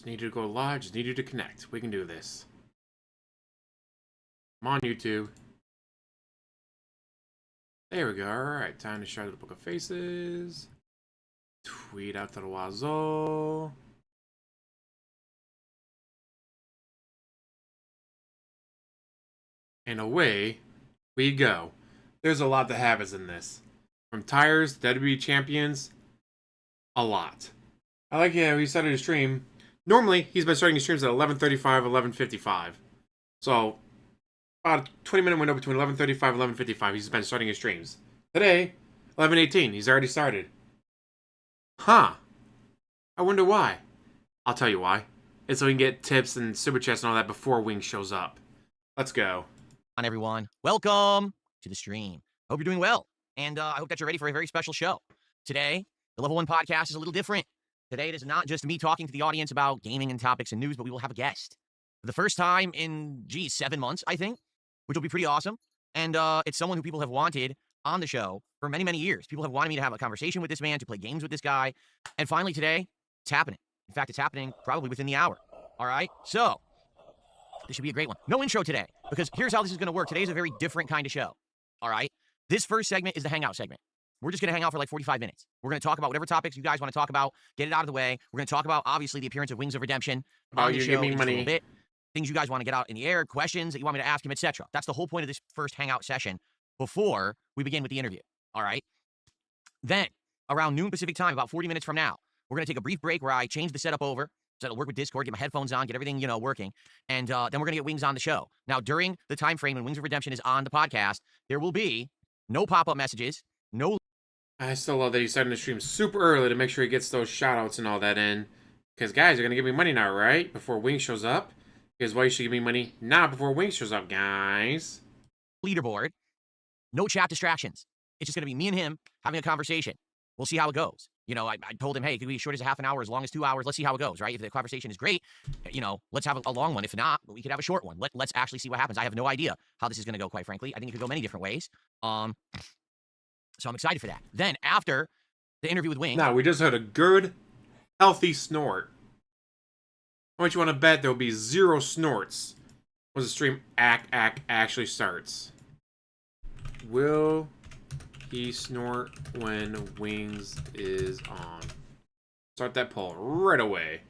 Need you to go live, just need you to connect. We can do this. Come on, YouTube. There we go. Alright, time to start the Book of Faces. Tweet out to the wazoo. And away we go. There's a lot that happens in this. From tires, WWE champions, a lot. I like how he started his stream. Normally, he's been starting his streams at 11:35, 11:55. So, about a 20-minute window between 11:35 and 11:55, he's been starting his streams. Today, 11:18, he's already started. Huh. I wonder why. I'll tell you why. It's so we can get tips and super chats and all that before Wings shows up. Let's go. On everyone, welcome to the stream. Hope you're doing well, and I hope that you're ready for a very special show. Today, the Level 1 podcast is a little different. Today, it is not just me talking to the audience about gaming and topics and news, but we will have a guest. For the first time in, 7 months, I think, which will be pretty awesome. And it's someone who people have wanted on the show for many, many years. People have wanted me to have a conversation with this man, to play games with this guy. And finally today, it's happening. In fact, it's happening probably within the hour. All right? So, this should be a great one. No intro today, because here's how this is going to work. Today is a very different kind of show. All right? This first segment is the hangout segment. We're just going to hang out for like 45 minutes. We're going to talk about whatever topics you guys want to talk about, get it out of the way. We're going to talk about, obviously, the appearance of Wings of Redemption on the show in just a little bit. Things you guys want to get out in the air, questions that you want me to ask him, etc. That's the whole point of this first hangout session before we begin with the interview. All right? Then, around noon Pacific time, about 40 minutes from now, we're going to take a brief break where I change the setup over so it'll work with Discord, get my headphones on, get everything, working. And then we're going to get Wings on the show. Now, during the time frame when Wings of Redemption is on the podcast, there will be no pop-up messages, no... I still love that he's starting the stream super early to make sure he gets those shout-outs and all that in. Because, guys, you're going to give me money now, right? Before Wings shows up. Because why you should give me money now before Wings shows up, guys. Leaderboard. No chat distractions. It's just going to be me and him having a conversation. We'll see how it goes. I told him, hey, it could be as short as a half an hour, as long as 2 hours. Let's see how it goes, right? If the conversation is great, let's have a long one. If not, we could have a short one. Let's actually see what happens. I have no idea how this is going to go, quite frankly. I think it could go many different ways. So I'm excited for that. Then, after the interview with Wings... Now, we just heard a good, healthy snort. How much you want to bet there'll be 0 snorts when the stream actually starts? Will he snort when Wings is on? Start that poll right away.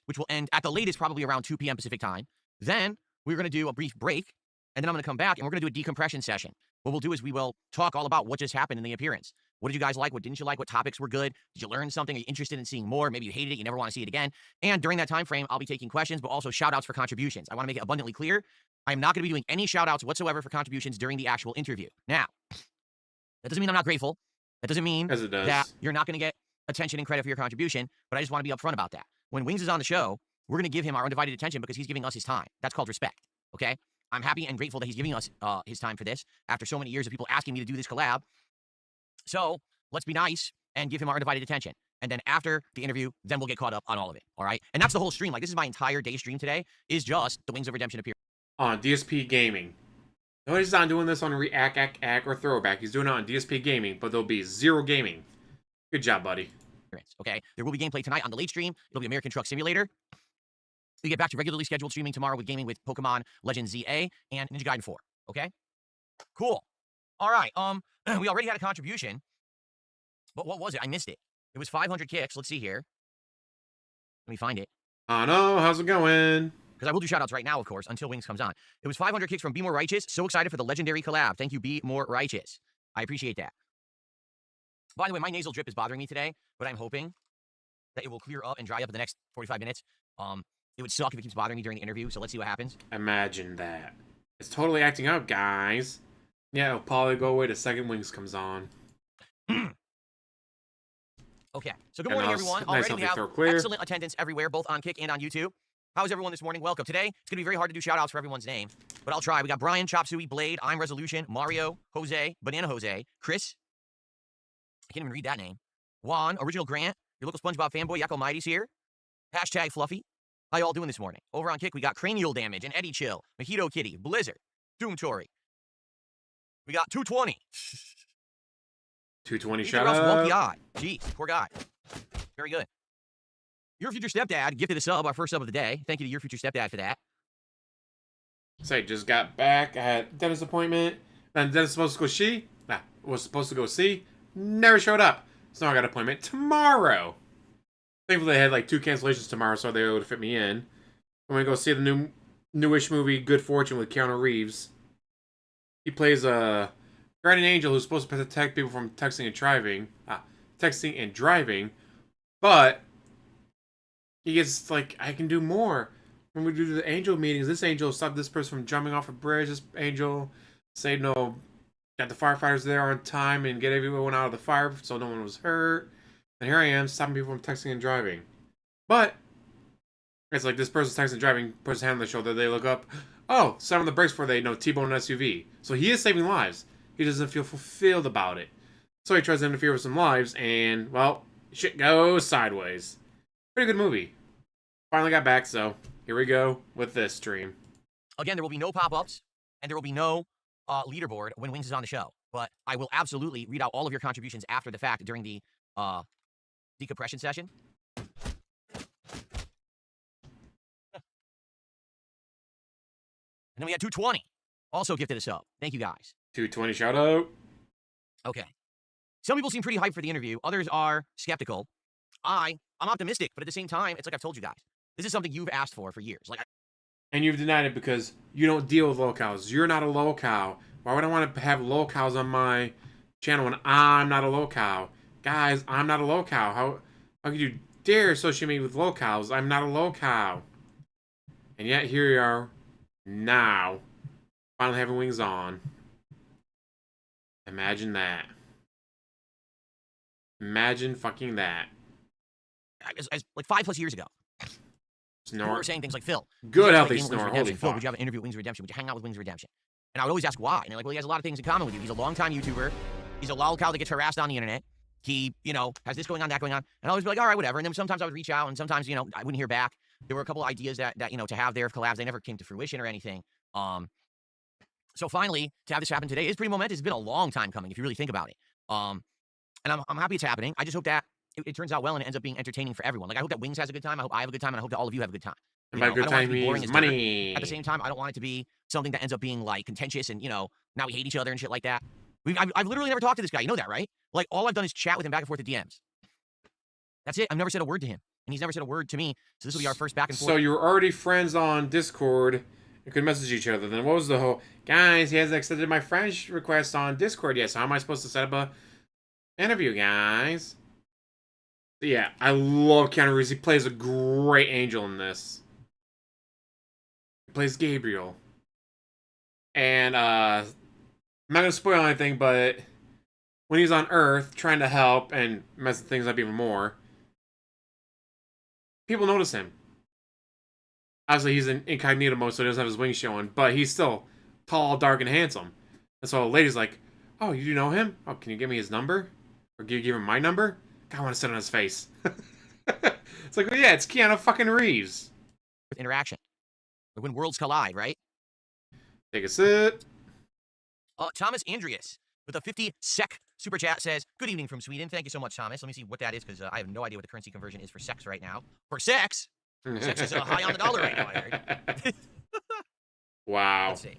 Which will end at the latest probably around 2 p.m. Pacific time. Then we're going to do a brief break, and then I'm going to come back, and we're going to do a decompression session. What we'll do is we will talk all about what just happened in the appearance. What did you guys like? What didn't you like? What topics were good? Did you learn something? Are you interested in seeing more? Maybe you hated it. You never want to see it again. And during that time frame, I'll be taking questions, but also shout-outs for contributions. I want to make it abundantly clear. I am not going to be doing any shout-outs whatsoever for contributions during the actual interview. Now, that doesn't mean I'm not grateful. That doesn't mean that you're not going to get attention and credit for your contribution, but I just want to be upfront about that. When Wings is on the show, we're going to give him our undivided attention because he's giving us his time. That's called respect, okay? I'm happy and grateful that he's giving us his time for this after so many years of people asking me to do this collab. So let's be nice and give him our undivided attention. And then after the interview, then we'll get caught up on all of it, all right? And that's the whole stream. Like, this is my entire day stream today, is just the Wings of Redemption appearance. On DSPGaming. Nobody's not doing this on React or Throwback. He's doing it on DSPGaming, but there'll be 0 gaming. Good job, buddy. Okay? There will be gameplay tonight on the late stream. It'll be American Truck Simulator. We get back to regularly scheduled streaming tomorrow with gaming with Pokemon Legends ZA and Ninja Gaiden 4. Okay? Cool. All right. We already had a contribution. But what was it? I missed it. It was 500 kicks. Let's see here. Let me find it. Oh no, how's it going? Because I will do shoutouts right now, of course, until Wings comes on. It was 500 kicks from Be More Righteous. So excited for the legendary collab. Thank you, Be More Righteous. I appreciate that. By the way, my nasal drip is bothering me today, but I'm hoping that it will clear up and dry up in the next 45 minutes. It would suck if it keeps bothering me during the interview, so let's see what happens. Imagine that. It's totally acting up, guys. Yeah, it'll probably go away the second Wings comes on. Okay, so good morning, everyone. Already we have excellent attendance everywhere, both on Kick and on YouTube. How is everyone this morning? Welcome. Today, it's going to be very hard to do shout-outs for everyone's name, but I'll try. We got Brian, Chop Suey, Blade, I'm Resolution, Mario, Jose, Banana Jose, Chris. I can't even read that name. Juan, Original Grant, your local SpongeBob fanboy, Yakko Mighty's here. Hashtag Fluffy. How y'all doing this morning? Over on Kick, we got Cranial Damage and Eddie Chill, Mojito Kitty, Blizzard, Doom Tory. We got 220. 220 shout-outs. shout-out. Wonky Eye. Jeez, poor guy. Very good. Your Future Stepdad gifted a sub, our first sub of the day. Thank you to Your Future Stepdad for that. So I just got back. I had a dentist appointment. Then dentist was supposed to go was supposed to go see. Never showed up. So now I got an appointment tomorrow. Thankfully, they had like 2 cancellations tomorrow, so they were able to fit me in. I'm gonna go see the newish movie Good Fortune with Keanu Reeves. He plays a guardian angel who's supposed to protect people from texting and driving, but he gets like, I can do more. When we do the angel meetings, this angel stopped this person from jumping off a bridge. This angel saved got the firefighters there on time and get everyone out of the fire so no one was hurt. And here I am stopping people from texting and driving. But it's like this person's texting and driving, puts his hand on the shoulder, they look up, oh, slam on the brakes before they T-bone an SUV. So he is saving lives. He doesn't feel fulfilled about it. So he tries to interfere with some lives, and, well, shit goes sideways. Pretty good movie. Finally got back, so here we go with this stream. Again, there will be no pop-ups, and there will be no leaderboard when Wings is on the show. But I will absolutely read out all of your contributions after the fact during the decompression session. And then we had 220. Also gifted a sub. Thank you, guys. 220 shout out. Okay. Some people seem pretty hyped for the interview. Others are skeptical. I'm optimistic, but at the same time, it's like I've told you guys. This is something you've asked for years. And you've denied it because you don't deal with locals. You're not a local. Why would I want to have locals on my channel when I'm not a local? Guys, I'm not a local. How could you dare associate me with locals? I'm not a local. And yet here you are. Now, finally having Wings on. Imagine that. Imagine fucking that. As like 5+ years ago. Snort. People were saying things like, Phil. Good healthy snort. Holy Phil, fuck. would you have an interview at Wings of Redemption? Would you hang out with Wings of Redemption? And I would always ask why. And they're like, well, he has a lot of things in common with you. He's a longtime YouTuber. He's a lolcow that gets harassed on the internet. He, has this going on, that going on. And I always be like, all right, whatever. And then sometimes I would reach out, and sometimes, I wouldn't hear back. There were a couple of ideas that to have there of collabs. They never came to fruition or anything. So finally, to have this happen today is pretty momentous. It's been a long time coming, if you really think about it. And I'm happy it's happening. I just hope that it turns out well and it ends up being entertaining for everyone. Like, I hope that Wings has a good time. I hope I have a good time, and I hope that all of you have a good time. And by good time means money. At the same time, I don't want it to be something that ends up being like contentious and now we hate each other and shit like that. I've literally never talked to this guy. You know that, right? Like, all I've done is chat with him back and forth to DMs. That's it. I've never said a word to him, and he's never said a word to me. So this will be our first back and forth. So you were already friends on Discord and could message each other. Then what was the whole, guys, he hasn't accepted my friend request on Discord yet, so how am I supposed to set up a interview, guys? Yeah, I love Keanu Reeves. He plays a great angel in this. He plays Gabriel. And I'm not gonna spoil anything, but when he's on Earth trying to help and messing things up even more, people notice him. Obviously, he's in incognito mode, so he doesn't have his wings showing, but he's still tall, dark, and handsome. And so the lady's like, oh, you know him? Oh, can you give me his number? Or give him my number? God, I want to sit on his face. It's like, well, yeah, it's Keanu fucking Reeves. Interaction. When worlds collide, right? Take a sip. Thomas Andreas with a 50 SEK super chat says, good evening from Sweden. Thank you so much, Thomas. Let me see what that is, because I have no idea what the currency conversion is for sex right now. For sex? Sex is high on the dollar right now, I heard. Wow. Let's see.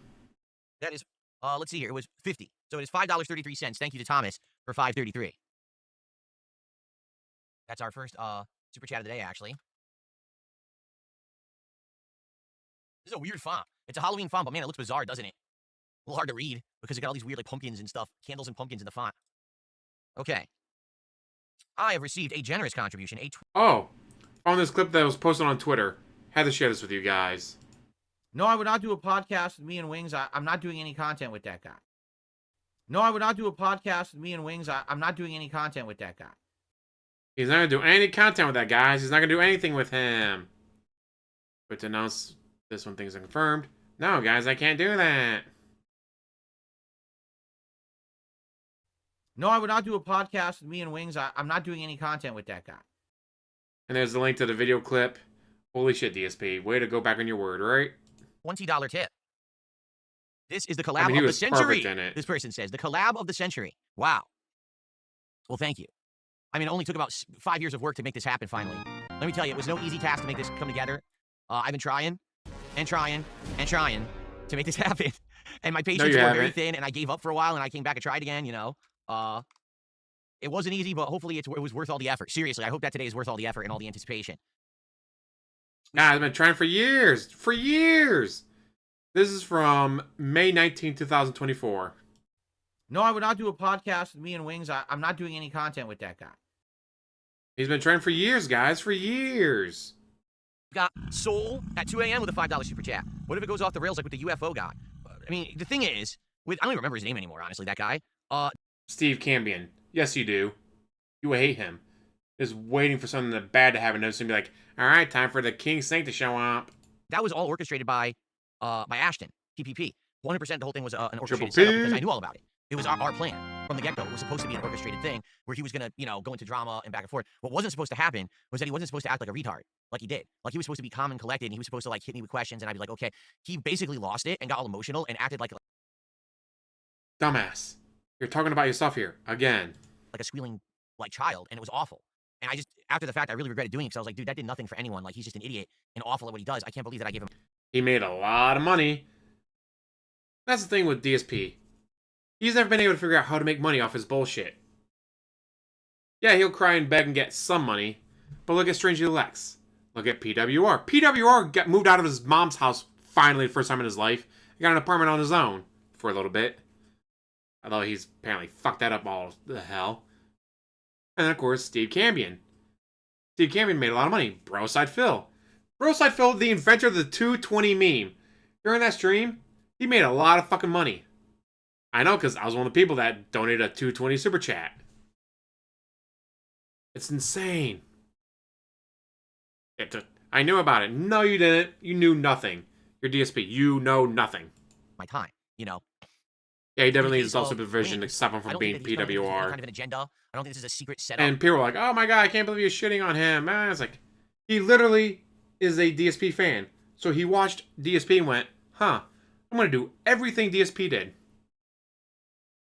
That is, let's see here. It was 50. So it is $5.33. Thank you to Thomas for $5.33. That's our first super chat of the day, actually. This is a weird font. It's a Halloween font, but man, it looks bizarre, doesn't it? A little hard to read because it got all these weird like pumpkins and stuff, candles and pumpkins in the font. Okay. I have received a generous contribution. Found this clip that was posted on Twitter. Had to share this with you guys. No, I would not do a podcast with me and Wings. I'm not doing any content with that guy. No, I would not do a podcast with me and Wings. I'm not doing any content with that guy. He's not going to do any content with that, guys. He's not going to do anything with him. But to announce this when things are confirmed. No, guys, I can't do that. No, I would not do a podcast with me and Wings. I'm not doing any content with that guy. And there's the link to the video clip. Holy shit, DSP. Way to go back on your word, right? $20 tip. This is the collab of the century. In it. This person says, the collab of the century. Wow. Well, thank you. I mean, it only took about 5 years of work to make this happen finally. Let me tell you, it was no easy task to make this come together. I've been trying and trying and trying to make this happen. And my patience were very thin, and I gave up for a while, and I came back and tried again, you know. It wasn't easy, but hopefully it was worth all the effort. Seriously, I hope that today is worth all the effort and all the anticipation. God, I've been trying for years. For years! This is from May 19, 2024. No, I would not do a podcast with me and Wings. I'm not doing any content with that guy. He's been trying for years, guys. For years. Got Soul at 2 a.m. with a $5 super chat. What if it goes off the rails like with the UFO guy? I mean, the thing is, I don't even remember his name anymore, honestly, that guy. Steve Cambion. Yes, you do. You hate him. Just waiting for something bad to happen. Notice and be like, all right, time for the King Saint to show up. That was all orchestrated by Ashton, TPP. 100% the whole thing was an orchestrated setup because I knew all about it. It was our plan from the get-go. It was supposed to be an orchestrated thing where he was going to, you know, go into drama and back and forth. What wasn't supposed to happen was that he wasn't supposed to act like a retard, like he did. Like, he was supposed to be calm and collected, and he was supposed to, like, hit me with questions, and I'd be like, okay. He basically lost it and got all emotional and acted like Dumbass. You're talking about yourself here. Again. like a squealing, like, child, and it was awful. And I just, after the fact, I really regretted doing it because I was like, dude, that did nothing for anyone. Like, he's just an idiot and awful at what he does. I can't believe that I gave him. He made a lot of money. That's the thing with DSP. He's never been able to figure out how to make money off his bullshit. Yeah, he'll cry and beg and get some money, but look at Strangely Lex. Look at PWR. PWR got moved out of his mom's house finally the first time in his life and got an apartment on his own for a little bit. Although he's apparently fucked that up all the hell. And then, of course, Steve Cambion. Steve Cambion made a lot of money. Broside Phil. Broside Phil, the inventor of the 220 meme. During that stream, he made a lot of fucking money. I know, because I was one of the people that donated a 220 super chat. It's insane. I knew about it. No, you didn't. You knew nothing. You're DSP. You know nothing. My time, you know. Yeah, he definitely needs self-supervision to stop him from being PWR. Kind of an agenda. I don't think this is a secret setup. And people are like, oh my god, I can't believe you're shitting on him. Man, it's like, he literally is a DSP fan. So he watched DSP and went, huh, I'm going to do everything DSP did.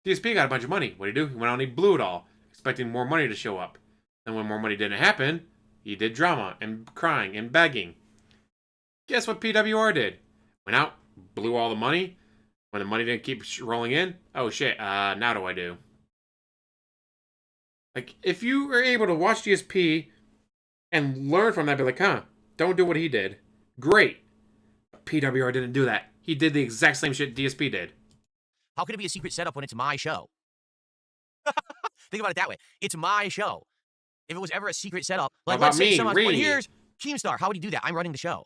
DSP got a bunch of money. What did he do? He went out and he blew it all, expecting more money to show up. And when more money didn't happen, he did drama and crying and begging. Guess what PWR did? Went out, blew all the money. When the money didn't keep rolling in, oh shit, now do I do? Like, if you were able to watch DSP and learn from that, be like, huh, don't do what he did. Great. But PWR didn't do that. He did the exact same shit DSP did. How could it be a secret setup when it's my show? Think about it that way. It's my show. If it was ever a secret setup, like, let's say someone's like, here's Keemstar. How would he do that? I'm running the show.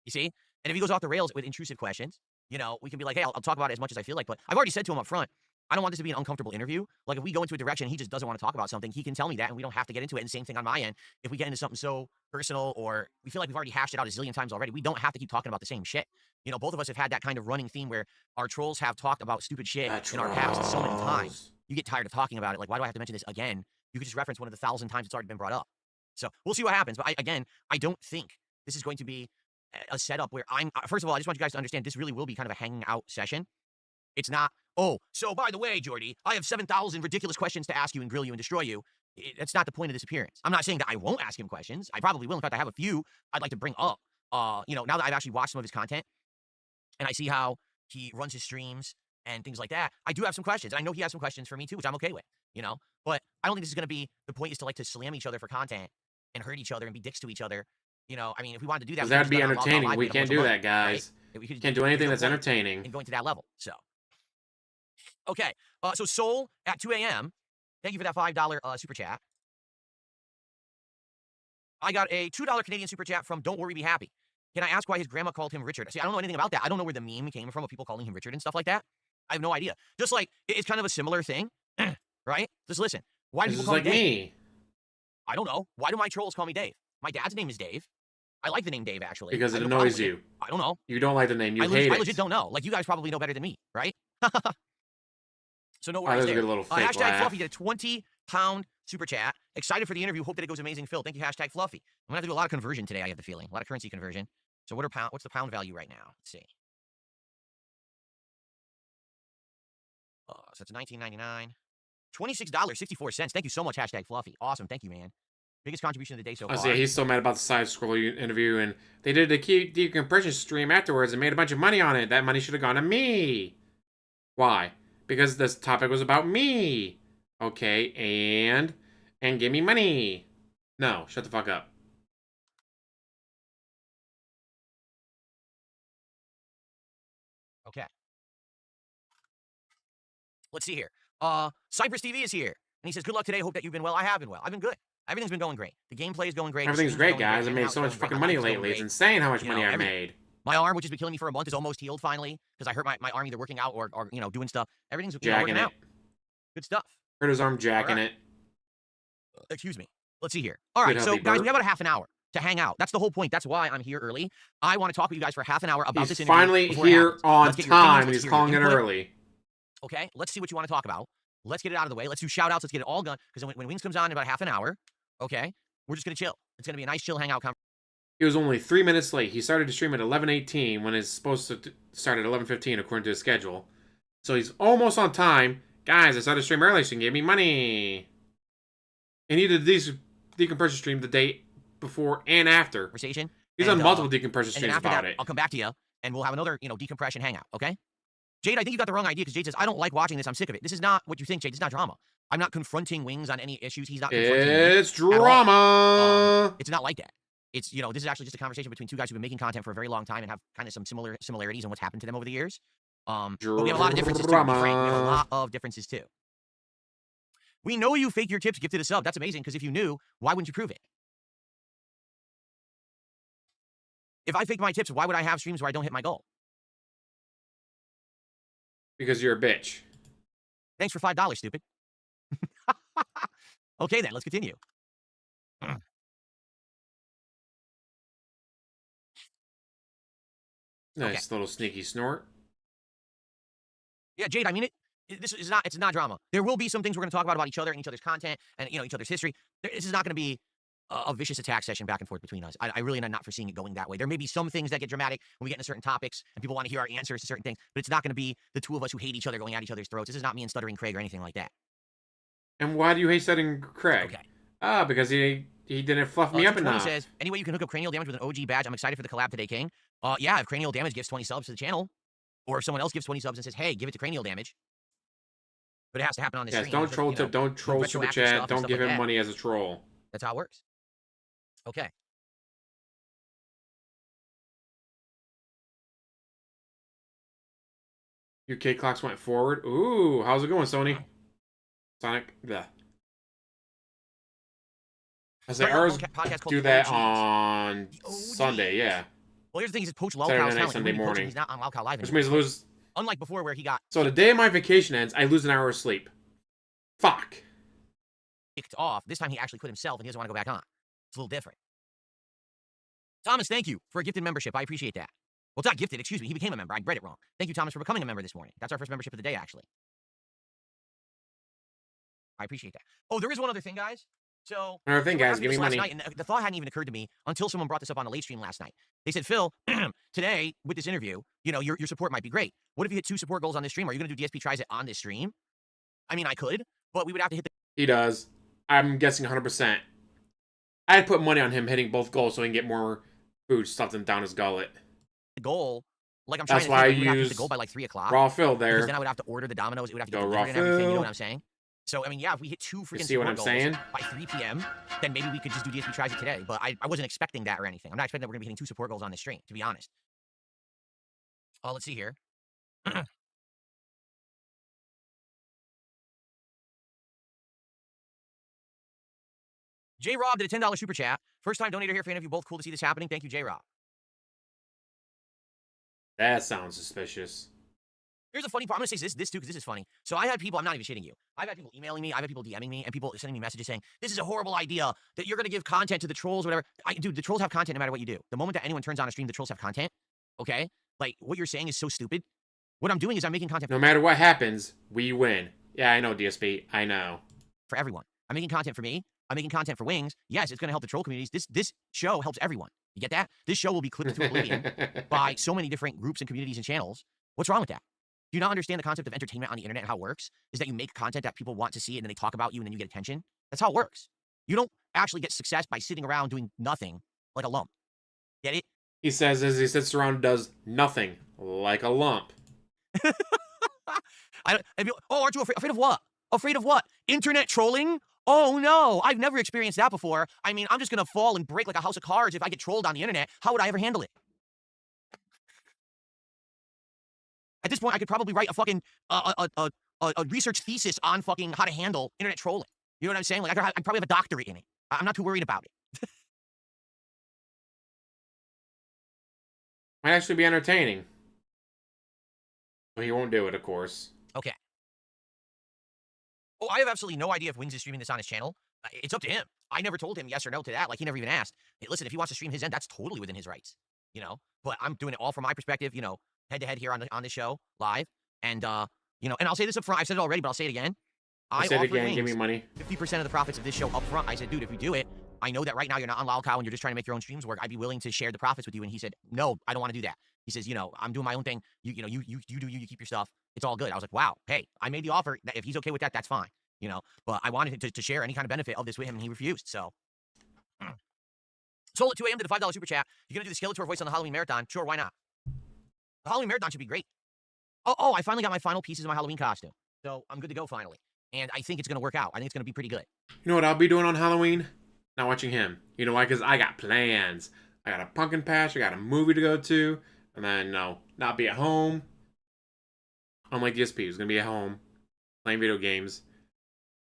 You see? And if he goes off the rails with intrusive questions, you know, we can be like, hey, I'll talk about it as much as I feel like. But I've already said to him up front, I don't want this to be an uncomfortable interview. Like, if we go into a direction he just doesn't want to talk about something, he can tell me that, and we don't have to get into it. And same thing on my end. If we get into something so personal, or we feel like we've already hashed it out a zillion times already, we don't have to keep talking about the same shit. You know, both of us have had that kind of running theme where our trolls have talked about stupid shit in our past so many times. You get tired of talking about it. Like, why do I have to mention this again? You could just reference one of the 1,000 times it's already been brought up. So we'll see what happens. But I don't think this is going to be a setup where first of all, I just want you guys to understand this really will be kind of a hanging out session. It's not, oh, so by the way, Jordy, I have 7,000 ridiculous questions to ask you and grill you and destroy you. That's not the point of this appearance. I'm not saying that I won't ask him questions. I probably will. In fact, I have a few I'd like to bring up. You know, now that I've actually watched some of his content and I see how he runs his streams and things like that, I do have some questions. I know he has some questions for me too, which I'm okay with, you know, but I don't think this is going to be, the point is to slam each other for content and hurt each other and be dicks to each other. You know, I mean, if we wanted to do that, that'd be entertaining. We can't do that, guys. Right? We can't do anything that's entertaining. And going to that level. So, okay. So Soul at 2 a.m. Thank you for that $5 super chat. I got a $2 Canadian super chat from Don't Worry, Be Happy. Can I ask why his grandma called him Richard? See, I don't know anything about that. I don't know where the meme came from of people calling him Richard and stuff like that. I have no idea. Just like, it's kind of a similar thing, right? Just listen. Why do people call me Dave? I don't know. Why do my trolls call me Dave? My dad's name is Dave. I like the name Dave, actually. Because it annoys you. I don't know. You don't like the name. You hate it. I legit don't know. Like, you guys probably know better than me, right? So no worries there. There. A little fake Hashtag laugh. Fluffy did a 20-pound super chat. Excited for the interview. Hope that it goes amazing, Phil. Thank you, hashtag Fluffy. I'm going to have to do a lot of conversion today, I have the feeling. A lot of currency conversion. So what's the pound value right now? Let's see. So it's $19.99. $26.64. Thank you so much, hashtag Fluffy. Awesome. Thank you, man. Biggest contribution of the day so I far. see. He's so mad about the side scroller interview, and they did a key decompression stream afterwards and made a bunch of money on it. That money should have gone to me. Why? Because this topic was about me. Okay, and give me money. No, shut the fuck up. Okay. Let's see here. Cypress TV is here. And he says, good luck today. Hope that you've been well. I have been well. I've been good. Everything's been going great. The gameplay is going great. Everything's great, guys. I made so much fucking money lately. It's insane how much money I made. My arm, which has been killing me for a month, is almost healed finally because I hurt my arm either working out or doing stuff. Everything's working out. Good stuff. Hurt his arm jacking it. Excuse me. Let's see here. All right, so guys, we have about a half an hour to hang out. That's the whole point. That's why I'm here early. I want to talk with you guys for half an hour about this interview. Finally here on time. He's calling it early. Okay, let's see what you want to talk about. Let's get it out of the way. Let's do shout outs. Let's get it all done. Because when Wings comes on in about half an hour, okay, we're just going to chill. It's going to be a nice chill hangout conversation. He was only 3 minutes late. He started to stream at 11:18 when it's supposed to start at 11:15 according to his schedule. So he's almost on time. Guys, I started to stream early so you can give me money. And he did this decompression stream the day before and after. Conversation. He's on multiple decompression streams about it. I'll come back to you and we'll have another, decompression hangout, okay? Jade, I think you got the wrong idea because Jade says, I don't like watching this. I'm sick of it. This is not what you think, Jade. It's not drama. I'm not confronting Wings on any issues. He's not confronting me. It's drama. It's not like that. It's, this is actually just a conversation between two guys who've been making content for a very long time and have kind of some similarities in what's happened to them over the years. But we have a lot of differences too, to be frank. We have a lot of differences too. We know you fake your tips, gifted a sub. That's amazing because if you knew, why wouldn't you prove it? If I faked my tips, why would I have streams where I don't hit my goal? Because you're a bitch. Thanks for $5, stupid. Okay, then, let's continue. Nice little sneaky snort. Yeah, Jade, I mean it's not drama. There will be some things we're going to talk about each other and each other's content and, each other's history. This is not going to be a vicious attack session back and forth between us. I really am not foreseeing it going that way. There may be some things that get dramatic when we get into certain topics and people want to hear our answers to certain things, but it's not going to be the two of us who hate each other going at each other's throats. This is not me and Stuttering Craig or anything like that. And why do you hate Stuttering Craig? Okay. Because he didn't fluff me up enough. Says, anyway, you can hook up Cranial Damage with an OG badge. I'm excited for the collab today, King. Yeah, if Cranial Damage gives 20 subs to the channel, or if someone else gives 20 subs and says, hey, give it to Cranial Damage. But it has to happen on this stream. Don't troll tip, don't troll super chat, don't give him money as a troll. That's how it works. Okay. UK clocks went forward. Ooh, how's it going, Sony? Sonic, yeah. I say ours do that on Sunday, yeah. Well, here's the thing: he's Poach Lolcow Saturday night, Sunday morning. He's not on Lolcow Live anymore. Which means lose. Unlike before, where he got. So the day my vacation ends, I lose an hour of sleep. Fuck. Kicked off. This time he actually quit himself, and he doesn't want to go back on. It's a little different. Thomas, thank you for a gifted membership. I appreciate that. Well, it's not gifted. Excuse me. He became a member. I read it wrong. Thank you, Thomas, for becoming a member this morning. That's our first membership of the day, actually. I appreciate that. Oh, there is one other thing, guys. So, another thing, guys, give me money. And the thought hadn't even occurred to me until someone brought this up on a late stream last night. They said, Phil, today with this interview, your support might be great. What if you hit 2 support goals on this stream? Are you going to do DSP tries it on this stream? I mean, I could, but we would have to hit the. He does. I'm guessing 100%. I'd put money on him hitting both goals so he can get more food stuffed down his gullet. Goal. Like I'm trying That's why I use the goal by like 3 o'clock. Raw Phil there. Because then I would have to order the Dominoes. It would have to get raw delivered and everything. You know what I'm saying? So, I mean, yeah, if we hit 2 freaking support goals by 3 p.m., then maybe we could just do DSP tries it today. But I wasn't expecting that or anything. I'm not expecting that we're going to be hitting 2 support goals on this stream, to be honest. Let's see here. J Rob did a $10 super chat. First time donator here, fan of you both. Cool to see this happening. Thank you, J Rob. That sounds suspicious. Here's a funny part. I'm going to say this too, because this is funny. So I had people, I'm not even shitting you. I've had people emailing me. I've had people DMing me and people sending me messages saying, this is a horrible idea that you're going to give content to the trolls, whatever. Dude, the trolls have content no matter what you do. The moment that anyone turns on a stream, the trolls have content. Okay? Like, what you're saying is so stupid. What I'm doing is I'm making content. No matter what happens, we win. Yeah, I know, DSP. I know. For everyone. I'm making content for me. I'm making content for Wings. Yes, it's going to help the troll communities. This show helps everyone. You get that? This show will be clipped to oblivion by so many different groups and communities and channels. What's wrong with that? Do you not understand the concept of entertainment on the internet and how it works? Is that you make content that people want to see and then they talk about you and then you get attention? That's how it works. You don't actually get success by sitting around doing nothing like a lump. Get it? He says as he sits around and does nothing like a lump. Aren't you afraid of what? Afraid of what? Internet trolling? Oh no, I've never experienced that before. I mean, I'm just gonna fall and break like a house of cards if I get trolled on the internet. How would I ever handle it? At this point, I could probably write a fucking a research thesis on fucking how to handle internet trolling. You know what I'm saying? Like I probably have a doctorate in it. I'm not too worried about it. Might actually be entertaining. But he won't do it, of course. Okay. Oh, I have absolutely no idea if Wings is streaming this on his channel. It's up to him. I never told him yes or no to that. Like, he never even asked. Hey, listen, if he wants to stream his end, that's totally within his rights. You know? But I'm doing it all from my perspective, you know, head-to-head here on the show, live. And, you know, and I'll say this up front. I've said it already, but I'll say it again. I Say it offered again, Wings give me money. 50% of the profits of this show up front. I said, dude, if we do it, I know that right now you're not on Lolcow and you're just trying to make your own streams work. I'd be willing to share the profits with you. And he said, no, I don't want to do that. He says, you know, I'm doing my own thing. You do you keep your stuff. It's all good. I was like, wow, hey, I made the offer. If he's okay with that, that's fine. You know, but I wanted to share any kind of benefit of this with him, and he refused. So, Soul at 2 a.m. to the $5 super chat. You're gonna do the Skeletor voice on the Halloween marathon? Sure, why not? The Halloween marathon should be great. Oh, I finally got my final pieces of my Halloween costume, so I'm good to go finally. And I think it's gonna work out. I think it's gonna be pretty good. You know what I'll be doing on Halloween? Not watching him. You know why? Because I got plans. I got a pumpkin patch. I got a movie to go to, and then not be at home. Unlike DSP, who's gonna be at home playing video games.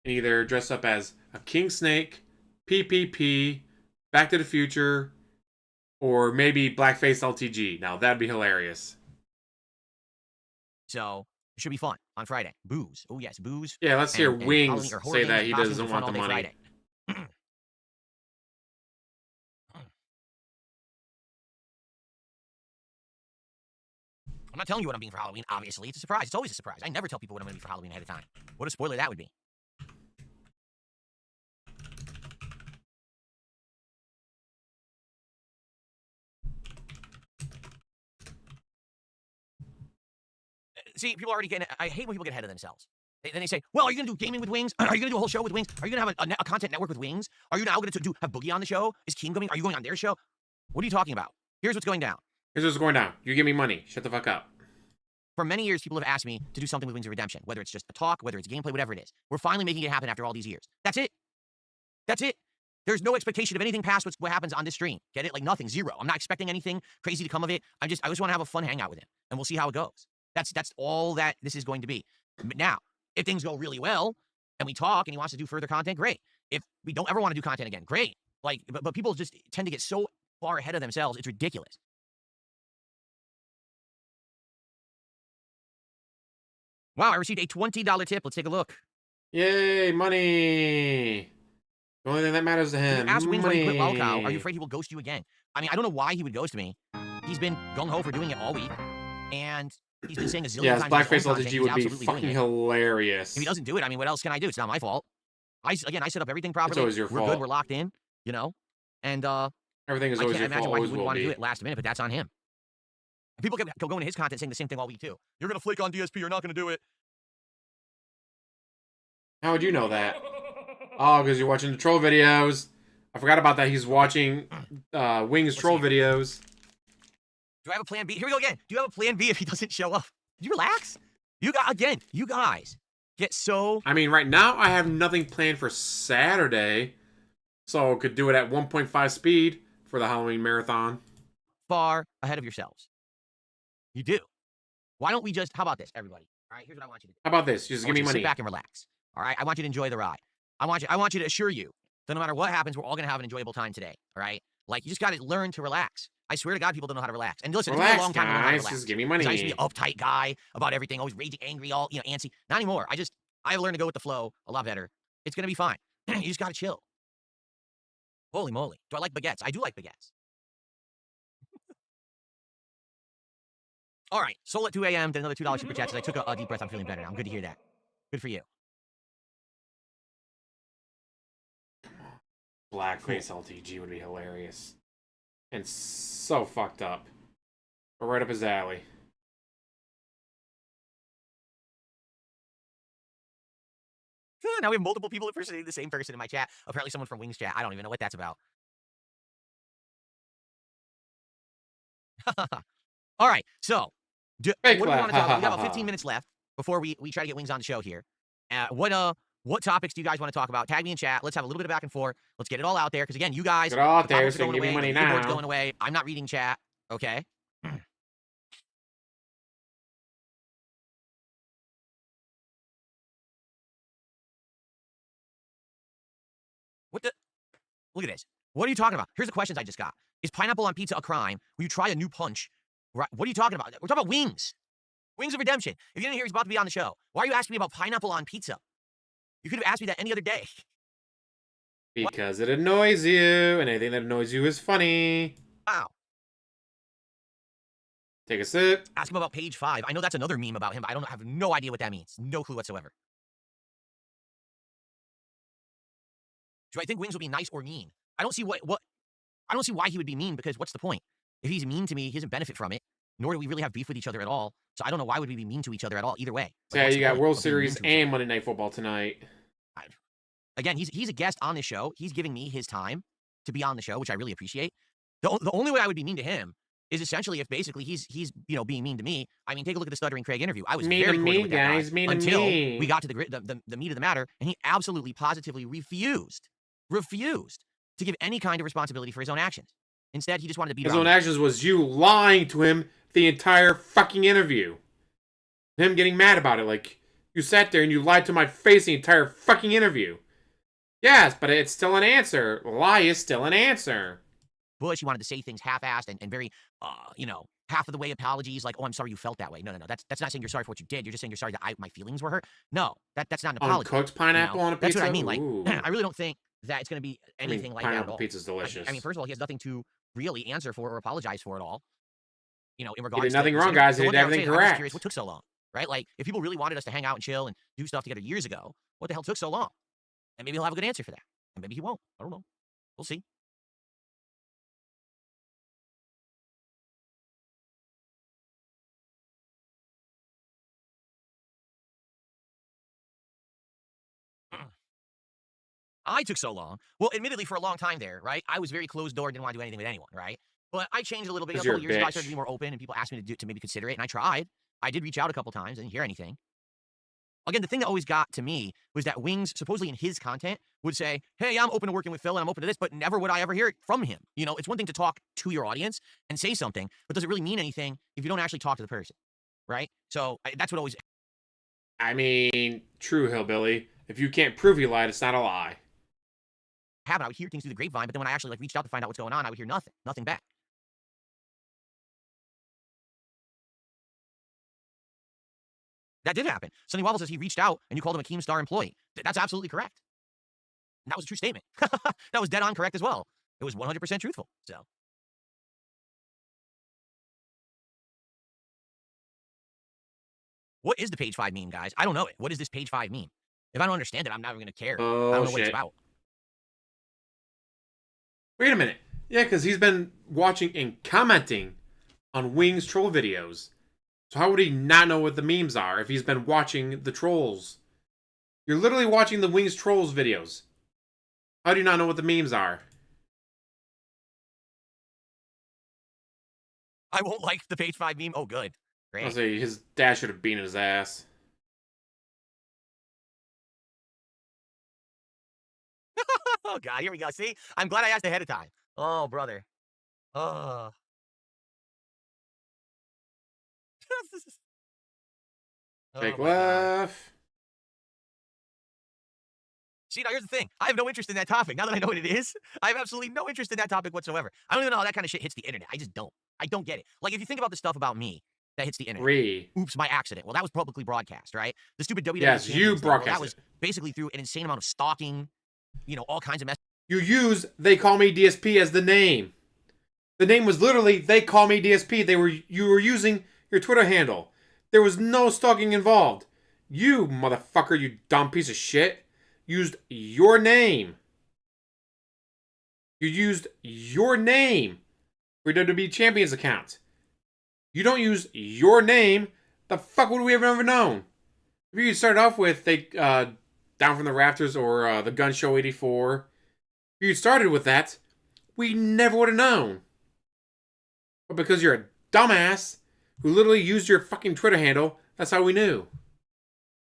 And either dress up as a King Snake, PPP, Back to the Future, or maybe Blackface LTG. Now, that'd be hilarious. So, it should be fun on Friday. Booze. Oh, yes, booze. Yeah, let's hear and Wings horror say games that and he costumes doesn't and fun want the all day money. Friday. I'm not telling you what I'm being for Halloween, obviously. It's a surprise. It's always a surprise. I never tell people what I'm going to be for Halloween ahead of time. What a spoiler that would be. See, people are already getting... I hate when people get ahead of themselves. Then they say, well, are you going to do gaming with Wings? Are you going to do a whole show with Wings? Are you going to have a content network with Wings? Are you now going to have Boogie on the show? Is King coming? Are you going on their show? What are you talking about? Here's what's going down. Here's what's going down. You give me money. Shut the fuck up. For many years, people have asked me to do something with Wings of Redemption, whether it's just a talk, whether it's gameplay, whatever it is. We're finally making it happen after all these years. That's it. That's it. There's no expectation of anything past what happens on this stream. Get it? Like nothing, zero. I'm not expecting anything crazy to come of it. I just want to have a fun hangout with him, and we'll see how it goes. That's all that this is going to be. But now, if things go really well, and we talk, and he wants to do further content, great. If we don't ever want to do content again, great. Like, but people just tend to get so far ahead of themselves, it's ridiculous. Wow, I received a $20 tip. Let's take a look. Yay, money. The only thing that matters to him. Ask Wings when he quit money. Lolcow. Are you afraid he will ghost you again? I mean, I don't know why he would ghost me. He's been gung-ho for doing it all week. And he's been saying a zillion Yes, times. Blackface LTG LTG would be fucking hilarious. If he doesn't do it, I mean, what else can I do? It's not my fault. I set up everything properly. It's always your We're fault. good. We're locked in, you know? And Everything is I always can't your imagine fault. why he Always wouldn't will want to do be. it last minute, but that's on him. And people kept going to his content saying the same thing all week, too. You're going to flake on DSP. You're not going to do it. How would you know that? Oh, because you're watching the troll videos. I forgot about that. He's watching Wings troll videos. Do I have a plan B? Here we go again. Do you have a plan B if he doesn't show up? Did you relax? You guys get so... I mean, right now, I have nothing planned for Saturday. So, could do it at 1.5 speed for the Halloween marathon. far ahead of yourselves. You do. Why don't we just... How about this, everybody? All right, here's what I want you to do. How about this? Just give me money. Sit back and relax. All right? I want you to enjoy the ride. I want you to assure you that no matter what happens, we're all going to have an enjoyable time today. All right? Like, you just got to learn to relax. I swear to God, people don't know how to relax. And listen, Relax, it's been a long time to learn how to guys. relax. Just give me money. I used to be an uptight guy about everything, always raging, angry, all, antsy. Not anymore. I've learned to go with the flow a lot better. It's going to be fine. You just got to chill. Holy moly. Do I like baguettes? I do like baguettes. All right. Soul at 2 a.m. Then another $2 super chat. I took a deep breath. I'm feeling better now. I'm good to hear that. Good for you. Blackface LTG would be hilarious. And so fucked up. But right up his alley. Now we have multiple people impersonating the same person in my chat. Apparently someone from Wings chat. I don't even know what that's about. All right, so Fake what do we laugh. want to talk about? We got about 15 minutes left before we try to get Wings on the show here. What topics do you guys want to talk about? Tag me in chat. Let's have a little bit of back and forth. Let's get it all out there. Because again, you guys, Get it all out the there comments are so you going can give me away, money the leaderboard's now. going away. I'm not reading chat. Okay. What the? Look at this. What are you talking about? Here's the questions I just got. Is pineapple on pizza a crime? Will you try a new punch? Right. What are you talking about? We're talking about Wings. Wings of Redemption. If you didn't hear he's about to be on the show, why are you asking me about pineapple on pizza? You could have asked me that any other day. Because it annoys you, and anything that annoys you is funny. Wow. Take a sip. Ask him about page 5. I know that's another meme about him, but I have no idea what that means. No clue whatsoever. Do I think Wings will be nice or mean? I don't see I don't see why he would be mean, because what's the point? If he's mean to me, he doesn't benefit from it. Nor do we really have beef with each other at all. So I don't know why would we be mean to each other at all, either way. So yeah, you got World Series and Monday Night Football tonight. Again, he's a guest on this show. He's giving me his time to be on the show, which I really appreciate. The only way I would be mean to him is essentially if basically he's being mean to me. I mean, take a look at the Stuttering Craig interview. I was very cordial with that guy until we got to the meat of the matter, and he absolutely positively refused to give any kind of responsibility for his own actions. Instead, he just wanted to beat his own actions was you lying to him the entire fucking interview. Him getting mad about it, like you sat there and you lied to my face the entire fucking interview. Yes, but it's still an answer. Lie is still an answer. Bush, he wanted to say things half-assed and very, half of the way apologies, like, oh, I'm sorry you felt that way. No. That's not saying you're sorry for what you did. You're just saying you're sorry that my feelings were hurt. No, that's not an apology. Uncooked pineapple on a pizza? That's what I mean. Like, ooh. I really don't think that it's going to be anything like that at all. Pineapple pizza's delicious. I mean, first of all, he has nothing to really answer for or apologize for at all. In regards to... He did nothing wrong, guys. He did everything correct. I'm just curious, what took so long, right? Like, if people really wanted us to hang out and chill and do stuff together years ago, what the hell took so long? And maybe he'll have a good answer for that. And maybe he won't. I don't know. We'll see. I took so long. Well, admittedly, for a long time there, right? I was very closed door, didn't want to do anything with anyone, right? But I changed a little bit. A couple years ago, I started to be more open, and people asked me to maybe consider it, and I tried. I did reach out a couple times. I didn't hear anything. Again, the thing that always got to me was that Wings, supposedly in his content, would say, hey, I'm open to working with Phil, and I'm open to this, but never would I ever hear it from him. It's one thing to talk to your audience and say something, but does it really mean anything if you don't actually talk to the person, right? So that's what always... I mean, true, hillbilly. If you can't prove you lied, it's not a lie. I would hear things through the grapevine, but then when I actually reached out to find out what's going on, I would hear nothing back. That did happen. Sonny Wobble says he reached out and you called him a Keemstar employee. That's absolutely correct. And that was a true statement. That was dead on correct as well. It was 100% truthful. So. What is the page 5 meme, guys? I don't know it. What is this page 5 meme? If I don't understand it, I'm never going to care. Oh, I don't know what it's about. Wait a minute. Yeah, because he's been watching and commenting on Wings troll videos. So how would he not know what the memes are if he's been watching the trolls? You're literally watching the Wings trolls videos. How do you not know what the memes are? I won't like the page 5 meme. Oh, good. Great. I'll say his dad should have beaten his ass. Oh, God, here we go. See? I'm glad I asked ahead of time. Oh, brother. Oh. Fake laugh. See, now here's the thing. I have no interest in that topic. Now that I know what it is, I have absolutely no interest in that topic whatsoever. I don't even know how that kind of shit hits the internet. I just don't. I don't get it. Like, if you think about the stuff about me that hits the internet. Reeee. Oops, by accident. Well, that was publicly broadcast, right? The stupid WWE. Yes, you broadcast that was basically through an insane amount of stalking, all kinds of mess. You use They Call Me DSP as the name. The name was literally They Call Me DSP. You were using your Twitter handle. There was no stalking involved. You, motherfucker, you dumb piece of shit, used your name. You used your name for your WWE Champions account. You don't use your name, the fuck would we have ever known? If you started off with Down from the Rafters or the Gun Show 84. If you started with that, we never would have known. But because you're a dumbass who literally used your fucking Twitter handle, that's how we knew.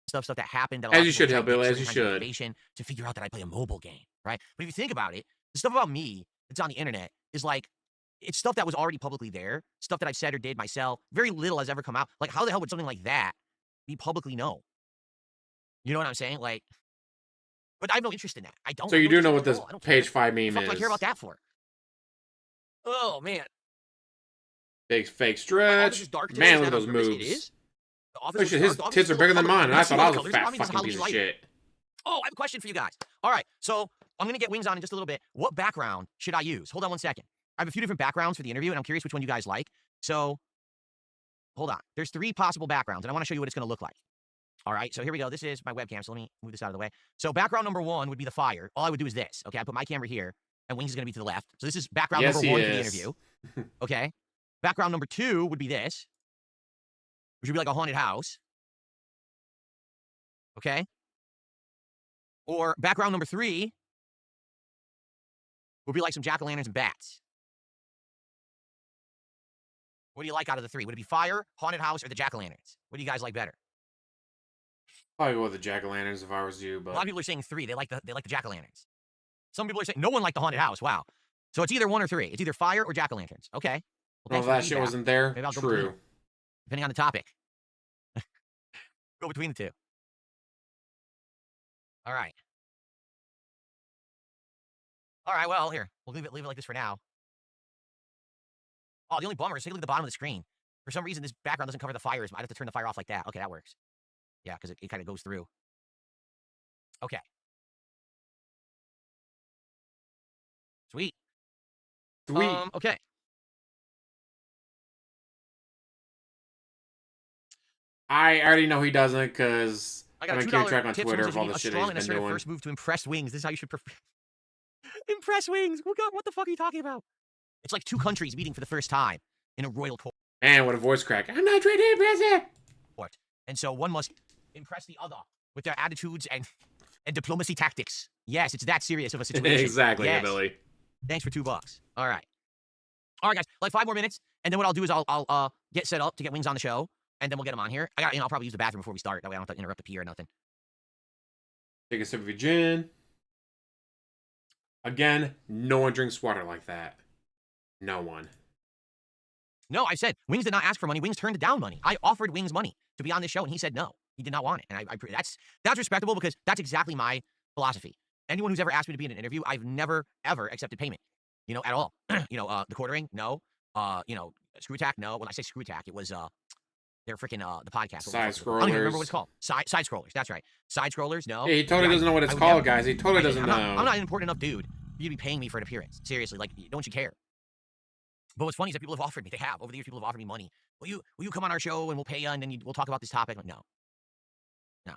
Stuff that happened. That as you should, Hellbilly, as you should. To figure out that I play a mobile game, right? But if you think about it, the stuff about me that's on the internet is like, it's stuff that was already publicly there, stuff that I've said or did myself. Very little has ever come out. Like, how the hell would something like that be publicly known? You know what I'm saying? Like, but I have no interest in that. I don't. So you do know what this page 5 meme is. What do I care about that for? Oh, man. Big fake stretch. Man, look at those moves. It is. Oh shit, his tits are bigger than mine, and I thought I was a fat fucking piece of shit. Oh, I have a question for you guys. All right, so I'm going to get wings on in just a little bit. What background should I use? Hold on one second. I have a few different backgrounds for the interview, and I'm curious which one you guys like. So, hold on. There's 3 possible backgrounds, and I want to show you what it's going to look like. All right, so here we go. This is my webcam, so let me move this out of the way. So background number 1 would be the fire. All I would do is this, okay? I put my camera here, and wings is going to be to the left. So this is background number 1 for the interview, okay? Background number 2 would be this, which would be like a haunted house, okay? Or background number 3 would be like some jack-o'-lanterns and bats. What do you like out of the 3? Would it be fire, haunted house, or the jack-o'-lanterns? What do you guys like better? Probably go with the jack-o'-lanterns if I was you, but a lot of people are saying 3. They like the jack-o'-lanterns. Some people are saying no one liked the haunted house. Wow. So it's either 1 or 3. It's either fire or jack-o'-lanterns. Okay. Well, that shit wasn't there. Maybe I'll go True. Depending on the topic. Go between the 2. All right. All right, well, here. We'll leave it like this for now. Oh, the only bummer is take a look at the bottom of the screen. For some reason, this background doesn't cover the fires. I'd have to turn the fire off like that. Okay, that works. Yeah, because it kind of goes through. Okay. Sweet. Okay. I already know he doesn't because I got I'm a keep track $2 on tip Twitter for of all the a shit strong and he's been assertive doing. first move to impress wings. This is how you should impress wings. Oh God, what the fuck are you talking about? It's like 2 countries meeting for the first time in a royal court. Man, what a voice crack. I'm not trying to impress it. And so one must impress the other with their attitudes and diplomacy tactics. Yes, it's that serious of a situation. Exactly, yes. Billy. Thanks for $2. All right. All right, guys. Like 5 more minutes, and then what I'll do is I'll get set up to get wings on the show, and then we'll get them on here. I'll probably use the bathroom before we start. That way I don't have to interrupt the pee or nothing. Take a sip of your gin. Again, no one drinks water like that. No one. No, I said Wings did not ask for money. Wings turned down money. I offered Wings money to be on this show, and he said no. He did not want it, and that's respectable because that's exactly my philosophy. Anyone who's ever asked me to be in an interview, I've never ever accepted payment. You know, at all. The quartering, no. Screw attack, no. When I say screw attack, it was they're freaking the podcast. Side scrollers. I don't even remember what it's called. Side scrollers. That's right. Side scrollers, no. Yeah, he totally doesn't know what it's called, guys. He totally doesn't know. I'm not an important enough dude for you to be paying me for an appearance. Seriously, like, don't you care? But what's funny is that people have offered me. They have over the years. People have offered me money. Will you come on our show and we'll pay you and then we'll talk about this topic? Like, no.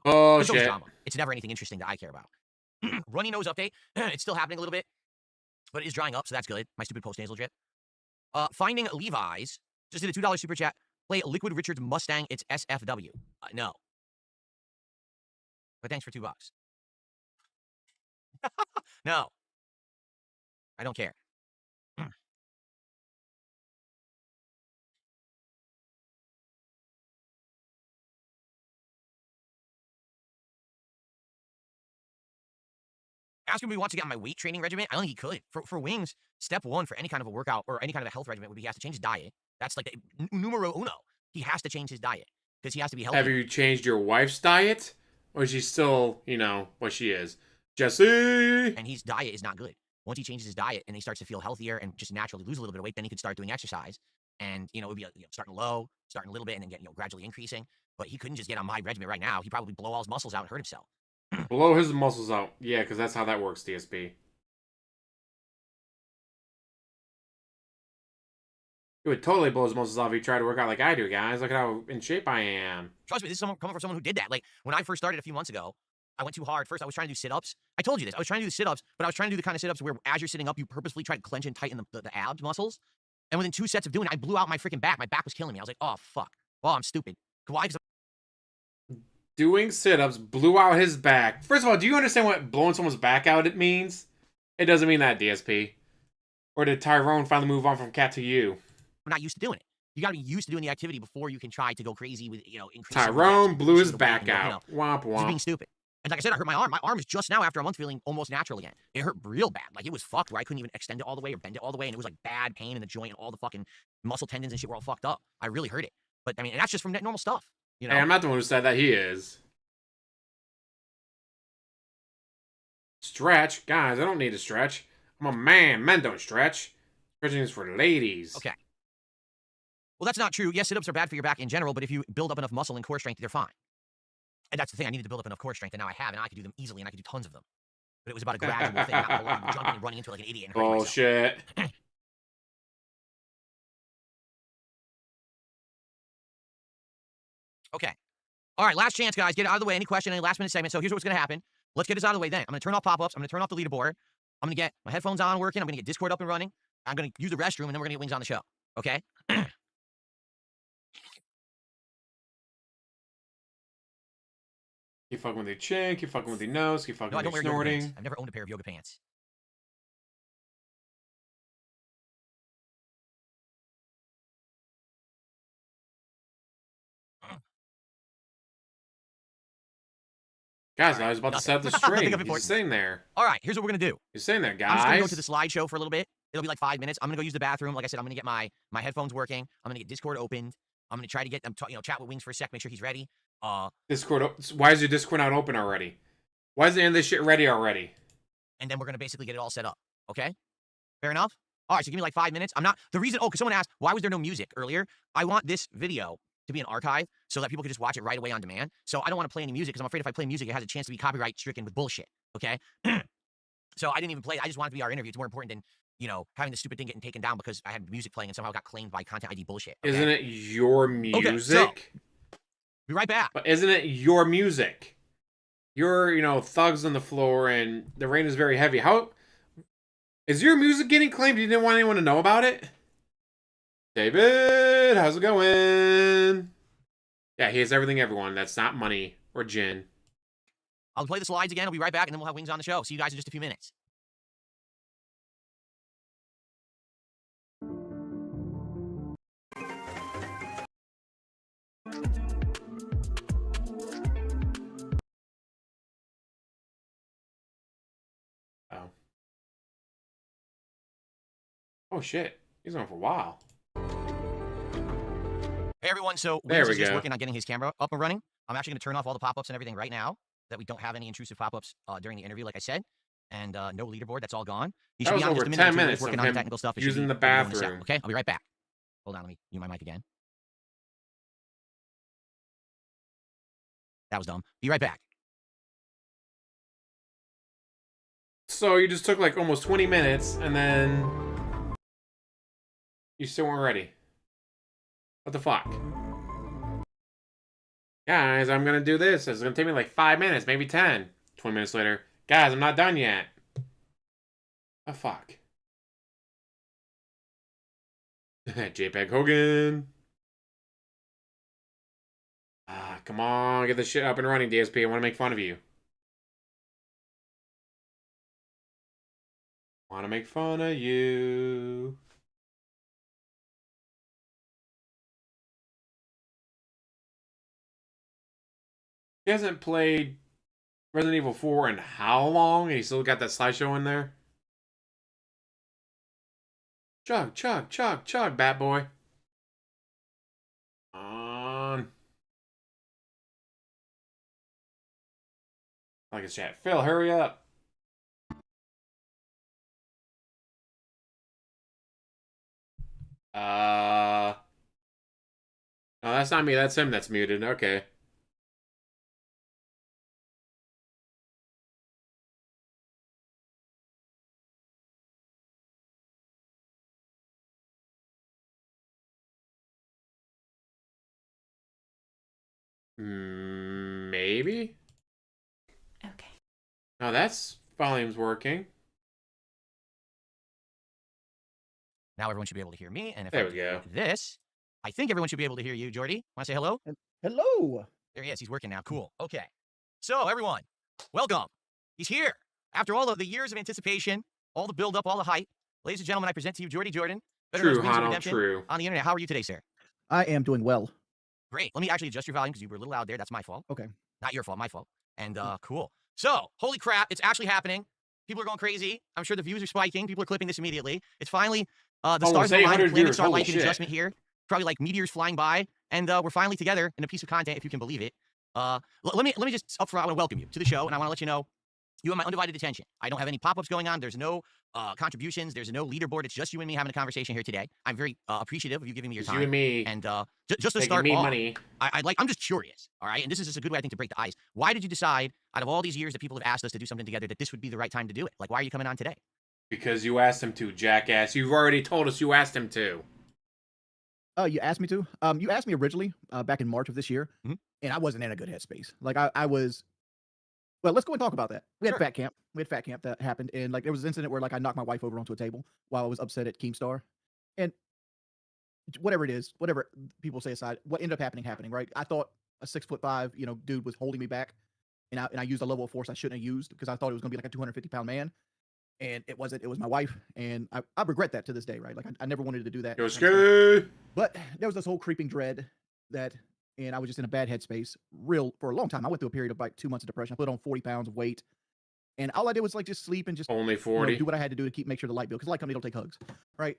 Oh There's shit. always drama. It's never anything interesting that I care about. Runny nose update. It's still happening a little bit, but it is drying up, so that's good. My stupid post nasal drip. Finding Levi's just did a $2 super chat. Play Liquid Richard's Mustang. It's SFW. No. But thanks for $2. No. I don't care. Ask him if he wants to get on my weight training regimen. I don't think he could. For Wings, step 1 for any kind of a workout or any kind of a health regimen would be he has to change his diet. That's like the numero uno. He has to change his diet because he has to be healthy. Have you changed your wife's diet? Or is she still, what she is? Jesse! And his diet is not good. Once he changes his diet and he starts to feel healthier and just naturally lose a little bit of weight, then he can start doing exercise. And, it would be starting low, starting a little bit, and then getting, gradually increasing. But he couldn't just get on my regimen right now. He'd probably blow all his muscles out and hurt himself. Blow his muscles out. Yeah, because that's how that works, DSP. It would totally blow his muscles off if he tried to work out like I do, guys. Look at how in shape I am. Trust me, this is coming from someone who did that. Like, when I first started a few months ago, I went too hard. First, I was trying to do sit-ups. I told you this. I was trying to do sit-ups, but I was trying to do the kind of sit-ups where as you're sitting up, you purposefully try to clench and tighten the abs muscles. And within 2 sets of doing it, I blew out my freaking back. My back was killing me. I was like, oh, fuck. Well, I'm stupid. Why? doing sit-ups, blew out his back. First of all, do you understand what blowing someone's back out it means? It doesn't mean that, DSP. Or did Tyrone finally move on from cat to you? I'm not used to doing it. You got to be used to doing the activity before you can try to go crazy with, increasing Tyrone reps, blew his increasing the weight, back and, out. Womp just being womp. stupid. And like I said, I hurt my arm. My arm is just now, after a month, feeling almost natural again. It hurt real bad. Like, it was fucked where I couldn't even extend it all the way or bend it all the way. And it was like bad pain in the joint, and all the fucking muscle tendons and shit were all fucked up. I really hurt it. But I mean, and that's just from normal stuff. You know? Hey, I'm not the one who said that. He is. Stretch? Guys, I don't need to stretch. I'm a man. Men don't stretch. Stretching is for ladies. Okay. Well, that's not true. Yes, sit-ups are bad for your back in general, but if you build up enough muscle and core strength, they're fine. And that's the thing. I needed to build up enough core strength, and now I have, and I can do them easily, and I can do tons of them. But it was about a gradual thing, not jumping and running into like an idiot and hurting myself. Bullshit. Okay. All right, last chance, guys. Get it out of the way. Any question, any last-minute segment. So here's what's going to happen. Let's get this out of the way then. I'm going to turn off pop-ups. I'm going to turn off the leaderboard. I'm going to get my headphones on working. I'm going to get Discord up and running. I'm going to use the restroom, and then we're going to get Wings on the show. Okay? Keep fucking with your chin, keep fucking with your nose, keep fucking No, I with don't your wear yoga snorting. pants. I've never owned a pair of yoga pants. Guys, All right, I was about to nothing. set up the Nothing stream. of He's importance. sitting there. All right, here's what we're going to do. He's sitting there, I'm just going to go guys. to the slideshow for a little bit. It'll be like 5 minutes. I'm going to go use the bathroom. Like I said, I'm going to get my headphones working. I'm going to get Discord opened. I'm going to try to get chat with Wings for a sec, make sure he's ready. Discord. Why is your Discord not open already? Why isn't any of this shit ready already? And then we're going to basically get it all set up. Okay? Fair enough? All right, so give me like 5 minutes. The reason, because someone asked, why was there no music earlier? I want this video to be an archive so that people can just watch it right away on demand. So I don't want to play any music because I'm afraid if I play music, it has a chance to be copyright stricken with bullshit. Okay? So I didn't even play it. I just wanted it to be our interview. It's more important than, having the stupid thing getting taken down because I had music playing and somehow got claimed by Content ID bullshit. Okay? Isn't it your music? Okay, so, be right back. But isn't it your music? You're, thugs on the floor and the rain is very heavy. How is your music getting claimed? You didn't want anyone to know about it? David, how's it going? Yeah, he has everything, everyone. That's not money or gin. I'll play the slides again. I'll be right back, and then we'll have Wings on the show. See you guys in just a few minutes. Oh. Oh, shit. He's on for a while. Hey, everyone. So Wings is just working on getting his camera up and running. I'm actually going to turn off all the pop-ups and everything right now, that we don't have any intrusive pop-ups during the interview, like I said. And no leaderboard. That's all gone. He should be on just a minute. 10 minutes working on the technical stuff. Using the bathroom. Okay, I'll be right back. Hold on, let me mute my mic again. That was dumb. Be right back. So you just took like almost 20 minutes and then you still weren't ready. What the fuck? Guys, I'm gonna do this. It's gonna take me like 5 minutes, maybe 10. 20 minutes later. Guys, I'm not done yet. Oh, fuck. JPEG Hogan. Ah, come on. Get this shit up and running, DSP. I want to make fun of you. Want to make fun of you. He hasn't played Resident Evil 4 in how long? And he still got that slideshow in there? Chug, chug, chug, chug, bat boy. On. Like a chat. Phil, hurry up. No, that's not me. That's him that's muted. Okay. Maybe? Okay. No, that's volume's working. Now everyone should be able to hear me. And if There I we go. do this, I think everyone should be able to hear you, Jordy. Want to say hello? Hello. There he is. He's working now. Cool. Okay. So, everyone, welcome. He's here. After all of the years of anticipation, all the build-up, all the hype, ladies and gentlemen, I present to you Jordy Jordan, better known as True, Wings of Hano, Redemption true. on the internet. How are you today, sir? I am doing well. Great. Let me actually adjust your volume because you were a little loud there. That's my fault. Okay. Not your fault, my fault. And cool. So, holy crap, it's actually happening. People are going crazy. I'm sure the views are spiking. People are clipping this immediately. It's finally the stars say align, the 100 planets viewers, are holy like an shit. adjustment here. Probably like meteors flying by, and we're finally together in a piece of content, if you can believe it. Let me just up front, I want to welcome you to the show, and I want to let you know you have my undivided attention. I don't have any pop-ups going on. There's no contributions. There's no leaderboard. It's just you and me having a conversation here today. I'm very appreciative of you giving me your It's time. you and me. And just to Taking start me off, money. I'm just curious, all right? And this is just a good way, I think, to break the ice. Why did you decide, out of all these years that people have asked us to do something together, that this would be the right time to do it? Like, why are you coming on today? Because you asked him to, jackass. You've already told us you asked him to. You asked me to. You asked me originally back in March of this year, Mhm. and I wasn't in a good headspace. Like I was. Well, let's go and talk about that. We had Sure. fat camp. We had fat camp that happened, and like there was an incident where like I knocked my wife over onto a table while I was upset at Keemstar, and whatever it is, whatever people say aside, what ended up happening, right? I thought a 6'5", dude was holding me back, and I used a level of force I shouldn't have used because I thought it was gonna be like a 250-pound man, and it wasn't. It was my wife, and I regret that to this day, right? Like I never wanted to do that. Yo, kind of stuff. screw. But there was this whole creeping dread that, and I was just in a bad headspace for a long time. I went through a period of like 2 months of depression. I put on 40 pounds of weight, and all I did was like just sleep and just Only 40. do what I had to do to make sure the light bill, because the light company don't take hugs, right?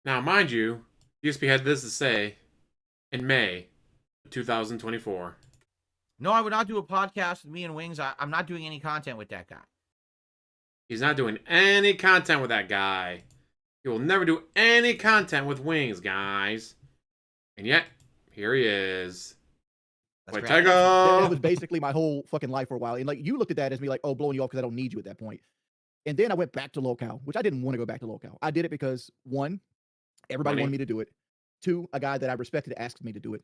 Now, mind you, DSP had this to say in May 2024. No, I would not do a podcast with me and Wings. I'm not doing any content with that guy. He's not doing any content with that guy. He will never do any content with Wings, guys. And yet, here he is. That's Wait, correct. That was Tygo! basically my whole fucking life for a while. And like you looked at that as me like, oh, blowing you off because I don't need you at that point. And then I went back to locale, which I didn't want to go back to locale. I did it because one, everybody Money. wanted me to do it. Two, a guy that I respected asked me to do it,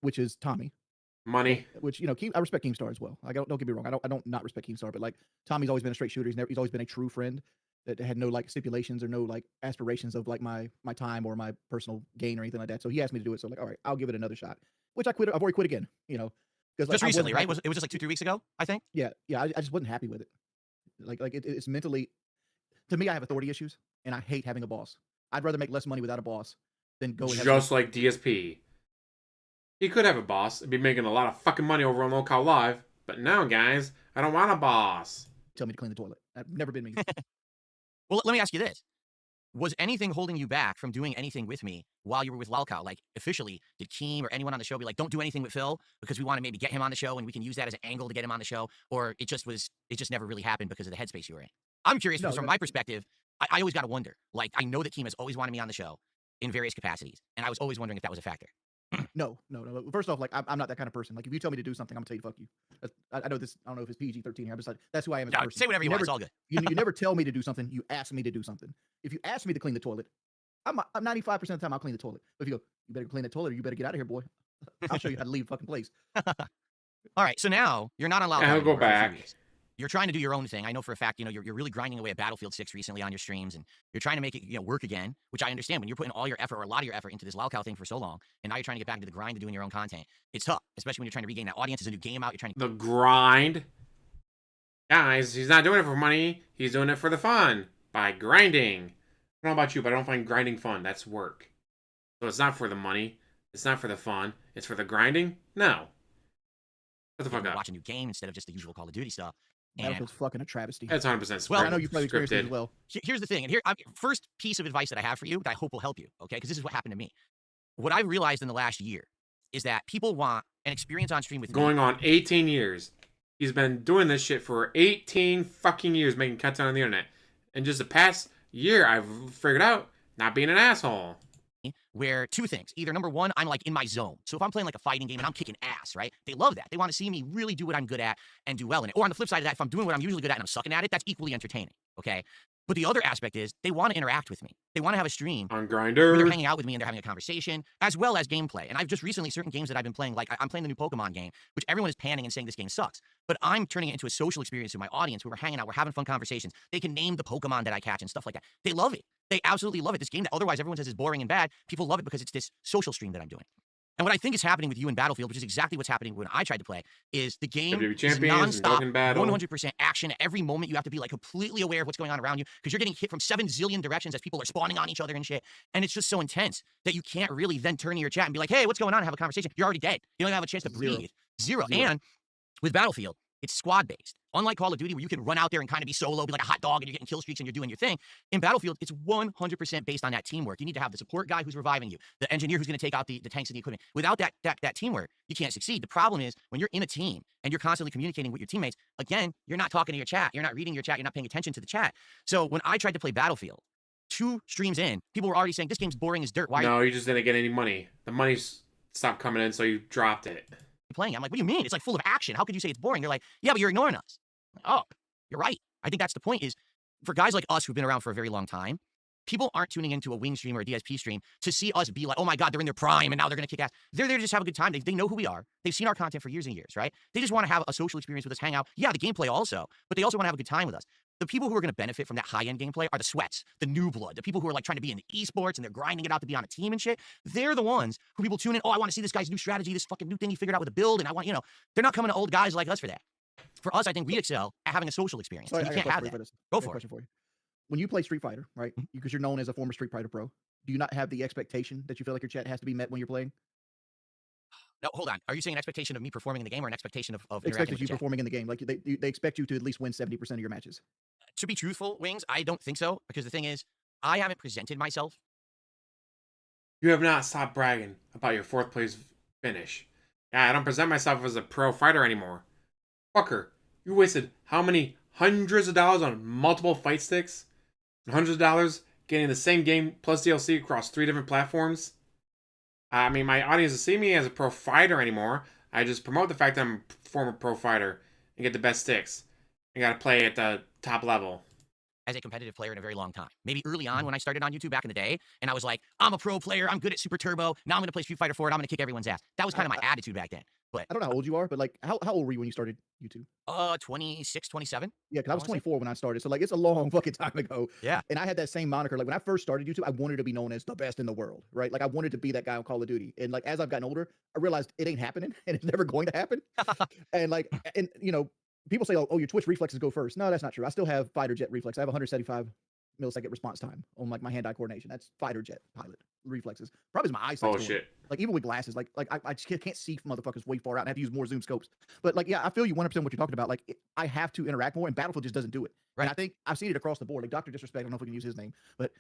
which is Tommy. Money. Which I respect Keemstar as well. Like, don't get me wrong, I don't not respect Keemstar, but like Tommy's always been a straight shooter. He's always been a true friend that had no like stipulations or no like aspirations of like my time or my personal gain or anything like that. So he asked me to do it. So I'm like, all right, I'll give it another shot. Which I've already quit again. Because like, Just recently, right? Happy. It was just like 2-3 weeks ago, I think. Yeah. I just wasn't happy with it. It's mentally, to me, I have authority issues, and I hate having a boss. I'd rather make less money without a boss than go and have Just like DSP. He could have a boss and be making a lot of fucking money over on Local Live. But now, guys, I don't want a boss. tell me to clean the toilet. I've never been me. Well, let me ask you this. Was anything holding you back from doing anything with me while you were with Lolcow? Like, officially, did Keem or anyone on the show be like, don't do anything with Phil because we want to maybe get him on the show and we can use that as an angle to get him on the show? Or it just never really happened because of the headspace you were in? I'm curious because from my perspective, I always got to wonder. Like, I know that Keem has always wanted me on the show in various capacities. And I was always wondering if that was a factor. No. First off, like I'm not that kind of person. Like if you tell me to do something, I'm gonna tell you fuck you. I know this. I don't know if it's PG-13 here. I'm just like that's who I am as a Yeah, person. say whatever you want. It's all good. you never tell me to do something. You ask me to do something. If you ask me to clean the toilet, I'm 95% of the time I'll clean the toilet. But if you go, you better clean the toilet or you better get out of here, boy. I'll show you how to leave the fucking place. All right, so now you're not on Lolcow Yeah, he'll go anymore for a few back. weeks. You're trying to do your own thing. I know for a fact, you're really grinding away at Battlefield 6 recently on your streams, and you're trying to make it, work again, which I understand. When you're putting all your effort or a lot of your effort into this Lolcow thing for so long, and now you're trying to get back into the grind of doing your own content, it's tough, especially when you're trying to regain that audience. There's a new game out. You're trying to The grind. Guys, he's not doing it for money. He's doing it for the fun. By grinding. I don't know about you, but I don't find grinding fun. That's work. So it's not for the money. It's not for the fun. It's for the grinding? No. What the fuck up? watch a new game instead of just the usual Call of Duty stuff. And Battlefield's fucking a travesty. That's 100% scripted. Well, I know you probably experienced it as well. here's the thing, and first piece of advice that I have for you that I hope will help you, okay? Because this is what happened to me. What I've realized in the last year is that people want an experience on stream with me. Going on 18 years. He's been doing this shit for 18 fucking years, making content on the internet. And just the past year, I've figured out not being an asshole. Where two things. Either number one, I'm like in my zone. So if I'm playing like a fighting game and I'm kicking ass, right? They love that. They want to see me really do what I'm good at and do well in it. Or on the flip side of that, if I'm doing what I'm usually good at and I'm sucking at it, that's equally entertaining. Okay. But the other aspect is they want to interact with me. They want to have a stream On where Grindr. they're hanging out with me and they're having a conversation, as well as gameplay. And I've just recently, certain games that I've been playing, like I'm playing the new Pokemon game, which everyone is panning and saying this game sucks. But I'm turning it into a social experience with my audience where we're hanging out, we're having fun conversations. They can name the Pokemon that I catch and stuff like that. They love it. They absolutely love it. This game that otherwise everyone says is boring and bad, people love it because it's this social stream that I'm doing. And what I think is happening with you in Battlefield, which is exactly what's happening when I tried to play, is the game WWE is champions and nonstop, Broken Battle. 100% action. Every moment you have to be like completely aware of what's going on around you because you're getting hit from 7 zillion directions as people are spawning on each other and shit. And it's just so intense that you can't really then turn to your chat and be like, hey, what's going on? And have a conversation. You're already dead. You don't even have a chance to breathe. Zero. And with Battlefield, it's squad-based. Unlike Call of Duty, where you can run out there and kind of be solo, be like a hot dog, and you're getting kill streaks and you're doing your thing, in Battlefield, it's 100% based on that teamwork. You need to have the support guy who's reviving you, the engineer who's going to take out the tanks and the equipment. Without that teamwork, you can't succeed. The problem is when you're in a team and you're constantly communicating with your teammates, again, you're not talking to your chat. You're not reading your chat. You're not paying attention to the chat. So when I tried to play Battlefield, 2 streams in, people were already saying, this game's boring as dirt. Why No, you just didn't get any money. The money stopped coming in, so you dropped it. playing? I'm like, what do you mean? It's like full of action. How could you say it's boring? They're like, yeah, but you're ignoring us. Oh, you're right. I think that's the point is for guys like us who've been around for a very long time, people aren't tuning into a Wing stream or a DSP stream to see us be like, oh my God, they're in their prime and now they're going to kick ass. They're there to just have a good time. They know who we are. They've seen our content for years and years, right? They just want to have a social experience with us, hang out. Yeah, the gameplay also, but they also want to have a good time with us. The people who are going to benefit from that high-end gameplay are the sweats, the new blood, the people who are like trying to be in the esports and they're grinding it out to be on a team and shit. They're the ones who people tune in. Oh, I want to see this guy's new strategy, this fucking new thing he figured out with a build. And I want, they're not coming to old guys like us for that. For us, I think we excel at having a social experience. So You can't have that. Go for it. Question for you. When you play Street Fighter, right? Because you're known as a former Street Fighter pro, do you not have the expectation that you feel like your chat has to be met when you're playing? No, hold on. Are you saying an expectation of me performing in the game or an expectation of interacting Expected with you the chat? performing in the game. Like they expect you to at least win 70% of your matches. To be truthful, Wings, I don't think so. Because the thing is, I haven't presented myself. You have not stopped bragging about your 4th place finish. Yeah, I don't present myself as a pro fighter anymore. Fucker, you wasted how many hundreds of dollars on multiple fight sticks? And hundreds of dollars getting the same game plus DLC across 3 different platforms? I mean, my audience doesn't see me as a pro fighter anymore. I just promote the fact that I'm a former pro fighter and get the best sticks. I gotta play at the top level. As a competitive player in a very long time. Maybe early on when I started on YouTube back in the day, and I was like, I'm a pro player, I'm good at Super Turbo, now I'm going to play Street Fighter 4 and I'm going to kick everyone's ass. That was kind of my attitude back then. But I don't know how old you are, but like how old were you when you started YouTube? 26, 27. Yeah, because I was honestly. 24 when I started. So like it's a long fucking time ago. Yeah. And I had that same moniker. Like when I first started YouTube, I wanted to be known as the best in the world, right? Like I wanted to be that guy on Call of Duty. And like as I've gotten older, I realized it ain't happening and it's never going to happen. And like, and people say, oh, your Twitch reflexes go first. No, that's not true. I still have fighter jet reflex. I have 175 millisecond response time on like my hand-eye coordination. That's fighter jet pilot reflexes. Probably is my eyesight. Oh shit. Like even with glasses, like I just can't see motherfuckers way far out and I have to use more zoom scopes. But like, yeah, I feel you 100% what you're talking about. Like I have to interact more and Battlefield just doesn't do it. Right. And I think I've seen it across the board. Like Dr. Disrespect, I don't know if we can use his name, but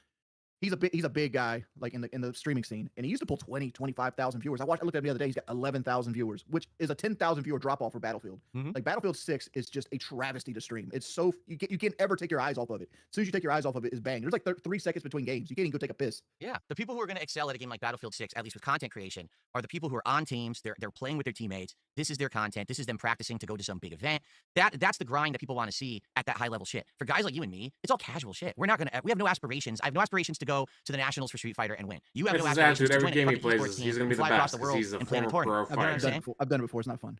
he's a big guy like in the streaming scene, and he used to pull 25,000 viewers. I looked at him the other day. He's got 11,000 viewers, which is a 10,000 viewer drop off for Battlefield. Like Battlefield 6 is just a travesty to stream. It's so you can't ever take your eyes off of it. As soon as you take your eyes off of it, is bang. There's like 3 seconds between games. You can't even go take a piss. Yeah, the people who are going to excel at a game like Battlefield 6, at least with content creation, are the people who are on teams. They're playing with their teammates. This is their content. This is them practicing to go to some big event. That's the grind that people want to see at that high level shit. For guys like you and me, it's all casual shit. We have no aspirations. I have no aspirations to go to the nationals for Street Fighter and win. You have That's no his aspirations attitude. to Every join a game he fucking plays, esports team he's gonna be and the fly across best the because world he's a and play in a former tournament. pro You know what I'm fighter. saying? I've done it before. It's not fun.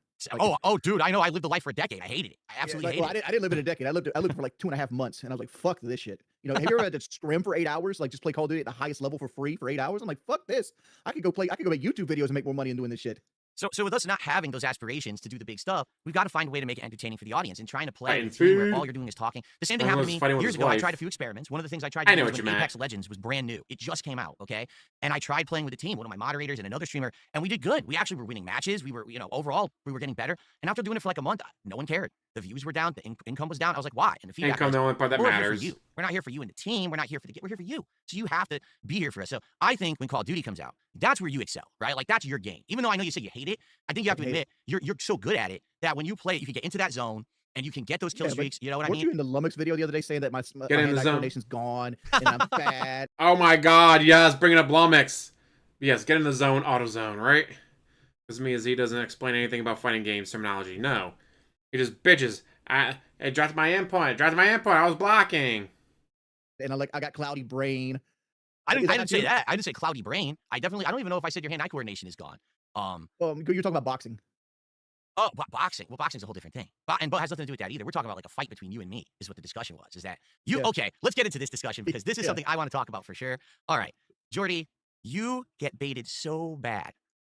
Oh, dude, I know. I lived the life for a decade. I hated it. I absolutely Like, hated well, it. I didn't live in a decade. I lived it for like 2.5 months, and I was like, "Fuck this shit." Have you ever had to scrim for 8 hours, like just play Call of Duty at the highest level for free for 8 hours? I'm like, "Fuck this! I could go make YouTube videos and make more money than doing this shit." So with us not having those aspirations to do the big stuff, we've got to find a way to make it entertaining for the audience and trying to play Fighting a team where food. all you're doing is talking. The same thing Everyone's happened to fighting me with years his ago. I wife. tried a few experiments. One of the things I tried I to know do what was you when meant. Apex Legends was brand new. It just came out, okay? And I tried playing with the team, one of my moderators and another streamer, and we did good. We actually were winning matches. We were, overall, we were getting better. And after doing it for like a month, no one cared. The views were down. The income was down. I was like, why? And the feedback Income, was, the only part that we're here for matters. you. We're not here for you and the team. We're not here for we're here for you. So you have to be here for us. So I think when Call of Duty comes out, that's where you excel, right? Like that's your game. Even though I know you said you hate it, I think you have to admit you're so good at it that when you play it, you can get into that zone and you can get those kill streaks. You know what I Weren't mean? you in the Lummox video the other day saying that my Get in the hand-eye zone. coordination's gone and I'm fat? Oh my god, yes, bringing up Lomix. Yes, get in the zone, auto zone, right? Because me as he doesn't explain anything about fighting games terminology. No. He just bitches. It dropped my endpoint. I was blocking. And I got cloudy brain. I didn't Is that say true? that. I didn't say cloudy brain. I don't even know if I said your hand-eye coordination is gone. You're talking about boxing. Oh, boxing. Well, boxing's a whole different thing. But has nothing to do with that either. We're talking about like a fight between you and me is what the discussion was. Is that you? Yeah. Okay, let's get into this discussion because this is Yeah. something I want to talk about for sure. All right, Jordy, you get baited so bad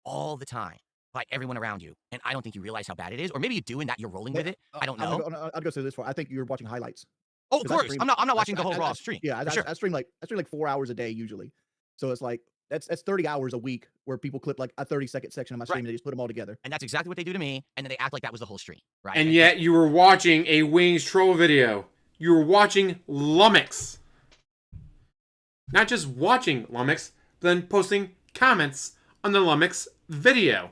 all the time by everyone around you. And I don't think you realize how bad it is. Or maybe you do and that you're rolling with it. I don't know. I'd go say this for. I think you're watching highlights. Oh, of 'Cause I course. stream- I'm not I- watching the whole I- raw I- stream. Yeah, for sure. I stream like 4 hours a day usually. So it's like that's 30 hours a week where people clip like a 30-second section of my stream and they just put them all together. And that's exactly what they do to me. And then they act like that was the whole stream, right? And yet you were watching a Wings troll video. You were watching Lummox. Not just watching Lummox, but then posting comments on the Lummox video.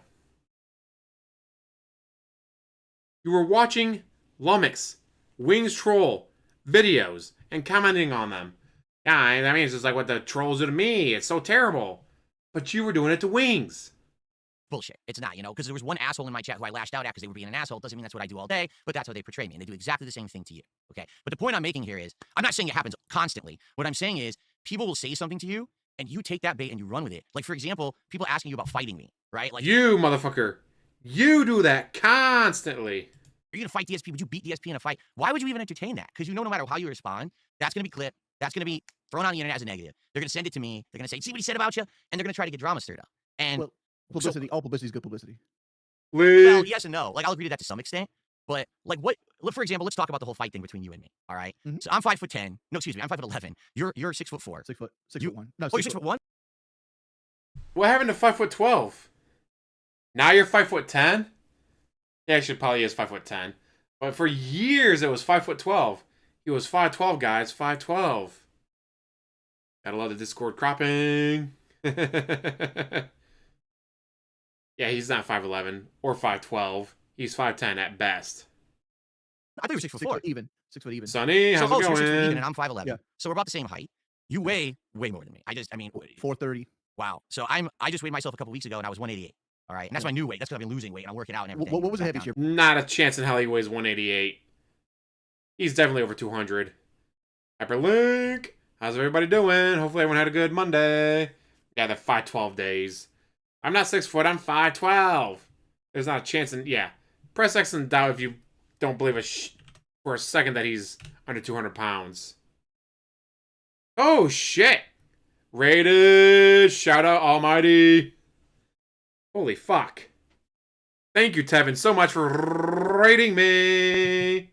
You were watching Lummox, Wings troll videos and commenting on them. Yeah, that means it's like what the trolls do to me. It's so terrible. But you were doing it to Wings. bullshit. It's not, because there was one asshole in my chat who I lashed out at because they were being an asshole. Doesn't mean that's what I do all day, but that's how they portray me. And they do exactly the same thing to you. Okay. But the point I'm making here is I'm not saying it happens constantly. What I'm saying is people will say something to you and you take that bait and you run with it. Like, for example, people asking you about fighting me, right? Like, You, motherfucker. You do that constantly. are you going to fight DSP? Would you beat DSP in a fight? Why would you even entertain that? Because no matter how you respond, that's going to be clipped. That's going to be thrown on the internet as a negative. They're going to send it to me. They're going to say, see what he said about you? And they're going to try to get drama stirred up. And Well, publicity, all publicity is good publicity. well, yes and no. Like, I'll agree to that to some extent. But, like, for example, let's talk about the whole fight thing between you and me. All right? Mhm. So I'm 5'10". No, excuse me. I'm 5'11". You're 6'4". 6 foot, You- 6'1". No, Oh, you're 6 foot. 6'1"? What happened to 5'12"? Now you're 5'10"? Yeah, actually probably is 5'10". But for years it was 5'12". He was 5'12", guys. 5'12". Gotta love the Discord cropping. Yeah, he's not 5'11" or 5'12". He's 5'10" at best. I thought you were 6 6'4". foot even. 6 foot even. Sonny, how's So it you're 6 foot even going? and I'm 5'11". Yeah. So we're about the same height. You weigh way more than me. 430. Wow. So I just weighed myself a couple weeks ago and I was 188. All right. And that's my new weight. That's because I've been losing weight and I'm working out and everything. What was the Back heaviest down. year? Not a chance in hell he weighs 188. He's definitely over 200. Hyperlink. How's everybody doing? Hopefully everyone had a good Monday. Yeah, the 5'12" days. I'm not 6 foot. I'm 5'12". There's not a chance in... Yeah. Press X and doubt if you don't believe for a second that he's under 200 pounds. Oh, shit. Rated. Shout out Almighty. Holy fuck. Thank you, Tevin, so much for rating me.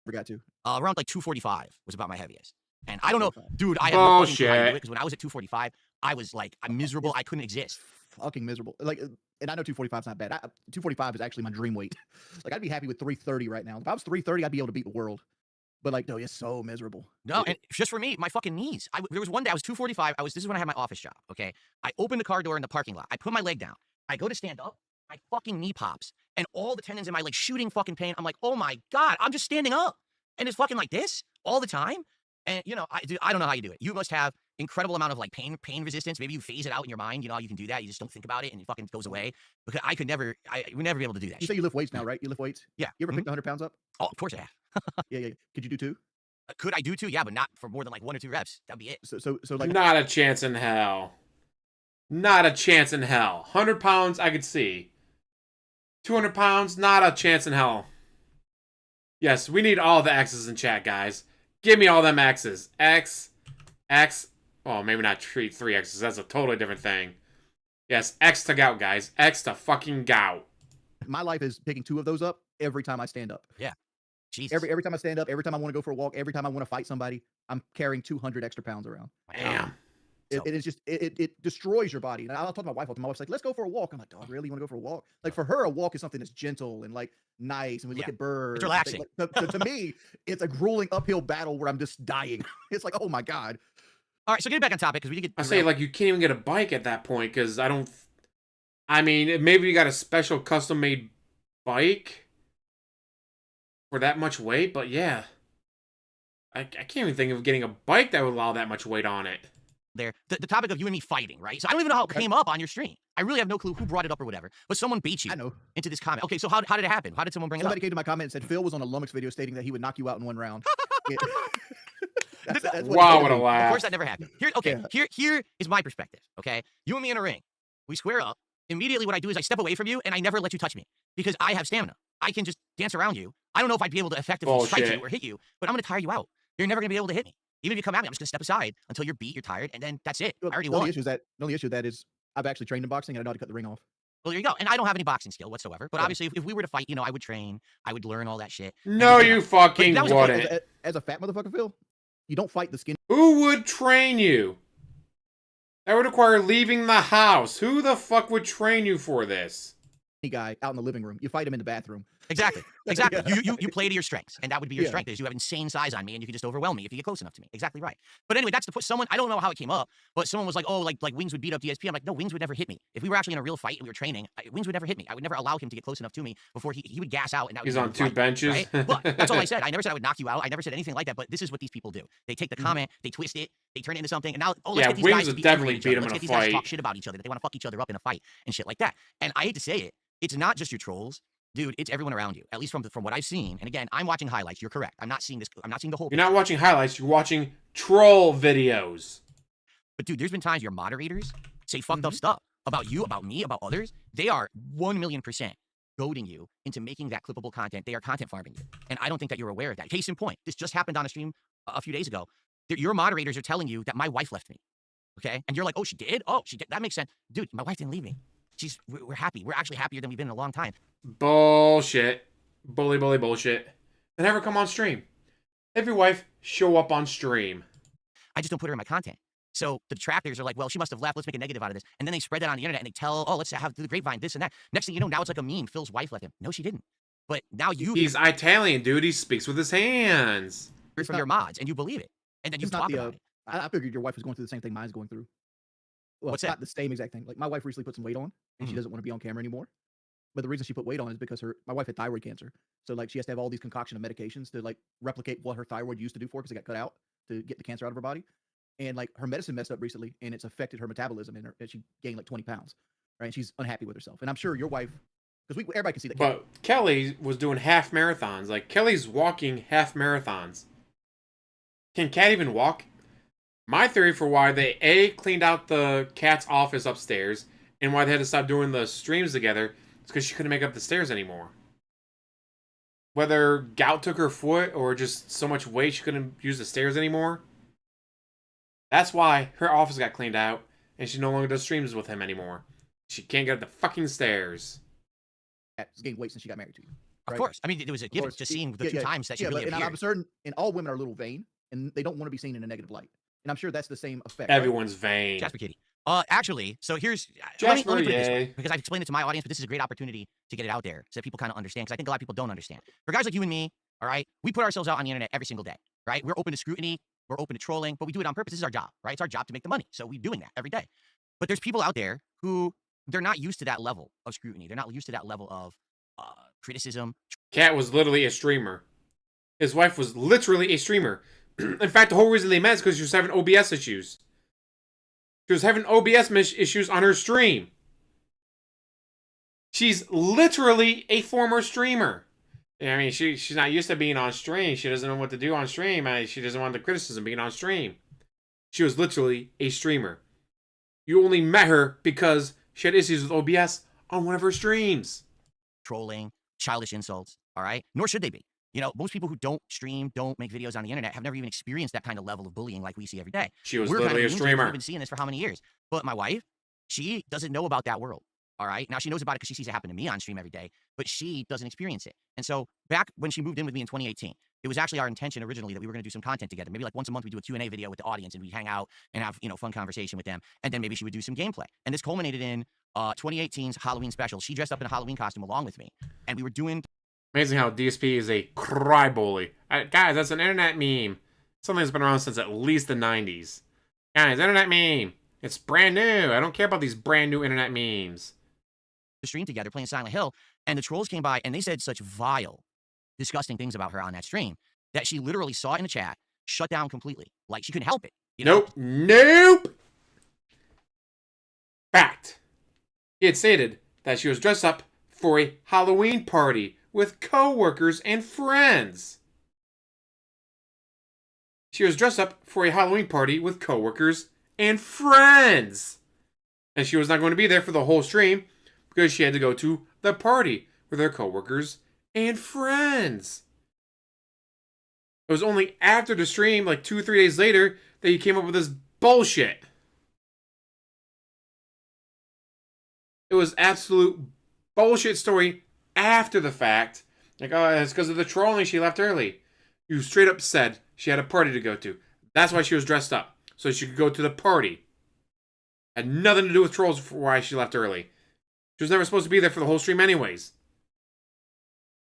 Forgot to. Around like 245 was about my heaviest. And I don't know, dude, I have no fucking clue how to do it Bullshit. because when I was at 245, I was like, I'm miserable. I couldn't exist. Fucking miserable. Like, and I know 245 is not bad. 245 is actually my dream weight. Like, I'd be happy with 330 right now. If I was 330, I'd be able to beat the world. But like, no, it's so miserable. No, and just for me, my fucking knees. There was one day I was 245. This is when I had my office job. Okay, I opened the car door in the parking lot. I put my leg down. I go to stand up. My fucking knee pops, and all the tendons in my leg shooting fucking pain. I'm like, oh my god, I'm just standing up, and it's fucking like this all the time. And I don't know how you do it. You must have incredible amount of like pain resistance. Maybe you phase it out in your mind. You can do that. You just don't think about it, and it fucking goes away. Because I would never be able to do that. You say you lift weights now, right? You lift weights? Yeah. You ever picked 100 pounds up? Oh, of course I have. Yeah. Could you do 2? Could I do 2? Yeah, but not for more than like 1 or 2 reps. That'd be it. So like, Not a chance in hell. Not a chance in hell. 100 pounds, I could see. 200 pounds, not a chance in hell. Yes, we need all the X's in chat, guys. Give me all them X's. X. Oh, maybe not 3 X's. That's a totally different thing. Yes, X to gout, guys. X to fucking gout. my life is picking 2 of those up every time I stand up. Jesus. Every time I stand up, every time I want to go for a walk, every time I want to fight somebody, I'm carrying 200 extra pounds around. My God. Damn. It is just it destroys your body. And I'll talk to my wife all the time. My wife's like, "Let's go for a walk." I'm like, "Dog, really? You want to go for a walk?" Like for her, a walk is something that's gentle and like nice, and we look Yeah. at birds. It's relaxing. Like, to me, it's a grueling uphill battle where I'm just dying. It's like, oh my god. All right, so getting back on topic because we did get. I say, like, you can't even get a bike at that point because I mean, maybe you got a special custom made bike for that much weight, but yeah. I can't even think of getting a bike that would allow that much weight on it. there. The topic of you and me fighting, right? So I don't even know how it came up on your stream. I really have no clue who brought it up or whatever. But someone bait you I know. into this comment. Okay, so how did it happen? How did someone bring Somebody it came to my comment and said Phil was on a Lummox video stating that he would knock you out in 1 round. Yeah. That's what Wow, he what a told me. up? Of laugh. course, that never happened. Yeah. Here is my perspective. Okay, you and me in a ring. We square up. Immediately, what I do is I step away from you and I never let you touch me because I have stamina. I can just dance around you. I don't know if I'd be able to effectively strike Bullshit. you or hit you, but I'm going to tire you out. You're never going to be able to hit me. Even if you come at me, I'm just going to step aside until you're beat, you're tired, and then that's it. Well, I already the only won. issue is that I've actually trained in boxing and I know how to cut the ring off. Well, there you go. And I don't have any boxing skill whatsoever. But Yeah. obviously, if we were to fight, I would train. I would learn all that shit. No, and, you fucking that was a- wouldn't. As a fat motherfucker, Phil, you don't fight the skinny Who would train you? That would require leaving the house. Who the fuck would train you for this? guy out in the living room. You fight him in the bathroom. Exactly. Exactly. Yeah. You play to your strengths, and that would be your Yeah. strength is you have insane size on me, and you can just overwhelm me if you get close enough to me. Exactly right. But anyway, that's to put someone. I don't know how it came up, but someone was like, "Oh, like Wings would beat up DSP." I'm like, "No, Wings would never hit me. If we were actually in a real fight and we were training, Wings would never hit me. I would never allow him to get close enough to me before he would gas out." And that He's would be on the 2 fight, benches. Right? But that's all I said. I never said I would knock you out. I never said anything like that. But this is what these people do. They take the comment, they twist it, they turn it into something, and now let's Yeah, get these Wings guys to would be definitely angry at each beat other. him Let's in a get these guys to talk fight. shit about each other. That they want to fuck each other up in a fight and shit like that. And I hate to say it, it's not just your trolls. Dude, it's everyone around you. At least from what I've seen. And again, I'm watching highlights. You're correct. I'm not seeing this. I'm not seeing the whole. You're not watching highlights. You're watching troll videos. But dude, there's been times your moderators say fucked up stuff about you, about me, about others. They are 1,000,000% goading you into making that clippable content. They are content farming you, and I don't think that you're aware of that. Case in point, this just happened on a stream a few days ago. Your moderators are telling you that my wife left me. Okay, and you're like, oh, she did. Oh, she did. That makes sense, dude. My wife didn't leave me. We're happy. We're actually happier than we've been in a long time. Bullshit. Bully bullshit. Then have her come on stream. Have your wife show up on stream. I just don't put her in my content. So the detractors are like, well, she must have left. Let's make a negative out of this. And then they spread that on the internet and they tell, oh, let's have the grapevine, this and that. Next thing you know, now it's like a meme. Phil's wife left him. No, she didn't. But now you He's Italian, dude. He speaks with his hands. hear from your mods and you believe it. And then you It's not talk the, about it. I figured your wife was going through the same thing mine's going through. Well, What's it's that? not the same exact thing. Like my wife recently put some weight on, and she doesn't want to be on camera anymore. But the reason she put weight on is because my wife had thyroid cancer, so like she has to have all these concoction of medications to like replicate what her thyroid used to do for her because it got cut out to get the cancer out of her body. And like her medicine messed up recently, and it's affected her metabolism, and she gained like 20 pounds. Right, and she's unhappy with herself. And I'm sure your wife, because everybody can see that. But Kelly was doing half marathons. Like Kelly's walking half marathons. Can Cat even walk? My theory for why they cleaned out the cat's office upstairs and why they had to stop doing the streams together is because she couldn't make up the stairs anymore. Whether gout took her foot or just so much weight she couldn't use the stairs anymore. That's why her office got cleaned out and she no longer does streams with him anymore. She can't get up the fucking stairs. Cat's gained weight since she got married to you. Of right? course. I mean, it was a given. course. Just seeing the Yeah, two yeah. times that she Yeah, really but, and I'm appeared. certain, and all women are a little vain, and they don't want to be seen in a negative light. And I'm sure that's the same effect. Everyone's vain. Jasper Kitty. Actually, so here's Jasper, let me put it this way, yay. because I've explained it to my audience, but this is a great opportunity to get it out there so that people kind of understand. Because I think a lot of people don't understand. For guys like you and me, all right, we put ourselves out on the internet every single day, right? We're open to scrutiny, we're open to trolling, but we do it on purpose. This is our job, right? It's our job to make the money, so we're doing that every day. But there's people out there who they're not used to that level of scrutiny. They're not used to that level of criticism. Cat was literally a streamer. His wife was literally a streamer. In fact, the whole reason they met is because she was having OBS issues. She was having OBS issues on her stream. She's literally a former streamer. I mean, she's not used to being on stream. She doesn't know what to do on stream. She doesn't want the criticism being on stream. She was literally a streamer. You only met her because she had issues with OBS on one of her streams. Trolling, childish insults, all right? Nor should they be. You know, most people who don't stream, don't make videos on the internet have never even experienced that kind of level of bullying like we see every day. She was We're literally kind a of streamer. We've been seeing this for how many years? But my wife, she doesn't know about that world, all right? Now, she knows about it because she sees it happen to me on stream every day, but she doesn't experience it. And so back when she moved in with me in 2018, it was actually our intention originally that we were going to do some content together. Maybe like once a month we do a Q&A video with the audience and we hang out and have, you know, fun conversation with them. And then maybe she would do some gameplay. And this culminated in 2018's Halloween special. She dressed up in a Halloween costume along with me. And we were doing... Amazing how DSP is a cry bully. Guys, that's an internet meme. Something that's been around since at least the 90s. Guys, internet meme. It's brand new. I don't care about these brand new internet memes. the stream together playing Silent Hill, and the trolls came by and they said such vile, disgusting things about her on that stream that she literally saw it in the chat, shut down completely. Like she couldn't help it. You know? Nope. Fact. He had stated that she was dressed up for a Halloween party with co-workers and friends. She was dressed up for a Halloween party with co-workers and friends. And she was not going to be there for the whole stream because she had to go to the party with her co-workers and friends. It was only after the stream, like 2 or 3 days later, that he came up with this bullshit. it was absolute bullshit story after the fact. Like, oh, it's because of the trolling she left early. You straight up said she had a party to go to. That's why she was dressed up. So she could go to the party. Had nothing to do with trolls for why she left early. She was never supposed to be there for the whole stream anyways.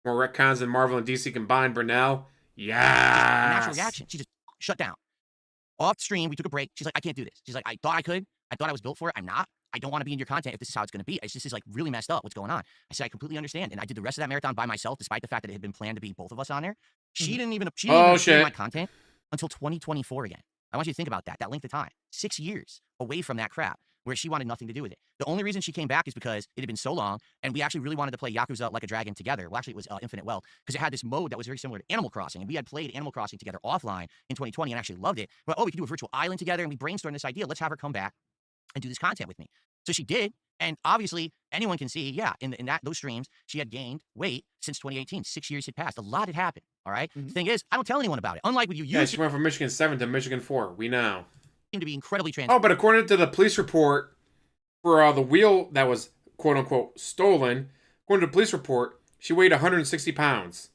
More retcons than Marvel and DC combined, Brunel. Yeah. Natural reaction. She just shut down. Off stream, we took a break. She's like, I can't do this. She's like, I thought I could. I thought I was built for it. I'm not. I don't want to be in your content if this is how it's going to be. It's just, this is like really messed up. What's going on? I said, I completely understand. And I did the rest of that marathon by myself, despite the fact that it had been planned to be both of us on there. She didn't even see my content until 2024 again. I want you to think about that length of time. 6 years away from that crap, where she wanted nothing to do with it. The only reason she came back is because it had been so long, and we actually really wanted to play Yakuza Like a Dragon together. Well, actually, it was Infinite Wealth, because it had this mode that was very similar to Animal Crossing, and we had played Animal Crossing together offline in 2020 and actually loved it. But, oh, we could do a virtual island together, and we brainstormed this idea. Let's have her come back and do this content with me. So she did, and obviously, anyone can see, yeah, in those streams, she had gained weight since 2018. 6 years had passed. A lot had happened, all right? The thing is, I don't tell anyone about it. Unlike with you, Yeah, she went from Michigan 7 to Michigan 4. We know. Seem to be incredibly transparent. Oh, but according to the police report for the wheel that was quote-unquote stolen, according to the police report, she weighed 160 pounds.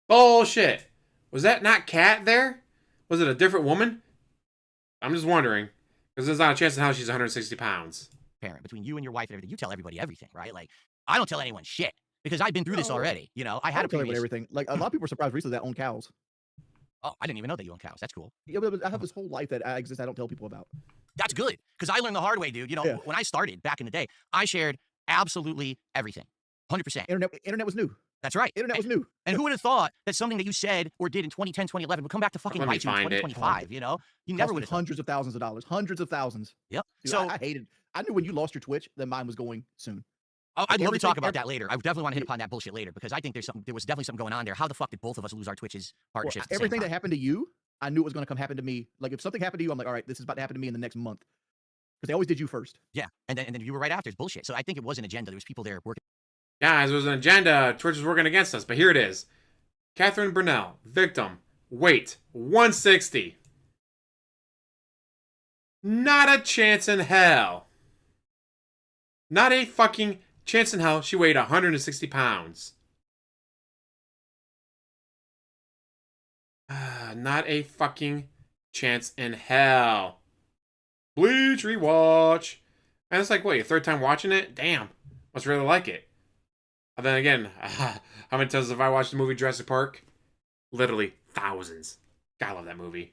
Bullshit. Was that not Kat there? Was it a different woman? I'm just wondering. Because there's not a chance in hell she's 160 pounds. Parent between you and your wife and everything. You tell everybody everything, right? Like, I don't tell anyone shit because I've been through this already. You know, I had a tell previous... everything. Like, a lot of people were surprised recently that own cows. Oh, I didn't even know that you own cows. That's cool. Yeah, but I have this whole life that I exist I don't tell people about. That's good, because I learned the hard way, dude. You know, when I started back in the day, I shared absolutely everything. 100%. Internet was new. That's right. Internet was new. And who would have thought that something that you said or did in 2010, 2011 would come back to fucking bite you in 2025, you know? You never would have. Hundreds of thousands of dollars. Hundreds of thousands. Yep. Dude, So I hated. I knew when you lost your Twitch that mine was going soon. I'd love to talk about that later. I definitely want to hit upon that bullshit later, because I think there was definitely something going on there. How the fuck did both of us lose our Twitches partnerships? At the Everything same that time? happened to you, I knew it was going to come happen to me. Like, if something happened to you, I'm like, all right, this is about to happen to me in the next month. Because they always did you first. Yeah, and then you were right after. It's bullshit. So I think it was an agenda. There was people there working. Guys, it was an agenda. Twitch was working against us, but here it is. Catherine Brunel, victim, weight 160. Not a chance in hell. Not a fucking chance in hell she weighed 160 pounds. Not a fucking chance in hell. Bleach rewatch. And it's like, wait, your third time watching it? Damn. Must really like it. And then again, how many times have I watched the movie Jurassic Park? Literally thousands. God, I love that movie.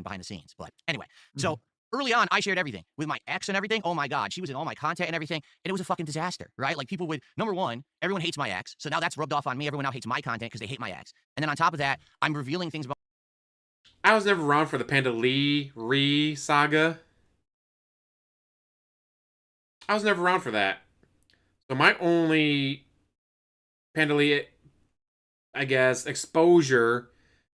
Behind the scenes. But anyway, so early on, I shared everything with my ex and everything. Oh my God, she was in all my content and everything. And it was a fucking disaster, right? Like, people would, number one, everyone hates my ex. So now that's rubbed off on me. Everyone now hates my content because they hate my ex. And then on top of that, I'm revealing things about. I was never around for the Panda Reeee saga. I was never around for that. So my only Panda Lee, I guess, exposure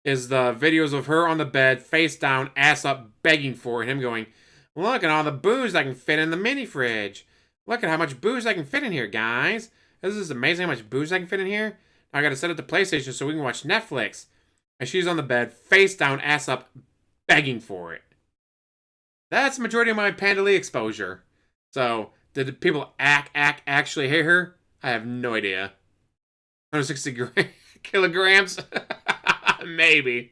is the videos of her on the bed, face down, ass up, begging for it, and him going, look at all the booze I can fit in the mini fridge. Look at how much booze I can fit in here, guys. This is amazing how much booze I can fit in here. Now I gotta set up the PlayStation so we can watch Netflix. And she's on the bed, face down, ass up, begging for it. That's the majority of my Panda Lee exposure. So, did the people actually hate her? I have no idea. 160 kilograms? Maybe.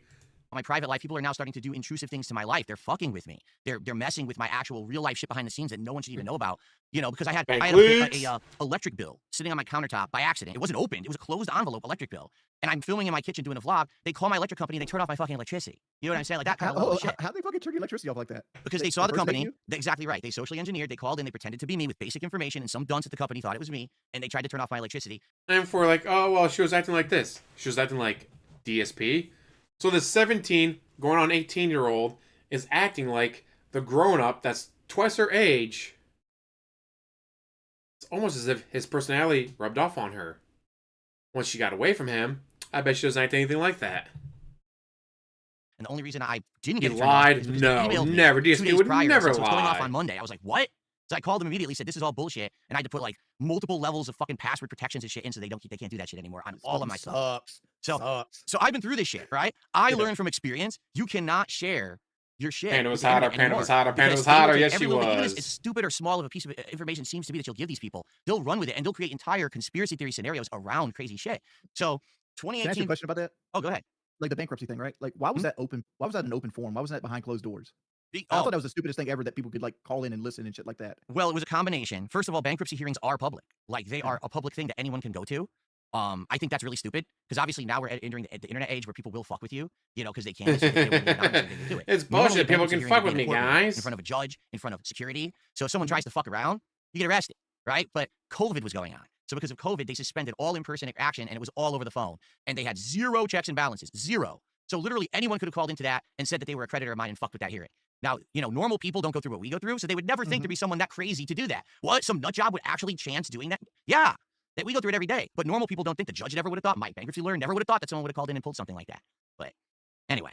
My private life, people are now starting to do intrusive things to my life. They're fucking with me. They're messing with my actual real life shit behind the scenes that no one should even know about. You know, because I had a electric bill sitting on my countertop by accident. It wasn't opened. It was a closed envelope electric bill. And I'm filming in my kitchen doing a vlog. They call my electric company and they turn off my fucking electricity. You know what I'm saying? Like that kind of level shit. How they fucking turn your electricity off like that? Because they saw the company. Exactly right. They socially engineered. They called in. They pretended to be me with basic information, and some dunce at the company thought it was me, and they tried to turn off my electricity. And for like, oh, well, she was acting like this. She was acting like DSP. So the 17 going on 18-year-old is acting like the grown-up that's twice her age. It's almost as if his personality rubbed off on her. Once she got away from him, I bet she doesn't act anything like that. And the only reason I didn't get He it turned off lied? is because No, he emailed me never. 2 DSP days would prior, never so it's going off lie. on Monday. I was like, what? So I called them immediately, said, this is all bullshit. And I had to put like multiple levels of fucking password protections and shit in so they can't do that shit anymore on all of my stuff. So I've been through this shit, right? I learned from experience, you cannot share your shit. Panda with was the hotter, internet Panda was anymore, hotter, Panda because was they will hotter. take Yes, every she little, even as was. stupid or small of a piece of information seems to be that you'll give these people, they'll run with it and they'll create entire conspiracy theory scenarios around crazy shit. So Can I ask you a 2018. question about that? Oh, go ahead. Like the bankruptcy thing, right? Like, why was Hmm? that open? Why was that an open forum? Why wasn't that behind closed doors? I Oh, thought that was the stupidest thing ever that people could like call in and listen and shit like that. well, it was a combination. First of all, bankruptcy hearings are public. Like they Yeah. are a public thing that anyone can go to. I think that's really stupid because obviously now we're entering the internet age where people will fuck with you, because they can. So they will do it. It's Normally, bullshit. People bankruptcy can hearing fuck would with be in me, a courtroom, guys. in front of a judge, in front of security. So if someone tries to fuck around, you get arrested, right? But COVID was going on. So because of COVID, they suspended all in-person action and it was all over the phone. And they had zero checks and balances, zero. So literally anyone could have called into that and said that they were a creditor of mine and fucked with that hearing. Now, normal people don't go through what we go through, so they would never think there'd be someone that crazy to do that. What? Some nut job would actually chance doing that? Yeah, that we go through it every day. But normal people don't think. The judge never would have thought. My bankruptcy lawyer never would have thought that someone would have called in and pulled something like that. But anyway,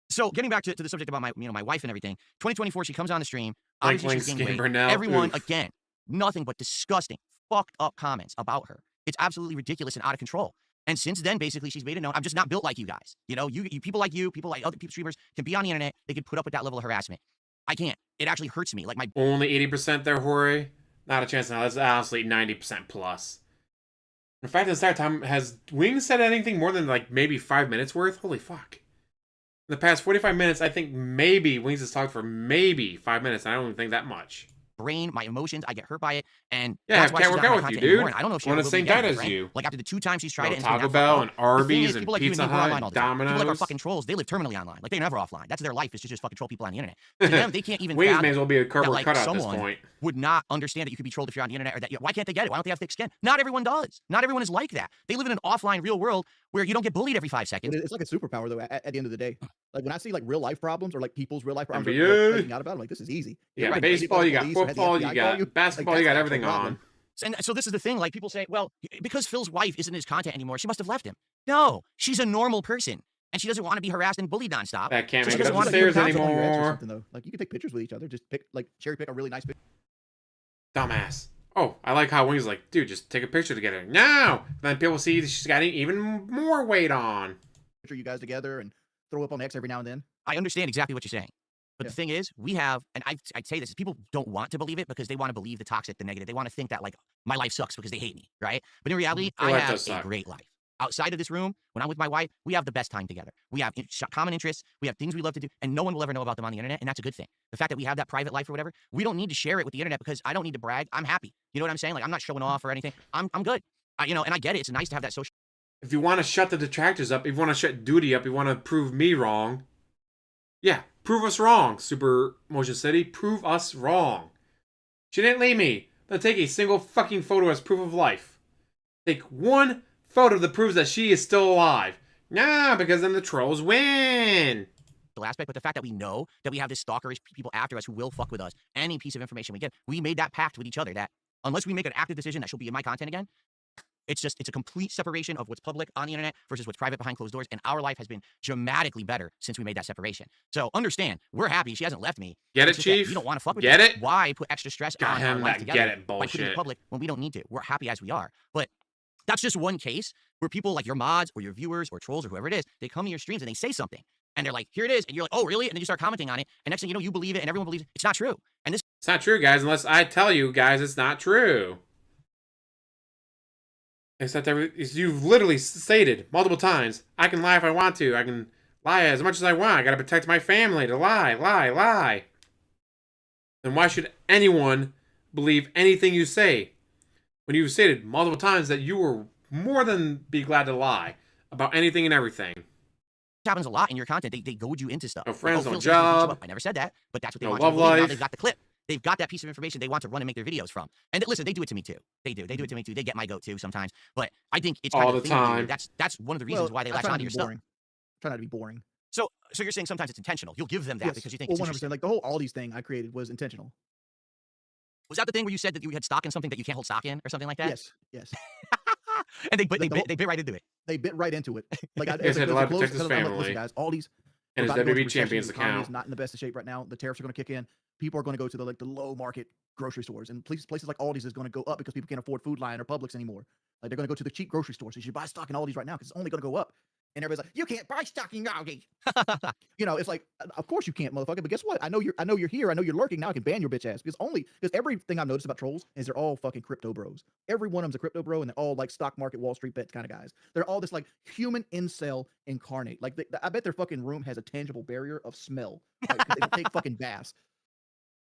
so getting back to the subject about my wife and everything. 2024, she comes on the stream. Like Obviously, she's Link gaining weight. Scamper now. Everyone, Oof. again, nothing but disgusting, fucked up comments about her. It's absolutely ridiculous and out of control. And since then, basically, she's made it known, I'm just not built like you guys. You people like you, people like other people, streamers can be on the internet. They can put up with that level of harassment. I can't. It actually hurts me. Like my Only 80% there, Jorge. Not a chance now. That's honestly 90% plus. In fact, this entire time, has Wings said anything more than like maybe 5 minutes worth? Holy fuck. In the past 45 minutes, I think maybe Wings has talked for maybe 5 minutes. I don't even think that much. brain, my emotions, I get hurt by it, and Yeah, that's why can't she's work not out my with you, content dude. anymore. And I don't know if she We're on ever the will same be again, diet my as friend. you. Like after the 2 times she's tried it, and it's been Taco that Bell fucked and up. The thing Arby's is, and people like you and Pizza me who are online Hut, all the time. People like our Domino's. fucking trolls, they live terminally online. Like they're never offline. That's their life is to just fucking troll people on the internet. To them, they can't even Wings fathom may as well be a that cardboard like cutout at this someone point. would not understand that you could be trolled if you're on the internet, or that why can't they get it? Why don't they have thick skin? Not everyone does. Not everyone is like that. They live in an offline real world where you don't get bullied every 5 seconds. It's like a superpower though. At the end of the day, like when I see like real life problems or like people's real life problems, NBA. they're freaking out about, I'm like, this is easy. You got Right. baseball, you got Police, or had the football, FBI you call got you. basketball, Like, you that's got an actual everything problem. on. And so this is the thing, like people say, well, because Phil's wife isn't in his content anymore, she must have left him. No, she's a normal person, and she doesn't want to be harassed and bullied nonstop. That can't So make she it doesn't up want the to be stairs content. On your ex or anymore. something, though. Like you can take pictures with each other. Just pick like cherry pick a really nice Dumbass. Oh, I like how Wings is like, dude, just take a picture together. No! Then people see she's got even more weight on. picture you guys together and throw up on X every now and then. I understand exactly what you're saying. But Yeah. the thing is, we have, and I'd say this, is people don't want to believe it because they want to believe the toxic, the negative. They want to think that, like, my life sucks because they hate me, right? But in reality, Your I life have does a suck. great life. Outside of this room, when I'm with my wife, we have the best time together. We have common interests. We have things we love to do, and no one will ever know about them on the internet, and that's a good thing. The fact that we have that private life or whatever, we don't need to share it with the internet because I don't need to brag. I'm happy. You know what I'm saying? Like, I'm not showing off or anything. I'm good. And I get it. It's nice to have that social. If you want to shut the detractors up, if you want to shut Duty up, you want to prove me wrong, yeah, prove us wrong, Super Motion City. Prove us wrong. She didn't leave me. Then take a single fucking photo as proof of life. Take one photo that proves that she is still alive. Nah, because then the trolls win. aspect, but the fact that we know that we have this stalkerish people after us who will fuck with us, any piece of information we get, we made that pact with each other that unless we make an active decision that she'll be in my content again, it's a complete separation of what's public on the internet versus what's private behind closed doors, and our life has been dramatically better since we made that separation. So understand, we're happy she hasn't left me. Get It's it, just that Chief? we don't want to fuck with Get you. it? Why put extra stress Got on our him life that together get it by putting bullshit. it public when we don't need to? We're happy as we are. But that's just one case where people like your mods or your viewers or trolls or whoever it is, they come to your streams and they say something. And they're like, here it is. And you're like, oh, really? And then you start commenting on it. And next thing you know, you believe it and everyone believes it. It's not true. And this It's not true, guys, unless I tell you guys it's not true. Except you've literally stated multiple times, I can lie if I want to. I can lie as much as I want. I gotta protect my family to lie. Then why should anyone believe anything you say? When you've stated multiple times that you were more than be glad to lie about anything and everything. happens a lot in your content. They goad you into stuff. No friends, no Phil says he's gonna beat you job. up. I never said that, but that's what they No want you to love believe. Now life. they've got the clip. They've got that piece of information they want to run and make their videos from. And listen, they do it to me too. They do. They do it to me too. They get my goat too sometimes. But I think it's kind All of the thing with you. time. That's one of the reasons why they I latch try not onto to your be stuff. boring. Try not to be boring. So you're saying sometimes it's intentional. You'll give them that Yes. because you think Well, it's 100%. interesting. Like the whole Aldi's thing I created was intentional. Was that the thing where you said that you had stock in something that you can't hold stock in or something like that? Yes. And they The whole- bit right into it. They bit right into it. Like I He said a lot to protect his I'm like, family. listen, guys, Aldi's And his we're about to go into WWE recession, Champions the economy account. is not in the best of shape right now. The tariffs are going to kick in. People are going to go to the low market grocery stores, and places like Aldi's is going to go up because people can't afford Food Lion or Publix anymore. Like they're going to go to the cheap grocery stores. So you should buy stock in Aldi's right now because it's only going to go up. And everybody's like, you can't buy stock in Logi. You know, it's like, of course you can't, motherfucker. But guess what? I know you're here. I know you're lurking. Now I can ban your bitch ass because everything I've noticed about trolls is they're all fucking crypto bros. Every one of them's a crypto bro, and they're all like stock market, Wall Street bets kind of guys. They're all this like human incel incarnate. Like I bet their fucking room has a tangible barrier of smell. Like, 'cause they don't take fucking baths.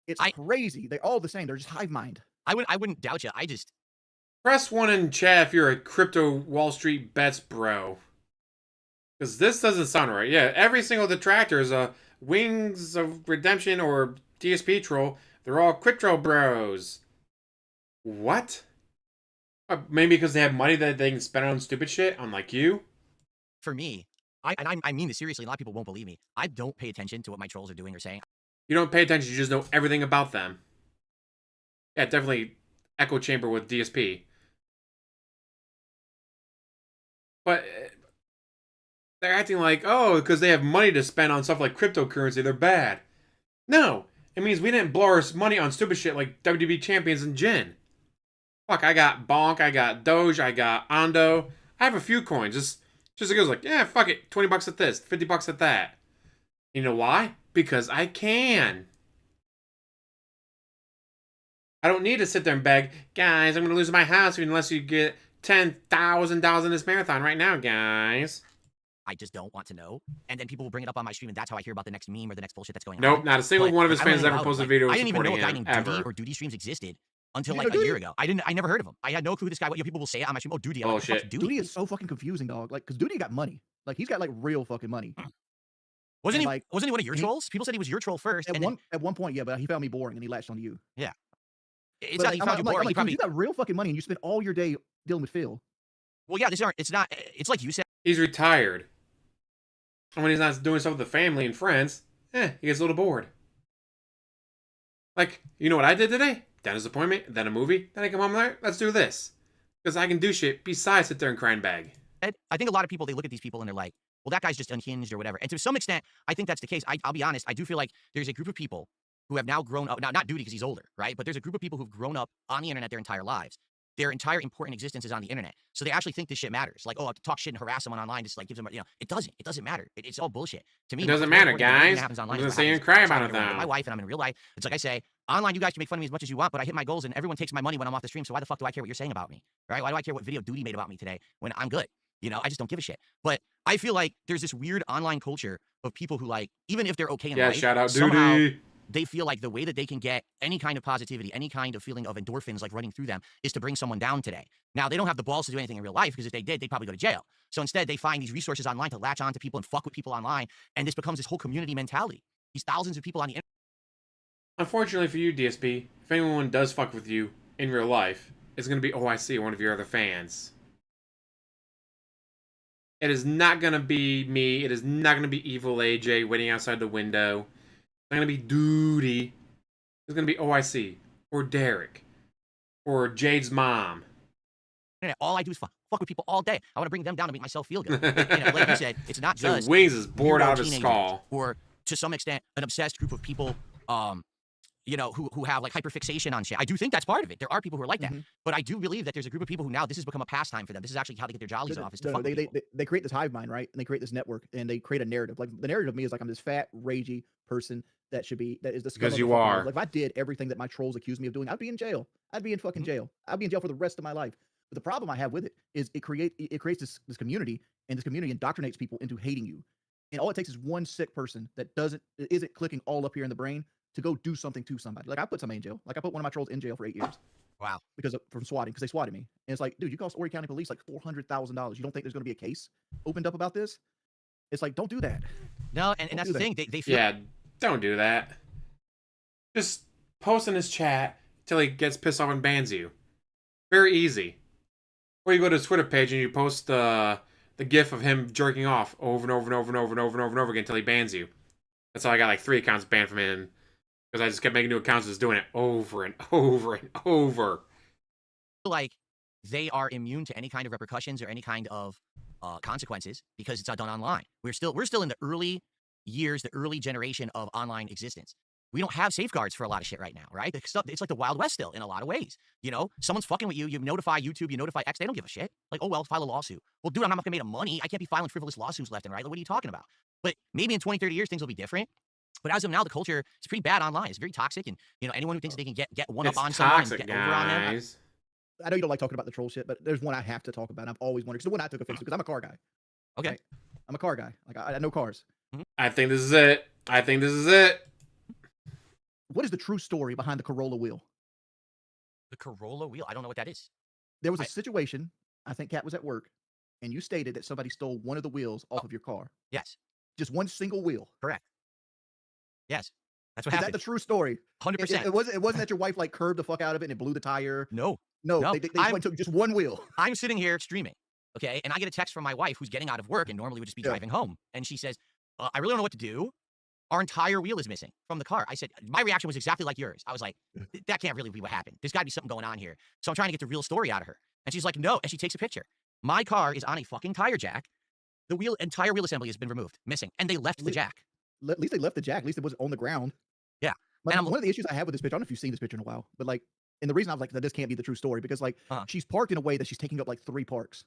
It's crazy. They're all the same. They're just hive mind. I wouldn't doubt you. Press 1 in chat if you're a crypto Wall Street bets bro. Because this doesn't sound right. Yeah, every single detractor is a Wings of Redemption or DSP troll. They're all crypto bros. What? Maybe because they have money that they can spend on stupid shit, unlike you? For me, I mean this seriously. A lot of people won't believe me. I don't pay attention to what my trolls are doing or saying. You don't pay attention, you just know everything about them. Yeah, definitely echo chamber with DSP. But they're acting like, oh, because they have money to spend on stuff like cryptocurrency, they're bad. No, it means we didn't blow our money on stupid shit like WWE champions and Jin. Fuck, I got Bonk, I got Doge, I got Ando. I have a few coins. Just it goes like, yeah, fuck it, 20 bucks at this, 50 bucks at that. You know why? Because I can. I don't need to sit there and beg, guys, I'm going to lose my house unless you get $10,000 in this marathon right now, guys. I just don't want to know. And then people will bring it up on my stream, and that's how I hear about the next meme or the next bullshit that's going on. Nope, not a single one of his fans ever posted a video I didn't even know a supporting guy him, named Duty ever. or Duty streams existed until like a year ago. I never heard of him. I had no clue who this guy was. You know, people will say it on my stream, oh, Duty. I'm like, Bullshit. Duty is so fucking confusing, dog. Like, because Duty got money. Like, he's got like real fucking money. Wasn't And, he one of your trolls? People said he was your troll first. At one point, yeah, but he found me boring and he latched onto you. Yeah. It's But, not he found you boring. like, dude, you got real fucking money and you spend all your day dealing with Phil. Well, yeah, it's like you said. He's retired. And when he's not doing stuff with the family and friends, he gets a little bored. Like, you know what I did today? Dentist appointment, then a movie, then I come home and let's do this. Because I can do shit besides sit there and cry and beg. I think a lot of people, they look at these people and they're like, well, that guy's just unhinged or whatever. And to some extent, I think that's the case. I'll be honest. I do feel like there's a group of people who have now grown up, not Duty because he's older, right? But there's a group of people who've grown up on the internet their entire lives. Their entire important existence is on the internet. So they actually think this shit matters. Like, oh, I talk shit and harass someone online, just like gives them, it doesn't. It doesn't matter. It's all bullshit. To me, it doesn't matter, guys. I'm going to say and cry about it now. My wife and I'm in real life. It's like I say, online, you guys can make fun of me as much as you want, but I hit my goals and everyone takes my money when I'm off the stream. So why the fuck do I care what you're saying about me? Right? Why do I care what video Duty made about me today when I'm good? You know, I just don't give a shit. But I feel like there's this weird online culture of people who, like, even if they're okay in life, shout out somehow Duty. They feel like the way that they can get any kind of positivity, any kind of feeling of endorphins like running through them is to bring someone down today. Now, they don't have the balls to do anything in real life because if they did, they'd probably go to jail. So instead, they find these resources online to latch on to people and fuck with people online. And this becomes this whole community mentality. These thousands of people on the internet. Unfortunately for you, DSP, if anyone does fuck with you in real life, it's going to be OIC, one of your other fans. It is not going to be me. It is not going to be Evil AJ waiting outside the window. It's not going to be Duty. It's going to be OIC. Or Derek. Or Jade's mom. All I do is fuck with people all day. I want to bring them down to make myself feel good. Like you said, it's not just... So Wings is bored out of his skull. Or, to some extent, an obsessed group of people... you know, who have like hyperfixation on shit. I do think that's part of it. There are people who are like that. But I do believe that there's a group of people who now this has become a pastime for them. This is actually how they get their jollies off. They create this hive mind, right? And they create this network and they create a narrative. Like the narrative of me is like I'm this fat, ragey person that is the because you are. Like if I did everything that my trolls accuse me of doing, I'd be in jail. I'd be in fucking jail. I'd be in jail for the rest of my life. But the problem I have with it is it creates this community, and this community indoctrinates people into hating you. And all it takes is one sick person that isn't clicking all up here in the brain to go do something to somebody. Like I put somebody in jail. Like I put one of my trolls in jail for 8 years. Wow. From swatting, because they swatted me. And it's like, dude, you cost Horry County Police like $400,000. You don't think there's going to be a case opened up about this? It's like, don't do that. No, and that's the thing. They feel... Yeah, don't do that. Just post in his chat till he gets pissed off and bans you. Very easy. Or you go to his Twitter page and you post the gif of him jerking off over and over and over and over and over and over and over again until he bans you. That's how I got like 3 accounts banned from him. Because I just kept making new accounts and just doing it over and over and over. Like they are immune to any kind of repercussions or any kind of consequences because it's not done online. We're still in the early years, the early generation of online existence. we don't have safeguards for a lot of shit right now, right? It's like the Wild West still in a lot of ways. You know, someone's fucking with you. You notify YouTube, you notify X. They don't give a shit. Like, oh, well, file a lawsuit. Well, dude, I'm not gonna make money. I can't be filing frivolous lawsuits left and right. Like, what are you talking about? But maybe in 20, 30 years, things will be different. But as of now, the culture is pretty bad online. It's very toxic. And, you know, anyone who thinks they can get one up It's on someone and toxic, get over on them. guys. I know you don't like talking about the troll shit, but there's one I have to talk about. I've always wondered, because the one I took offense to, because I'm a car guy. Okay. Right? I'm a car guy. Like, I know cars. I think this is it. I think this is it. What is the true story behind the Corolla wheel? The Corolla wheel. I don't know what that is. There was a situation, I think Kat was at work, and you stated that somebody stole one of the wheels off of your car. Yes. Just one single wheel. Correct. Yes. That's what Is happened. that the true story? 100%. It wasn't that your wife like curbed the fuck out of it and it blew the tire. No. No, No, they just went and took just one wheel. I'm sitting here streaming, okay, and I get a text from my wife who's getting out of work and normally would just be Yeah. driving home, and she says, I really don't know what to do. Our entire wheel is missing from the car. I said, my reaction was exactly like yours. I was like, that can't really be what happened. There's got to be something going on here. So I'm trying to get the real story out of her. And she's like, no, and she takes a picture. My car is on a fucking tire jack. The entire wheel assembly has been removed, missing, and they left the jack. At least they left the jack. At least it wasn't on the ground. Yeah. Like, And one of the issues I have with this picture, I don't know if you've seen this picture in a while, but like, and the reason I was like, that this can't be the true story, because like, she's parked in a way that she's taking up like 3 parks.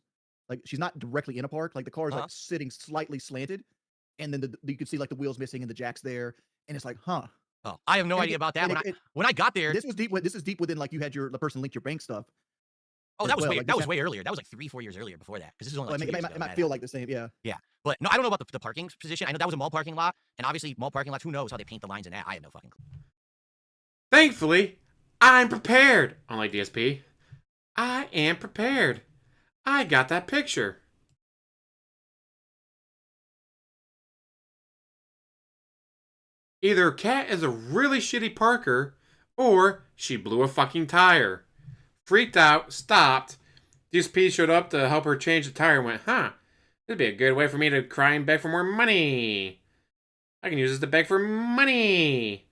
Like, she's not directly in a park. Like, the car is like sitting slightly slanted, and then you can see like the wheels missing and the jack's there, and it's like, huh. Oh, I have no idea about that. When I got there, this was deep. This is deep within like you had the person link your bank stuff. Oh, that was way, like, that was way earlier. That was like 3-4 years earlier before that, because this is only like 2 years ago. It might feel like the same, yeah. Yeah, but no, I don't know about the parking position. I know that was a mall parking lot, and obviously mall parking lots, who knows how they paint the lines in that? I have no fucking clue. Thankfully, I'm prepared. Unlike DSP, I am prepared. I got that picture. Either Kat is a really shitty parker, or she blew a fucking tire. Freaked out, stopped. DSP showed up to help her change the tire and went, huh, this would be a good way for me to cry and beg for more money. I can use this to beg for money.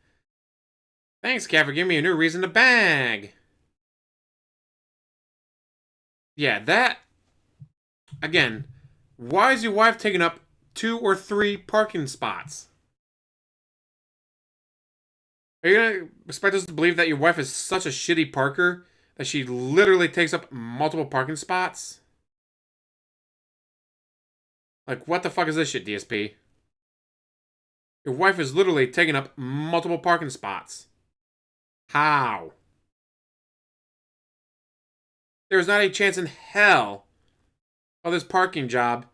Thanks, Kat, for giving me a new reason to beg. Yeah, that... Again, why is your wife taking up 2 or 3 parking spots? Are you going to expect us to believe that your wife is such a shitty parker that she literally takes up multiple parking spots? Like, what the fuck is this shit, DSP? Your wife is literally taking up multiple parking spots. How? There's not a chance in hell of this parking job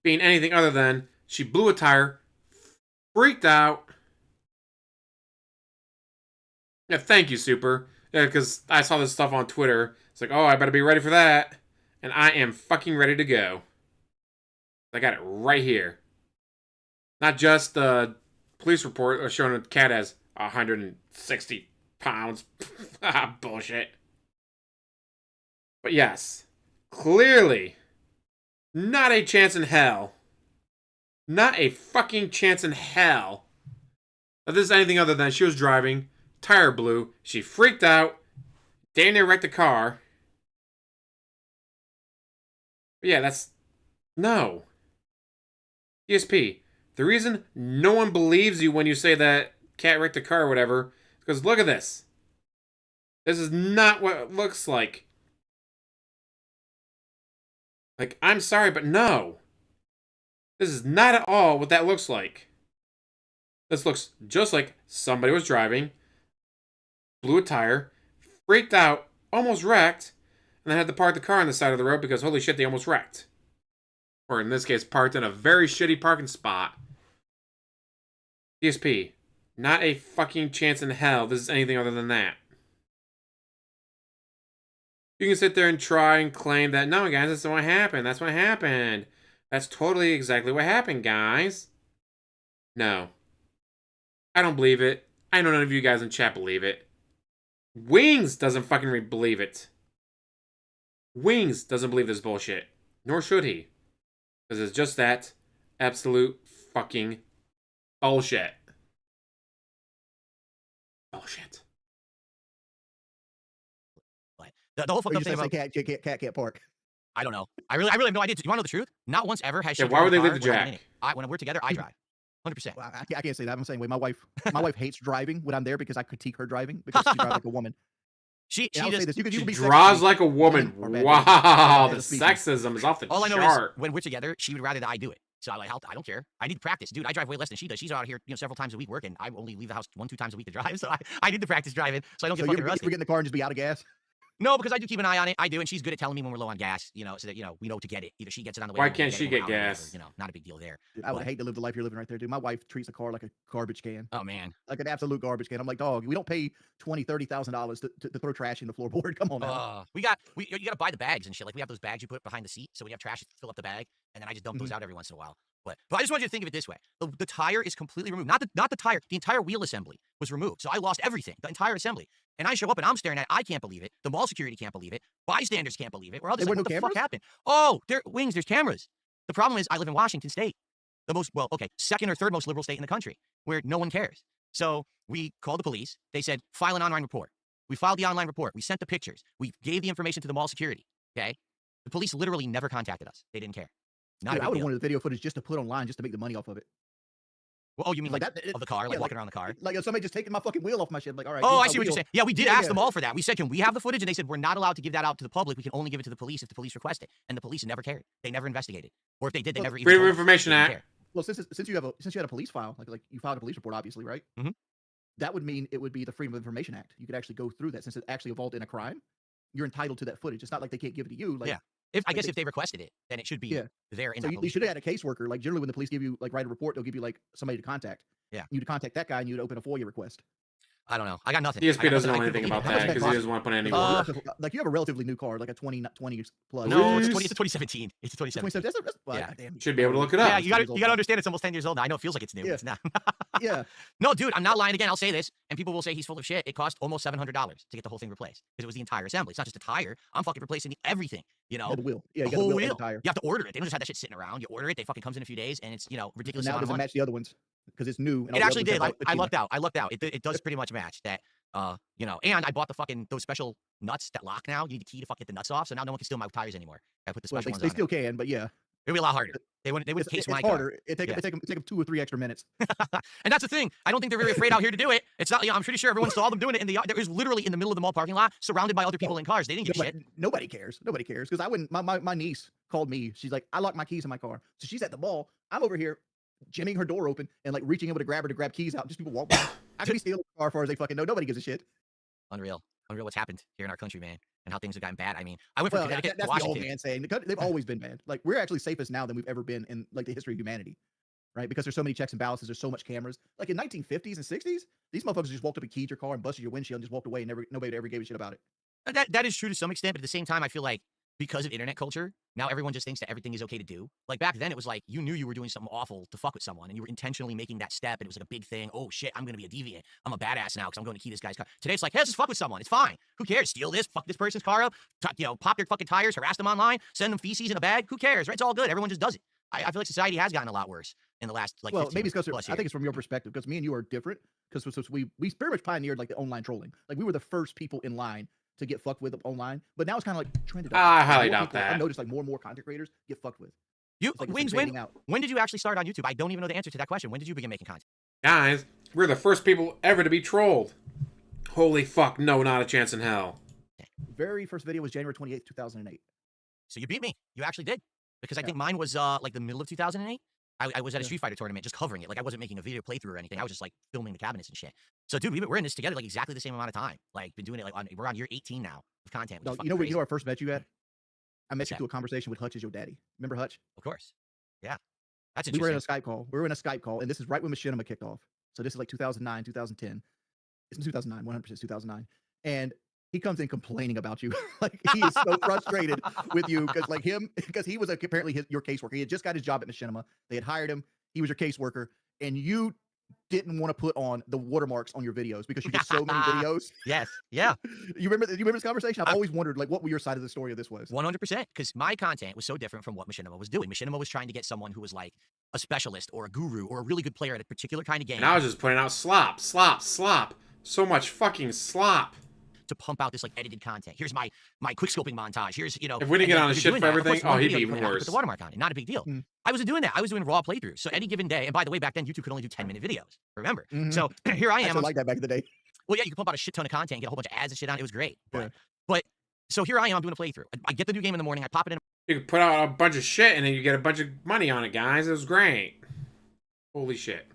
being anything other than she blew a tire, freaked out. Yeah, thank you, Super. Yeah, because I saw this stuff on Twitter. It's like, oh, I better be ready for that. And I am fucking ready to go. I got it right here. Not just the police report showing a cat as 160 pounds. Bullshit. But yes, clearly, not a chance in hell. Not a fucking chance in hell that this is anything other than she was driving, tire blew, she freaked out, damn near wrecked the car. But yeah, that's... No. DSP, the reason no one believes you when you say that cat wrecked the car or whatever is because look at this. This is not what it looks like. Like, I'm sorry, but no. This is not at all what that looks like. This looks just like somebody was driving, blew a tire, freaked out, almost wrecked, and then had to park the car on the side of the road because holy shit, they almost wrecked. Or in this case, parked in a very shitty parking spot. DSP, not a fucking chance in hell this is anything other than that. You can sit there and try and claim that, no, guys, that's what happened. That's what happened. That's totally exactly what happened, guys. No. I don't believe it. I know none of you guys in chat believe it. Wings doesn't fucking believe it. Wings doesn't believe this bullshit. Nor should he. Because it's just that absolute fucking bullshit. Bullshit. The whole fucked up thing about Cat can't park. I don't know. I really have no idea. Do you want to know the truth? Not once ever has she. Yeah, why would they leave the driven a car jack? when we're together, I drive. 100%. Well, I can't say that. I'm the same way. My wife hates driving when I'm there because I critique her driving because she drives like a woman. She And I'll say just this: you She can be draws sexist like a woman. or bad Wow, the as speaking. sexism is off the all I know chart. is when we're together, she would rather that I do it. So I don't care. I need to practice, dude. I drive way less than she does. She's out here, several times a week working. I only leave the house 1-2 times a week to drive, so I need to practice driving so I don't get So you fucking ever rusty. get in the car and just be out of gas? No, because I do keep an eye on it. I do, and she's good at telling me when we're low on gas, so that, we know to get it. Either she gets it on the way. Why or we can't she it when get we're out or gas? whatever, not a big deal there. Dude, I would But- hate to live the life you're living right there, dude. My wife treats a car like a garbage can, Oh man. like an absolute garbage can. I'm like, dog, we don't pay $20,000-$30,000 to throw trash in the floorboard. Come on now. You got to buy the bags and shit. Like we have those bags you put behind the seat, so when you have trash, you fill up the bag, and then I just dump those out every once in a while. But I just want you to think of it this way: the tire is completely removed. Not the tire. The entire wheel assembly was removed. So I lost everything, the entire assembly. And I show up and I'm staring at it. I can't believe it. The mall security can't believe it. Bystanders can't believe it. We're all just There like, were what no the fuck cameras? happened? Oh, there's cameras. The problem is I live in Washington State, second or third most liberal state in the country, where no one cares. So we called the police. They said, file an online report. We filed the online report. We sent the pictures. We gave the information to the mall security. Okay. The police literally never contacted us. They didn't care. Not Dude, a I big would have deal. wanted the video footage just to put online just to make the money off of it. Well, oh, you mean like that- of the car, like yeah, walking around the car? Like if somebody just taking my fucking wheel off my shit, like, all right. Oh, here's I my see what you're wheel. saying. Yeah, we did Yeah, ask yeah. them all for that. We said, can we have the footage? And they said, we're not allowed to give that out to the public. We can only give it to the police if the police request it. And the police never cared. They never investigated. Or if they did, they Well, never even Freedom told of us. Information They didn't Act. care. Well, since you had a police file, like you filed a police report, obviously, right? Mhm. That would mean it would be the Freedom of Information Act. You could actually go through that since it actually involved in a crime. You're entitled to that footage. It's not like they can't give it to you. Like, Yeah. I like guess they- if they requested it, then it should be Yeah. there in So that you police should have report. had a caseworker. Like generally, when the police give you write a report, they'll give you like somebody to contact. Yeah. You'd contact that guy and you'd open a FOIA request. I don't know. I got nothing. DSP I got doesn't nothing. know I couldn't anything about believe it. that because he doesn't want to put any Uh, work. Like you have a relatively new car, like a 20 plus. No, it's a Please. 2017. It's a 2017. 27. Well, Yeah. goddamn, Should be able to look it Yeah, up. you got to understand it's almost 10 years old now. I know it feels like it's new. Yeah. It's not. Yeah. No, dude, I'm not lying again. I'll say this, and people will say he's full of shit. It cost almost $700 to get the whole thing replaced because it was the entire assembly. It's not just a tire. I'm fucking replacing everything. Yeah, the wheel. Yeah, The you got the whole wheel and wheel. the tire. You have to order it. They don't just have that shit sitting around. You order it. They fucking comes in a few days, and it's ridiculous Now it amount of doesn't money. match the other ones because it's new. And It all the actually others have, did. like, I 15 lucked out. I lucked out. It does pretty much match that. And I bought the fucking those special nuts that lock now. You need the key to fuck get the nuts off, so now no one can steal my tires anymore. I put the Well, special ones they on. still can, but yeah, It'd be a lot harder. They wouldn't case it's my car. harder. It take Yeah. them 2 or 3 extra minutes. And that's the thing. I don't think they're very afraid out here to do it. It's not. I'm pretty sure everyone saw them doing it in the. There was literally in the middle of the mall parking lot, surrounded by other people in cars. They didn't give a Yeah, shit. but nobody cares. Nobody cares because I wouldn't. My niece called me. She's like, I locked my keys in my car, so she's at the mall. I'm over here, jamming her door open and like reaching over to grab her to grab keys out. Just people walk by. I could be stealing the car as far as they fucking know. Nobody gives a shit. Unreal what's happened here in our country, man, and how things have gotten bad. I mean, I went from Well, Connecticut to that's the old Washington. man saying they've always been bad. Like we're actually safest now than we've ever been in like the history of humanity, right? Because there's so many checks and balances. There's so much cameras. Like in 1950s and 60s, these motherfuckers just walked up and keyed your car and busted your windshield and just walked away and nobody ever gave a shit about it. That is true to some extent, but at the same time, I feel like because of internet culture, now everyone just thinks that everything is okay to do. Like back then, it was like you knew you were doing something awful to fuck with someone, and you were intentionally making that step, and it was like a big thing. Oh shit, I'm gonna be a deviant. I'm a badass now because I'm going to key this guy's car. Today it's like, hey, let's just fuck with someone. It's fine. Who cares? Steal this, fuck this person's car up, pop their fucking tires, harass them online, send them feces in a bag. Who cares? Right? It's all good. Everyone just does it. I feel like society has gotten a lot worse in the last like. Well, 15 maybe it's because plus I think years. it's from your perspective because me and you are different because we very much pioneered like the online trolling. Like we were the first people in line to get fucked with online, but now it's kind of like trended up. I Like, highly more doubt people- that. I've noticed like more and more content creators get fucked with. You It's like it's Wings, fading out. when did you actually start on YouTube? I don't even know the answer to that question. When did you begin making content? Guys, we're the first people ever to be trolled. Holy fuck, no, not a chance in hell. Very first video was January 28th, 2008. So you beat me. You actually did. Because I Yeah. think mine was like the middle of 2008. I was at a Yeah. Street Fighter tournament just covering it. Like I wasn't making a video playthrough or anything. I was just like filming the cabinets and shit. So dude, we're in this together like exactly the same amount of time. Like been doing it like we're on year 18 now of content. Which No, is you know fucking where I first met you at? I met What's you that? through a conversation with Hutch as your daddy. Remember Hutch? Of course. Yeah. That's We were in interesting. a Skype call. We were in a Skype call, and this is right when Machinima kicked off. So this is like 2009, 2010. It's in 2009, 100% 2009. And he comes in complaining about you. Like he is so frustrated with you because he was apparently your caseworker. He had just got his job at Machinima. They had hired him. He was your caseworker, and you didn't want to put on the watermarks on your videos because you did so many videos. Yes. Yeah. You remember this conversation? I've always wondered like what your side of the story of this was. 100%. Because my content was so different from what Machinima was doing. Machinima was trying to get someone who was like a specialist or a guru or a really good player at a particular kind of game. And I was just putting out slop, slop, slop. So much fucking slop. to pump out this like edited content. Here's my quick scoping montage. Here's If we didn't get on his shit for everything, oh, he'd be even even worse. Put the watermark on it. Not a big deal. I wasn't doing that. I was doing raw playthroughs. So any given day, and by the way, back then YouTube could only do 10-minute videos. Remember? So here I am. I like that back in the day. Well, yeah, you could pump out a shit ton of content, get a whole bunch of ads and shit on it. It was great. But so here I am. I'm doing a playthrough. I get the new game in the morning. I pop it in. You could put out a bunch of shit and then you get a bunch of money on it, guys. It was great. Holy shit.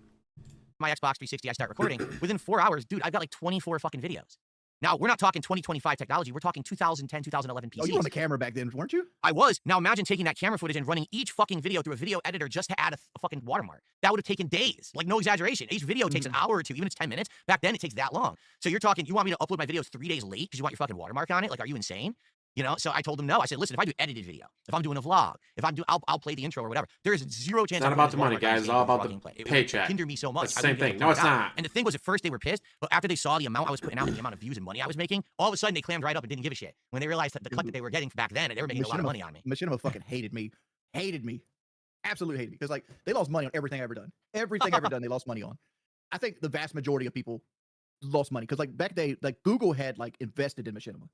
My Xbox 360, I start recording. Within 4 hours, dude, I've got like 24 fucking videos. Now, we're not talking 2025 technology. We're talking 2010, 2011 PCs. Oh, you were on the camera back then, weren't you? I was. Now, imagine taking that camera footage and running each fucking video through a video editor just to add a fucking watermark. That would have taken days. Like, no exaggeration. Each video takes an hour or two, even if it's 10 minutes. Back then, it takes that long. So you're talking, you want me to upload my videos 3 days late because you want your fucking watermark on it? Like, are you insane? You know, so I told him no. I said, listen, if I do edited video, if I'm doing a vlog, if I'm doing, I'll play the intro or whatever. There is zero chance. It's not about the money, guys. It's all about the paycheck. It hinder me so much. It's the same thing. No, it's not. And the thing was, at first they were pissed, but after they saw the amount I was putting out and the amount of views and money I was making, all of a sudden they clammed right up and didn't give a shit. When they realized that the cut that they were getting back then, they were making a lot of money on me. Machinima fucking hated me. Absolutely hated me. Because like they lost money on everything I ever done. Everything I ever done, they lost money on. I think the vast majority of people lost money. Because like back then, like Google had like invested in Machinima.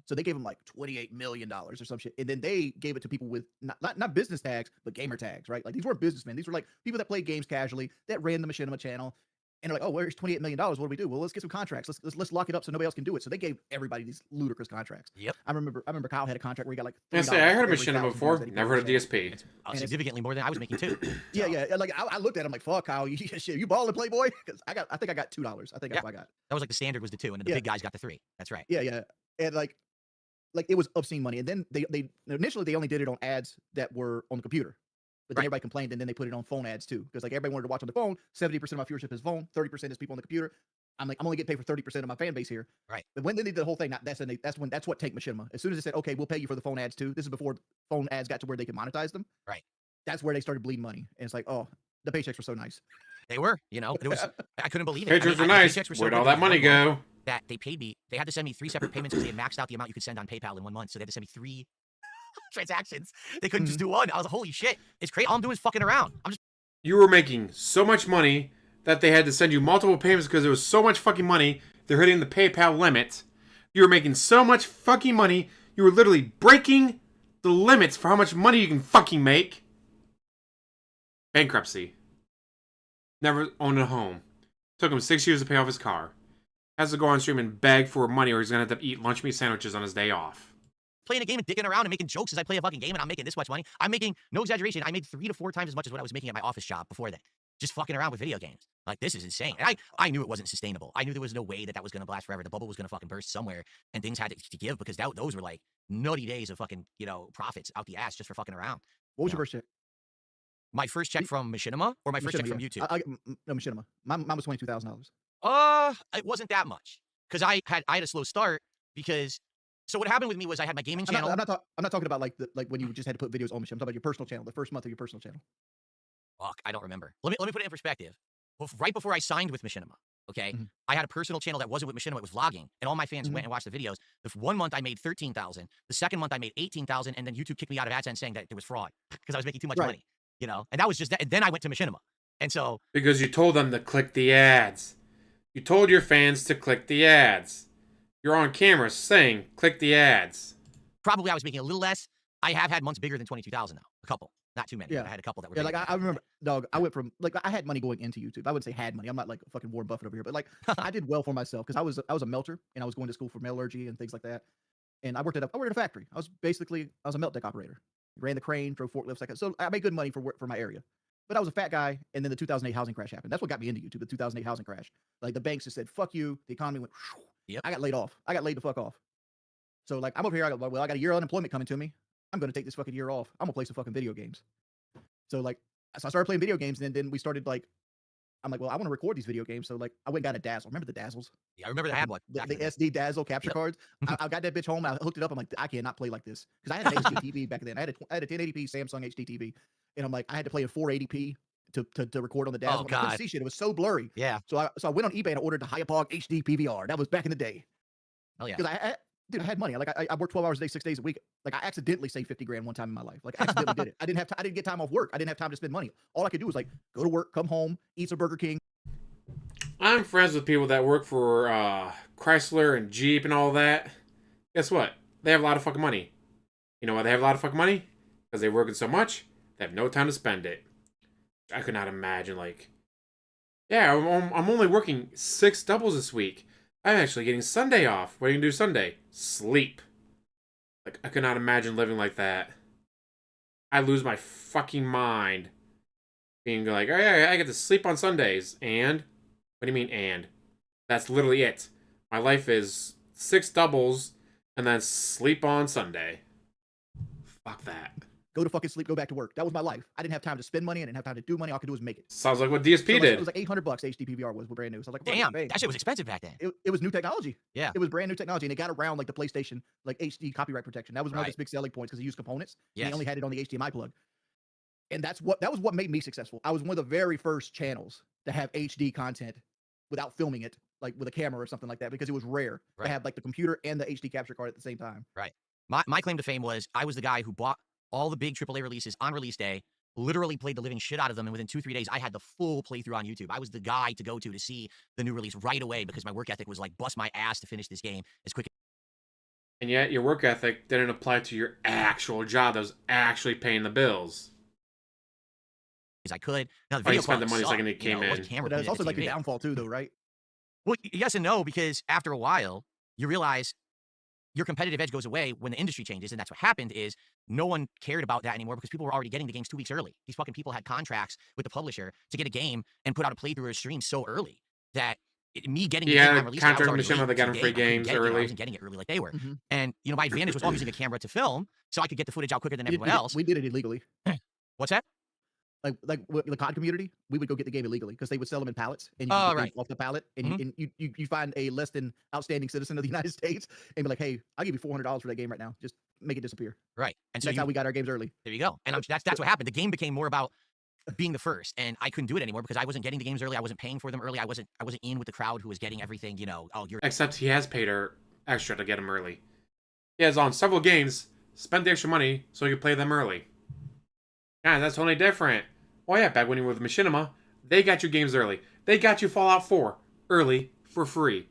So they gave them like $28 million or some shit. And then they gave it to people with not business tags, but gamer tags, right? Like these weren't businessmen. These were like people that played games casually, that ran the Machinima channel. And they're like, oh, where's $28 million? What do we do? Well, let's get some contracts. Let's lock it up so nobody else can do it. So they gave everybody these ludicrous contracts. Yep. I remember Kyle had a contract where he got like I heard of Machinima before. Never heard of DSP. Significantly more than I was making too. Yeah. Like I looked at him like, fuck, Kyle, shit, you balling, Playboy? Because I think I got $2. I think that's what I got. That was like the standard was the 2, and then the big guys got the 3. That's right. Yeah. And like it was obscene money. And then they initially they only did it on ads that were on the computer. But then everybody complained, and then they put it on phone ads too. Because like everybody wanted to watch on the phone. 70% of my viewership is phone, 30% is people on the computer. I'm like, I'm only getting paid for 30% of my fan base here. Right. But when they did the whole thing, that's what take Machinima. As soon as they said, okay, we'll pay you for the phone ads too. This is before phone ads got to where they could monetize them. Right. That's where they started bleeding money. And it's like, oh, the paychecks were so nice. They were, you know, it was, I couldn't believe it. Paychecks were nice. Where'd all that money go? That they paid me. They had to send me 3 separate payments because they had maxed out the amount you could send on PayPal in 1 month. So they had to send me 3 transactions. They couldn't just do one. I was like, holy shit, it's crazy. All I'm doing is fucking around. You were making so much money that they had to send you multiple payments because there was so much fucking money. They're hitting the PayPal limit. You were making so much fucking money. You were literally breaking the limits for how much money you can fucking make. Bankruptcy. Never owned a home. Took him 6 years to pay off his car. Has to go on stream and beg for money or he's going to have to eat lunch meat sandwiches on his day off. Playing a game and dicking around and making jokes as I play a fucking game and I'm making this much money. I'm making, no exaggeration, I made 3 to 4 times as much as what I was making at my office job before that. Just fucking around with video games. Like, this is insane. And I knew it wasn't sustainable. I knew there was no way that was going to last forever. The bubble was going to fucking burst somewhere and things had to give because those were like nutty days of fucking, you know, profits out the ass just for fucking around. What was your first check? My first check from Machinima or my first check from YouTube? No, Machinima. Mine was $22,000. It wasn't that much because I had a slow start because. So what happened with me was I had my gaming channel. I'm not talking about like when you just had to put videos on Machinima. I'm talking about your personal channel, the first month of your personal channel. Fuck, I don't remember. Let me put it in perspective. Right before I signed with Machinima, okay, I had a personal channel that wasn't with Machinima. It was vlogging, and all my fans went and watched the videos. The 1 month I made $13,000. The second month I made $18,000, and then YouTube kicked me out of AdSense saying that there was fraud because I was making too much money. You know, and that was just that. And then I went to Machinima, and so because you told them to click the ads, you told your fans to click the ads. You're on camera saying, click the ads. Probably I was making a little less. I have had months bigger than 22,000 now. A couple. Not too many. Yeah. I had a couple that were Yeah, like I remember, dog, I went from, like, I had money going into YouTube. I wouldn't say had money. I'm not like fucking Warren Buffett over here, but like, I did well for myself because I was a melter and I was going to school for metallurgy and things like that. And I worked at a factory. I was a melt deck operator. Ran the crane, drove forklifts, like that. So I made good money for my area. But I was a fat guy, and then the 2008 housing crash happened. That's what got me into YouTube, the 2008 housing crash. Like, the banks just said, fuck you. The economy went, yep. I got laid off. I got laid the fuck off. So, like, I'm over here. I got a year of unemployment coming to me. I'm going to take this fucking year off. I'm going to play some fucking video games. So I started playing video games, and then we started, like, I'm like, well, I want to record these video games. So, like, I went and got a Dazzle. Remember the Dazzles? Yeah, I remember I had one. The SD Dazzle capture cards. I got that bitch home. I hooked it up. I'm like, I cannot play like this. Because I had an HD TV back then. I had a 1080p Samsung HD TV. And I'm like, I had to play in 480p to record on the Dazzle. Oh, God. I couldn't see shit. It was so blurry. Yeah. So I went on eBay and I ordered the Hyapog HD PVR. That was back in the day. Oh, yeah. Because I had money. Like I worked 12 hours a day, 6 days a week. Like I accidentally saved 50 grand one time in my life. Like I accidentally did it. I didn't get time off work. I didn't have time to spend money. All I could do was like go to work, come home, eat some Burger King. I'm friends with people that work for Chrysler and Jeep and all that. Guess what? They have a lot of fucking money. You know why they have a lot of fucking money? Because they're working so much, they have no time to spend it. I could not imagine, like... Yeah, I'm only working 6 doubles this week. I'm actually getting Sunday off. What are you gonna do Sunday? Sleep. Like, I could not imagine living like that. I lose my fucking mind. Being like, oh yeah, I get to sleep on Sundays. And? What do you mean, and? That's literally it. My life is 6 doubles, and then sleep on Sunday. Fuck that. Go to fucking sleep, go back to work. That was my life. I didn't have time to spend money. I didn't have time to do money. All I could do was make it. Sounds like what DSP So, like, did. it was like $800 HD PVR was brand new. So I was like, Damn, bang. that shit was expensive back then. It was new technology. Yeah. It was brand new technology, and it got around like the PlayStation, like HD copyright protection. That was one of its big selling points because it used components. And Yes. they only had it on the HDMI plug. And that was what made me successful. I was one of the very first channels to have HD content without filming it, like with a camera or something like that, because it was rare Right. to have like the computer and the HD capture card at the same time. My claim to fame was I was the guy who bought all the big AAA releases on release day, literally played the living shit out of them, and within 2-3 days, I had the full playthrough on YouTube. I was the guy to go to see the new release right away because my work ethic was like, bust my ass to finish this game as quick And yet, your work ethic didn't apply to your actual job that was actually paying the bills. as I could. Now, the Oh, you video spent the quality money the second sucked, it came it wasn't in. camera But that's pointed at also the like the TV. downfall too, though, right? Well, yes and no, because after a while, you realize your competitive edge goes away when the industry changes, and that's what happened is no one cared about that anymore because people were already getting the games 2 weeks early. These fucking people had contracts with the publisher to get a game and put out a playthrough or a stream so early that me getting the game Yeah, on release day, I was contract already with the late they got to them the free game. I couldn't games get it, I early. wasn't getting it early like they were. Mhm. And, my advantage was using a camera to film so I could get the footage out quicker than everyone else. We did it illegally. What's that? Like with the COD community, we would go get the game illegally because they would sell them in pallets, and you Oh, could get right. off the pallet, and you find a less than outstanding citizen of the United States, and be like, hey, I'll give you $400 for that game right now. Just make it disappear. Right. And so That's how we got our games early. there you go. And that's what happened. The game became more about being the first, and I couldn't do it anymore because I wasn't getting the games early. I wasn't paying for them early. I wasn't in with the crowd who was getting everything. Oh, you're Except he has paid her extra to get him early. He has on several games, spent the extra money so he could play them early. Yeah, that's totally different. Oh yeah, back when you were with Machinima, they got you games early. They got you Fallout 4 early for free.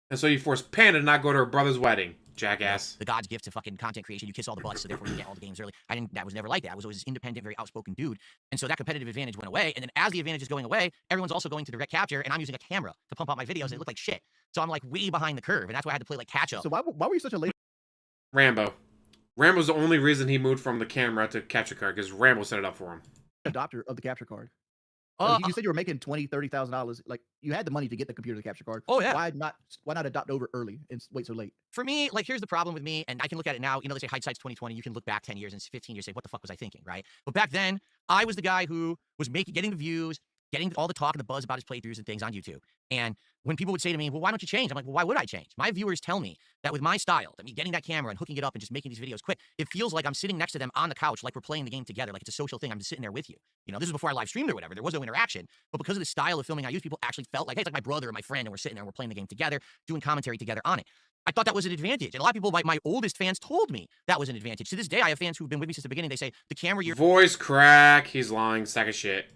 And so you forced Panda to not go to her brother's wedding. Jackass. the God's gift to fucking content creation. You kiss all the butts, so therefore you get all the games early. That was never like that. I was always this independent, very outspoken dude. And so that competitive advantage went away. And then as the advantage is going away, everyone's also going to direct capture, and I'm using a camera to pump out my videos, and it looked like shit. So I'm like way behind the curve, and that's why I had to play like catch up. So why were you such a late Rambo. Rambo's the only reason he moved from the camera to capture card, because Rambo set it up for him. adopter of the capture card? Uh, You said you were making $20,000-$30,000. Like, you had the money to get the computer to capture card. Oh, yeah. Why not adopt over early and wait so late? For me, like, here's the problem with me, and I can look at it now. They say hindsight's 20/20. You can look back 10 years and 15 years and say, what the fuck was I thinking, right? But back then, I was the guy who was getting the views, getting all the talk and the buzz about his playthroughs and things on YouTube. And when people would say to me, well, why don't you change? I'm like, well, why would I change? My viewers tell me that with my style, I mean, getting that camera and hooking it up and just making these videos quick, it feels like I'm sitting next to them on the couch, like we're playing the game together, like it's a social thing. I'm just sitting there with you. This is before I live streamed or whatever. There was no interaction. But because of the style of filming I use, people actually felt like, hey, it's like my brother or my friend, and we're sitting there and we're playing the game together, doing commentary together on it. I thought that was an advantage. And a lot of people, like my oldest fans, told me that was an advantage. To this day, I have fans who've been with me since the beginning. They say the camera years Voice crack. He's lying. Sack of shit.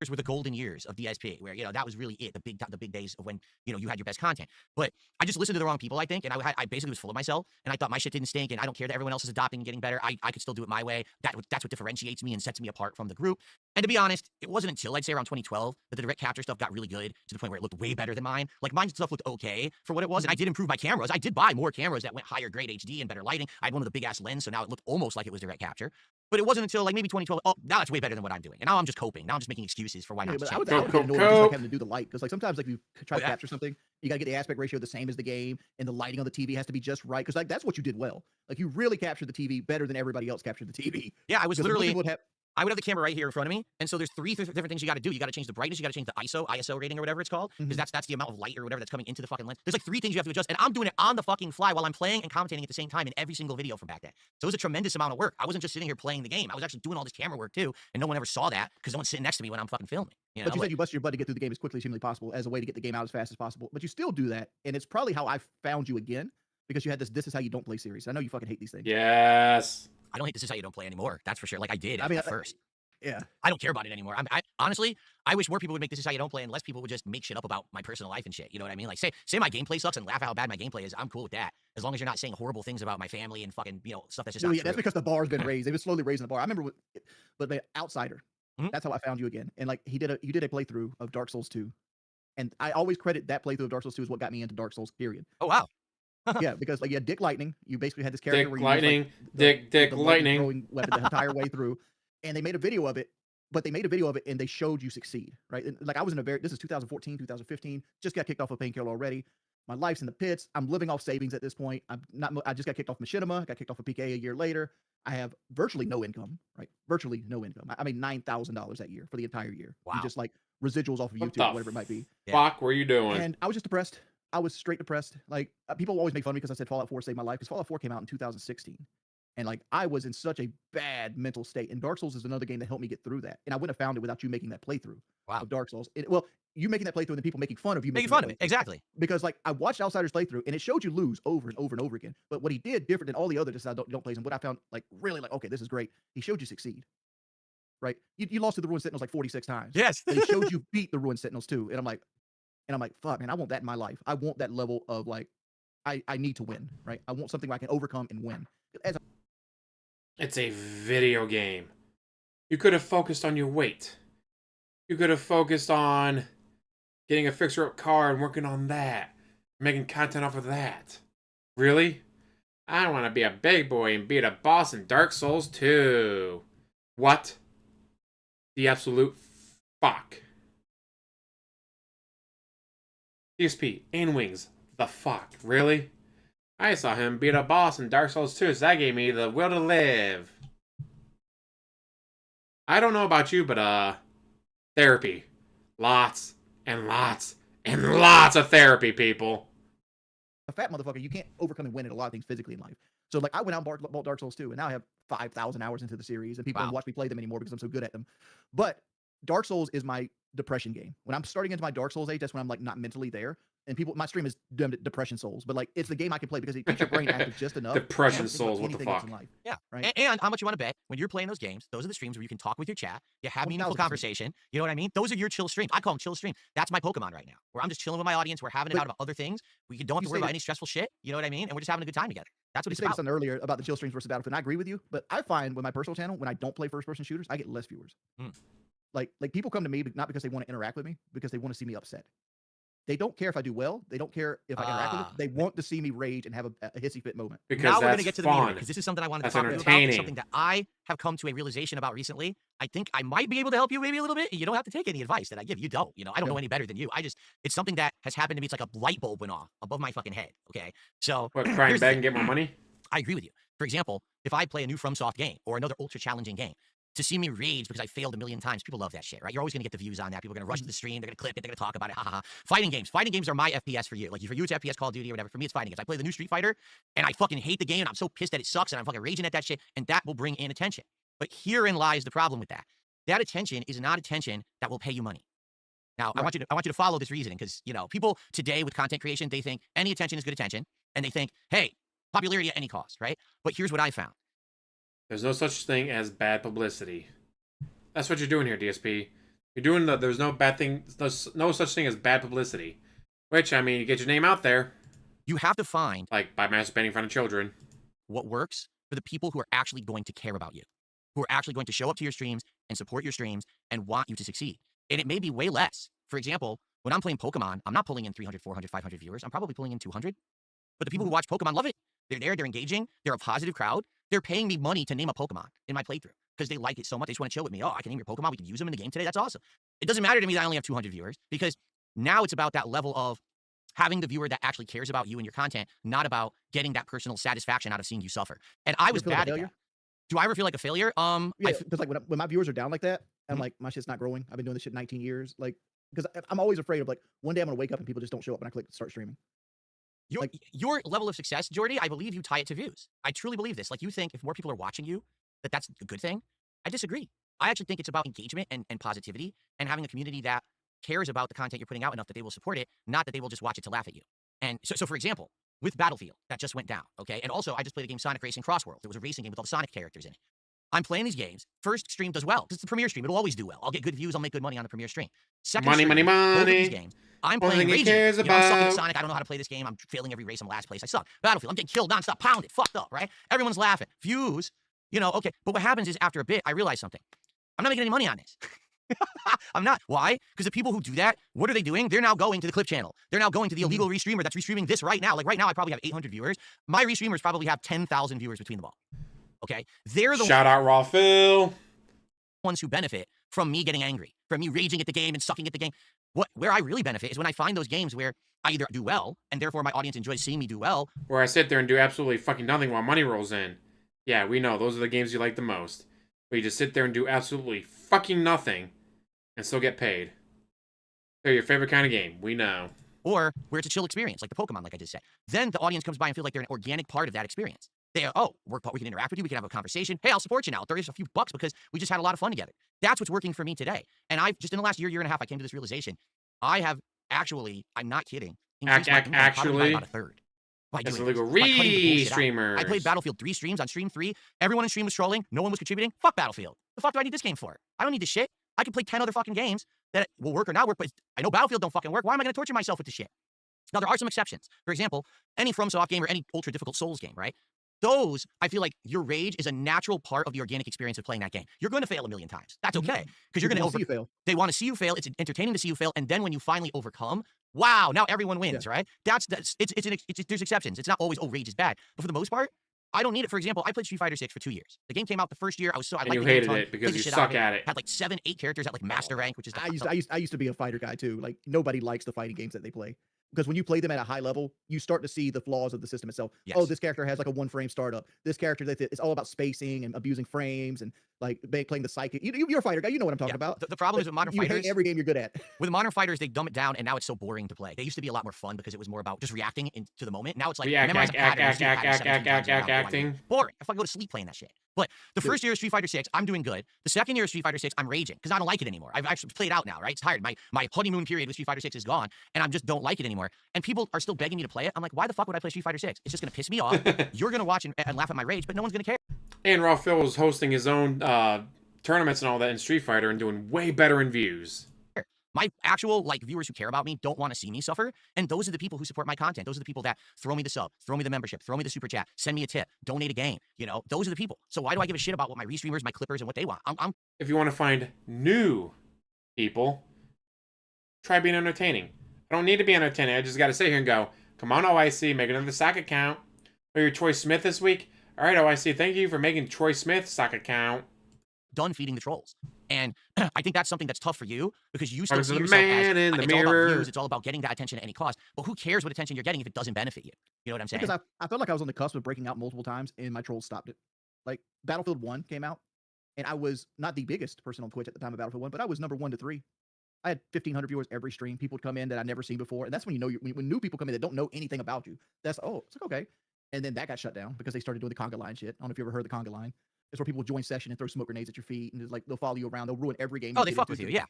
were the golden years of DSP, where that was really it, the big days of when you had your best content. But I just listened to the wrong people, I think, and I basically was full of myself, and I thought my shit didn't stink, and I don't care that everyone else is adopting and getting better. I could still do it my way. That's what differentiates me and sets me apart from the group. And to be honest, it wasn't until I'd say around 2012 that the direct capture stuff got really good to the point where it looked way better than mine. Like mine stuff looked okay for what it was, and I did improve my cameras. I did buy more cameras that went higher grade HD and better lighting. I had one with a big ass lens, so now it looked almost like it was direct capture. But it wasn't until like maybe 2012. Oh, now it's way better than what I'm doing, and now I'm just coping. Now I'm just making excuses for why not. Yeah, to but I change. would get annoyed just like having to do the light, because like sometimes like you try to yeah. capture something, you gotta get the aspect ratio the same as the game, and the lighting on the TV has to be just right. Because like that's what you did well. Like you really captured the TV better than everybody else captured the TV. Yeah, I was Because most literally. people would have, I would have the camera right here in front of me, and so there's three different things you got to do. You got to change the brightness, you got to change the ISO rating or whatever it's called, because that's the amount of light or whatever that's coming into the fucking lens. There's like 3 things you have to adjust, and I'm doing it on the fucking fly while I'm playing and commentating at the same time in every single video from back then. So it was a tremendous amount of work. I wasn't just sitting here playing the game. I was actually doing all this camera work too, and no one ever saw that because no one's sitting next to me when I'm fucking filming. but you said you busted your butt to get through the game as quickly as humanly possible as a way to get the game out as fast as possible. But you still do that, and it's probably how I found you again, because you had this is how you don't play series. I know you fucking hate these things. Yes. I don't hate This Is How You Don't Play anymore. That's for sure. Like I did I mean, at first. Yeah. I don't care about it anymore. I honestly, I wish more people would make this is how you don't play, and less people would just make shit up about my personal life and shit. You know what I mean? Like, say my gameplay sucks and laugh at how bad my gameplay is. I'm cool with that, as long as you're not saying horrible things about my family and fucking stuff that's just No, not yeah, true. that's because the bar's been raised. They were slowly raising the bar. I remember, but the Outsider. Mhm. That's how I found you again. And like you did a playthrough of Dark Souls 2, and I always credit that playthrough of Dark Souls 2 is what got me into Dark Souls. Period. Oh wow. Yeah, because like Dick Lightning, you basically had this character Dick where Lightning, you used, like, Dick the Lightning. throwing weapon the entire way through, and they made a video of it. But they made a video of it and they showed you succeed, right? And, like I was in this is 2014, 2015, just got kicked off a painkiller already. My life's in the pits. I'm living off savings at this point. I just got kicked off Machinima, got kicked off of PK a year later. I have virtually no income, right? Virtually no income. I made $9,000 that year for the entire year. Wow. You just like residuals off of What YouTube or the whatever it might be. Fuck, were you doing? And I was just depressed. I was straight depressed. Like people always make fun of me because I said Fallout 4 saved my life, because Fallout 4 came out in 2016. And like I was in such a bad mental state. And Dark Souls is another game that helped me get through that. And I wouldn't have found it without you making that playthrough of Dark Souls. Well, you making that playthrough and the people making fun of you. Making fun of it. Exactly. Because like I watched Outsider's playthrough and it showed you lose over and over and over again. But what he did different than all the other don't plays, and what I found like really like, okay, this is great. He showed you succeed. Right? You lost to the Ruined Sentinels like 46 times. Yes. But he showed you beat the Ruined Sentinels too. And I'm like, fuck, man, I want that in my life. I want that level of like, I need to win, right? I want something where I can overcome and win. It's a video game. You could have focused on your weight. You could have focused on getting a fixer-up car and working on that. Making content off of that. Really? I want to be a big boy and beat a boss in Dark Souls 2. What? The absolute fuck. DSP, and Wings. The fuck? Really? I saw him beat a boss in Dark Souls 2, so that gave me the will to live. I don't know about you, but, therapy. Lots, and lots, and lots of therapy, people. A fat motherfucker, you can't overcome and win at a lot of things physically in life. So like I went out and bought Dark Souls 2, and now I have 5,000 hours into the series, and people don't watch me play them anymore because I'm so good at them. But Dark Souls is my depression game. When I'm starting into my Dark Souls age, that's when I'm like not mentally there. And my stream is Depression Souls, but like it's the game I can play because it keeps your brain active just enough. Depression Souls, what the fuck? Yeah. Right. And how much you want to bet when you're playing those games, those are the streams where you can talk with your chat, you have meaningful 1000%. conversation. You know what I mean? Those are your chill streams. I call them chill streams. That's my Pokemon right now, where I'm just chilling with my audience. We're having it out about other things. We don't have to worry about any stressful shit. You know what I mean? And we're just having a good time together. That's what You it's said about. something earlier about the chill streams versus Battlefield, and I agree with you. But I find with my personal channel, when I don't play first-person shooters, I get less viewers. Like people come to me not because they want to interact with me, because they want to see me upset. They don't care if I do well. They don't care if I interact with them. They want to see me rage and have a hissy fit moment. Because now that's we're going to get to the meat of it, fun. because this is something I wanted to That's talk to you about. entertaining. It's something that I have come to a realization about recently. I think I might be able to help you maybe a little bit. You don't have to take any advice that I give. You don't. You know, I don't know any better than you. It's something that has happened to me. It's like a light bulb went off above my fucking head. Okay, so What, cry and beg and get more money? I agree with you. For example, if I play a new FromSoft game or another ultra challenging game, to see me rage because I failed a million times, people love that shit, right? You're always going to get the views on that. People are going to rush to the stream. They're going to clip it. They're going to talk about it. Ha ha ha. Fighting games are my FPS for you. Like for you, it's FPS Call of Duty or whatever. For me, it's fighting games. I play the new Street Fighter and I fucking hate the game and I'm so pissed that it sucks and I'm fucking raging at that shit, and that will bring in attention. But herein lies the problem with that. That attention is not attention that will pay you money. Now, right. I want you to follow this reasoning, because, you know, people today with content creation, they think any attention is good attention, and they think, hey, popularity at any cost, right? But here's what I found. There's no such thing as bad publicity. That's what you're doing here, DSP. You're doing there's no bad thing, there's no such thing as bad publicity. Which, I mean, you get your name out there. You have to find, like, by masturbating in front of children, what works for the people who are actually going to care about you, who are actually going to show up to your streams and support your streams and want you to succeed. And it may be way less. For example, when I'm playing Pokemon, I'm not pulling in 300, 400, 500 viewers. I'm probably pulling in 200. But the people who watch Pokemon love it. They're there, they're engaging, they're a positive crowd. They're paying me money to name a Pokemon in my playthrough because they like it so much. They just want to chill with me. Oh, I can name your Pokemon. We can use them in the game today. That's awesome. It doesn't matter to me that I only have 200 viewers, because now it's about that level of having the viewer that actually cares about you and your content, not about getting that personal satisfaction out of seeing you suffer. And I was bad at that. Do I ever feel like a failure? Yeah, because like when my viewers are down like that, I'm like, my shit's not growing. I've been doing this shit 19 years. Like, because I'm always afraid of like one day I'm gonna wake up and people just don't show up and I click start streaming. Your level of success, Jordy, I believe you tie it to views. I truly believe this. Like, you think if more people are watching you, that's a good thing. I disagree. I actually think it's about engagement and positivity and having a community that cares about the content you're putting out enough that they will support it, not that they will just watch it to laugh at you. And so for example, with Battlefield, that just went down, okay? And also, I just played a game, Sonic Racing Crossworld. It was a racing game with all the Sonic characters in it. I'm playing these games. First stream does well because it's the premiere stream. It'll always do well. I'll get good views. I'll make good money on the premiere stream. Second Money, stream, money, both of these money. games. I'm Only playing thing he raging. cares I'm sucking at about. Sonic. I don't know how to play this game. I'm failing every race. I'm last place. I suck. Battlefield. I'm getting killed nonstop, pounded, fucked up, right? Everyone's laughing. Views, okay. But what happens is after a bit, I realize something. I'm not making any money on this. I'm not. Why? Because the people who do that, what are they doing? They're now going to the clip channel. They're now going to the illegal restreamer that's restreaming this right now. Like right now, I probably have 800 viewers. My restreamers probably have 10,000 viewers between them all. Okay? They're the Shout out Raw Phil. ones who benefit from me getting angry, from me raging at the game and sucking at the game. Where I really benefit is when I find those games where I either do well, and therefore my audience enjoys seeing me do well. Where I sit there and do absolutely fucking nothing while money rolls in. Yeah, we know. Those are the games you like the most. Where you just sit there and do absolutely fucking nothing and still get paid. They're your favorite kind of game. We know. Or where it's a chill experience, like the Pokemon, like I just said. Then the audience comes by and feel like they're an organic part of that experience. We can interact with you. We can have a conversation. Hey, I'll support you now. Throw you a few bucks because we just had a lot of fun together. That's what's working for me today. And I've just in the last year and a half, I came to this realization. I have actually, I'm not kidding, increased my income probably by about a third. That's illegal. Reeee streamers. I played Battlefield 3 streams. On stream 3, everyone in stream was trolling. No one was contributing. Fuck Battlefield. The fuck do I need this game for? I don't need this shit. I can play 10 other fucking games that will work or not work, but I know Battlefield don't fucking work. Why am I going to torture myself with this shit? Now, there are some exceptions. For example, any FromSoft game or any ultra difficult Souls game, right? Those, I feel like your rage is a natural part of the organic experience of playing that game. You're going to fail a million times. That's okay. Because you're going to fail. They want to see you fail. It's entertaining to see you fail. And then when you finally overcome, wow, now everyone wins, right? There's exceptions. It's not always, rage is bad. But for the most part, I don't need it. For example, I played Street Fighter 6 for 2 years. The game came out the first year. I liked you the game hated a ton, it because played the you shit suck out of at it. Had like 7, 8 characters at like master rank, which is the I used to be a fighter guy too. Like nobody likes the fighting games that they play. Because when you play them at a high level, you start to see the flaws of the system itself. Yes. Oh, this character has like a 1-frame startup. This character, it's all about spacing and abusing frames and like playing the psychic. You're a fighter guy. You know what I'm talking about. The problem is with modern you fighters. hate every game you're good at. With modern fighters, they dumb it down, and now it's so boring to play. They used to be a lot more fun because it was more about just reacting to the moment. Now it's like acting. Boring. I fucking go to sleep playing that shit. But the first year of Street Fighter 6, I'm doing good. The second year of Street Fighter 6, I'm raging because I don't like it anymore. I've actually played out now, right? It's tired. My honeymoon period with Street Fighter 6 is gone, and I just don't like it anymore. And people are still begging me to play it. I'm like, why the fuck would I play Street Fighter 6? It's just gonna piss me off. You're gonna watch and laugh at my rage, but no one's gonna care. And Raw Phil was hosting his own tournaments and all that in Street Fighter and doing way better in views. My actual viewers who care about me don't want to see me suffer, and those are the people who support my content. Those are the people that throw me the sub, throw me the membership, throw me the super chat, send me a tip, donate a game. Those are the people. So why do I give a shit about what my restreamers, my clippers, and what they want? If you want to find new people, try being entertaining. I don't need to be entertaining. I just got to sit here and go, come on, OIC, make another sock account. Or your Troy Smith this week? All right, OIC, thank you for making Troy Smith sock account. Done feeding the trolls. And I think that's something that's tough for you because you still see the yourself man as, in the it's all about mirror. views, it's all about getting that attention at any cost. But who cares what attention you're getting if it doesn't benefit you? You know what I'm saying? Because I felt like I was on the cusp of breaking out multiple times, and my trolls stopped it. Like Battlefield 1 came out, and I was not the biggest person on Twitch at the time of Battlefield 1, but I was number 1 to 3. I had 1,500 viewers every stream. People would come in that I'd never seen before, and that's when you know when new people come in that don't know anything about you. That's it's like okay. And then that got shut down because they started doing the conga line shit. I don't know if you ever heard the conga line. It's where people join session and throw smoke grenades at your feet, and they'll follow you around. They'll ruin every game. Oh, they fuck with you. Yeah.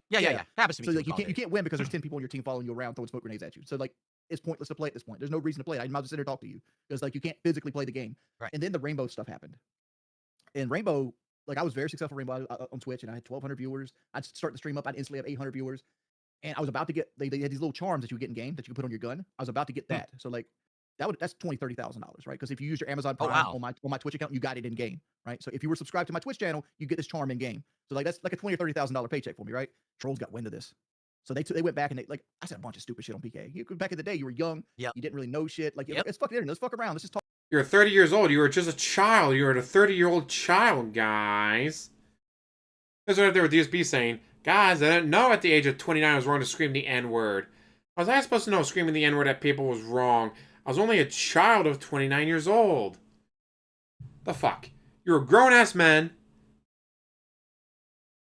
Happens to me. So like you can't win because there's 10 people on your team following you around throwing smoke grenades at you. So like it's pointless to play at this point. There's no reason to play it. I might just sit here and talk to you because like you can't physically play the game. Right. And then the Rainbow stuff happened. And Rainbow, like I was very successful Rainbow on Twitch, and I had 1,200 viewers. I'd start the stream up, I'd instantly have 800 viewers, and I was about to get. They had these little charms that you would get in game that you could put on your gun. I was about to get that. So like. That's $20,000-$30,000, right? Because if you use your Amazon Prime on my Twitch account, you got it in game, right? So if you were subscribed to my Twitch channel, you get this charm in game. So like that's like a $20,000 or $30,000 paycheck for me, right? Trolls got wind of this, so they went back and I said a bunch of stupid shit on PK. Back in the day, you were young, you didn't really know shit. Like it's fucking internet, let's fuck around, let's just talk. You're 30 years old. You were just a child. You were a 30-year-old child, guys. That's right there with DSP saying, guys, I didn't know at the age of 29 I was wrong to scream the N-word. How was I supposed to know screaming the N-word at people was wrong? I was only a child of 29 years old. The fuck? You're a grown-ass man.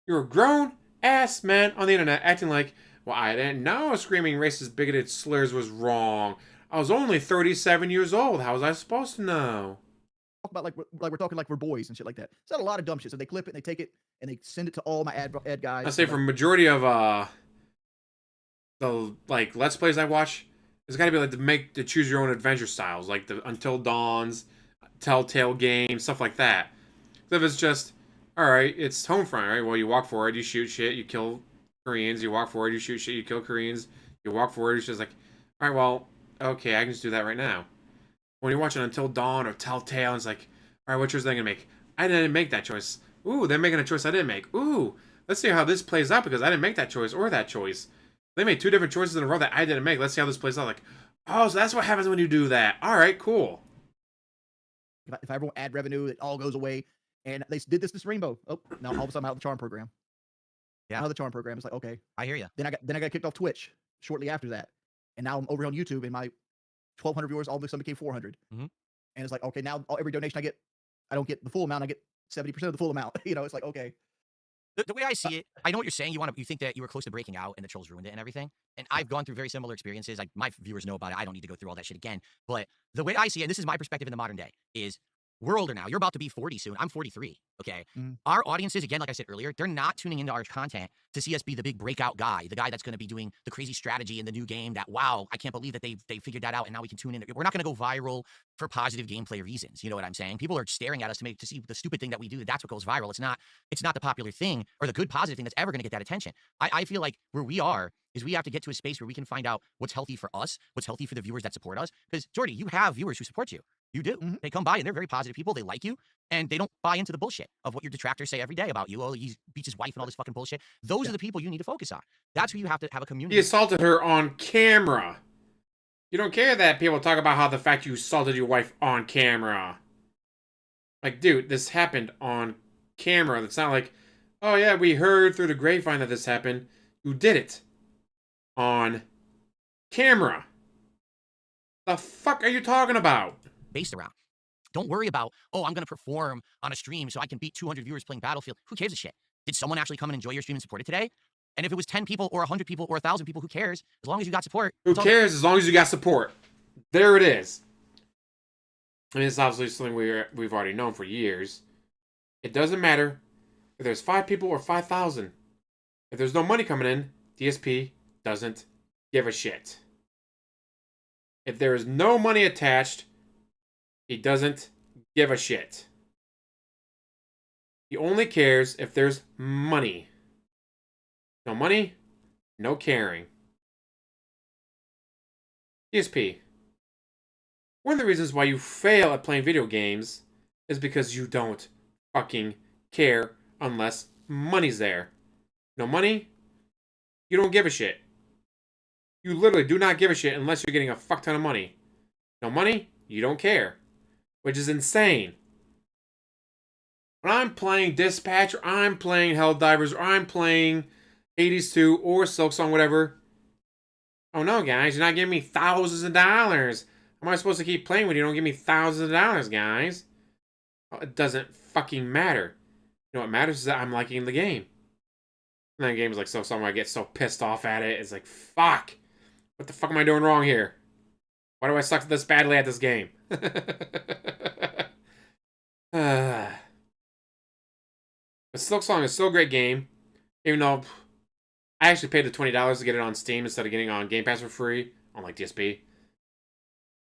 You're a grown-ass man on the internet acting like, well, I didn't know screaming racist, bigoted slurs was wrong. I was only 37 years old. How was I supposed to know? Talk about like we're talking like we're boys and shit like that. It's not a lot of dumb shit. So they clip it and they take it and they send it to all my ad guys. I say for majority of the like Let's Plays I watch, it's got to be like the choose your own adventure styles, like the Until Dawn's, Telltale games, stuff like that. So if it's just all right, it's Homefront, right? Well, you walk forward, you shoot shit, you kill Koreans. You walk forward, you shoot shit, you kill Koreans. You walk forward, it's just like, all right, well, okay, I can just do that right now. When you're watching Until Dawn or Telltale, it's like, all right, what choice are they gonna make? I didn't make that choice. Ooh, they're making a choice I didn't make. Ooh, let's see how this plays out because I didn't make that choice or that choice. They made 2 different choices in a row that I didn't make. Let's see how this plays out. Like, oh, so that's what happens when you do that. All right, cool. If I ever want ad revenue, it all goes away. And they did this Rainbow. Oh, now all of a sudden I'm out of the charm program. Yeah. Out of the charm program. It's like, okay. I hear you. Then I got kicked off Twitch shortly after that. And now I'm over on YouTube and my 1,200 viewers all of a sudden became 400. Mhm. And it's like, okay, now every donation I get, I don't get the full amount. I get 70% of the full amount. You know, it's like, okay. The way I see it, I know what you're saying. You think that you were close to breaking out and the trolls ruined it and everything. And I've gone through very similar experiences. My viewers know about it. I don't need to go through all that shit again. But the way I see it, and this is my perspective in the modern day, is we're older now. You're about to be 40 soon. I'm 43. Okay. Mm. Our audiences, again, like I said earlier, they're not tuning into our content to see us be the big breakout guy, the guy that's going to be doing the crazy strategy in the new game that, wow, I can't believe that they figured that out and now we can tune in. We're not going to go viral for positive gameplay reasons. You know what I'm saying? People are staring at us to see the stupid thing that we do. That's what goes viral. It's not the popular thing or the good positive thing that's ever going to get that attention. I feel like where we are is we have to get to a space where we can find out what's healthy for us, what's healthy for the viewers that support us. Because Jordy, you have viewers who support you. You do. Mhm. They come by and they're very positive people. They like you and they don't buy into the bullshit of what your detractors say every day about you. Oh, he beats his wife and all this fucking bullshit. Those are the people you need to focus on. That's who you have to have a community. He assaulted her on camera. You don't care that people talk about how the fact you assaulted your wife on camera. Like, dude, this happened on camera. It's not like, oh yeah, we heard through the grapevine that this happened. You did it on camera. The fuck are you talking about? Based around. Don't worry about, oh, I'm going to perform on a stream so I can beat 200 viewers playing Battlefield. Who cares a shit? Did someone actually come and enjoy your stream and support it today? And if it was 10 people or 100 people or 1,000 people, who cares? As long as you got support. Who cares as long as you got support? There it is. I mean, it's obviously something we've already known for years. It doesn't matter if there's 5 people or 5,000. If there's no money coming in, DSP doesn't give a shit. If there is no money attached, he doesn't give a shit. He only cares if there's money. No money, no caring. DSP. One of the reasons why you fail at playing video games is because you don't fucking care unless money's there. No money, you don't give a shit. You literally do not give a shit unless you're getting a fuck ton of money. No money, you don't care. Which is insane. When I'm playing Dispatch, or I'm playing Helldivers, or I'm playing 80s 2, or Silksong, whatever. Oh no, guys, you're not giving me thousands of dollars. How am I supposed to keep playing when you don't give me thousands of dollars, guys? Well, it doesn't fucking matter. You know what matters is that I'm liking the game. And then games like Silksong where I get so pissed off at it. It's like, fuck. What the fuck am I doing wrong here? Why do I suck this badly at this game? But Silksong is still a great game. Even though I actually paid the $20 to get it on Steam instead of getting it on Game Pass for free on like DSP.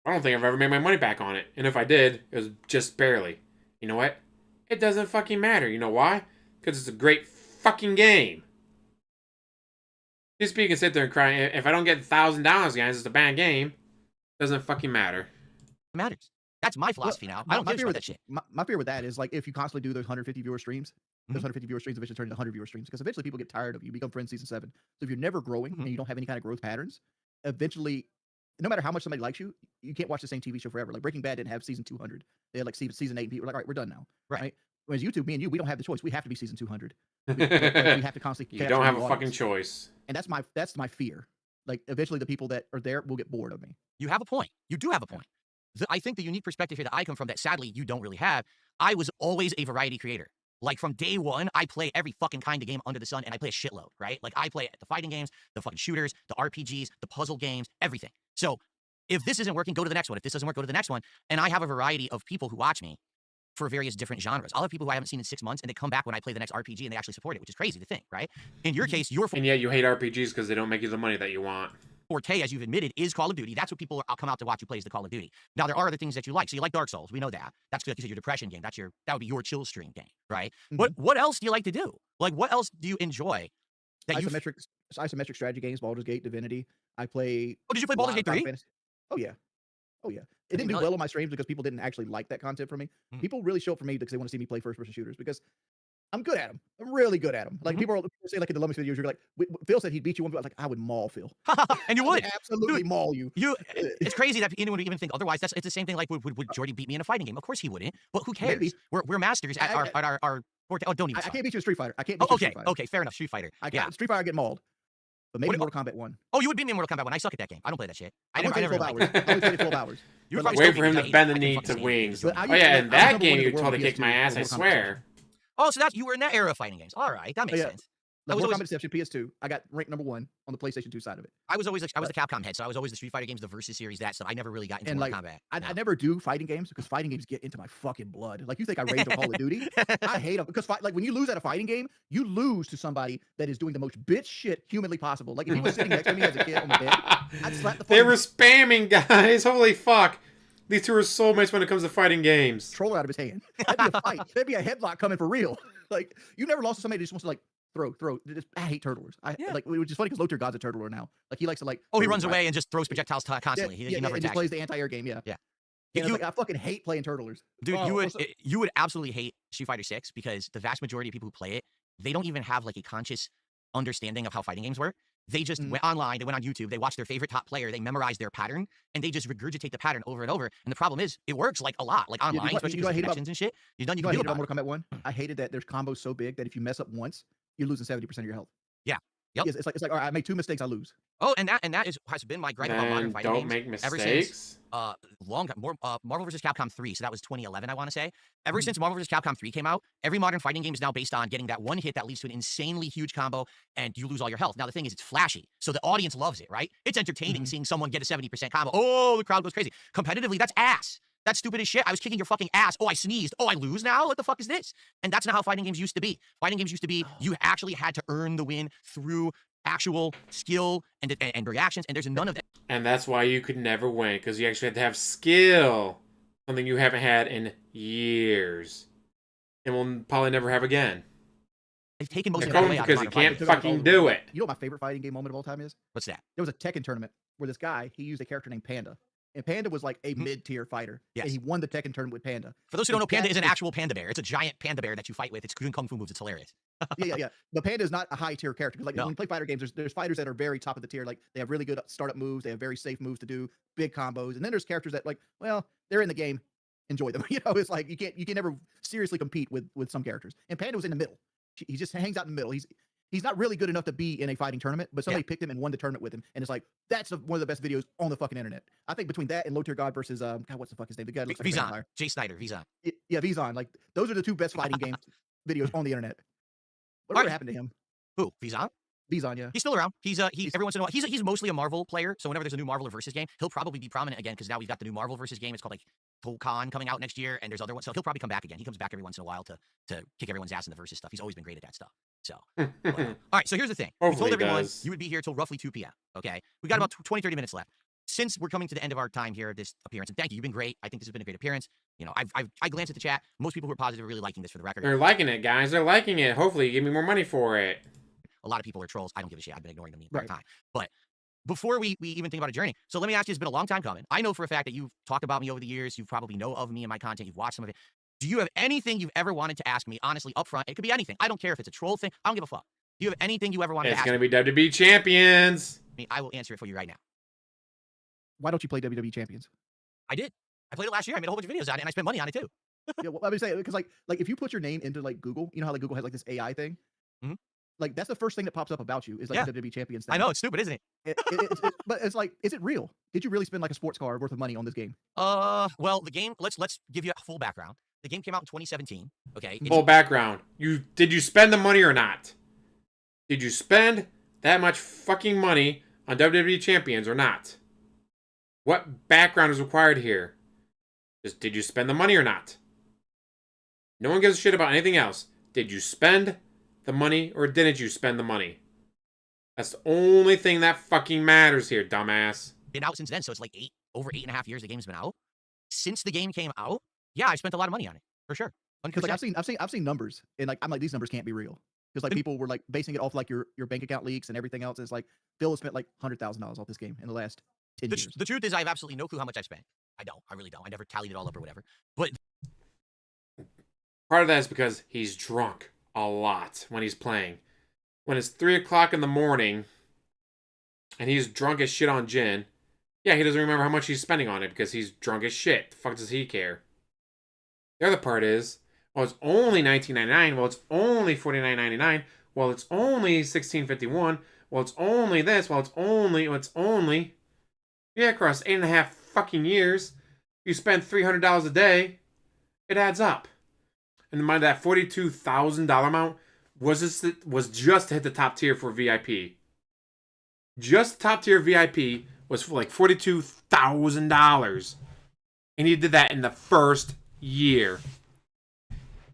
I don't think I've ever made my money back on it. And if I did, it was just barely. You know what? It doesn't fucking matter. You know why? Because it's a great fucking game. DSP can sit there and cry. If I don't get $1,000, guys, it's a bad game. Doesn't fucking matter. It matters. That's my philosophy now. I don't give a shit about that shit. My fear with that is like if you constantly do those 150 viewer streams, those 150 viewer streams eventually turn into 100 viewer streams because eventually people get tired of you, become friends season 7. So if you're never growing and you don't have any kind of growth patterns, eventually, no matter how much somebody likes you, you can't watch the same TV show forever. Like Breaking Bad didn't have season 200. They had like season 8 and people were like, all right, we're done now. Right. Whereas YouTube, me and you, we don't have the choice. We have to be season 200. We have to constantly. You don't have a fucking choice. And that's my fear. Like eventually the people that are there will get bored of me. You have a point. You do have a point. I think the unique perspective here that I come from that sadly you don't really have, I was always a variety creator. Like from day one, I play every fucking kind of game under the sun and I play a shitload, right? Like I play the fighting games, the fucking shooters, the RPGs, the puzzle games, everything. So if this isn't working, go to the next one. If this doesn't work, go to the next one. And I have a variety of people who watch me for various different genres. I'll have people who I haven't seen in 6 months and they come back when I play the next RPG and they actually support it, which is crazy to think, right? In your case, And yet you hate RPGs because they don't make you the money that you want. forte, as you've admitted, is Call of Duty. That's what people are, come out to watch you play is the Call of Duty. Now, there are other things that you like. So you like Dark Souls. We know that. That's like you said, your depression game. That would be your chill stream game, right? What else do you like to do? Like, what else do you enjoy? That Isometric strategy games, Baldur's Gate, Divinity. I play. Oh, did you play Baldur's Gate 3? Oh yeah. Oh yeah. It didn't do well on my streams because people didn't actually like that content from me. People really show up for me because they want to see me play first-person shooters because I'm good at them. I'm really good at them. Like people say, like in the Lumix videos, you're like, Phil said he'd beat you one, but like I would maul Phil. And you would absolutely maul you. It's crazy that anyone would even think otherwise. It's the same thing. Like, would Jordy beat me in a fighting game? Of course he wouldn't. But who cares? Maybe. We're masters at our. Oh, don't even. I can't beat you in Street Fighter. I can't beat you in Street Fighter. Okay, fair enough. Street Fighter. Street Fighter, I get mauled. But maybe Mortal Kombat 1. Oh, you would beat me in Mortal Kombat 1. I suck at that game. I don't play that shit. I never really hours. I only played 12 hours. Wait for him to bend the knee to wings. Oh yeah, in that game you totally kicked my ass, I swear. Oh, so you were in that era of fighting games. All right, that makes sense. Like Mortal Kombat Deception PS2, I got ranked #1 on the PlayStation 2 side of it. I was the Capcom head, so I was always the Street Fighter games, the Versus series, that stuff. I never really got into Mortal Kombat. I never do fighting games because fighting games get into my fucking blood. Like you think I rage on Call of Duty? I hate them because like when you lose at a fighting game, you lose to somebody that is doing the most bitch shit humanly possible. Like if he was sitting next to me as a kid on the bed, I'd slap the. They were spamming, guys. Holy fuck! These two are soulmates when it comes to fighting games. Controller out of his hand. That'd be a fight. That'd be a headlock coming for real. Like you never lost to somebody that just wants to like. Throw. I hate turtlers. Like, which is funny because Low Tier God's a turtler now. Like he likes to like. Oh, he runs away and just throws projectiles constantly. Yeah, he never and just plays the anti-air game. Yeah. And like, I fucking hate playing turtlers. Dude, you would absolutely hate Street Fighter 6 because the vast majority of people who play it, they don't even have like a conscious understanding of how fighting games work. They just went online, they went on YouTube, they watched their favorite top player, they memorized their pattern, and they just regurgitate the pattern over and over. And the problem is, it works like a lot, like online, especially because connections and shit. You can do about Mortal Kombat 1. I hated that there's combos so big that if you mess up once, you're losing 70% of your health. Yeah. Yep. It's like all right, I made 2 mistakes, I lose. Oh, and that has been my gripe about modern fighting games. Don't make mistakes. Ever since Marvel vs. Capcom 3, so that was 2011, I want to say. Ever since Marvel vs. Capcom 3 came out, every modern fighting game is now based on getting that one hit that leads to an insanely huge combo, and you lose all your health. Now, the thing is, it's flashy, so the audience loves it, right? It's entertaining seeing someone get a 70% combo. Oh, the crowd goes crazy. Competitively, that's ass. That's stupid as shit. I was kicking your fucking ass. Oh, I sneezed. Oh, I lose now? What the fuck is this? And that's not how fighting games used to be. Fighting games used to be, you actually had to earn the win through actual skill and reactions, and there's none of that. And that's why you could never win, because you actually had to have skill. Something you haven't had in years. And will probably never have again. They've taken most of that away out of because you can't fucking do it. You know what my favorite fighting game moment of all time is? What's that? There was a Tekken tournament where this guy, he used a character named Panda. And Panda was like a mid-tier fighter. Yes. And he won the Tekken tournament with Panda. For those who don't know, Panda is an actual panda bear. It's a giant panda bear that you fight with. It's doing kung fu moves. It's hilarious. yeah. But Panda is not a high-tier character. Because like when you play fighter games, there's fighters that are very top of the tier. Like they have really good startup moves. They have very safe moves to do, big combos. And then there's characters that like, well, they're in the game. Enjoy them. You know, it's like you can never seriously compete with some characters. And Panda was in the middle. He just hangs out in the middle. He's not really good enough to be in a fighting tournament, but somebody picked him and won the tournament with him. And it's like, that's one of the best videos on the fucking internet. I think between that and Low Tier God versus, God, what's the fuck his name? The guy looks like Vizon. Jay Snyder, Vizon. Yeah, Vizon. Like, those are the 2 best fighting game videos on the internet. Whatever happened to him? Who? Vizon? Vizon, yeah. He's still around. He's every once in a while. He's mostly a Marvel player, so whenever there's a new Marvel versus game, he'll probably be prominent again, because now we've got the new Marvel versus game. It's called like Tolkien coming out next year, and there's other ones, so he'll probably come back again. He comes back every once in a while to kick everyone's ass in the versus stuff. He's always been great at that stuff. So, all right, so here's the thing. We told everyone you would be here till roughly 2 p.m., okay? We got about 20-30 minutes left. Since we're coming to the end of our time here, this appearance, and thank you, you've been great. I think this has been a great appearance. You know, I glanced at the chat. Most people who are positive are really liking this, for the record. They're liking it, guys. They're liking it. Hopefully, you give me more money for it. A lot of people are trolls. I don't give a shit. I've been ignoring them the entire time. But before we even think about a journey, so let me ask you, it's been a long time coming. I know for a fact that you've talked about me over the years. You probably know of me and my content. You've watched some of it. Do you have anything you've ever wanted to ask me, honestly, up front? It could be anything. I don't care if it's a troll thing. I don't give a fuck. Do you have anything you ever wanted to ask me? It's going to be WWE Champions. I mean, I will answer it for you right now. Why don't you play WWE Champions? I did. I played it last year. I made a whole bunch of videos on it, and I spent money on it too. Yeah, well, I would say, because like if you put your name into like Google, you know how like Google has like this AI thing? Like that's the first thing that pops up about you is like the WWE Champions thing. I know, it's stupid, isn't it? But it's like, is it real? Did you really spend like a sports car worth of money on this game? Well, the game, let's give you a full background. The game came out in 2017. Okay. Full background. Did you spend the money or not? Did you spend that much fucking money on WWE Champions or not? What background is required here? Just did you spend the money or not? No one gives a shit about anything else. Did you spend the money or didn't you spend the money? That's the only thing that fucking matters here, dumbass. Been out since then, so it's like over 8.5 years the game's been out. Since the game came out, yeah, I spent a lot of money on it for sure. Because like 100%. I've seen numbers, and like I'm like, these numbers can't be real. Because like people were like basing it off like your bank account leaks and everything else. It's like Phil has spent like $100,000 off this game in the last 10 years. The truth is, I have absolutely no clue how much I've spent. I don't. I really don't. I never tallied it all up or whatever. But Part of that is because he's drunk a lot when he's playing. When it's 3 o'clock in the morning and he's drunk as shit on gin, yeah, he doesn't remember how much he's spending on it because he's drunk as shit. The fuck does he care? The other part is, well, it's only $19.99. Well, it's only $49.99. Well, it's only $16.51. Well, it's only this. Well, it's only. Yeah, across 8.5 fucking years, you spend $300 a day. It adds up. And mind that $42,000 amount was just to hit the top tier for VIP. Just top tier VIP was for like $42,000, and he did that in the first year.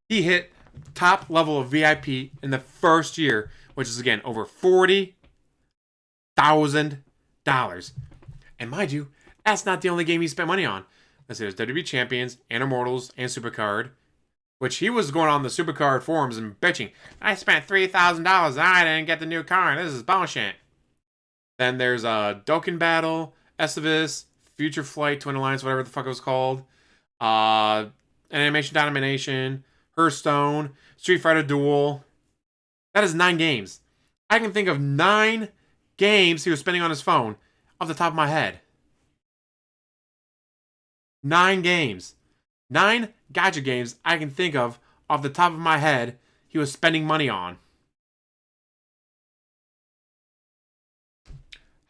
He hit top level of VIP in the first year, which is again over $40,000. And mind you, that's not the only game he spent money on. Let's see, there's WWE Champions and Immortals and Supercard, which he was going on the Supercard forums and bitching. I spent $3,000 and I didn't get the new card. This is bullshit. Then there's Dokkan Battle, Estivus, Future Flight, Twin Alliance, whatever the fuck it was called. Animation Domination, Hearthstone, Street Fighter Duel. That is 9 games. I can think of 9 games he was spending on his phone off the top of my head. 9 games. 9 gacha games I can think of off the top of my head he was spending money on.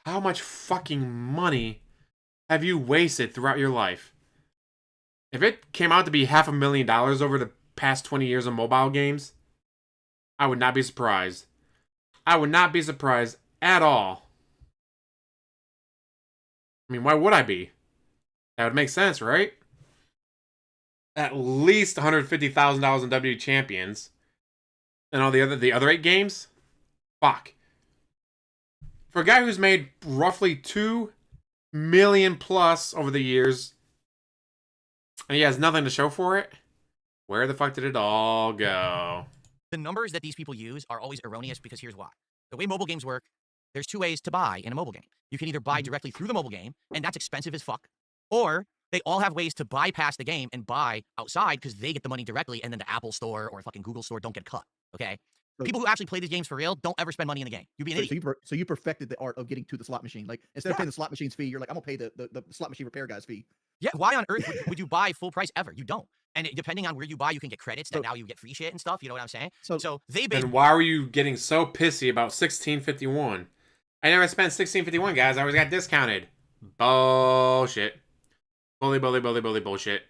How much fucking money have you wasted throughout your life? If it came out to be $500,000 over the past 20 years of mobile games, I would not be surprised. I would not be surprised at all. I mean, why would I be? That would make sense, right? At least $150,000 in WWE Champions. And all the other 8 games? Fuck. For a guy who's made roughly $2 million plus over the years, and he has nothing to show for it, where the fuck did it all go? the numbers that these people use are always erroneous because here's why. The way mobile games work, there's 2 ways to buy in a mobile game. You can either buy directly through the mobile game, and that's expensive as fuck, or they all have ways to bypass the game and buy outside because they get the money directly, and then the Apple Store or fucking Google Store don't get cut, okay? People who actually play these games for real don't ever spend money in the game. You'd be an idiot. So you perfected the art of getting to the slot machine. Like, instead of paying the slot machine's fee, you're like, I'm gonna pay the slot machine repair guy's fee. Yeah, why on earth would you buy full price ever? You don't. And depending on where you buy, you can get credits that now you get free shit and stuff. You know what I'm saying? So they basically. And why were you getting so pissy about 1651? I never spent 1651, guys. I always got discounted. Bullshit. Bully bullshit.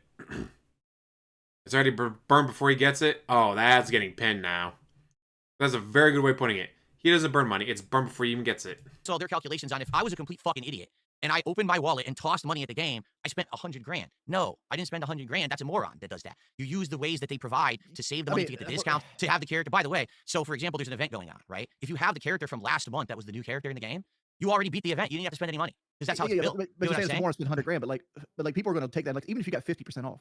It's already burned before he gets it. Oh, that's getting pinned now. That's a very good way of putting it. He doesn't burn money. It's burned before he even gets it. So their calculations on if I was a complete fucking idiot and I opened my wallet and tossed money at the game, I spent $100,000. No, I didn't spend $100,000. That's a moron that does that. You use the ways that they provide to save the money, to get the discount, to have the character. By the way, so for example, there's an event going on, right? If you have the character from last month that was the new character in the game, you already beat the event. You didn't have to spend any money because that's how it's built. But you're saying it's more than $100,000. But like people are going to take that. Like, even if you got 50% off,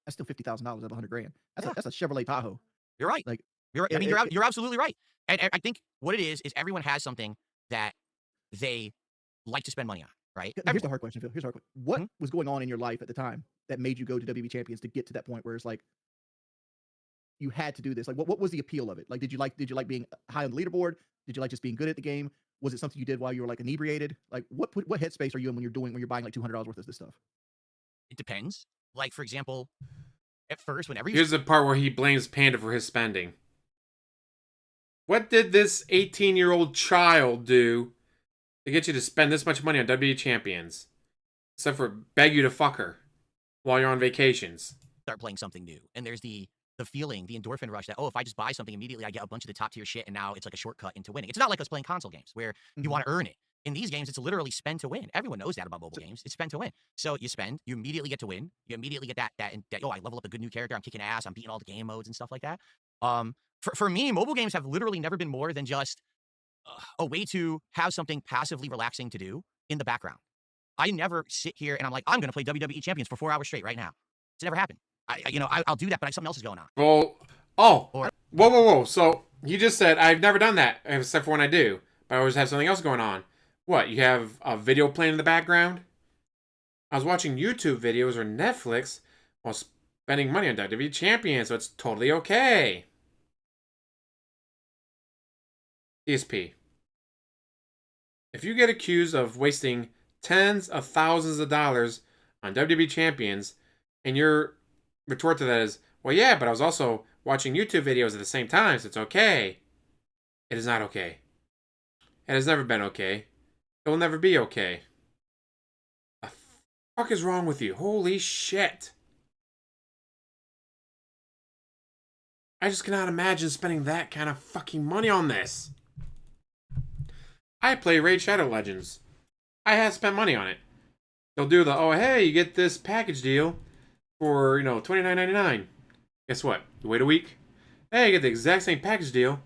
that's still $50,000 out of $100,000. That's a Chevrolet Tahoe. You're right. Like, I mean, you're absolutely right. And I think what it is everyone has something that they like to spend money on, right? Here's the hard question, Phil. Here's the hard question. What was going on in your life at the time that made you go to WWE Champions to get to that point where it's like you had to do this? Like, what was the appeal of it? Like, did you like being high on the leaderboard? Did you like just being good at the game? Was it something you did while you were like inebriated? Like, what headspace are you in when you're buying like $200 worth of this stuff? It depends. Like, for example, at first, whenever here's the part where he blames Panda for his spending. What did this 18-year-old child do to get you to spend this much money on WWE Champions? Except for beg you to fuck her while you're on vacations. Start playing something new. And there's the feeling, the endorphin rush that, oh, if I just buy something immediately, I get a bunch of the top tier shit, and now it's like a shortcut into winning. It's not like us playing console games where you want to earn it. In these games, it's literally spend to win. Everyone knows that about mobile games. It's spend to win. So you spend, you immediately get to win. You immediately get that, oh, I level up a good new character. I'm kicking ass. I'm beating all the game modes and stuff like that. For me, mobile games have literally never been more than just a way to have something passively relaxing to do in the background. I never sit here and I'm like, I'm going to play WWE Champions for 4 hours straight right now. It's never happened. I'll do that, but something else is going on. Well, oh, Or- whoa. So you just said I've never done that, except for when I do. But I always have something else going on. What? You have a video playing in the background? I was watching YouTube videos or Netflix while spending money on WWE Champions, so it's totally okay. DSP. If you get accused of wasting tens of thousands of dollars on WWE Champions, and your retort to that is, well, yeah, but I was also watching YouTube videos at the same time, so it's okay. It is not okay. It has never been okay. It will never be okay. The fuck is wrong with you? Holy shit. I just cannot imagine spending that kind of fucking money on this. I play Raid Shadow Legends. I have spent money on it. They'll do the, oh, hey, you get this package deal for, $29.99. Guess what? You wait a week. Hey, you get the exact same package deal.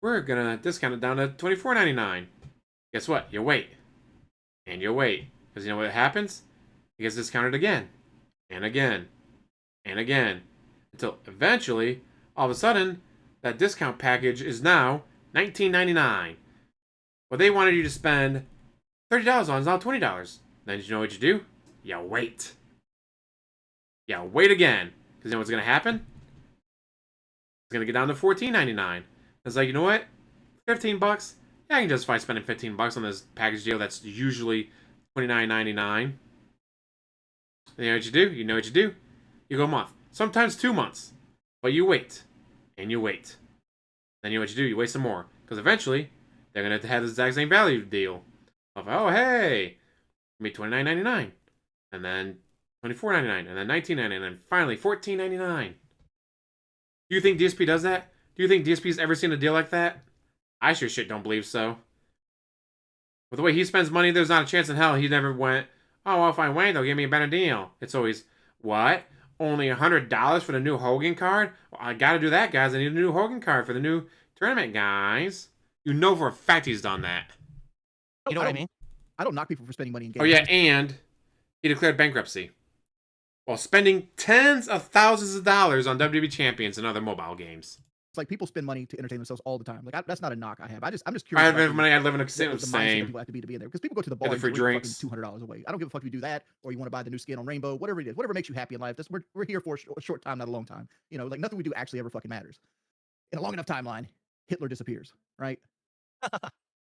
We're going to discount it down to $24.99. Guess what? You wait. And you wait. Because you know what happens? It gets discounted again. And again. And again. Until eventually, all of a sudden, that discount package is now $19.99. What they wanted you to spend $30 on is now $20. Then you know what you do? You wait. You wait again. Because you know what's going to happen? It's going to get down to $14.99. It's like, you know what? $15? Yeah, I can justify spending $15 on this package deal that's usually $29.99. You know what you do? You know what you do? You go a month. Sometimes 2 months. But you wait. And you wait. Then you know what you do? You wait some more. Because eventually, they're going to have the exact same value deal. Of, oh, hey, made $29.99. And then $24.99. And then $19.99. And then finally, $14.99. Do you think DSP does that? Do you think DSP's ever seen a deal like that? I sure shit don't believe so. With the way he spends money, there's not a chance in hell he never went, oh, well, if I win, they'll give me a better deal. It's always, what? Only $100 for the new Hogan card? Well, I gotta do that, guys. I need a new Hogan card for the new tournament, guys. You know for a fact he's done that. You know what I mean? I don't knock people for spending money in games. Oh, yeah, and he declared bankruptcy while spending tens of thousands of dollars on WWE Champions and other mobile games. It's like people spend money to entertain themselves all the time. Like that's not a knock I have. I'm just I curious. have money. I live in a the mindset that same. people have to be in there because people go to the bar the and free drinks. $200 away. I don't give a fuck if you do that or you want to buy the new skin on Rainbow, whatever it is, whatever makes you happy in life. We're here for a short time, not a long time. Like nothing we do actually ever fucking matters. In a long enough timeline, Hitler disappears, right?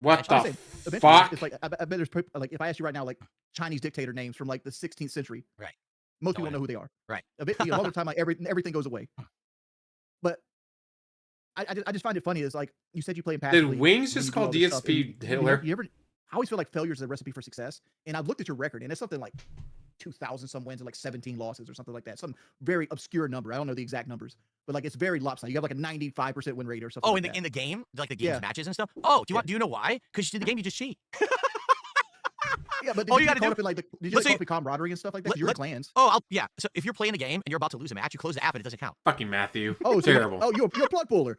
What I'm the saying, eventually, fuck? It's like I bet there's like if I ask you right now, like Chinese dictator names from like the 16th century, Right. Most people don't know who they are. Right. A bit, a long time, like everything goes away. But I just find it funny. Is like you said you play in passively. Did Wings when just you do call all this stuff, DSP and Hitler? You ever? I always feel like failure is a recipe for success. And I've looked at your record, and it's something like 2,000 some wins and like 17 losses or something like that. Some very obscure number. I don't know the exact numbers, but like it's very lopsided. You have like a 95% win rate or something. Oh, like in the game, like the game's Yeah. matches and stuff. Oh, do you know why? Because in the game you just cheat. Yeah, but did all you you get gotta caught do- up in like did you let's get caught say- up in camaraderie and stuff like that? 'Cause you're in clans. Oh, yeah. So if you're playing a game and you're about to lose a match, you close the app and it doesn't count. Fucking Matthew. Oh, so terrible. you're a plug puller.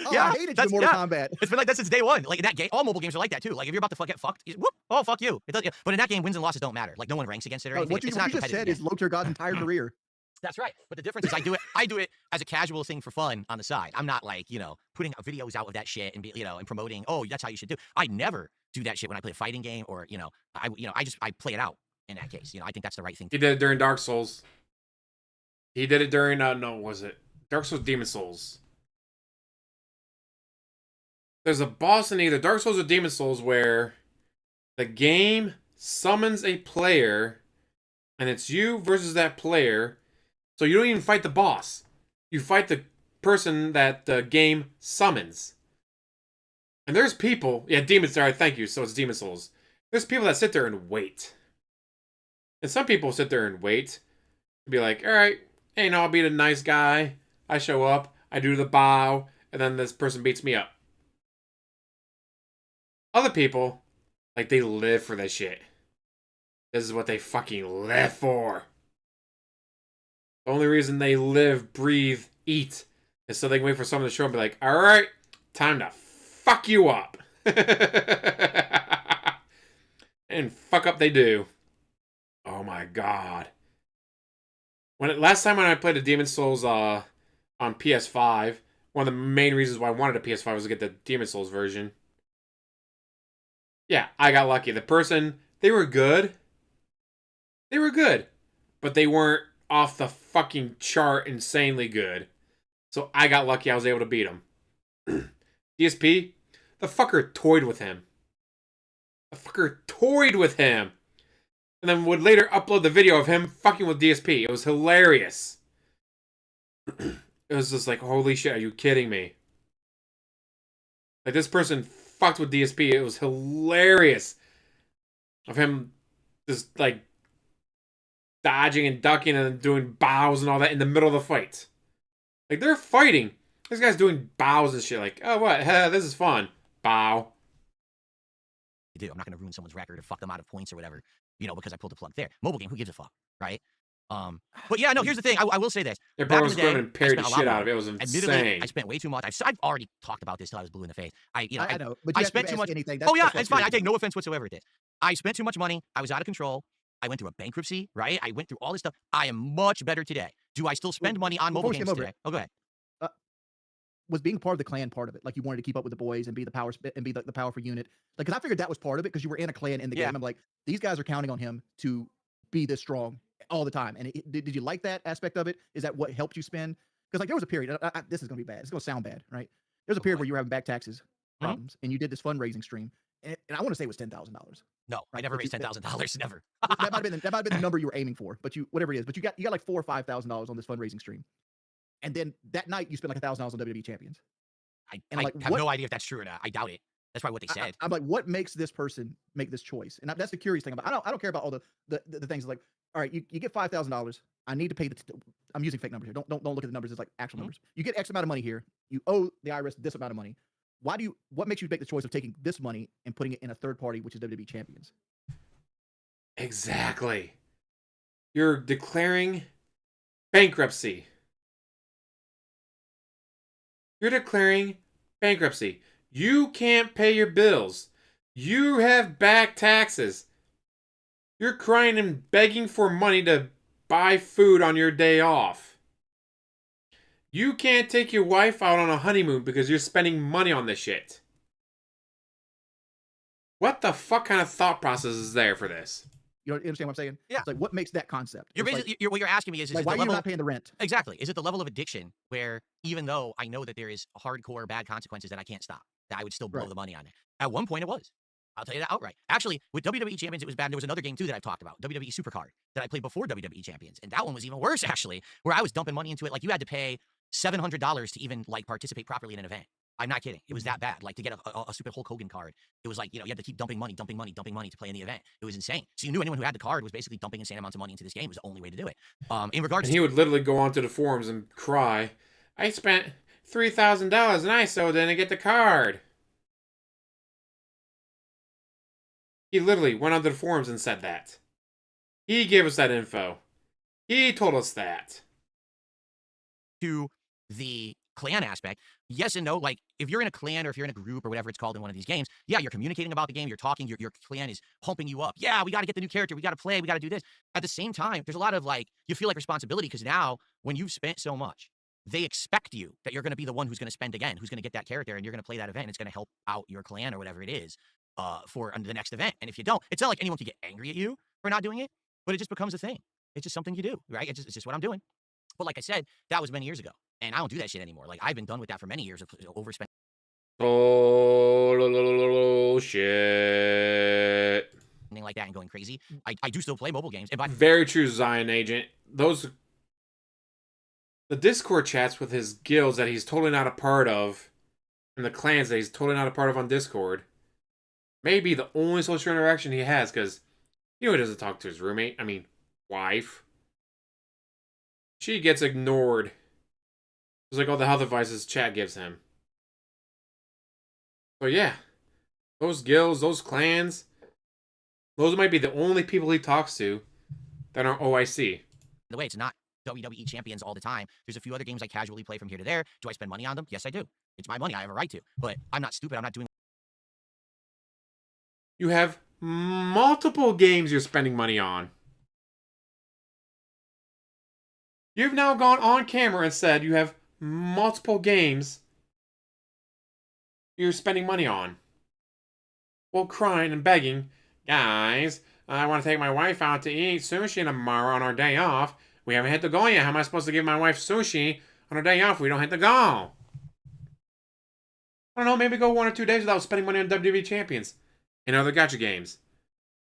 Oh, Yeah, I hated you that's- in Mortal yeah. Kombat. It's been like that since day one. Like in that game, all mobile games are like that too. Like if you're about to get fucked, whoop, oh fuck you. It does, but in that game, wins and losses don't matter. Like no one ranks against it or anything. What you It's not just competitive said yet. is Low God's entire career. That's right. But the difference is I do it as a casual thing for fun on the side. I'm not like, putting videos out of that shit and and promoting, oh, that's how you should do. I never do that shit when I play a fighting game or, I play it out in that case. I think that's the right thing. He did it during Dark Souls. He did it during was it Dark Souls Demon Souls? There's a boss in either Dark Souls or Demon Souls where the game summons a player and it's you versus that player. So you don't even fight the boss. You fight the person that the game summons. And there's people, Demon Souls, thank you, so it's Demon Souls. There's people that sit there and wait. And some people sit there and wait. And be like, alright, hey, I'll be the nice guy. I show up, I do the bow, and then this person beats me up. Other people, like, they live for this shit. This is what they fucking live for. The only reason they live, breathe, eat is so they can wait for someone to show up and be like, alright, time to fuck you up. And fuck up they do. Oh my god. Last time when I played the Demon Souls on PS5, one of the main reasons why I wanted a PS5 was to get the Demon Souls version. Yeah, I got lucky. The person, they were good. They were good. But they weren't off the fucking chart insanely good. So I got lucky I was able to beat him. DSP, the fucker toyed with him. The fucker toyed with him. And then would later upload the video of him fucking with DSP. It was hilarious. It was just like, holy shit, are you kidding me? Like, this person fucked with DSP. It was hilarious. Of him just, like, dodging and ducking and doing bows and all that in the middle of the fight. Like, they're fighting. This guy's doing bows and shit. Like, oh, what? This is fun. Bow. Do. I'm not going to ruin someone's record or fuck them out of points or whatever, you know, because I pulled the plug there. Mobile game, who gives a fuck, right? But yeah, no, here's the thing. I will say this. Yeah, Back bro in was the day, going and parried I the spent a lot shit out more. of it. It was Admittedly, insane. I spent way too much. I've already talked about this till I was blue in the face. I know, but I you spent too much. anything. Oh yeah, that's it's fine. I frustrating. take no offense whatsoever at this. I spent too much money. I was out of control. I went through a bankruptcy, right? I went through all this stuff. I am much better today. Do I still spend money on mobile Before we games skim over today? Oh, go ahead. Was being part of the clan part of it? Like you wanted to keep up with the boys and be the power and be the powerful unit. Like, because I figured that was part of it because you were in a clan in the Yeah. game. I'm like, these guys are counting on him to be this strong all the time. And did you like that aspect of it? Is that what helped you spend? Because like there was a period. This is gonna be bad. It's gonna sound bad, right? There was a period where you were having back taxes problems, and you did this fundraising stream, and I want to say it was $10,000. No, I never raised $10,000. Never. That might have been the number you were aiming for, but whatever it is, but you got like $4,000 or $5,000 on this fundraising stream, and then that night you spent like $1,000 on WWE champions. I like, have what- no idea if that's true or not. I doubt it. That's probably what they said. I'm like, what makes this person make this choice? And that's the curious thing about. I don't care about all the things like, all right, you get $5,000. I need to pay I'm using fake numbers here. Don't look at the numbers as like actual numbers. You get X amount of money here. You owe the IRS this amount of money. What makes you make the choice of taking this money and putting it in a third party, which is WWE champions? Exactly. You're declaring bankruptcy. You're declaring bankruptcy. You can't pay your bills. You have back taxes. You're crying and begging for money to buy food on your day off. You can't take your wife out on a honeymoon because you're spending money on this shit. What the fuck kind of thought process is there for this? You understand what I'm saying? Yeah. It's like, what makes that concept? You're It's basically what you're asking me is like it why the are you level not paying the rent? exactly? Is it the level of addiction where even though I know that there is hardcore bad consequences that I can't stop, that I would still blow Right. the money on it? At one point, it was. I'll tell you that outright. Actually, with WWE Champions, it was bad. There was another game too that I've talked about, WWE Supercard, that I played before WWE Champions, and that one was even worse actually, where I was dumping money into it. Like you had to pay $700 to even like participate properly in an event. I'm not kidding. It was that bad. Like to get a stupid Hulk Hogan card, it was like, you know, you had to keep dumping money to play in the event. It was insane. So you knew anyone who had the card was basically dumping insane amounts of money into this game. It was the only way to do it. In regards And he would literally go onto the forums and cry, I spent $3,000 and I still didn't get the card. He literally went onto the forums and said that. He gave us that info. He told us that. to the clan aspect, yes and no. Like if you're in a clan or if you're in a group or whatever it's called in one of these games, yeah, you're communicating about the game, you're talking, your clan is pumping you up. Yeah, we got to get the new character, we got to play, we got to do this. At the same time, there's a lot of like, you feel like responsibility because now when you've spent so much, they expect you that you're going to be the one who's going to spend again, who's going to get that character and you're going to play that event. And it's going to help out your clan or whatever it is for the next event. And if you don't, it's not like anyone can get angry at you for not doing it, but it just becomes a thing. It's just something you do, right? It's just what I'm doing. But like I said, that was many years ago. And I don't do that shit anymore. Like, I've been done with that for many years of overspending Oh, shit. like that and going crazy. I do still play mobile games. And by Very true, Zion Agent. The Discord chats with his guilds that he's totally not a part of, and the clans that he's totally not a part of on Discord, may be the only social interaction he has, because he doesn't talk to his roommate. I mean, wife. She gets ignored. It's like all the health advices chat gives him. So yeah, those guilds, those clans, those might be the only people he talks to that aren't OIC. the way, it's not WWE champions all the time. There's a few other games I casually play from here to there. Do I spend money on them? Yes, I do. It's my money. I have a right to. But I'm not stupid. I'm not doing You have multiple games you're spending money on. You've now gone on camera and said you have multiple games you're spending money on. While crying and begging, guys, I want to take my wife out to eat sushi tomorrow on our day off. We haven't hit the goal yet. How am I supposed to give my wife sushi on our day off if we don't hit the goal? I don't know, maybe go 1 or 2 days without spending money on WWE champions and other gacha games.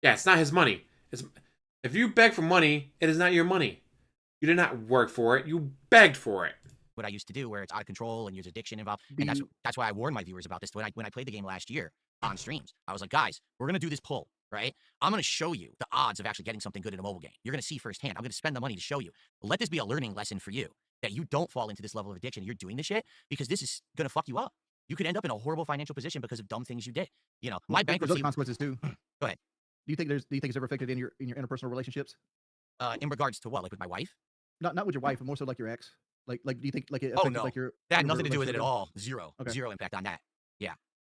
Yeah, it's not his money. If you beg for money, it is not your money. You did not work for it. You begged for it. What I used to do, where it's out of control and there's addiction involved, and that's why I warned my viewers about this when I played the game last year on streams. I was like, guys, we're gonna do this pull, right? I'm gonna show you the odds of actually getting something good in a mobile game. You're gonna see firsthand. I'm gonna spend the money to show you. Let this be a learning lesson for you that you don't fall into this level of addiction. You're doing this shit because this is gonna fuck you up. You could end up in a horrible financial position because of dumb things you did. You know, my There's bankruptcy. other consequences too. Go ahead. Do you think it's ever affected in your interpersonal relationships? In regards to what, like with my wife? Not with your wife, but more so like your ex. Like do you think like it Oh affected no, like your that had your nothing to do with it at relationship? all. Zero, Okay. zero impact on that. Yeah,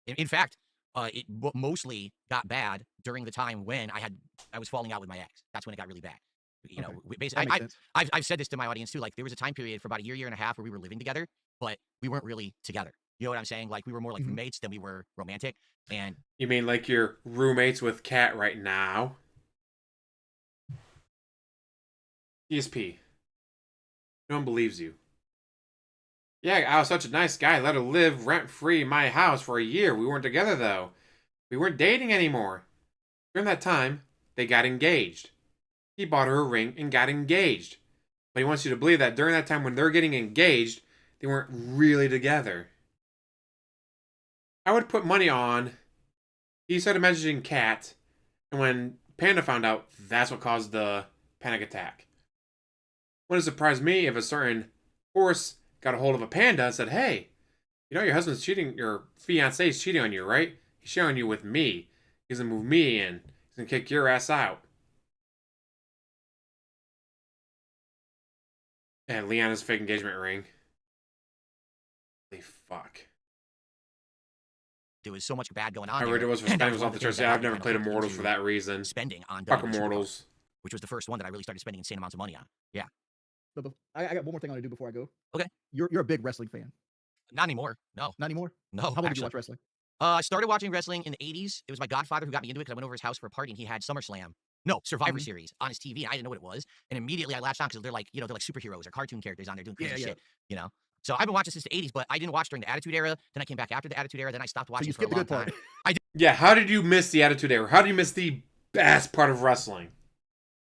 in fact, it mostly got bad during the time when I was falling out with my ex. That's when it got really bad. You know, Okay. basically, That makes sense. I've said this to my audience too. Like there was a time period for about a year and a half where we were living together, but we weren't really together. You know what I'm saying? Like we were more like Mhm. roommates than we were romantic. And You mean like your roommates with Kat right now? DSP. No one believes you. Yeah, I was such a nice guy. Let her live rent-free in my house for a year. We weren't together, though. We weren't dating anymore. During that time, they got engaged. He bought her a ring and got engaged. But he wants you to believe that during that time when they're getting engaged, they weren't really together. I would put money on. He started messaging Kat, and when Panda found out, that's what caused the panic attack. Wouldn't surprise me if a certain horse got a hold of a panda and said, hey, you know your husband's cheating, your fiance's cheating on you, right? He's sharing you with me. He's gonna move me in. He's gonna kick your ass out. And Leanna's fake engagement ring. Holy fuck. there was so much bad going on. I heard there, it was for and that spending was was one off of the church. things that Yeah, I've got me never kind of played hooked Immortals for into that reason. spending on Fuck WWE Superstars, Immortals. which was the first one that I really started spending insane amounts of money on. Yeah, But I got one more thing I want to do before I go. Okay. You're a big wrestling fan. not anymore. No, Not anymore? no. How long did you actually. watch wrestling? I started watching wrestling in the 80s. It was my godfather who got me into it because I went over his house for a party and he had SummerSlam. No, Survivor Mhm. Series on his TV. And I didn't know what it was. And immediately I latched on because they're like, they're like superheroes or cartoon characters on there doing crazy Yeah, yeah. shit, you know? So I've been watching since the 80s, but I didn't watch during the Attitude Era. Then I came back after the Attitude Era. Then I stopped So watching you for a skipped the long good time. part. Yeah, how did you miss the Attitude Era? How did you miss the best part of wrestling?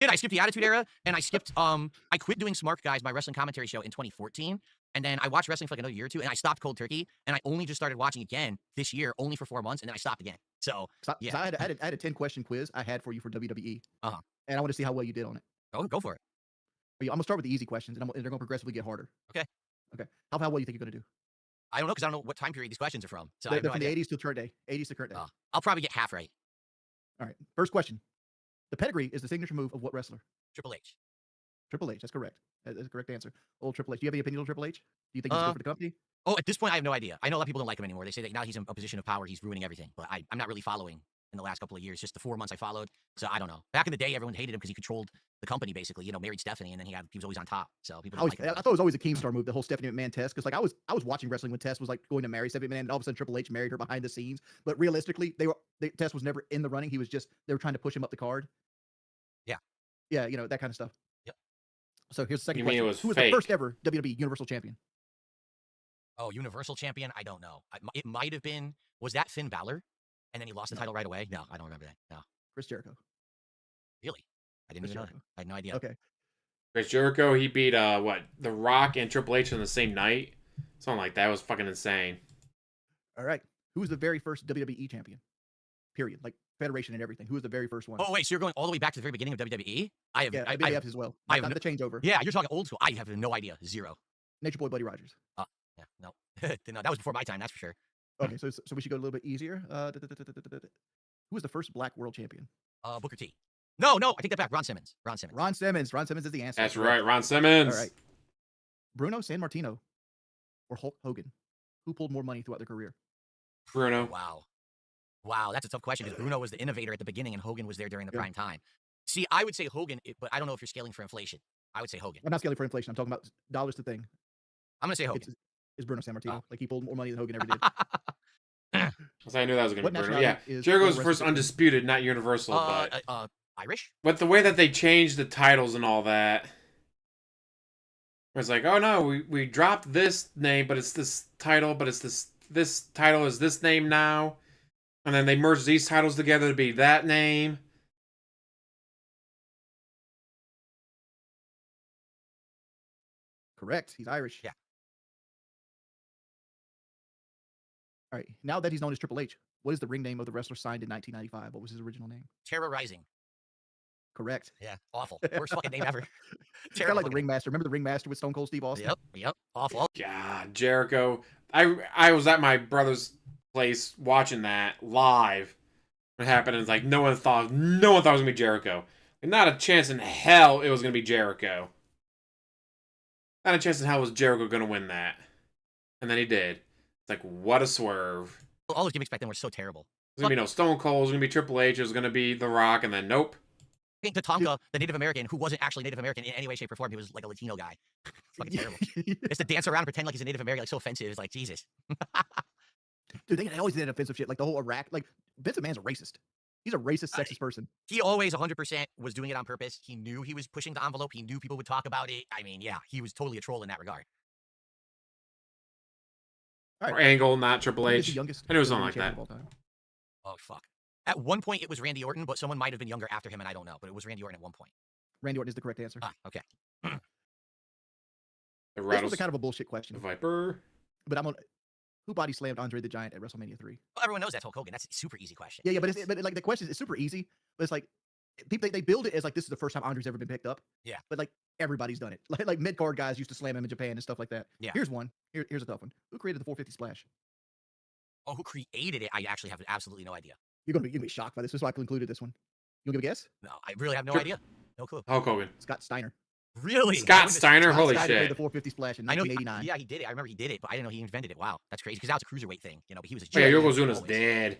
I skipped the Attitude Era and I skipped, I quit doing Smart Guys, my wrestling commentary show in 2014. And then I watched wrestling for like another year or two and I stopped cold turkey. And I only just started watching again this year, only for 4 months. And then I stopped again. So, So yeah. I had a 10-question quiz I had for you for WWE. Uh-huh. And I want to see how well you did on it. go for it. I'm gonna start with the easy questions, and they're gonna progressively get harder. Okay. Okay. How well you think you're gonna do? I don't know because I don't know what time period these questions are from. So I They're have no from idea. the 80s to current day. 80s to current day. I'll probably get half right. All right. First question. The pedigree is the signature move of what wrestler? Triple H. Triple H. That's correct. That's the correct answer. Old Triple H. Do you have any opinion on Triple H? Do you think he's good for the company? Oh, at this point, I have no idea. I know a lot of people don't like him anymore. They say that now he's in a position of power, he's ruining everything. But I'm not really following in the last couple of years, just the 4 months I followed. So I don't know. Back in the day, everyone hated him because he controlled the company, basically. Married Stephanie, and then he was always on top. So people don't like him. I thought it was always a Keemstar move, the whole Stephanie McMahon test. Because like I was watching wrestling when Tess was like going to marry Stephanie McMahon, and all of a sudden Triple H married her behind the scenes. But realistically, Tess was never in the running. He was just they were trying to push him up the card. Yeah. Yeah, that kind of stuff. Yep. So here's the second You mean question. it was Who was fake? the first ever WWE Universal Champion? Oh, Universal Champion? I don't know. It might have been, was that Finn Balor? And then he lost the title right away? No, I don't remember that. No. Chris Jericho. Really? I didn't Chris even know that. Jericho. I had no idea. Okay. Chris Jericho, he beat The Rock and Triple H on the same night, something like that. It was fucking insane. All right. Who was the very first WWE champion? Period. Like federation and everything. Who was the very first one? Oh, wait, so you're going all the way back to the very beginning of WWE? I have, yeah, I, WWF as well. I have Not the changeover. yeah, you're talking old school. I have no idea. Zero. Nature Boy Buddy Rogers. Yeah, no. No, that was before my time, that's for sure. Okay, so we should go a little bit easier. Who was the first Black World Champion? Booker T. No, I take that back. Ron Simmons. Ron Simmons. Ron Simmons is the answer. That's Correct. right, Ron Simmons. All right. Bruno Sammartino or Hulk Hogan? Who pulled more money throughout their career? Bruno. Wow. Wow, that's a tough question because Bruno was the innovator at the beginning and Hogan was there during the Yeah. prime time. See, I would say Hogan, but I don't know if you're scaling for inflation. I would say Hogan. I'm not scaling for inflation. I'm talking about dollars to thing. I'm going to say Hogan. It's Bruno Sammartino. Oh. Like he pulled more money than Hogan ever did. So I knew that was going to What be Bruno. nationality Yeah, is Jericho's the first wrestler? undisputed, not universal, but Irish? but the way that they changed the titles and all that, it's like, oh no, we dropped this name, but it's this title, but it's this title is this name now, and then they merged these titles together to be that name. Correct. He's Irish. Yeah. All right. Now that he's known as Triple H, what is the ring name of the wrestler signed in 1995? What was his original name? Terrorizing. Correct. Yeah, awful. Worst fucking name ever. It's kind of like the Ringmaster. Remember the Ringmaster with Stone Cold Steve Austin? Yep, awful. God, Jericho. I was at my brother's place watching that live. What happened? And it's like no one thought it was gonna be Jericho. And not a chance in hell it was gonna be Jericho. Not a chance in hell was Jericho gonna win that. And then he did. It's like what a swerve. All those gimmicks back then were so terrible. It was gonna be no Stone Cold, it was gonna be Triple H, it was gonna be The Rock, and then nope. Tatanka, the Native American, who wasn't actually Native American in any way, shape, or form. He was like a Latino guy. It's fucking terrible. It's to dance around and pretend like he's a Native American, like so offensive. It's like, Jesus. Dude, they always did offensive shit. Like the whole Iraq. Like Vince McMahon's a racist. He's a racist, sexist person. He always 100% was doing it on purpose. He knew he was pushing the envelope. He knew people would talk about it. I mean, yeah, he was totally a troll in that regard. All Or right. Angle, not Triple Who is the H. youngest I knew it was something WWE like champion that. of all time? Oh, fuck. At one point, it was Randy Orton, but someone might have been younger after him, and I don't know. But it was Randy Orton at one point. Randy Orton is the correct answer. Ah, okay. The This was Rattles, a kind of a bullshit question, the Viper. but I'm on. Who body slammed Andre the Giant at WrestleMania 3? Well, everyone knows that's Hulk Hogan. That's a super easy question. Yeah, but like the question is super easy, but it's like people they build it as like this is the first time Andre's ever been picked up. Yeah. But like everybody's done it. Like mid card guys used to slam him in Japan and stuff like that. Yeah. Here's one. Here's a tough one. Who created the 450 splash? Oh, who created it? I actually have absolutely no idea. You're gonna be shocked by this. This is why I included this one. You wanna give a guess? No, I really have no Sure. idea. No clue. Hulk Hogan. Scott Steiner. Really? Scott Steiner? Scott Holy Steiner created shit. the 450 splash in I know. 1989. Yeah, he did it. I remember he did it, but I didn't know he invented it. Wow, that's crazy. Because that was a cruiserweight thing, you know. But he was a Oh, yeah, giant Yokozuna's always. dead. Dude,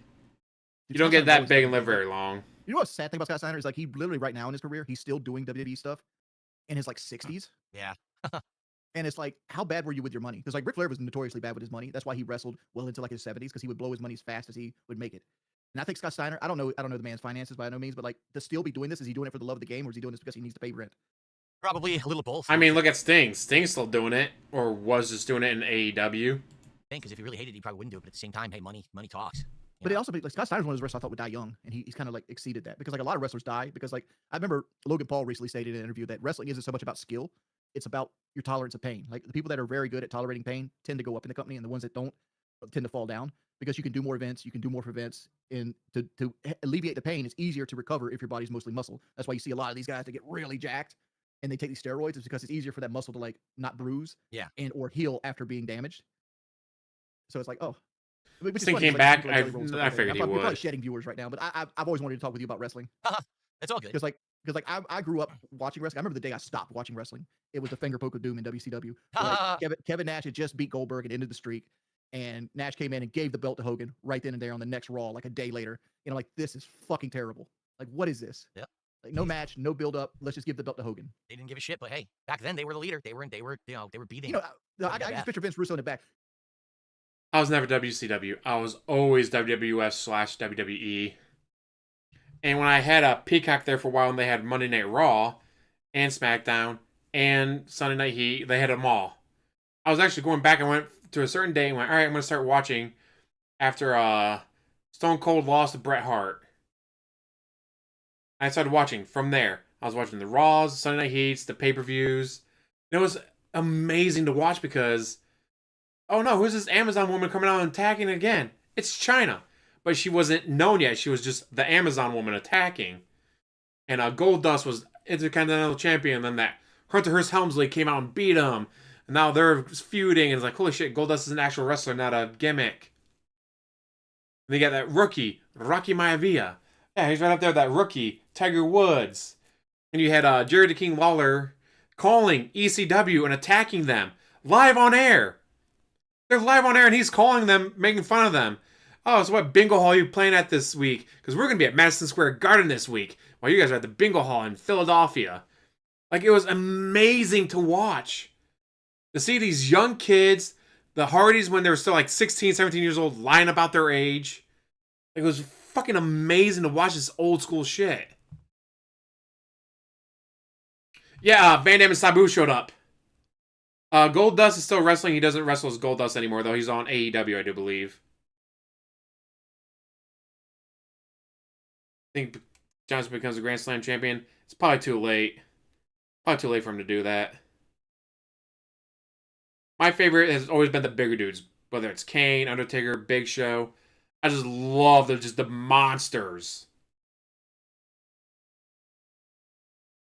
You don't Scott get Steiner's that always big been and live good. very long. You know what's sad thing about Scott Steiner is like he literally right now in his career he's still doing WWE stuff in his like 60s. Yeah. And it's like, how bad were you with your money? Because like Ric Flair was notoriously bad with his money. That's why he wrestled well into like his 70s because he would blow his money as fast as he would make it. And I think Scott Steiner, I don't know the man's finances by no means, but like to still be doing this, is he doing it for the love of the game or is he doing this because he needs to pay rent? Probably a little both. I mean, look at Sting. Sting's still doing it, or was just doing it in AEW. Because if he really hated it, he probably wouldn't do it. But at the same time, hey, money talks. But it also like Scott Steiner's one of those wrestlers I thought would die young, and he's kind of like exceeded that because like a lot of wrestlers die because like I remember Logan Paul recently stated in an interview that wrestling isn't so much about skill, it's about your tolerance of pain. Like the people that are very good at tolerating pain tend to go up in the company, and the ones that don't tend to fall down because you can do more events, you can do more events, and to alleviate the pain, it's easier to recover if your body's mostly muscle. That's why you see a lot of these guys that get really jacked and they take these steroids. It's because it's easier for that muscle to like not bruise, Yeah. and or heal after being damaged. So it's like, oh. Which is Sting funny, came like, back, people like Jelly Roll and stuff I like that. figured I'm he probably, we're probably would. shedding viewers right now, but I've always wanted to talk with you about wrestling That's all good. because I grew up watching wrestling. I remember the day I stopped watching wrestling. It was the finger poke of doom in WCW. Like, Kevin Nash had just beat Goldberg and ended the streak, and Nash came in and gave the belt to Hogan right then and there on the next Raw, like a day later. And I'm like, this is fucking terrible. Like, what is this? Yep. Like, no match, no build up. Let's just give the belt to Hogan. They didn't give a shit, but hey, back then they were the leader. They were beating. You know, I Yeah. just picture Vince Russo in the back. I was never WCW. I was always WWF/WWE. And when I had a Peacock there for a while, and they had Monday Night Raw, and SmackDown, and Sunday Night Heat, they had them all. I was actually going back and went to a certain day and went, all right, I'm going to start watching after Stone Cold lost to Bret Hart. I started watching from there. I was watching the Raws, Sunday Night Heats, the pay-per-views. And it was amazing to watch because, oh no, who's this Amazon woman coming out and attacking again? It's China. But she wasn't known yet. She was just the Amazon woman attacking. And Goldust was Intercontinental Champion. And then that Hunter Hearst Helmsley came out and beat him. And now they're feuding. And it's like, holy shit, Goldust is an actual wrestler, not a gimmick. And they got that rookie, Rocky Maivia. Yeah, he's right up there, that rookie, Tiger Woods. And you had Jerry the King Lawler calling ECW and attacking them live on air. They're live on air and he's calling them, making fun of them. Oh, so what bingo hall are you playing at this week? Because we're going to be at Madison Square Garden this week while you guys are at the bingo hall in Philadelphia. Like, it was amazing to watch. To see these young kids, the Hardys when they were still like 16, 17 years old, lying about their age. Like, it was fucking amazing to watch this old school shit. Yeah, Van Damme and Sabu showed up. Goldust is still wrestling. He doesn't wrestle as Goldust anymore, though. He's on AEW, I do believe. I think Johnson becomes a Grand Slam champion. It's probably too late. Probably too late for him to do that. My favorite has always been the bigger dudes, whether it's Kane, Undertaker, Big Show. I just love the monsters.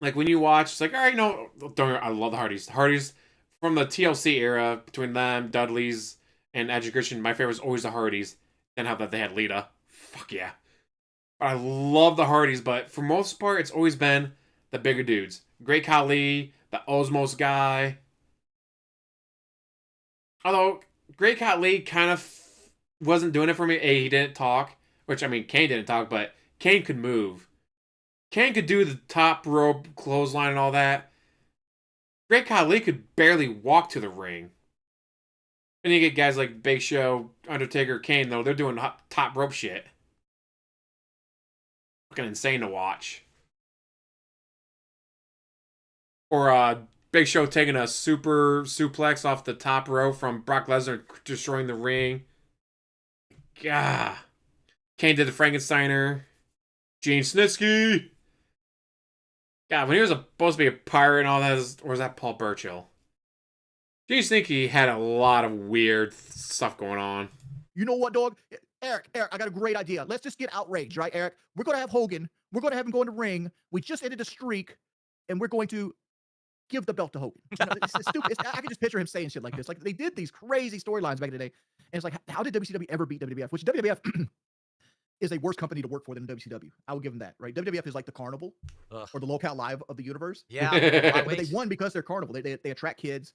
Like when you watch, it's like, all right, no, I love the Hardys. The Hardys from the TLC era, between them, Dudley's, and Edge and Christian, my favorite was always the Hardys. Then how that they had Lita. Fuck yeah. But I love the Hardys, but for most part, it's always been the bigger dudes. Great Khali, the Osmos guy. Although, Great Khali kind of wasn't doing it for me. He didn't talk. Which, I mean, Kane didn't talk, but Kane could move. Kane could do the top rope clothesline and all that. Great Khali could barely walk to the ring. And you get guys like Big Show, Undertaker, Kane, though. They're doing top rope shit. Fucking insane to watch. Or Big Show taking a super suplex off the top rope from Brock Lesnar, destroying the ring. Gah. Kane did the Frankensteiner. Gene Snitsky. God, when he was supposed to be a pirate and all that, or was that Paul Burchill? Gene Snitsky had a lot of weird stuff going on. You know what, dog? Eric, I got a great idea. Let's just get outraged, right, Eric? We're going to have Hogan. We're going to have him go in the ring. We just ended a streak, and we're going to give the belt to Hogan. You know, it's stupid. I can just picture him saying shit like this. Like, they did these crazy storylines back in the day, and it's like, how did WCW ever beat WWF? Which WWF is a worse company to work for than WCW. I will give them that, right? WWF is like the Carnival or the Locale Live of the universe. Yeah, a lot of But they ways. won because they're Carnival. They attract kids,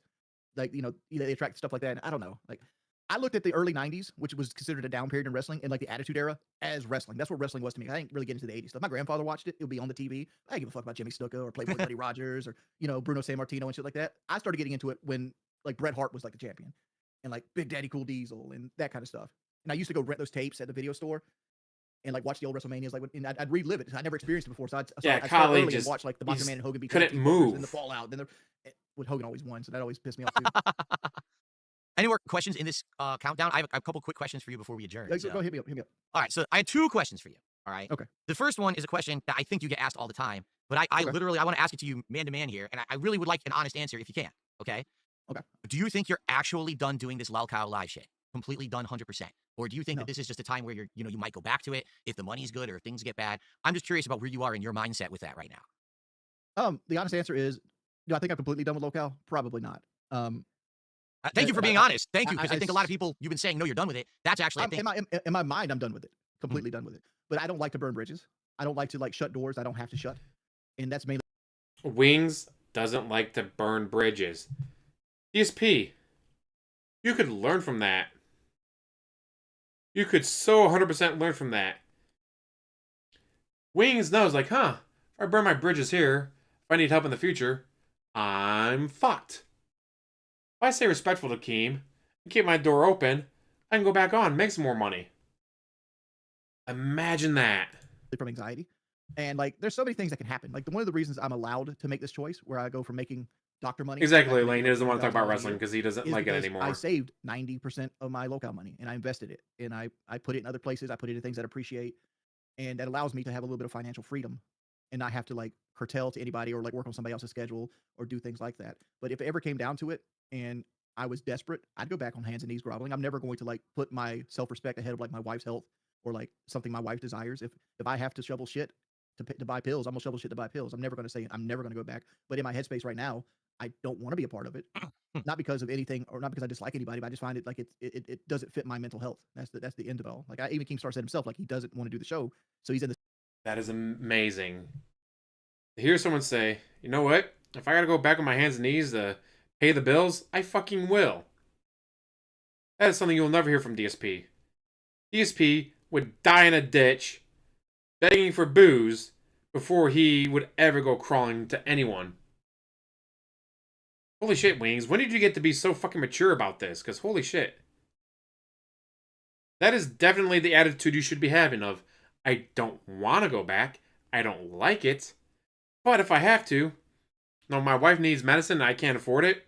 like, you know, they attract stuff like that. And I don't know, like, I looked at the early 90s, which was considered a down period in wrestling, and like the Attitude Era as wrestling. That's what wrestling was to me. I didn't really get into the 80s stuff. My grandfather watched it. It would be on the TV. I didn't give a fuck about Jimmy Snuka or Playboy Buddy Rogers or, you know, Bruno San Martino and shit like that. I started getting into it when like Bret Hart was like the champion and like Big Daddy Cool Diesel and that kind of stuff. And I used to go rent those tapes at the video store and like watch the old WrestleManias. Like, and I'd relive it. I never experienced it before. So I'd start Khali early just and watch like the Macho Man and Hogan beat couldn't and move. the Fallout. Then with Hogan always won, so that always pissed me off too. Any more questions in this countdown? I have a couple quick questions for you before we adjourn. Go, so. go hit me up. Hit me up. All right, so I had 2 questions for you. All right. Okay. The first one is a question that I think you get asked all the time, but I Okay. literally, I want to ask it to you man to man here, and I really would like an honest answer if you can. Okay. Okay. Do you think you're actually done doing this Lalcow live shit? Completely done 100%? Or do you think No. that this is just a time where you might go back to it if the money's good or if things get bad? I'm just curious about where you are in your mindset with that right now. The honest answer is, do I think I'm completely done with Locale? Probably not. Thank you for being honest. Thank you, because I think a lot of it's- people, you've been saying, no, you're done with it. That's actually, I think, in my mind, I'm done with it. Completely done with it. But I don't like to burn bridges. I don't like to like shut doors I don't have to shut. And that's mainly Wings doesn't like to burn bridges. DSP, you could learn from that. You could so 100% learn from that. Wings knows, like, huh, if I burn my bridges here, if I need help in the future, I'm fucked. If I stay respectful to Keem and keep my door open, I can go back on and make some more money. Imagine that. from anxiety. And like there's so many things that can happen. Like one of the reasons I'm allowed to make this choice where I go from making doctor money. Exactly, back to Lane making doesn't want to talk about $1,000 a wrestling year, because he doesn't is like it because anymore. I saved 90% of my locale money and I invested it and I put it in other places. I put it in things that I appreciate, and that allows me to have a little bit of financial freedom and not have to like curtail to anybody or like work on somebody else's schedule or do things like that. But if it ever came down to it and I was desperate, I'd go back on hands and knees groveling. I'm never going to like put my self-respect ahead of like my wife's health or like something my wife desires. If I have to shovel shit to buy pills, I'm gonna shovel shit to buy pills. I'm never gonna say I'm never gonna go back. But in my headspace right now, I don't want to be a part of it, not because of anything or not because I dislike anybody, but I just find it like it doesn't fit my mental health. That's the end of it all. Like even Keemstar said himself, like he doesn't want to do the show, so he's in this. That is amazing. To hear someone say, you know what? If I gotta go back on my hands and knees to pay the bills, I fucking will. That is something you'll never hear from DSP. DSP would die in a ditch begging for booze before he would ever go crawling to anyone. Holy shit, Wings. When did you get to be so fucking mature about this? Because holy shit. That is definitely the attitude you should be having of, I don't want to go back. I don't like it. But if I have to, no, my wife needs medicine and I can't afford it.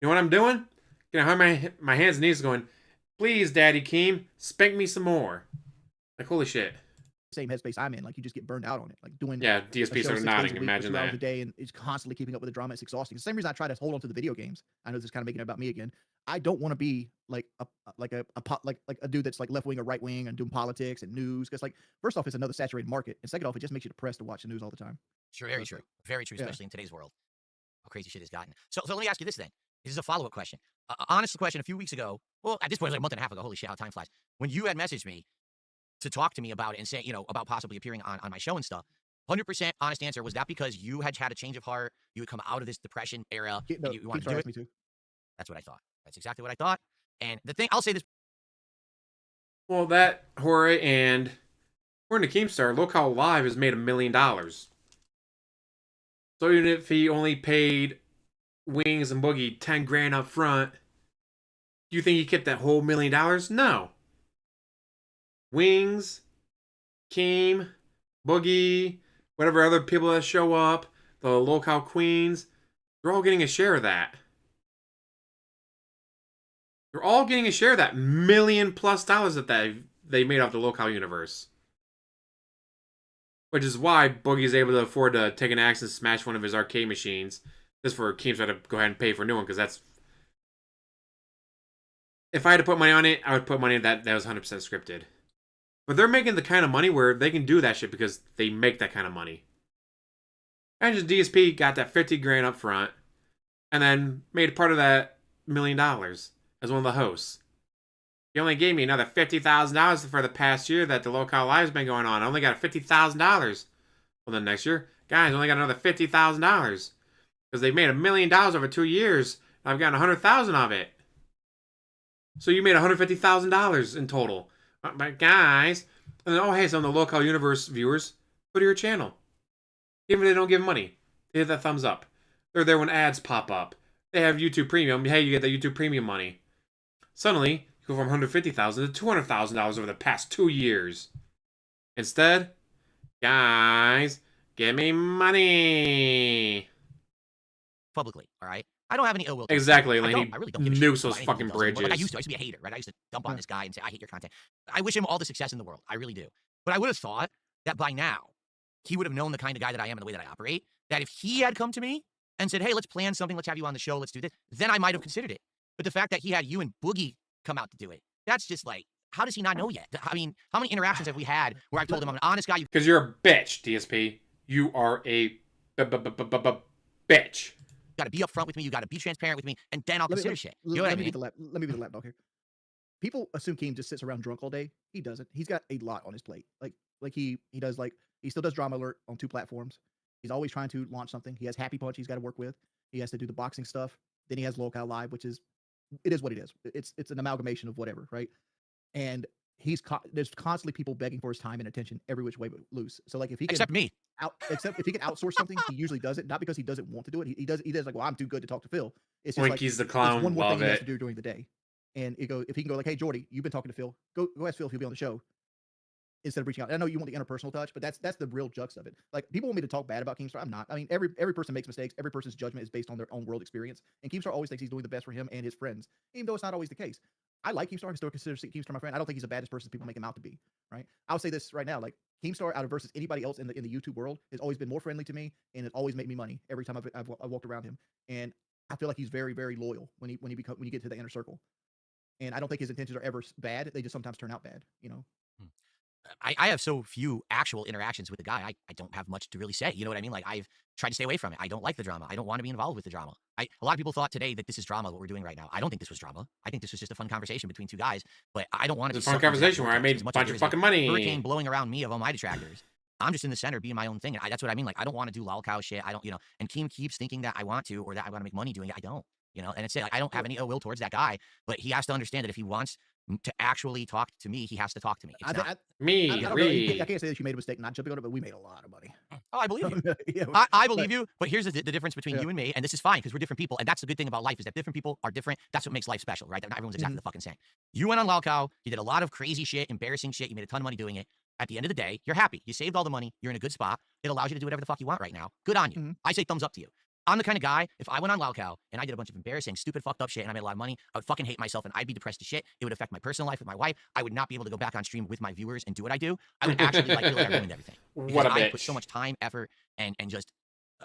You know what I'm doing? Gonna have my hands and knees going, please, Daddy Keem, spank me some more. Like, holy shit. Same headspace I'm in. Like, you just get burned out on it. Like, doing Yeah, a DSP show started 6 days nodding. a week, Imagine 2 hours that. a day, and it's constantly keeping up with the drama. It's exhausting. The same reason I try to hold on to the video games. I know this is kind of making it about me again. I don't want to be like a dude that's like left wing or right wing and doing politics and news. Because like, first off, it's another saturated market, and second off, it just makes you depressed to watch the news all the time. Sure, very true. Very true, Yeah. especially in today's world. How crazy shit has gotten. So let me ask you this then. This is a follow-up question. Honest question, a few weeks ago, well, at this point, it was like a month and a half ago. Holy shit, how time flies. When you had messaged me to talk to me about it and say, you know, about possibly appearing on my show and stuff, 100% honest answer, was that because you had had a change of heart, you had come out of this depression era, No, and you wanted to do asked it? me to. That's what I thought. That's exactly what I thought. And the thing, I'll say this. Well, that, Jorge, and according to Keemstar, Local Live has made $1 million. So even if he only paid Wings and Boogie 10 grand up front, do you think he kept that whole $1 million? No. Wings, Keem, Boogie, whatever other people that show up, the local queens, they're all getting a share of that. They're all getting a share of that $1 million+ that they made off the local universe. Which is why Boogie's able to afford to take an axe and smash one of his arcade machines. Just for Keemstar to go ahead and pay for a new one, because that's... If I had to put money on it, I would put money on that was 100% scripted. But they're making the kind of money where they can do that shit because they make that kind of money. And just DSP got that 50 grand up front, and then made part of that $1 million as one of the hosts. He only gave me another $50,000 for the past year that the local live's been going on. I only got $50,000. Well, then next year, guys, I only got another $50,000 because they made $1 million over 2 years. And I've gotten $100,000 of it. So you made $150,000 in total. But guys, and then, oh hey, some of the local universe viewers, go to your channel. Even if they don't give money, they hit that thumbs up. They're there when ads pop up. They have YouTube Premium. Hey, you get the YouTube Premium money. Suddenly, you go from $150,000 to $200,000 over the past 2 years. Instead, guys, give me money. Publicly, all right? I don't have any ill will. Exactly, I Laney. really don't give a shit Nukes those about anything fucking he does anymore. Like, I bridges. used to be a hater, right? I used to dump on this guy and say, I hate your content. I wish him all the success in the world. I really do. But I would have thought that by now, he would have known the kind of guy that I am and the way that I operate, that if he had come to me and said, hey, let's plan something, let's have you on the show, let's do this, then I might have considered it. But the fact that he had you and Boogie come out to do it, that's just like, how does he not know yet? I mean, how many interactions have we had where I've told him I'm an honest guy? Because you're a bitch, DSP. You are a bitch. You got to be upfront with me. You got to be transparent with me, and then I'll consider shit. You know what I Let me mean? be the lapdog here. People assume Keem just sits around drunk all day. He doesn't. He's got a lot on his plate. Like he does he still does Drama Alert on 2 platforms. He's always trying to launch something. He has Happy Punch he's got to work with. He has to do the boxing stuff. Then he has Local Live, which is what it is. It's an amalgamation of whatever, right? And there's constantly people begging for his time and attention every which way but loose. So like if he can Except me. except if he can outsource something, he usually does it. Not because he doesn't want to do it. He does like, well, I'm too good to talk to Phil. It's just Winky's the it's clown. one more Love thing he has it. to do during the day. And if he can go like, hey Jordy, you've been talking to Phil. Go ask Phil if he'll be on the show. Instead of reaching out. And I know you want the interpersonal touch, but that's the real jux of it. Like people want me to talk bad about Keemstar. I'm not. I mean, every person makes mistakes. Every person's judgment is based on their own world experience. And Keemstar always thinks he's doing the best for him and his friends, even though it's not always the case. I like Keemstar. I still consider Keemstar my friend. I don't think he's the baddest person people make him out to be. Right? I'll say this right now: like Keemstar, out of versus anybody else in the YouTube world, has always been more friendly to me, and has always made me money every time I've walked around him. And I feel like he's very, very loyal when you get to the inner circle. And I don't think his intentions are ever bad. They just sometimes turn out bad. You know. I have so few actual interactions with the guy. I don't have much to really say. You know what I mean? Like I've tried to stay away from it. I don't like the drama. I don't want to be involved with the drama. A lot of people thought today that this is drama, what we're doing right now. I don't think this was drama. I think this was just a fun conversation between 2 guys. But I don't want to. It's a fun conversation where I made a bunch of fucking money. Hurricane blowing around me of all my detractors. I'm just in the center being my own thing. And that's what I mean. Like I don't want to do lolcow shit. I don't, and Keem keeps thinking that I want to or that I want to make money doing it. I don't. And it's like I don't have any ill will towards that guy, but he has to understand that if he wants to actually talk to me, he has to talk to me. It's I, not, I, I Me, don't know. I Reeee. can't say that you made a mistake not jumping on it, but we made a lot of money. oh, I believe you. Yeah, I believe you, but here's the difference between Yeah. you and me, and this is fine because we're different people, and that's the good thing about life is that different people are different. That's what makes life special, right? That not everyone's exactly the fucking same. You went on Lolcow, you did a lot of crazy shit, embarrassing shit, you made a ton of money doing it. At the end of the day, you're happy. You saved all the money. You're in a good spot. It allows you to do whatever the fuck you want right now. Good on you. Mhm. I say thumbs up to you. I'm the kind of guy, if I went on Lolcow and I did a bunch of embarrassing, stupid, fucked up shit and I made a lot of money, I would fucking hate myself and I'd be depressed as shit. It would affect my personal life with my wife. I would not be able to go back on stream with my viewers and do what I do. I would actually feel like I ruined everything. What a I bitch. put so much time, effort, and just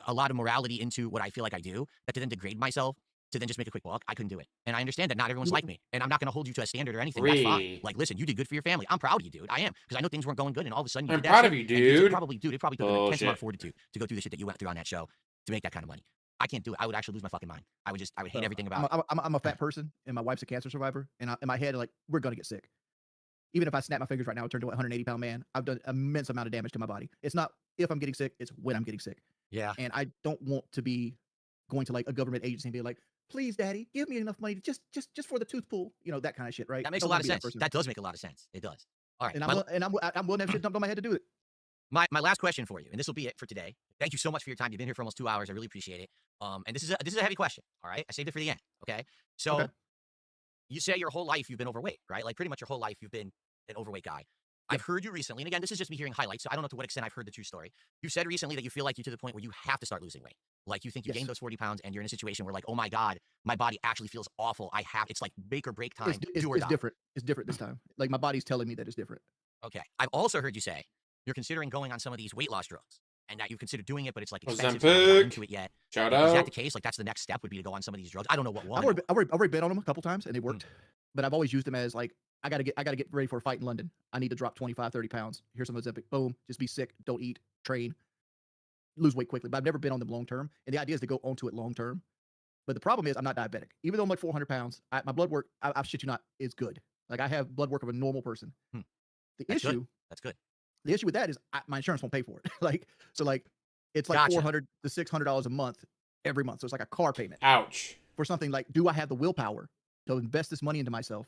a lot of morality into what I feel like I do that to then degrade myself to then just make a quick buck, I couldn't do it. And I understand that not everyone's like me. And I'm not going to hold you to a standard or anything. That's fine. Reeee. Like, listen, you did good for your family. I'm proud of you, dude. I am. Because I know things weren't going good. And all of a sudden, you I'm did that proud shit, of you, and dude. it probably took an intense amount Bullshit. of fortitude to go through the shit that you went through on that show to make that kind of money. I can't do it. I would actually lose my fucking mind. I would hate everything about it. I'm a fat person, and my wife's a cancer survivor, and in my head, like, we're gonna get sick. Even if I snap my fingers right now, I turn to a 180-pound man. I've done immense amount of damage to my body. It's not if I'm getting sick; it's when I'm getting sick. Yeah. And I don't want to be going to like a government agency and be like, "Please, Daddy, give me enough money just for the tooth pull," that kind of shit, right? That makes Don't a lot wanna of be that sense. person. That does make a lot of sense. It does. All right. And I'm willing to have shit dumped on my head to do it. My last question for you, and this will be it for today. Thank you so much for your time. You've been here for almost 2 hours. I really appreciate it. And this is a heavy question. All right, I saved it for the end. Okay, so Okay. you say your whole life you've been overweight, right? Like pretty much your whole life you've been an overweight guy. I've heard you recently, and again, this is just me hearing highlights, so I don't know to what extent I've heard the true story. You said recently that you feel like you're to the point where you have to start losing weight. Like you think you Yes. gained those 40 pounds, and you're in a situation where like, oh my god, my body actually feels awful. It's like make or break time. Do or It's die. different. It's different this time. Like my body's telling me that it's different. Okay. I've also heard you say you're considering going on some of these weight loss drugs, and that you've considered doing it, but it's like expensive. So you're not Ozempic. into it yet. Shout Is that out. the case? Like that's the next step would be to go on some of these drugs. I don't know what one. I've already been on them a couple times and they worked, but I've always used them as like I gotta get ready for a fight in London. I need to drop 25, 30 pounds. Here's some Ozempic. Boom. Just be sick. Don't eat. Train. Lose weight quickly. But I've never been on them long term. And the idea is to go onto it long term. But the problem is I'm not diabetic. Even though I'm like 400 pounds, my blood work, I shit you not, is good. Like I have blood work of a normal person. Hmm. The That's issue good. That's good. the issue with that is my insurance won't pay for it. It's like Gotcha. $400 to $600 a month every month. So it's like a car payment Ouch. for something like, do I have the willpower to invest this money into myself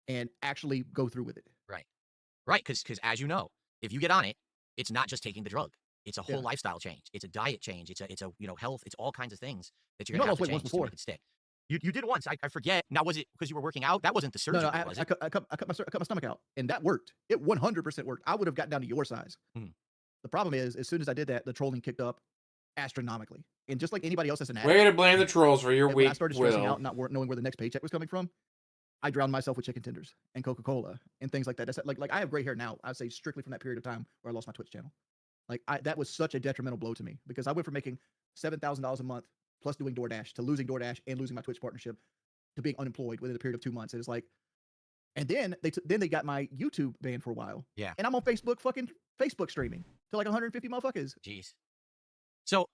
and actually go through with it? Right. Because as you know, if you get on it, it's not just taking the drug. It's a whole Yeah. lifestyle change. It's a diet change. It's a health. It's all kinds of things that you're You know, gonna I have to lost weight change once to make it stick. You did once. I forget. Now was it because you were working out? That wasn't the surgery, No, was I it? cut my stomach out, and that worked. It 100% worked. I would have gotten down to your size. Mhm. The problem is, as soon as I did that, the trolling kicked up astronomically. And just like anybody else that's an addict, Way to blame the trolls for your and when I weak started stressing out, will. and not knowing where the next paycheck was coming from, I drowned myself with chicken tenders and Coca-Cola and things like that. That's like I have gray hair now. I say strictly from that period of time where I lost my Twitch channel. That was such a detrimental blow to me because I went from making $7,000 a month plus doing DoorDash to losing DoorDash and losing my Twitch partnership to being unemployed within a period of 2 months. And it's like, and then they got my YouTube banned for a while. Yeah. And I'm on Facebook streaming to like 150 motherfuckers. Jeez. So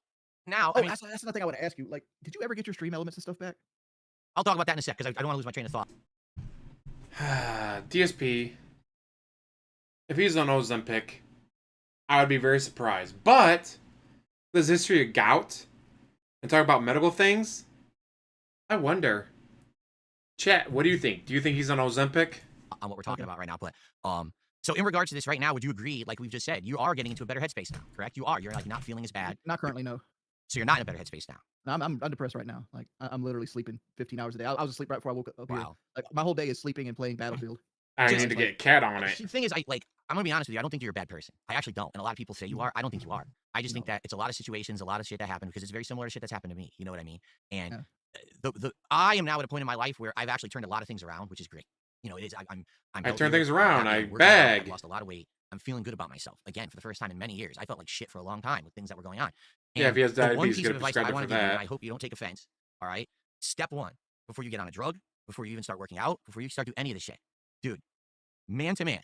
now, Oh, I mean, that's another thing I want to ask you. Like, did you ever get your stream elements and stuff back? I'll talk about that in a sec because I don't want to lose my train of thought. DSP. If he's on Ozempic, I would be very surprised. But this history of gout and talk about medical things, I wonder. Chat, what do you think? Do you think he's on Ozempic? On what we're talking Okay. about right now. But so in regards to this right now, would you agree, like we've just said, you are getting into a better headspace now, correct? You are. You're like not feeling as bad. Not currently, no. So you're not in a better headspace now. No, I'm depressed right now. Like I'm literally sleeping 15 hours a day. I was asleep right before I woke up here. Wow. Like my whole day is sleeping and playing Battlefield. I Just need to like- get Cat on it. The thing is, I'm gonna be honest with you. I don't think you're a bad person. I actually don't. And a lot of people say you are. I don't think you are. I just think No. that it's a lot of situations, a lot of shit that happened because it's very similar to shit that's happened to me. You know what I mean? And Yeah. I am now at a point in my life where I've actually turned a lot of things around, which is great. You know, it is. I'm I healthier, turn things I'm around. happier, I I'm working out, bag. I've lost a lot of weight. I'm feeling good about myself again for the first time in many years. I felt like shit for a long time with things that were going on. Yeah, if he has the one diabetes, piece get of advice prescribed I for want to give you, and that. I hope you don't take offense. All right, step one before you get on a drug, before you even start working out, before you start doing any of this shit, dude. Man to man,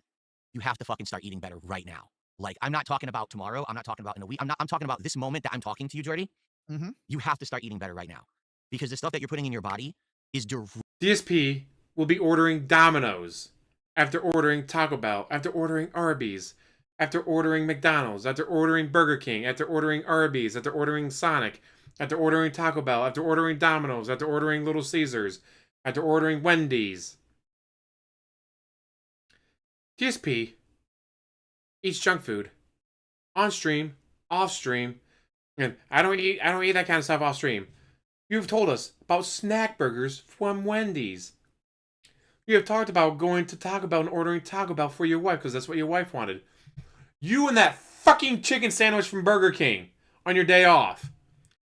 you have to fucking start eating better right now. Like I'm not talking about tomorrow. I'm not talking about in a week. I'm talking about this moment that I'm talking to you, Jordy. Mhm. You have to start eating better right now because the stuff that you're putting in your body is DSP will be ordering Domino's after ordering Taco Bell, after ordering Arby's, after ordering McDonald's, after ordering Burger King, after ordering Arby's, after ordering Sonic, after ordering Taco Bell, after ordering Domino's, after ordering Little Caesars, after ordering Wendy's. DSP eats junk food on stream, off stream, and I don't eat that kind of stuff off stream. You've told us about snack burgers from Wendy's. You have talked about going to Taco Bell and ordering Taco Bell for your wife because that's what your wife wanted. You and that fucking chicken sandwich from Burger King on your day off.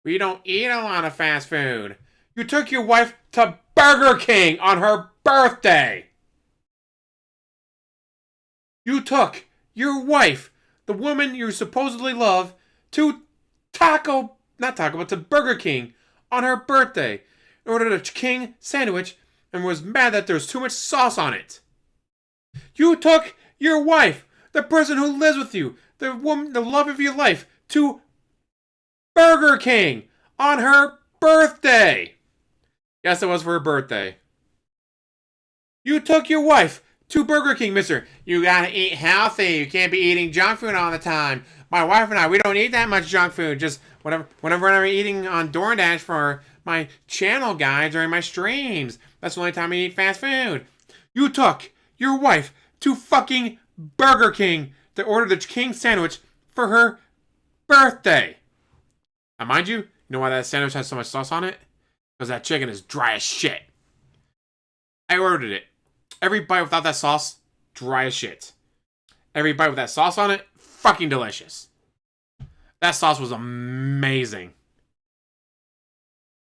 We don't eat a lot of fast food. You took your wife to Burger King on her birthday. You took your wife, the woman you supposedly love, to to Burger King on her birthday, ordered a King sandwich, and was mad that there was too much sauce on it. You took your wife, the person who lives with you, the woman, the love of your life, to Burger King on her birthday. Yes, it was for her birthday. You took your wife to Burger King, mister. You gotta eat healthy. You can't be eating junk food all the time. My wife and I, we don't eat that much junk food. Just whenever I'm eating on DoorDash for my channel guide during my streams. That's the only time I eat fast food. You took your wife to fucking Burger King to order the King sandwich for her birthday. Now, mind you, you know why that sandwich has so much sauce on it? Because that chicken is dry as shit. I ordered it. Every bite without that sauce, dry as shit. Every bite with that sauce on it, fucking delicious. That sauce was amazing.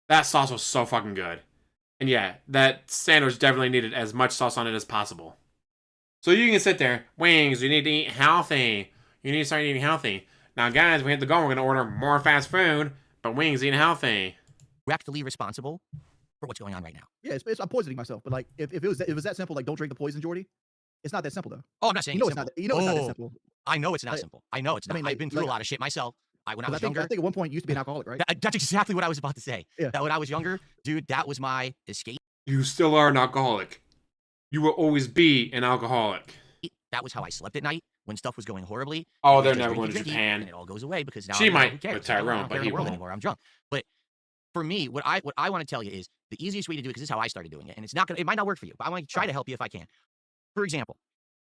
That sauce was so fucking good. And yeah, that sandwich definitely needed as much sauce on it as possible. So you can sit there, wings, you need to eat healthy. You need to start eating healthy. Now guys, we have to go, we're going to order more fast food, but wings eating healthy. Directly responsible for what's going on right now. Yeah, I'm poisoning myself. But like, if it was that simple, like don't drink the poison, Jordy. It's not that simple though. Oh, I'm not saying You know it's it's simple. not. You know it's not that simple. I know it's not Like- simple. I know it's not. I mean, like- I've been through like- a lot of shit myself. When I was I think younger. at one point you used to be an alcoholic, right? That's exactly what I was about to say. Yeah. That when I was younger, dude, that was my escape. You still are an alcoholic. You will always be an alcoholic. That was how I slept at night when stuff was going horribly. Oh, I they're just never drinky, going to drinky, Japan. and it all goes away because now She I'm like, might who cares? with I don't Tyrone, care but in he the world won't. anymore. I'm drunk. But for me, what I want to tell you is the easiest way to do it, because this is how I started doing it, and it might not work for you, but I want to try to help you if I can. For example,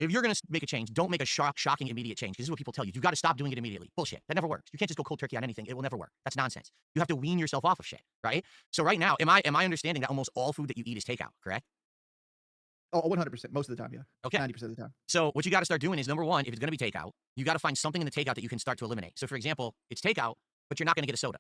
if you're going to make a change, don't make a shocking, immediate change. Because this is what people tell you. You've got to stop doing it immediately. Bullshit. That never works. You can't just go cold turkey on anything. It will never work. That's nonsense. You have to wean yourself off of shit, right? So right now, am I understanding that almost all food that you eat is takeout, correct? Oh, 100%. Most of the time, yeah. Okay. 90% of the time. So what you got to start doing is, number one, if it's going to be takeout, you got to find something in the takeout that you can start to eliminate. So for example, it's takeout, but you're not going to get a soda.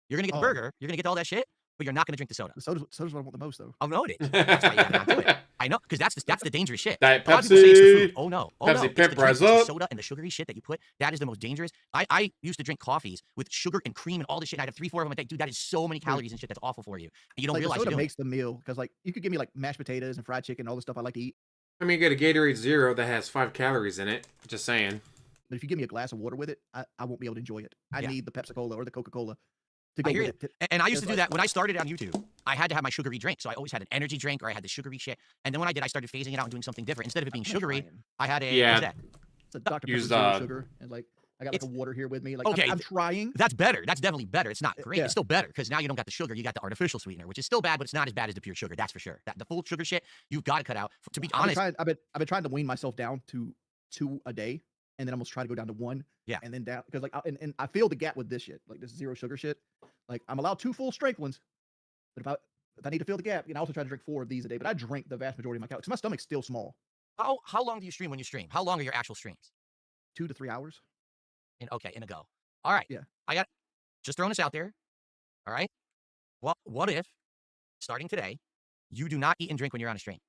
You're going to get the Oh. burger. You're going to get all that shit, but you're not going to drink the soda. The soda's what I want the most, though. I'll know it is. That's why you got to not do it. I know, because that's the dangerous shit. Diet A lot of people say it's the Pepsi. food. Oh no. Oh Pepsi no. It's the Pep, drink, rise it's the up. soda and the sugary shit that you put. That is the most dangerous. I used to drink coffees with sugar and cream and all this shit. I'd have 3-4 of them a day. Dude, that is so many calories and shit. That's awful for you. And you don't Like the realize soda you're doing makes the meal because like you could give me like mashed potatoes and fried chicken, all the stuff I like to eat. I mean, you get a Gatorade Zero that has 5 calories in it. Just saying. But if you give me a glass of water with it, I won't be able to enjoy it. I Yeah. need the Pepsi Cola or the Coca Cola to I go hear with you. it. And I used It's to do like- that when I started on YouTube. I had to have my sugary drink. So I always had an energy drink or I had the sugary shit. And then when I did, I started phasing it out and doing something different. Instead of it being I'm sugary, trying. I had a Yeah. what's that? It's a Dr. Pepper Use, zero sugar, and like I got like a it's- water here with me. Like Okay. I'm trying. That's better. That's definitely better. It's not great. Yeah. It's still better because now you don't got the sugar. You got the artificial sweetener, which is still bad, but it's not as bad as the pure sugar. That's for sure. The full sugar shit, you've got to cut out. To be honest, I've been trying to wean myself down to 2 a day, and then almost try to go down to 1. Yeah. And then down because like and I feel the gap with this shit, like this zero sugar shit. Like I'm allowed 2 full strength ones, but if I need to fill the gap, I also try to drink 4 of these a day. But I drink the vast majority of my calories. 'Cause my stomach's still small. how long do you stream when you stream? How long are your actual streams? 2 to 3 hours. In a go. All right. Yeah. I got just throwing this out there. All right. Well, what if starting today, you do not eat and drink when you're on a stream?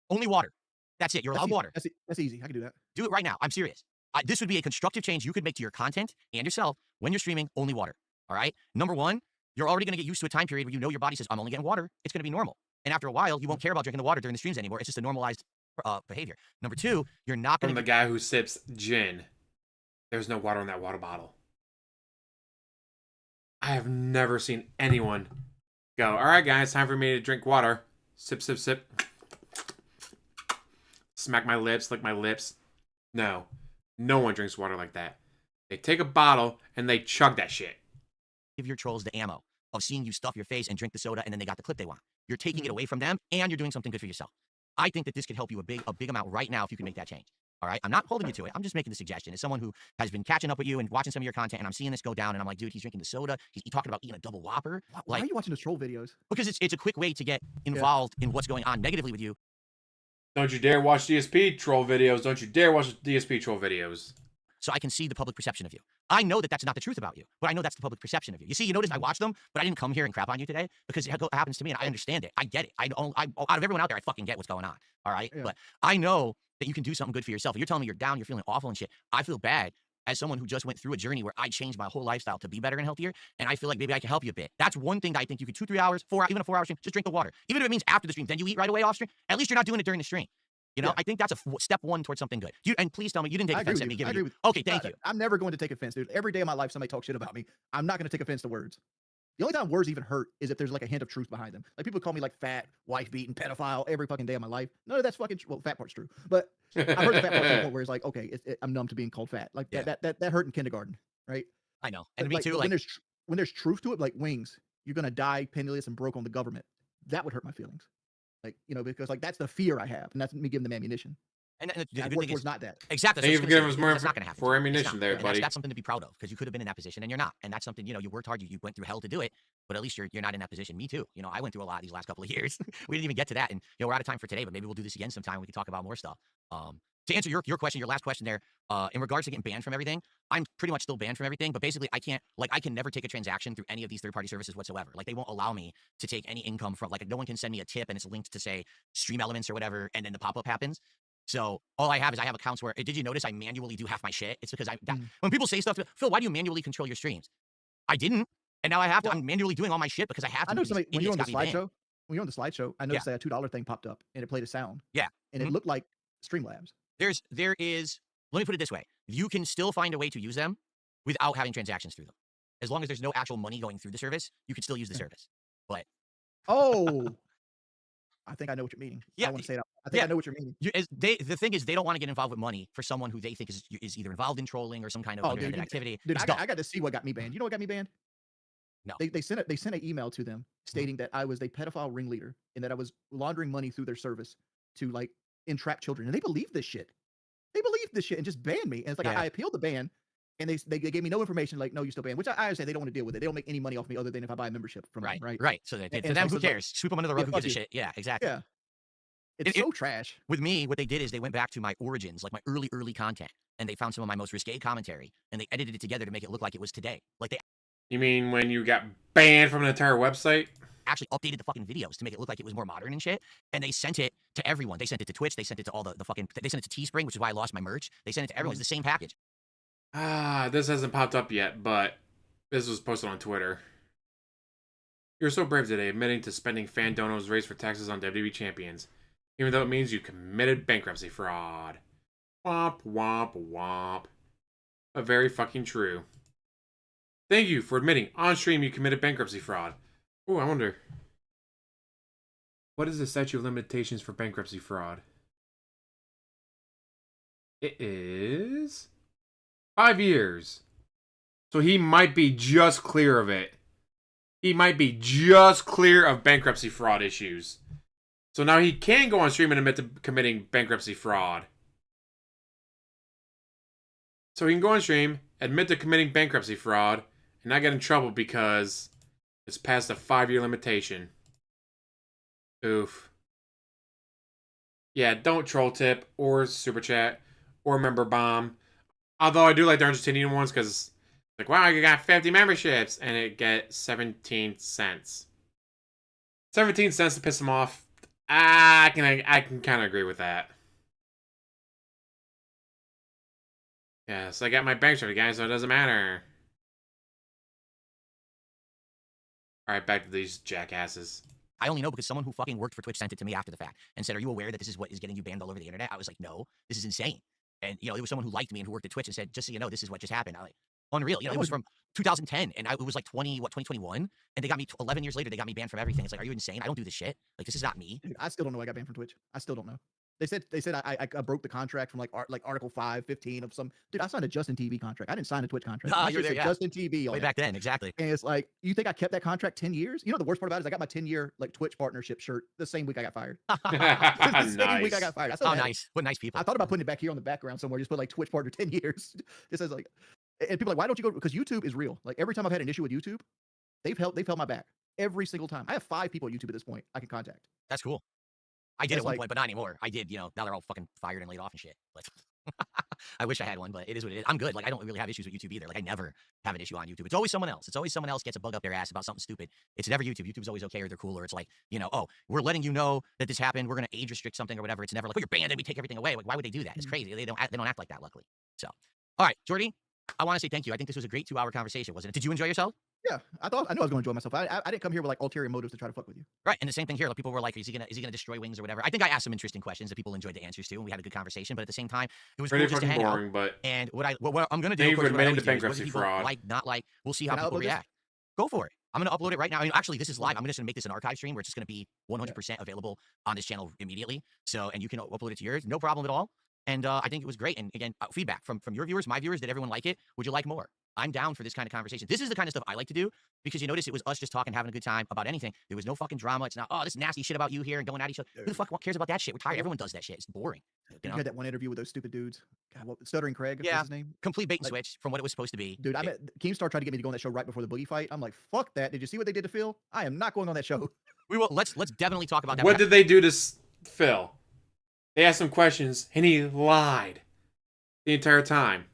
Only water. That's it. You're allowed That's easy. water. That's easy. I can do that. Do it right now. I'm serious. This would be a constructive change you could make to your content and yourself when you're streaming. Only water. All right. Number one, you're already going to get used to a time period where you know your body says, I'm only getting water. It's going to be normal. And after a while, you won't care about drinking the water during the streams anymore. It's just a normalized behavior. Number two, you're not going From to the guy who sips gin. There's no water in that water bottle. I have never seen anyone go, all right, guys, time for me to drink water. Sip, sip, sip. Smack my lips, lick my lips. No. No one drinks water like that. They take a bottle and they chug that shit. give your trolls the ammo of seeing you stuff your face and drink the soda and then they got the clip they want. You're taking it away from them and you're doing something good for yourself. I think that this could help you a big amount right now if you can make that change. All right, I'm not holding you to it. I'm just making the suggestion. As someone who has been catching up with you and watching some of your content, and I'm seeing this go down, and I'm like, dude, he's drinking the soda. He's talking about eating a double Whopper. Why are you watching those troll videos? Because it's a quick way to get involved in what's going on negatively with you. Don't you dare watch DSP troll videos. Don't you dare watch DSP troll videos. So I can see the public perception of you. I know that that's not the truth about you, but I know that's the public perception of you. You see, you notice I watched them, but I didn't come here and crap on you today because it happens to me and I understand it. I get it. I out of everyone out there, I fucking get what's going on. All right. Yeah. But I know that you can do something good for yourself. If you're telling me you're down, you're feeling awful and shit, I feel bad as someone who just went through a journey where I changed my whole lifestyle to be better and healthier. And I feel like maybe I can help you a bit. That's one thing that I think you could 2-3 hours, 4 hours, even a 4-hour stream, just drink the water. Even if it means after the stream, then you eat right away off stream. At least you're not doing it during the stream. You know, I think that's a step one towards something good. And please tell me you didn't take offense at me giving you. Okay, thank you. I'm never going to take offense, dude. Every day of my life, somebody talks shit about me. I'm not going to take offense to words. The only time words even hurt is if there's like a hint of truth behind them. Like people call me like fat, wife beating, pedophile every fucking day of my life. None of that's fucking well, fat part's true, but I've heard the fat part to the point where it's like, okay, I'm numb to being called fat. Like that hurt in kindergarten, right? I know, and but me too. When there's truth to it, like Wings, you're gonna die penniless and broke on the government. That would hurt my feelings. Like, you know, because like that's the fear I have, and that's me giving them ammunition. And the good work thing was is not that. Exactly. Thank you for giving us more for ammunition there, buddy. That's something to be proud of because you could have been in that position and you're not. And that's something, you know, you worked hard, you went through hell to do it, but at least you're not in that position. Me too. You know, I went through a lot these last couple of years. We didn't even get to that. And, you know, we're out of time for today, but maybe we'll do this again sometime. We can talk about more stuff. To answer your question, your last question there, in regards to getting banned from everything, I'm pretty much still banned from everything, but basically I can never take a transaction through any of these third-party services whatsoever. Like they won't allow me to take any income from, like no one can send me a tip and it's linked to say Stream Elements or whatever, and then the pop-up happens. So all I have is I have accounts where, did you notice I manually do half my shit? It's because when people say stuff to Phil, why do you manually control your streams? I didn't. And now I have to, I'm manually doing all my shit because I have to. I know somebody, when you're on the slideshow, I noticed that a $2 thing popped up and it played a sound. Yeah. And it looked like Streamlabs. There is, let me put it this way. You can still find a way to use them without having transactions through them. As long as there's no actual money going through the service, you can still use the service. But. Oh. I think I know what you're meaning. Yeah, I want to say that. I think I know what you're meaning. The thing is, they don't want to get involved with money for someone who they think is either involved in trolling or some kind of underhanded activity. Dude, I got to see what got me banned. You know what got me banned? No. They sent an email to them stating that I was a pedophile ringleader and that I was laundering money through their service to like entrap children. And they believed this shit. They believed this shit and just banned me. And it's like I appealed the ban. And they gave me no information, like, no, you still banned, which I understand they don't want to deal with it. They don't make any money off me other than if I buy a membership from them, right? Right. So for them, who cares? Sweep them under the rug, who gives a shit? Yeah, exactly. Yeah. It's so trash. With me, what they did is they went back to my origins, like my early content, and they found some of my most risque commentary, and they edited it together to make it look like it was today. Like they. You mean when you got banned from an entire website? Actually updated the fucking videos to make it look like it was more modern and shit, and they sent it to everyone. They sent it to Twitch. They sent it to all the fucking. They sent it to Teespring, which is why I lost my merch. They sent it to everyone. It's the same package. This hasn't popped up yet, but this was posted on Twitter. You're so brave today, admitting to spending fan donos raised for taxes on WWE champions, even though it means you committed bankruptcy fraud. Womp, womp, womp. But very fucking true. Thank you for admitting on stream you committed bankruptcy fraud. Oh, I wonder. What is the statute of limitations for bankruptcy fraud? It is 5 years. So he might be just clear of it. He might be just clear of bankruptcy fraud issues. So now he can go on stream and admit to committing bankruptcy fraud. So he can go on stream, admit to committing bankruptcy fraud, and not get in trouble because it's past a 5-year limitation. Oof. Yeah, don't troll tip or super chat or member bomb. Although I do like the Argentinian ones because, like, wow, you got 50 memberships and it get 17 cents. 17 cents to piss them off. I can kind of agree with that. Yes, I got my bank started, guys, so it doesn't matter. Alright, back to these jackasses. I only know because someone who fucking worked for Twitch sent it to me after the fact and said, are you aware that this is what is getting you banned all over the internet? I was like, no, this is insane. And, you know, it was someone who liked me and who worked at Twitch and said, just so you know, this is what just happened. I like, unreal. You know, it was from 2010 and it was like 2021. And they got me 11 years later, they got me banned from everything. It's like, are you insane? I don't do this shit. Like, this is not me. Dude, I still don't know I got banned from Twitch. I still don't know. They said I broke the contract from like Article 5, 15 of some dude. I signed a Justin TV contract. I didn't sign a Twitch contract. Ah, My you're shit there, said yeah. Justin TV on Way it. back then, exactly. And it's like, you think I kept that contract 10 years? You know, the worst part about it is I got my 10-year like Twitch partnership shirt the same week I got fired. The same week I got fired. I still Oh, have it. nice. What nice people. I thought about putting it back here on the background somewhere. Just put like Twitch partner 10 years. This is like, and people are like, why don't you go? Because YouTube is real. Like every time I've had an issue with YouTube, they've held my back every single time. I have 5 people at YouTube at this point I can contact. That's cool. I did It's at one like- point, but not anymore. I did, you know, now they're all fucking fired and laid off and shit. But I wish I had one, but it is what it is. I'm good. Like, I don't really have issues with YouTube either. Like, I never have an issue on YouTube. It's always someone else. It's always someone else gets a bug up their ass about something stupid. It's never YouTube. YouTube's always okay, or they're cool, or it's like, you know, oh, we're letting you know that this happened. We're going to age restrict something or whatever. It's never like, oh, you're banned and we take everything away. Like, why would they do that? It's crazy. They don't act like that, luckily. So, all right, Jordy, I want to say thank you. I think this was a great 2-hour conversation, wasn't it? Did you enjoy yourself? Yeah, I knew I was going to enjoy myself. I didn't come here with like ulterior motives to try to fuck with you. Right, and the same thing here. Like people were like, "Is he gonna destroy Wings or whatever?" I think I asked some interesting questions that people enjoyed the answers to, and we had a good conversation. But at the same time, it was Pretty cool just to fucking hang boring, out. but And what I'm gonna do, Thank of you course, for what I admitting always to do is bankruptcy whether people fraud. like, not like, we'll see how Can I people upload this? react. Go for it. I'm gonna upload it right now. I mean, actually, this is live. I'm just gonna make this an archive stream where it's just gonna be 100% available on this channel immediately. So, and you can upload it to yours, no problem at all. And I think it was great. And again, feedback from your viewers, my viewers. Did everyone like it? Would you like more? I'm down for this kind of conversation. This is the kind of stuff I like to do because you notice it was us just talking, having a good time about anything. There was no fucking drama. It's not, oh, this nasty shit about you here and going at each other. Who the fuck cares about that shit? We're tired. Everyone does that shit. It's boring. You You know? had that one interview with those stupid dudes. God, what, Stuttering Craig, Yeah. what's his name? Complete bait and Like- switch from what it was supposed to be. Dude, Keemstar tried to get me to go on that show right before the Boogie fight. I'm like, fuck that. Did you see what they did to Phil? I am not going on that show. We will. Let's definitely talk about that. what did they do to Phil? They asked him questions, and he lied the entire time.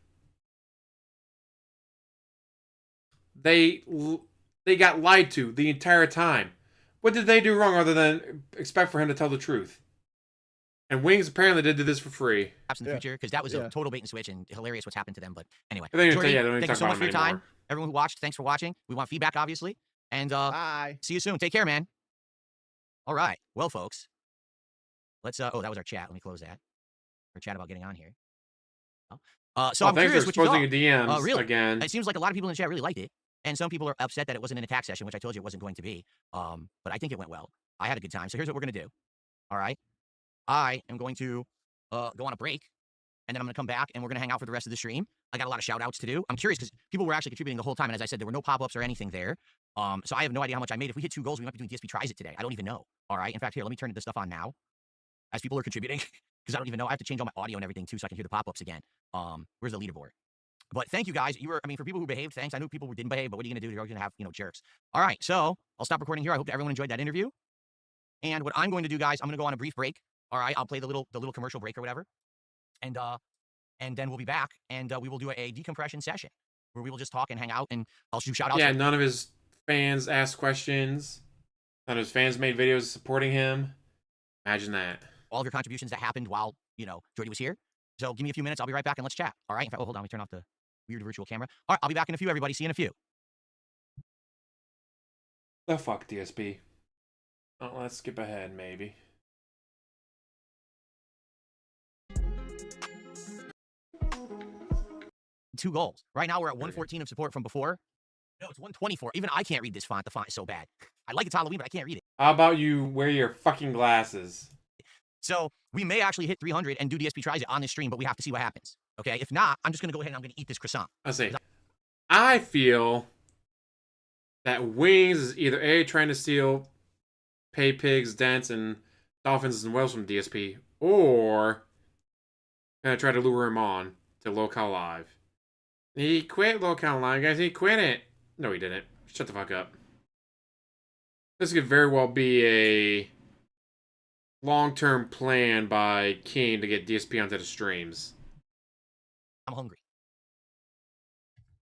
They got lied to the entire time. What did they do wrong other than expect for him to tell the truth? And Wings apparently did this for free. Perhaps in the Yeah. future, because that was a Yeah. total bait and switch and hilarious what's happened to them. But anyway, I think Jordy, yeah, don't even thank you talk so much about for your him time. anymore. Everyone who watched, thanks for watching. We want feedback, obviously. And Bye. see you soon. Take care, man. All right. Well, folks, let's. Oh, that was our chat. Let me close that. Our chat about getting on here. So Well, I'm thanks curious for what you exposing thought. your DMs Really? again. It seems like a lot of people in the chat really liked it, and some people are upset that it wasn't an attack session, which I told you it wasn't going to be. But I think it went well. I had a good time. So here's what we're gonna do. All right. I am going to go on a break, and then I'm gonna come back, and we're gonna hang out for the rest of the stream. I got a lot of shout outs to do. I'm curious because people were actually contributing the whole time, and as I said, there were no pop ups or anything there. So I have no idea how much I made. If we hit 2 goals, we might be doing DSP tries it today. I don't even know. All right. In fact, here, let me turn this stuff on now, as people are contributing, because I don't even know. I have to change all my audio and everything too, so I can hear the pop ups again. Where's the leaderboard? But thank you guys. I mean, for people who behaved, thanks. I knew people who didn't behave, but what are you gonna do? You're always gonna have, jerks. All right. So I'll stop recording here. I hope that everyone enjoyed that interview. And what I'm going to do, guys, I'm gonna go on a brief break. All right. I'll play the little commercial break or whatever, and then we'll be back, and we will do a decompression session where we will just talk and hang out, and I'll do shout outs. Yeah, none of his fans asked questions. None of his fans made videos supporting him. Imagine that. All of your contributions that happened while, Jordy was here. So give me a few minutes. I'll be right back and let's chat. All right. In fact, hold on. Let me turn off the weird virtual camera. All right. I'll be back in a few, everybody. See you in a few. The fuck, DSP. Oh, let's skip ahead, maybe. Two goals. Right now, we're at 114 of support from before. No, it's 124. Even I can't read this font. The font is so bad. I like it's Halloween, but I can't read it. How about you wear your fucking glasses? So we may actually hit 300 and do DSP tries it on this stream, but we have to see what happens. Okay. If not, I'm just going to go ahead and I'm going to eat this croissant. I say, I feel that Wings is either A, trying to steal Pay Pigs, Dents, and Dolphins and Whales from DSP, or gonna try to lure him on to Local Live. He quit Local Live, guys. He quit it. No, he didn't. Shut the fuck up. This could very well be a long-term plan by King to get DSP onto the streams. I'm hungry.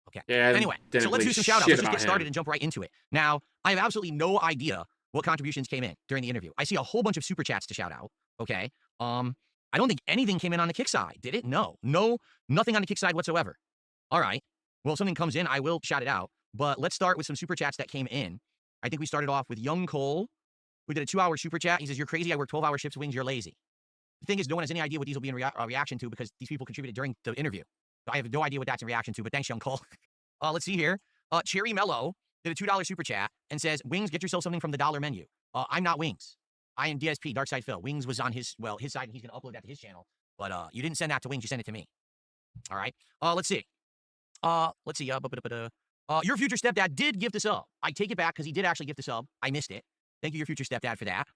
Okay. Yeah. Anyway, so let's definitely do some shout outs. shit Let's just about get started him. and jump right into it. Now, I have absolutely no idea what contributions came in during the interview. I see a whole bunch of super chats to shout out. Okay. I don't think anything came in on the kick side, did it? No, nothing on the kick side whatsoever. All right. Well, if something comes in, I will shout it out. But let's start with some super chats that came in. I think we started off with Young Cole, who did a 2-hour super chat. He says, "You're crazy. I work 12-hour shifts, Wings. You're lazy." The thing is, no one has any idea what these will be in reaction to because these people contributed during the interview. So I have no idea what that's in reaction to, but thanks, Young Cole. Let's see here. Cherry Mello did a $2 super chat and says, "Wings, get yourself something from the dollar menu." I'm not Wings. I am DSP, Dark Side Phil. Wings was on his side, and he's gonna upload that to his channel. But you didn't send that to Wings, you sent it to me. All right. Let's see. Your future stepdad did gift a sub. I take it back because he did actually gift a sub. I missed it. Thank you, your future stepdad, for that.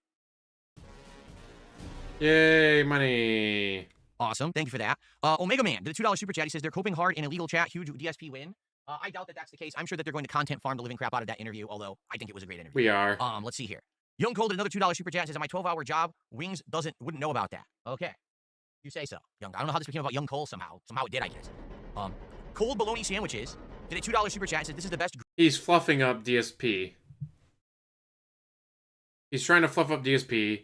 Yay, money. Awesome. Thank you for that. Omega Man did a $2 super chat. He says they're coping hard in illegal chat. Huge DSP win. I doubt that that's the case. I'm sure that they're going to content farm the living crap out of that interview, although I think it was a great interview. We are. Let's see here. Young Cole did another $2 super chat. Says, on my 12-hour job, Wings wouldn't know about that. Okay. You say so. Young. I don't know how this became about Young Cole somehow. Somehow it did, I guess. Cold bologna sandwiches did a $2 super chat. Says, this is the best. He's fluffing up DSP. He's trying to fluff up DSP,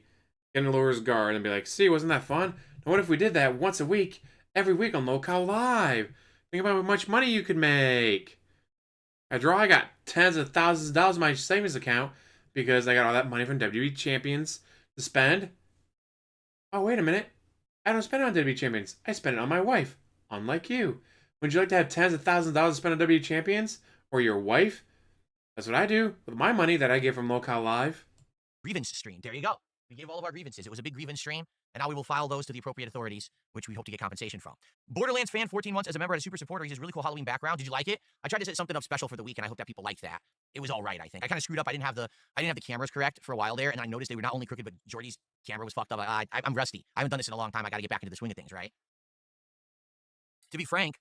get to lower his guard, and be like, see, wasn't that fun? Now what if we did that once a week, every week on Local Live? Think about how much money you could make. After all, I got tens of thousands of dollars in my savings account because I got all that money from WWE Champions to spend. Oh, wait a minute. I don't spend it on WWE Champions. I spend it on my wife, unlike you. Would you like to have tens of thousands of dollars to spend on WWE Champions? Or your wife? That's what I do with my money that I get from Local Live. Grievance stream. There you go. We gave all of our grievances. It was a big grievance stream, and now we will file those to the appropriate authorities, which we hope to get compensation from. Borderlands fan, 14 months as a member and a super supporter. He has a really cool Halloween background. Did you like it? I tried to set something up special for the week, and I hope that people liked that. It was all right, I think. I kind of screwed up. I didn't have the cameras correct for a while there, and I noticed they were not only crooked, but Jordy's camera was fucked up. I'm rusty. I haven't done this in a long time. I got to get back into the swing of things, right? To be frank,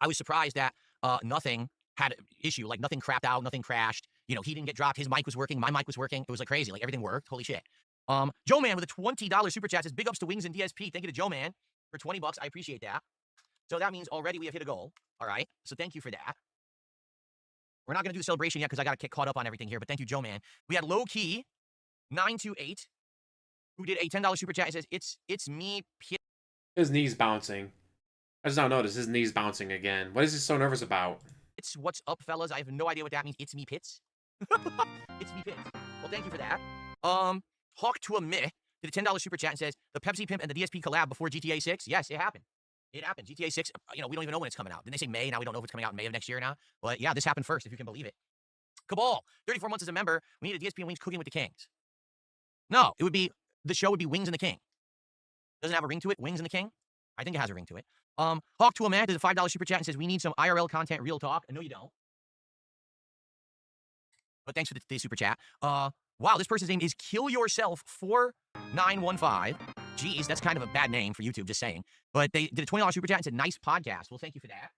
I was surprised that nothing had an issue. Like, nothing crapped out, nothing crashed. You know, he didn't get dropped. His mic was working. My mic was working. It was like crazy. Like, everything worked. Holy shit. Joe Man with a $20 super chat says, big ups to Wings and DSP. Thank you to Joe Man for 20 bucks. I appreciate that. So that means already we have hit a goal. All right. So thank you for that. We're not going to do the celebration yet because I got to get caught up on everything here. But thank you, Joe Man. We had Low Key 928 who did a $10 super chat. It says, it's me. His knee's bouncing. I just now noticed his knee's bouncing again. What is he so nervous about? It's what's up, fellas. I have no idea what that means. It's me, Pitts. It's me, Pitts. Well, thank you for that. Hawk to a Meh did a $10 super chat and says, the Pepsi Pimp and the DSP collab before GTA 6? Yes, it happened. It happened. GTA 6, you know, we don't even know when it's coming out. Didn't they say May? Now we don't know if it's coming out in May of next year now. But yeah, this happened first, if you can believe it. Cabal, 34 months as a member. We need a DSP and Wings cooking with the Kings. No, it would be, the show would be Wings and the King. Doesn't have a ring to it? Wings and the King? I think it has a ring to it. Hawk to a Man did a $5 super chat and says, we need some IRL content, real talk. No, you don't. But thanks for the super chat. Wow, this person's name is Kill Yourself 4915. Geez, that's kind of a bad name for YouTube, just saying. But they did a $20 super chat and said, nice podcast. Well, thank you for that.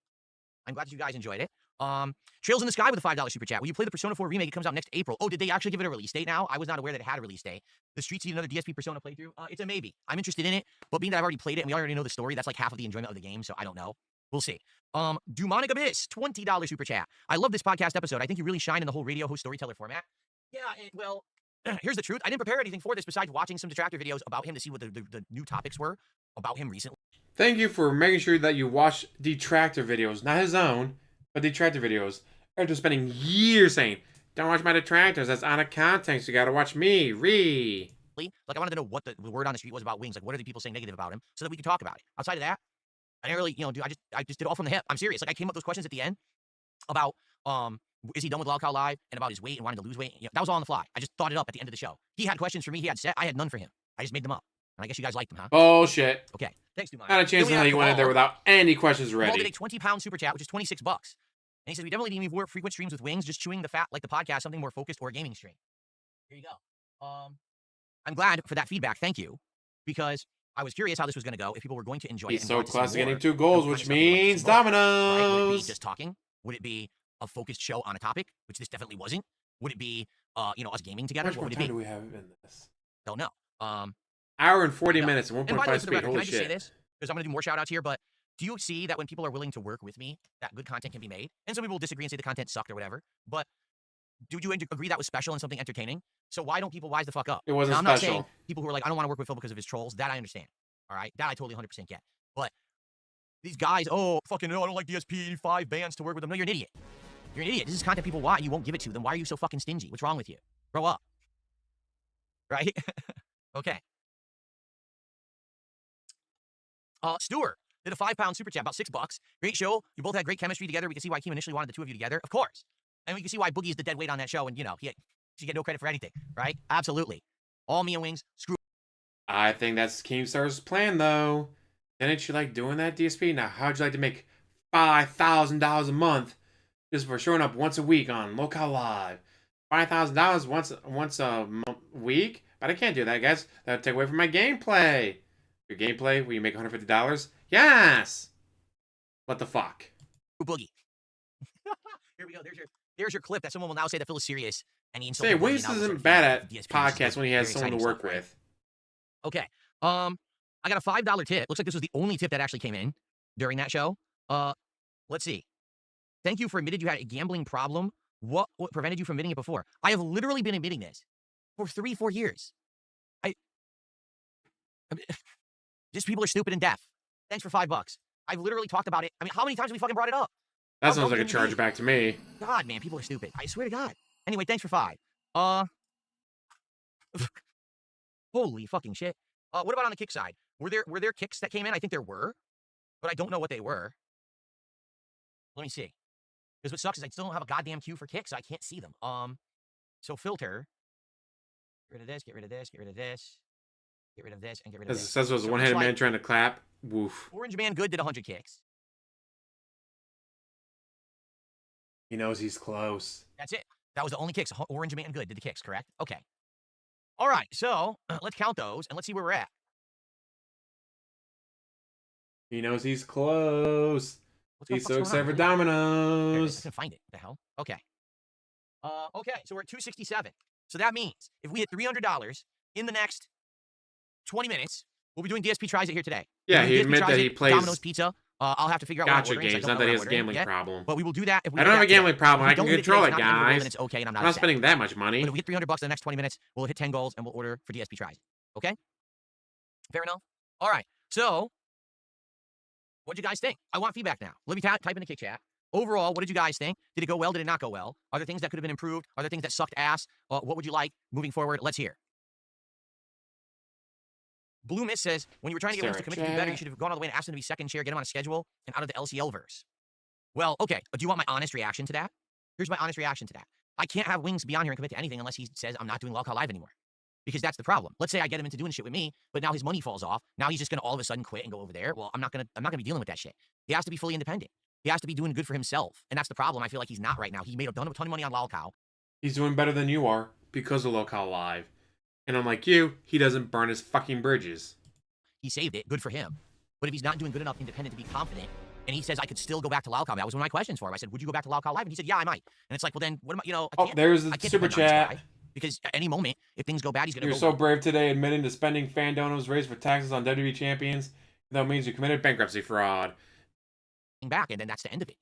I'm glad that you guys enjoyed it. Trails in the Sky with a $5 super chat. Will you play the Persona 4 remake? It comes out next April. Oh, did they actually give it a release date now? I was not aware that it had a release date. The Streets need another DSP Persona playthrough. It's a maybe. I'm interested in it, but being that I've already played it and we already know the story, that's like half of the enjoyment of the game, so I don't know. We'll see. Demonic Abyss, $20 super chat. I love this podcast episode. I think you really shine in the whole radio host storyteller format. Yeah, well, here's the truth. I didn't prepare anything for this besides watching some detractor videos about him to see what the new topics were about him recently. Thank you for making sure that you watch detractor videos, not his own, but detractor videos. After spending years saying, don't watch my detractors, that's out of context, you gotta watch me, Reeee. Like, I wanted to know what the word on the street was about Wings. Like, what are the people saying negative about him so that we could talk about it. Outside of that, I didn't really, I just did it all from the hip. I'm serious. Like, I came up with those questions at the end about, is he done with Logcal Live and about his weight and wanting to lose weight? You know, that was all on the fly. I just thought it up at the end of the show. He had questions for me. He had set. I had none for him. I just made them up. And I guess you guys liked them, huh? Bullshit. Okay. Thanks, Dumont. Not a chance in hell you went in there without any questions Paul did a ready. 20-pound super chat, which is $26. And he said, we definitely need more frequent streams with Wings, just chewing the fat like the podcast, something more focused or a gaming stream. Here you go. I'm glad for that feedback. Thank you. Because I was curious how this was going to go, if people were going to enjoy it. He's And so want to see close to more, getting 2 goals, and which kind of stuff means we want to see more, right? Would it be dominoes. just talking? Would it be a focused show on a topic, which this definitely wasn't? Would it be, us gaming How together? much What more would it time be? do we have in this? Don't know. Hour and 40 No. minutes and And by the way, 1.5 for the speed. record, can Holy I just say shit. this? Because I'm going to do more shout outs here, but do you see that when people are willing to work with me, that good content can be made? And some people will disagree and say the content sucked or whatever. But do you agree that was special and something entertaining? So why don't people wise the fuck up? It wasn't Now, I'm not special. saying people who are like, I don't want to work with Phil because of his trolls. That I understand. All right? That I totally 100% get. But these guys, fucking no, I don't like DSP, 5 bands to work with them. No, you're an idiot. You're an idiot. This is content people want. You won't give it to them. Why are you so fucking stingy? What's wrong with you? Grow up. Right? Okay. Stuart did a 5-pound super chat, about $6. Great show. You both had great chemistry together. We can see why Keem initially wanted the two of you together. Of course. And we can see why Boogie is the dead weight on that show. And, he get no credit for anything. Right? Absolutely. All me and Wings, screw. I think that's Keemstar's plan, though. Didn't you like doing that, DSP? Now, how'd you like to make $5,000 a month just for showing up once a week on Local Live? $5,000 once a week? But I can't do that, guys. That would take away from my gameplay. Your gameplay, where you make $150? Yes! What the fuck? Boogie. Here we go. There's your clip that someone will now say that Phil is serious. And he Say, insulted Boogie, Wings now he's isn't sort of bad feeding at the DSP, which is, podcasts like, when he has very someone to exciting work stuff, right? with. Okay. I got a $5 tip. Looks like this was the only tip that actually came in during that show. Let's see. Thank you for admitting you had a gambling problem. What prevented you from admitting it before? I have literally been admitting this for 3-4 years. Just people are stupid and deaf. Thanks for $5. I've literally talked about it. I mean, how many times have we fucking brought it up? That How sounds dumb like a can you be? chargeback to me. God, man, people are stupid. I swear to God. Anyway, thanks for $5. Holy fucking shit. What about on the kick side? Were there kicks that came in? I think there were, but I don't know what they were. Let me see. Because what sucks is I still don't have a goddamn queue for kicks, so I can't see them. So filter. Get rid of this, get rid of this, get rid of this, get rid of this, and get rid of As it this. says, it was a So it one-handed looks man like trying to clap. Woof. Orange Man Good did 100 kicks. He knows he's close. That's it. That was the only kicks. Orange Man Good did the kicks, correct? Okay. All right, so let's count those and let's see where we're at. He knows he's close. What's the He's fuck's so going excited on? for There it is. I Domino's. couldn't find it. The hell? Okay. Okay, so we're at 267. So that means if we hit $300 in the next 20 minutes, we'll be doing DSP Tries It here today. Yeah, We'll do he DSP admitted Tries that he It, plays Domino's Pizza. I'll have to figure out what I'm gotcha ordering, 'cause I games, don't not know that what he I'm has a ordering gambling yet. problem. But we will do that if we I don't get have a that today. gambling problem. If we I can don't get control today, it, it's not the end of the world, guys. and it's okay, and I'm I'm not not upset. spending that much money. But if we hit $300 in the next 20 minutes, we'll hit 10 goals and we'll order for DSP Tries It. Okay? Fair enough? All right. So, what'd you guys think? I want feedback now. Let me type in the kick chat. Overall, what did you guys think? Did it go well? Did it not go well? Are there things that could have been improved? Are there things that sucked ass? What would you like moving forward? Let's hear. Blue Mist says, when you were trying to get Wings to commit to do better, you should have gone all the way and asked him to be second chair, get him on a schedule, and out of the LCL verse. Well, okay. Do you want my honest reaction to that? Here's my honest reaction to that. I can't have Wings be on here and commit to anything unless he says I'm not doing Logcall Live anymore. Because that's the problem. Let's say I get him into doing shit with me, but now his money falls off. Now he's just gonna all of a sudden quit and go over there. Well, I'm not gonna be dealing with that shit. He has to be fully independent. He has to be doing good for himself. And that's the problem. I feel like he's not right now. He made a ton of money on Lolcow. He's doing better than you are because of Local Live. And unlike you, he doesn't burn his fucking bridges. He saved it. Good for him. But if he's not doing good enough independent to be confident, and he says I could still go back to Lolcow, that was one of my questions for him. I said, would you go back to Lolcow Live? And he said, yeah, I might. And it's like, well, then what am I, I Oh, can't, there's I the can't super depend on this chat. guy, because at any moment, if things go bad, he's going to You're go so brave today admitting to spending fan donos raised for taxes on WWE champions. That means you committed bankruptcy fraud. back, and then that's the end of it,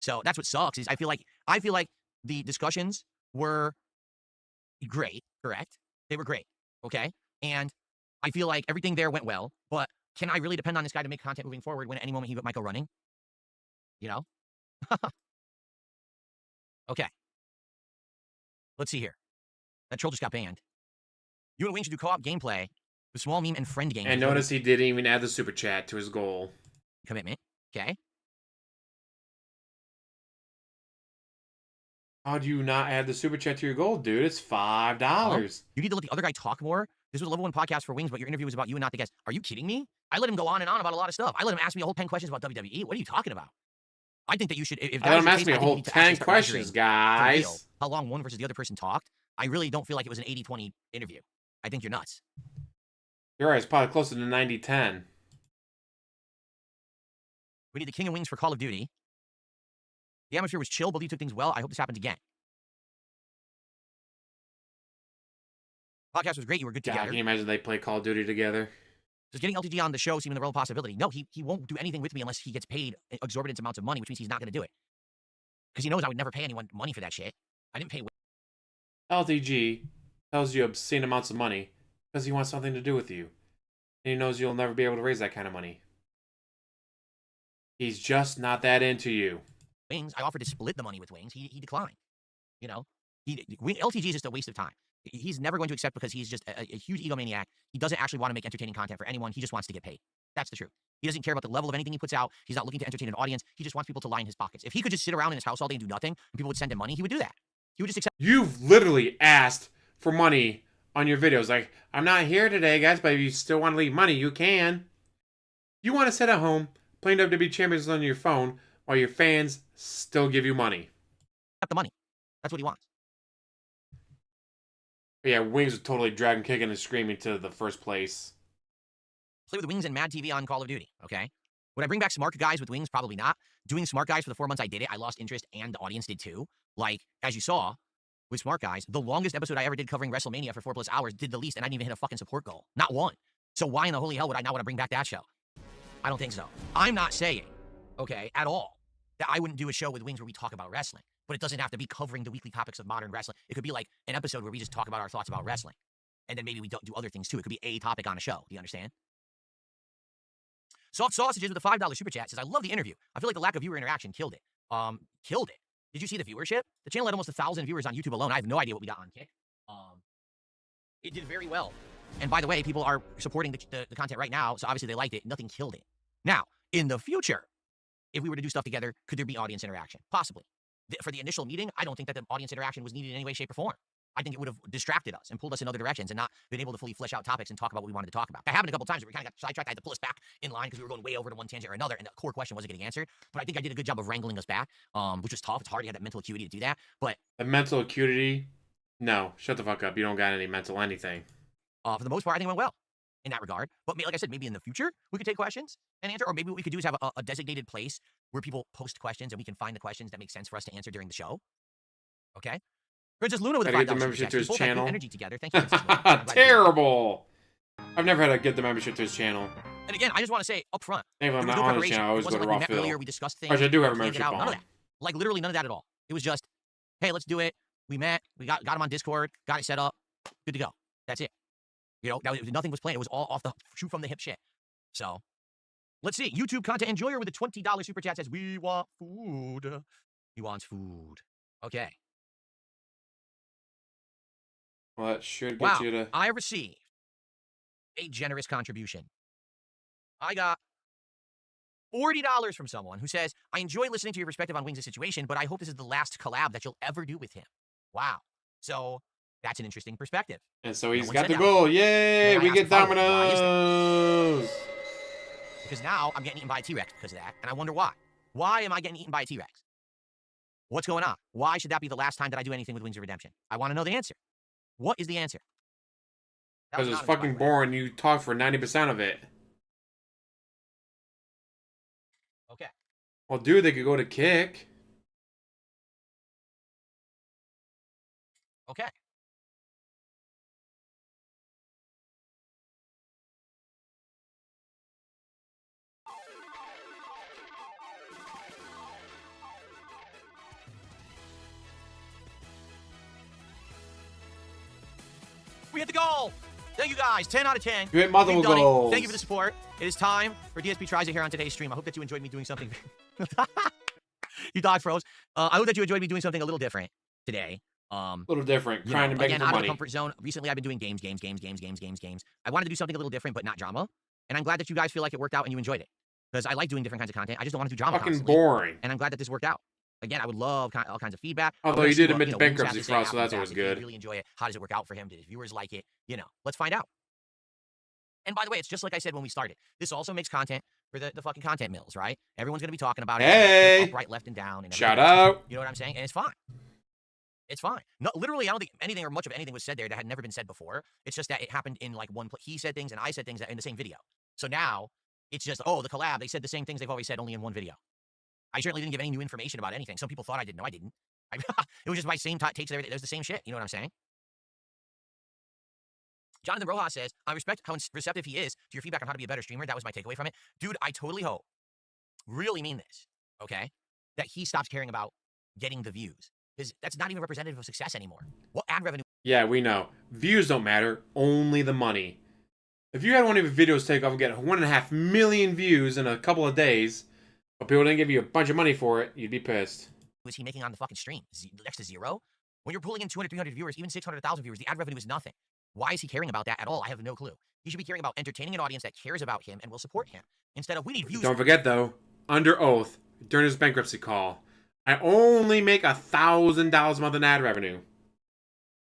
So that's what sucks is I feel like the discussions were great, correct? They were great, okay? And I feel like everything there went well, but can I really depend on this guy to make content moving forward when at any moment he might go running? Okay. Let's see here. That troll just got banned. You and Wayne should do co-op gameplay with small meme and friend games. And notice he didn't even add the super chat to his goal. Commitment, okay? How do you not add the super chat to your goal, dude? It's $5. You need to let the other guy talk more. This was a level 1 podcast for Wings, but your interview was about you and not the guest. Are you kidding me? I let him go on and on about a lot of stuff. I let him ask me a whole 10 questions about WWE. What are you talking about? I think that you should. If I let him ask me a whole 10 questions, guys. How long one versus the other person talked. I really don't feel like it was an 80-20 interview. I think you're nuts. You're right. It's probably closer to 90-10. We need the King of Wings for Call of Duty. The atmosphere was chill, but you took things well. I hope this happens again. Podcast was great. You were good Yeah, together. can you imagine they play Call of Duty together? Does getting LTG on the show seem in the realm of possibility? No, he won't do anything with me unless he gets paid exorbitant amounts of money, which means he's not going to do it. Because he knows I would never pay anyone money for that shit. I didn't pay. LTG tells you obscene amounts of money because he wants nothing to do with you. And he knows you'll never be able to raise that kind of money. He's just not that into you. Wings, I offered to split the money with Wings. He declined. LTG is just a waste of time. He's never going to accept because he's just a huge egomaniac. He doesn't actually want to make entertaining content for anyone. He just wants to get paid. That's the truth. He doesn't care about the level of anything he puts out. He's not looking to entertain an audience. He just wants people to line his pockets. If he could just sit around in his house all day and do nothing, and people would send him money, he would do that. He would just accept. You've literally asked for money on your videos. Like, I'm not here today, guys, but if you still want to leave money, you can. You want to sit at home playing WWE Champions on your phone while your fans still give you money. Got the money. That's what he wants. But yeah, Wings was totally dragging, kicking, and screaming to the first place. Play with Wings and Mad TV on Call of Duty, okay? Would I bring back Smart Guys with Wings? Probably not. Doing Smart Guys for the 4 months I did it, I lost interest, and the audience did too. Like, as you saw, with Smart Guys, the longest episode I ever did covering WrestleMania for 4+ hours did the least, and I didn't even hit a fucking support goal. Not one. So why in the holy hell would I not want to bring back that show? I don't think so. I'm not saying, okay, at all, that I wouldn't do a show with Wings where we talk about wrestling. But it doesn't have to be covering the weekly topics of modern wrestling. It could be like an episode where we just talk about our thoughts about wrestling. And then maybe we don't do other things too. It could be a topic on a show. Do you understand? Soft Sausages with a $5 super chat says, I love the interview. I feel like the lack of viewer interaction killed it. Killed it. Did you see the viewership? The channel had almost 1,000 viewers on YouTube alone. I have no idea what we got on Kick. It did very well. And by the way, people are supporting the content right now, so obviously they liked it. Nothing killed it. Now, in the future, if we were to do stuff together, could there be audience interaction? Possibly. For the initial meeting, I don't think that the audience interaction was needed in any way, shape, or form. I think it would have distracted us and pulled us in other directions and not been able to fully flesh out topics and talk about what we wanted to talk about. That happened a couple times where we kind of got sidetracked. I had to pull us back in line because we were going way over to one tangent or another, and the core question wasn't getting answered. But I think I did a good job of wrangling us back, which was tough. It's hard to have that mental acuity to do that. But The mental acuity? No, shut the fuck up. You don't got any mental anything. for the most part, I think it went well in that regard. But like I said, maybe in the future, we could take questions and answer, or maybe what we could do is have a designated place where people post questions and we can find the questions that make sense for us to answer during the show. Okay? Princess Luna with a Gotta $5 get the membership to his Both have good channel. energy together. Thank you, Princess Luna. I'm glad you did that. Terrible! I've never had to get the membership to his channel. And again, I just want to say up front, Maybe I'm there was not no on his preparation. channel. I It always go wasn't to like we Raw met Phil. earlier, we discussed things. Actually, I do have a planned it membership out, none of on. that. Like literally none of that at all. It was just, hey, let's do it. We met. We got him on Discord. Got it set up. Good to go. That's it. You know, nothing was planned. It was all off the shoot from the hip shit. So, let's see. YouTube content enjoyer with a $20 super chat says, we want food. He wants food. Okay. Well, that should get Wow. you to... I received a generous contribution. I got $40 from someone who says, I enjoy listening to your perspective on Wings' situation, but I hope this is the last collab that you'll ever do with him. Wow. So, that's an interesting perspective. And so he's one got said the that. goal. Yay! Then I We asked get the following, why is that? Dominoes! Because now I'm getting eaten by a T-Rex because of that, and I wonder why. Why am I getting eaten by a T-Rex? What's going on? Why should that be the last time that I do anything with Wings of Redemption? I want to know the answer. What is the answer? That was Because it's not fucking by the way. boring. You talk for 90% of it. Okay. Well, dude, they could go to Kick. Okay. We hit the goal. Thank you guys. 10 out of 10. You hit multiple We've done it. goals. Thank you for the support. It is time for DSP Tries It here on today's stream. I hope that you enjoyed me doing something. You dodge froze. I hope that you enjoyed me doing something a little different today. A little different. You Trying know, to make again, for out of the money. comfort zone. Recently, I've been doing games. I wanted to do something a little different, but not drama. And I'm glad that you guys feel like it worked out and you enjoyed it. Because I like doing different kinds of content. I just don't want to do drama Fucking constantly. boring. And I'm glad that this worked out. Again, I would love all kinds of feedback. I Although wanna you see did what, admit you to know, Wings bankruptcy has to say fraud, so after that's the always fact. Did good. he really enjoy it? How does it work out for him? Did his viewers like it? You know, let's find out. And by the way, it's just like I said when we started. This also makes content for the fucking content mills, right? Everyone's going to be talking about it. Hey! Up, right, left, and down. And Shout everything else. out. You know what I'm saying? And it's fine. It's fine. No, literally, I don't think anything or much of anything was said there that had never been said before. It's just that it happened in like one place. He said things and I said things in the same video. So now it's just, oh, the collab. They said the same things they've always said, only in one video. I certainly didn't give any new information about anything. Some people thought I did. No, I didn't. It was just my same takes and everything. It was the same shit. You know what I'm saying? Jonathan Rojas says, I respect how receptive he is to your feedback on how to be a better streamer. That was my takeaway from it. Dude, I totally hope, really mean this, okay, that he stops caring about getting the views. Because that's not even representative of success anymore. What ad revenue? Yeah, we know. Views don't matter. Only the money. If you had one of your videos take off and get 1.5 million views in a couple of days, but people didn't give you a bunch of money for it, you'd be pissed. Was he making on the fucking stream? Next to zero? When you're pulling in 200, 300 viewers, even 600,000 viewers, the ad revenue is nothing. Why is he caring about that at all? I have no clue. He should be caring about entertaining an audience that cares about him and will support him. Instead of, we need views. Don't forget, though, under oath, during his bankruptcy call, I only make $1,000 a month in ad revenue.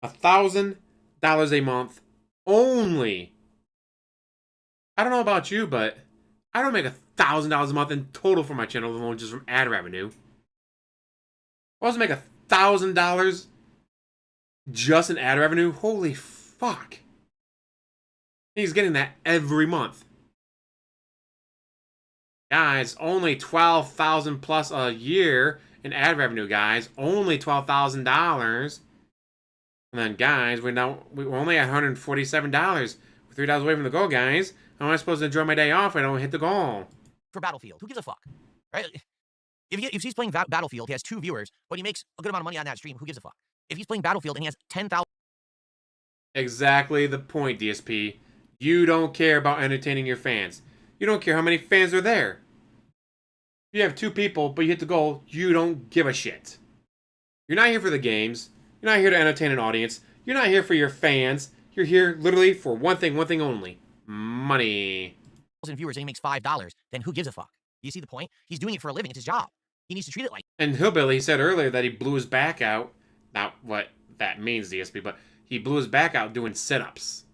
$1,000 $1,000 a month only. I don't know about you, but I don't make $1,000 a month in total for my channel alone just from ad revenue. I also make $1,000 just in ad revenue. Holy fuck. He's getting that every month. Guys, only $12,000 plus a year in ad revenue, guys. Only $12,000. And then, guys, we're only at $147. We're $3 away from the goal, guys. How am I supposed to enjoy my day off if I don't hit the goal? For Battlefield. Who gives a fuck? Right? If he's playing Battlefield, he has 2 viewers, but he makes a good amount of money on that stream. Who gives a fuck? If he's playing Battlefield and he has 10,000... Exactly the point, DSP. You don't care about entertaining your fans. You don't care how many fans are there. If you have 2 people, but you hit the goal, you don't give a shit. You're not here for the games. You're not here to entertain an audience. You're not here for your fans. You're here literally for one thing only. Money. viewers and he makes $5, then who gives a fuck? Do you see the point? He's doing it for a living. It's his job. He needs to treat it like And Hillbilly said earlier that he blew his back out. Not what that means, DSP, but he blew his back out doing sit-ups.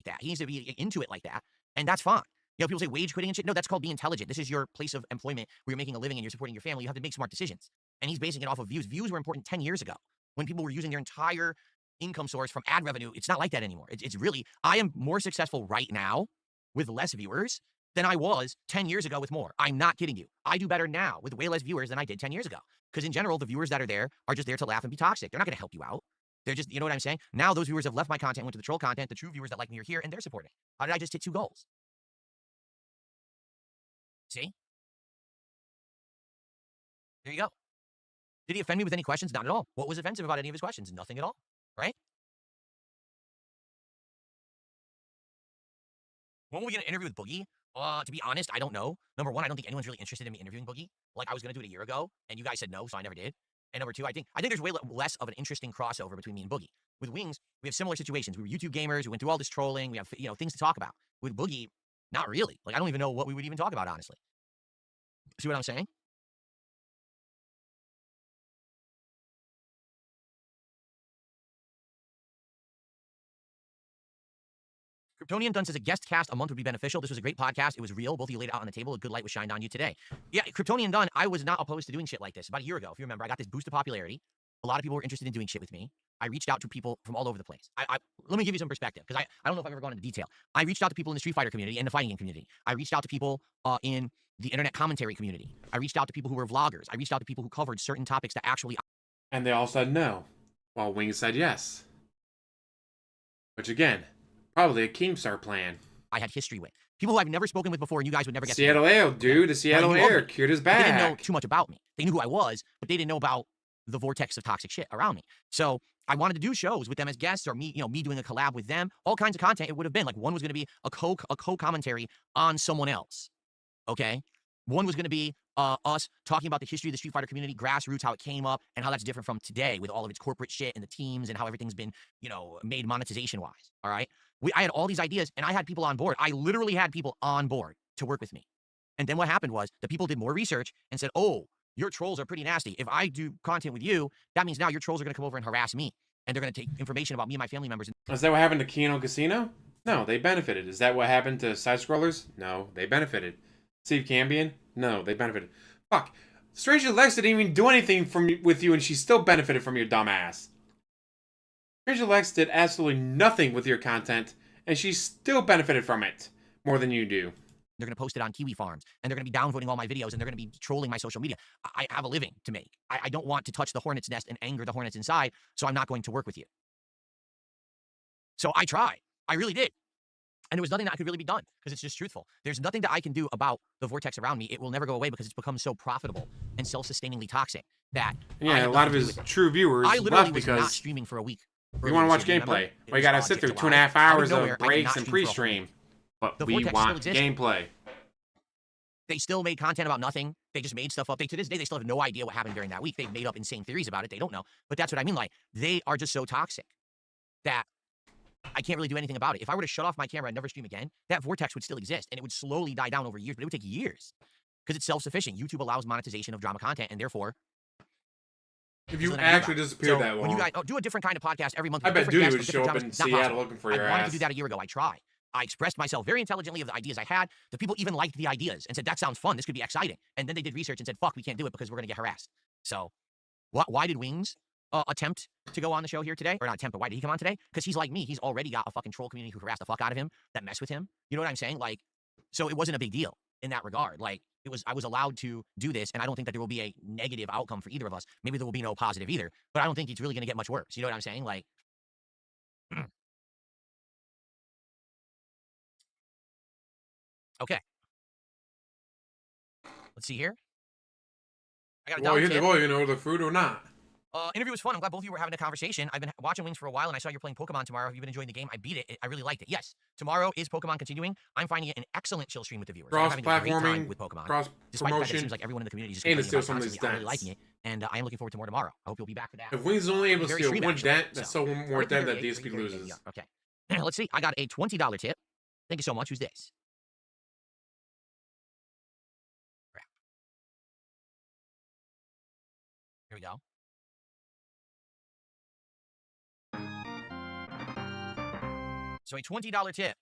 that. He needs to be into it like that, and that's fine. You know, people say wage quitting and shit. No, that's called being intelligent. This is your place of employment where you're making a living and you're supporting your family. You have to make smart decisions. And he's basing it off of views. Views were important 10 years ago when people were using their entire income source from ad revenue. It's not like that anymore. It's really, I am more successful right now with less viewers than I was 10 years ago with more. I'm not kidding you. I do better now with way less viewers than I did 10 years ago. Because in general, the viewers that are there are just there to laugh and be toxic. They're not going to help you out. They're just, you know what I'm saying? Now those viewers have left my content, went to the troll content. The true viewers that like me are here and they're supporting. How did I just hit 2 goals? See? There you go. Did he offend me with any questions? Not at all. What was offensive about any of his questions? Nothing at all, right? When will we get an interview with Boogie? To be honest, I don't know. Number one, I don't think anyone's really interested in me interviewing Boogie. Like, I was going to do it a year ago, and you guys said no, so I never did. And number two, I think there's way less of an interesting crossover between me and Boogie. With Wings, we have similar situations. We were YouTube gamers. We went through all this trolling. We have, you know, things to talk about. With Boogie, not really. Like, I don't even know what we would even talk about, honestly. See what I'm saying? Kryptonian Dunn says a guest cast a month would be beneficial. This was a great podcast. It was real. Both of you laid it out on the table. A good light was shined on you today. Yeah, Kryptonian Dunn, I was not opposed to doing shit like this. About a year ago, if you remember, I got this boost of popularity. A lot of people were interested in doing shit with me. I reached out to people from all over the place. Let me give you some perspective, because I don't know if I've ever gone into detail. I reached out to people in the Street Fighter community and the fighting game community. I reached out to people in the internet commentary community. I reached out to people who were vloggers. I reached out to people who covered certain topics that actually... And they all said no, while Wings said yes. Which again, probably a Keemstar plan. I had history with. People who I've never spoken with before and you guys would never get Seattle Ale, dude. The Seattle Air cured his back. They didn't know too much about me. They knew who I was, but they didn't know about the vortex of toxic shit around me. So I wanted to do shows with them as guests, or me, you know, me doing a collab with them. All kinds of content it would have been. Like, one was going to be a co-commentary on someone else. Okay? One was going to be us talking about the history of the Street Fighter community, grassroots, how it came up, and how that's different from today with all of its corporate shit and the teams and how everything's been, you know, made monetization-wise. All right? I had all these ideas, and I had people on board. I literally had people on board to work with me. And then what happened was the people did more research and said, oh, your trolls are pretty nasty. If I do content with you, that means now your trolls are going to come over and harass me. And they're going to take information about me and my family members. Is that what happened to Kino Casino? No, they benefited. Is that what happened to Side Scrollers? No, they benefited. Steve Cambion? No, they benefited. Fuck. Stranger Lex didn't even do anything with you, and she still benefited from your dumb ass. Stranger Lex did absolutely nothing with your content, and she still benefited from it more than you do. They're going to post it on Kiwi Farms, and they're going to be downvoting all my videos, and they're going to be trolling my social media. I have a living to make. I don't want to touch the hornet's nest and anger the hornets inside, so I'm not going to work with you. So I tried. I really did. And there was nothing that could really be done, because it's just truthful. There's nothing that I can do about the vortex around me. It will never go away because it's become so profitable and self-sustainingly toxic that... Yeah, a lot of his true viewers left because... I was not streaming for a week. We want to watch gameplay. We gotta sit through 2.5 hours of breaks and pre-stream. But we want gameplay. They still made content about nothing. They just made stuff up. To this day, they still have no idea what happened during that week. They've made up insane theories about it. They don't know. But that's what I mean. Like, they are just so toxic that I can't really do anything about it. If I were to shut off my camera and never stream again, that vortex would still exist, and it would slowly die down over years, but it would take years because it's self-sufficient. YouTube allows monetization of drama content, and therefore If He's you letting me do actually that. disappeared So that when you long. guys do a different kind of podcast every month, I with bet different Duty guests would from show up different in topics, not Seattle possible. looking for your I wanted ass. to do that a year ago. I tried. I expressed myself very intelligently of the ideas I had. The people even liked the ideas and said, that sounds fun. This could be exciting. And then they did research and said, fuck, we can't do it because we're going to get harassed. So why did Wings attempt to go on the show here today? Or not attempt, but why did he come on today? Because he's like me. He's already got a fucking troll community who harass the fuck out of him, that mess with him. You know what I'm saying? Like, so it wasn't a big deal in that regard. Like, I was allowed to do this, and I don't think that there will be a negative outcome for either of us. Maybe there will be no positive either, but I don't think it's really going to get much worse. You know what I'm saying? Like, okay. Let's see here. I got a Well, dollar you tip. know, order food or not. Interview was fun. I'm glad both of you were having a conversation. I've been watching Wings for a while, and I saw you're playing Pokemon tomorrow. Have you been enjoying the game? I beat it. I really liked it. Yes, tomorrow is Pokemon continuing. I'm finding it an excellent chill stream with the viewers. I'm having a great time with Pokemon. Cross Despite the fact that it promotion, seems like everyone in the community is just and complaining it's still about some of it these constantly. I'm really dents. liking it, and I am looking forward to more tomorrow. I hope you'll be back for that. If Wings is only able to Very steal stream one actually, dent, that's so. so one more dent that 38, DSP loses. yeah, okay. Let's see. I got a $20 tip. Thank you so much. Who's this? Crap. Here we go. So a $20 tip.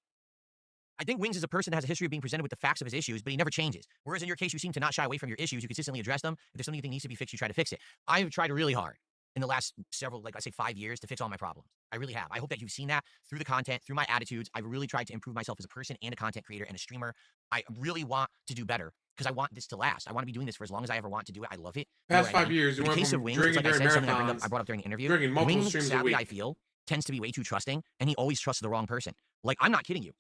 I think Wings is a person that has a history of being presented with the facts of his issues, but he never changes. Whereas in your case, you seem to not shy away from your issues. You consistently address them. If there's something you think needs to be fixed, you try to fix it. I've tried really hard in the last several, like I say, 5 years to fix all my problems. I really have. I hope that you've seen that through the content, through my attitudes. I've really tried to improve myself as a person and a content creator and a streamer. I really want to do better because I want this to last. I want to be doing this for as long as I ever want to do it. I love it. Past 5 years, you In the went case from of Wings, drinking it's like I during said, something marathons, I brought up during the interview. drinking multiple Wings, streams a sadly, week. I feel, tends to be way too trusting, and he always trusts the wrong person. Like, I'm not kidding you.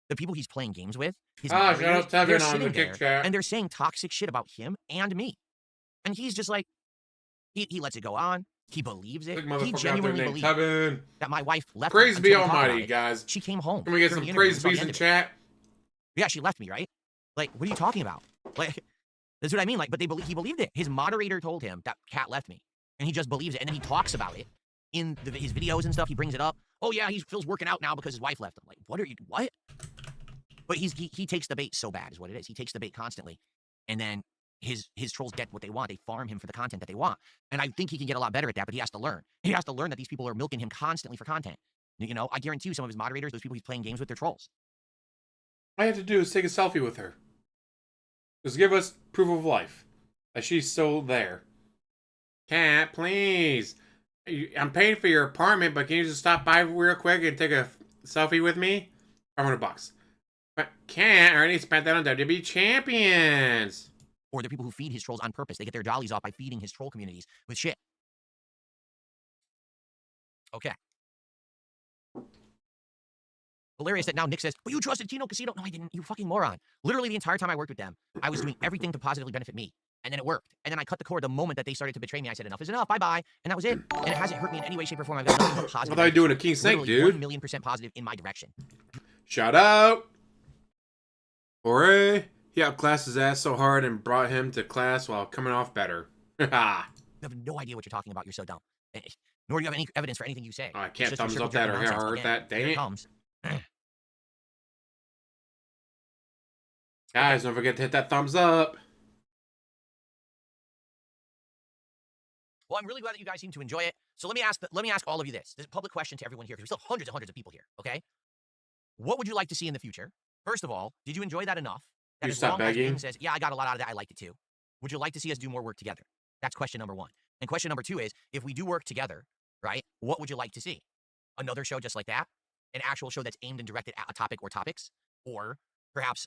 The people he's playing games with, his shout moderators, out they're Tevin on the sitting kick there, chat. and they're saying toxic shit about him and me. And he's just like, he lets it go on. He believes it. Big He motherfucker out there genuinely named believes Tevin. that my wife left Praise him be until we talked about almighty, it. guys. She came home. Can we get during some the interview praise and saw the bees end in of it. chat? Yeah, she left me, right? Like, what are you talking about? Like, that's what I mean. Like, but he believed it. His moderator told him that Cat left me, and he just believes it. And then he talks about it in his videos and stuff. He brings it up. Oh yeah, he feels working out now because his wife left him. Like, what? But he takes the bait so bad is what it is. He takes the bait constantly, and then his trolls get what they want. They farm him for the content that they want, and I think he can get a lot better at that. But he has to learn. He has to learn that these people are milking him constantly for content. You know, I guarantee you, some of his moderators, those people he's playing games with, they're trolls. All I have to do is take a selfie with her. Just give us proof of life that she's still there. Cat, please. I'm paying for your apartment, but can you just stop by real quick and take a selfie with me? $500. But Cat already spent that on WWE Champions. Or they're people who feed his trolls on purpose. They get their jollies off by feeding his troll communities with shit. Okay. Hilarious that now Nick says, but you trusted Tino Casino. No, I didn't. You fucking moron. Literally the entire time I worked with them, I was doing everything to positively benefit me. And then it worked. And then I cut the cord the moment that they started to betray me. I said, enough is enough. Bye-bye. And that was it. And it hasn't hurt me in any way, shape, or form. I've got nothing but I positive. thought you were doing a King Snake, Literally dude. 1,000,000% positive in my direction. Shout out. Reeee. He outclassed his ass so hard and brought him to class while coming off better. You have no idea what you're talking about. You're so dumb. Nor do you have any evidence for anything you say. I It's can't just thumbs your up that or circle jerk heart nonsense. that. Dang Here it it. comes. Guys, don't forget to hit that thumbs up. Well, I'm really glad that you guys seem to enjoy it. So let me ask all of you this. This is a public question to everyone here because we still have hundreds and hundreds of people here. Okay, what would you like to see in the future? First of all, did you enjoy that enough? That You as stop long as begging? Wing says, yeah, I got a lot out of that. I liked it too. Would you like to see us do more work together? That's question number one. And question number two is, if we do work together, right? What would you like to see? Another show just like that? An actual show that's aimed and directed at a topic or topics? Or perhaps,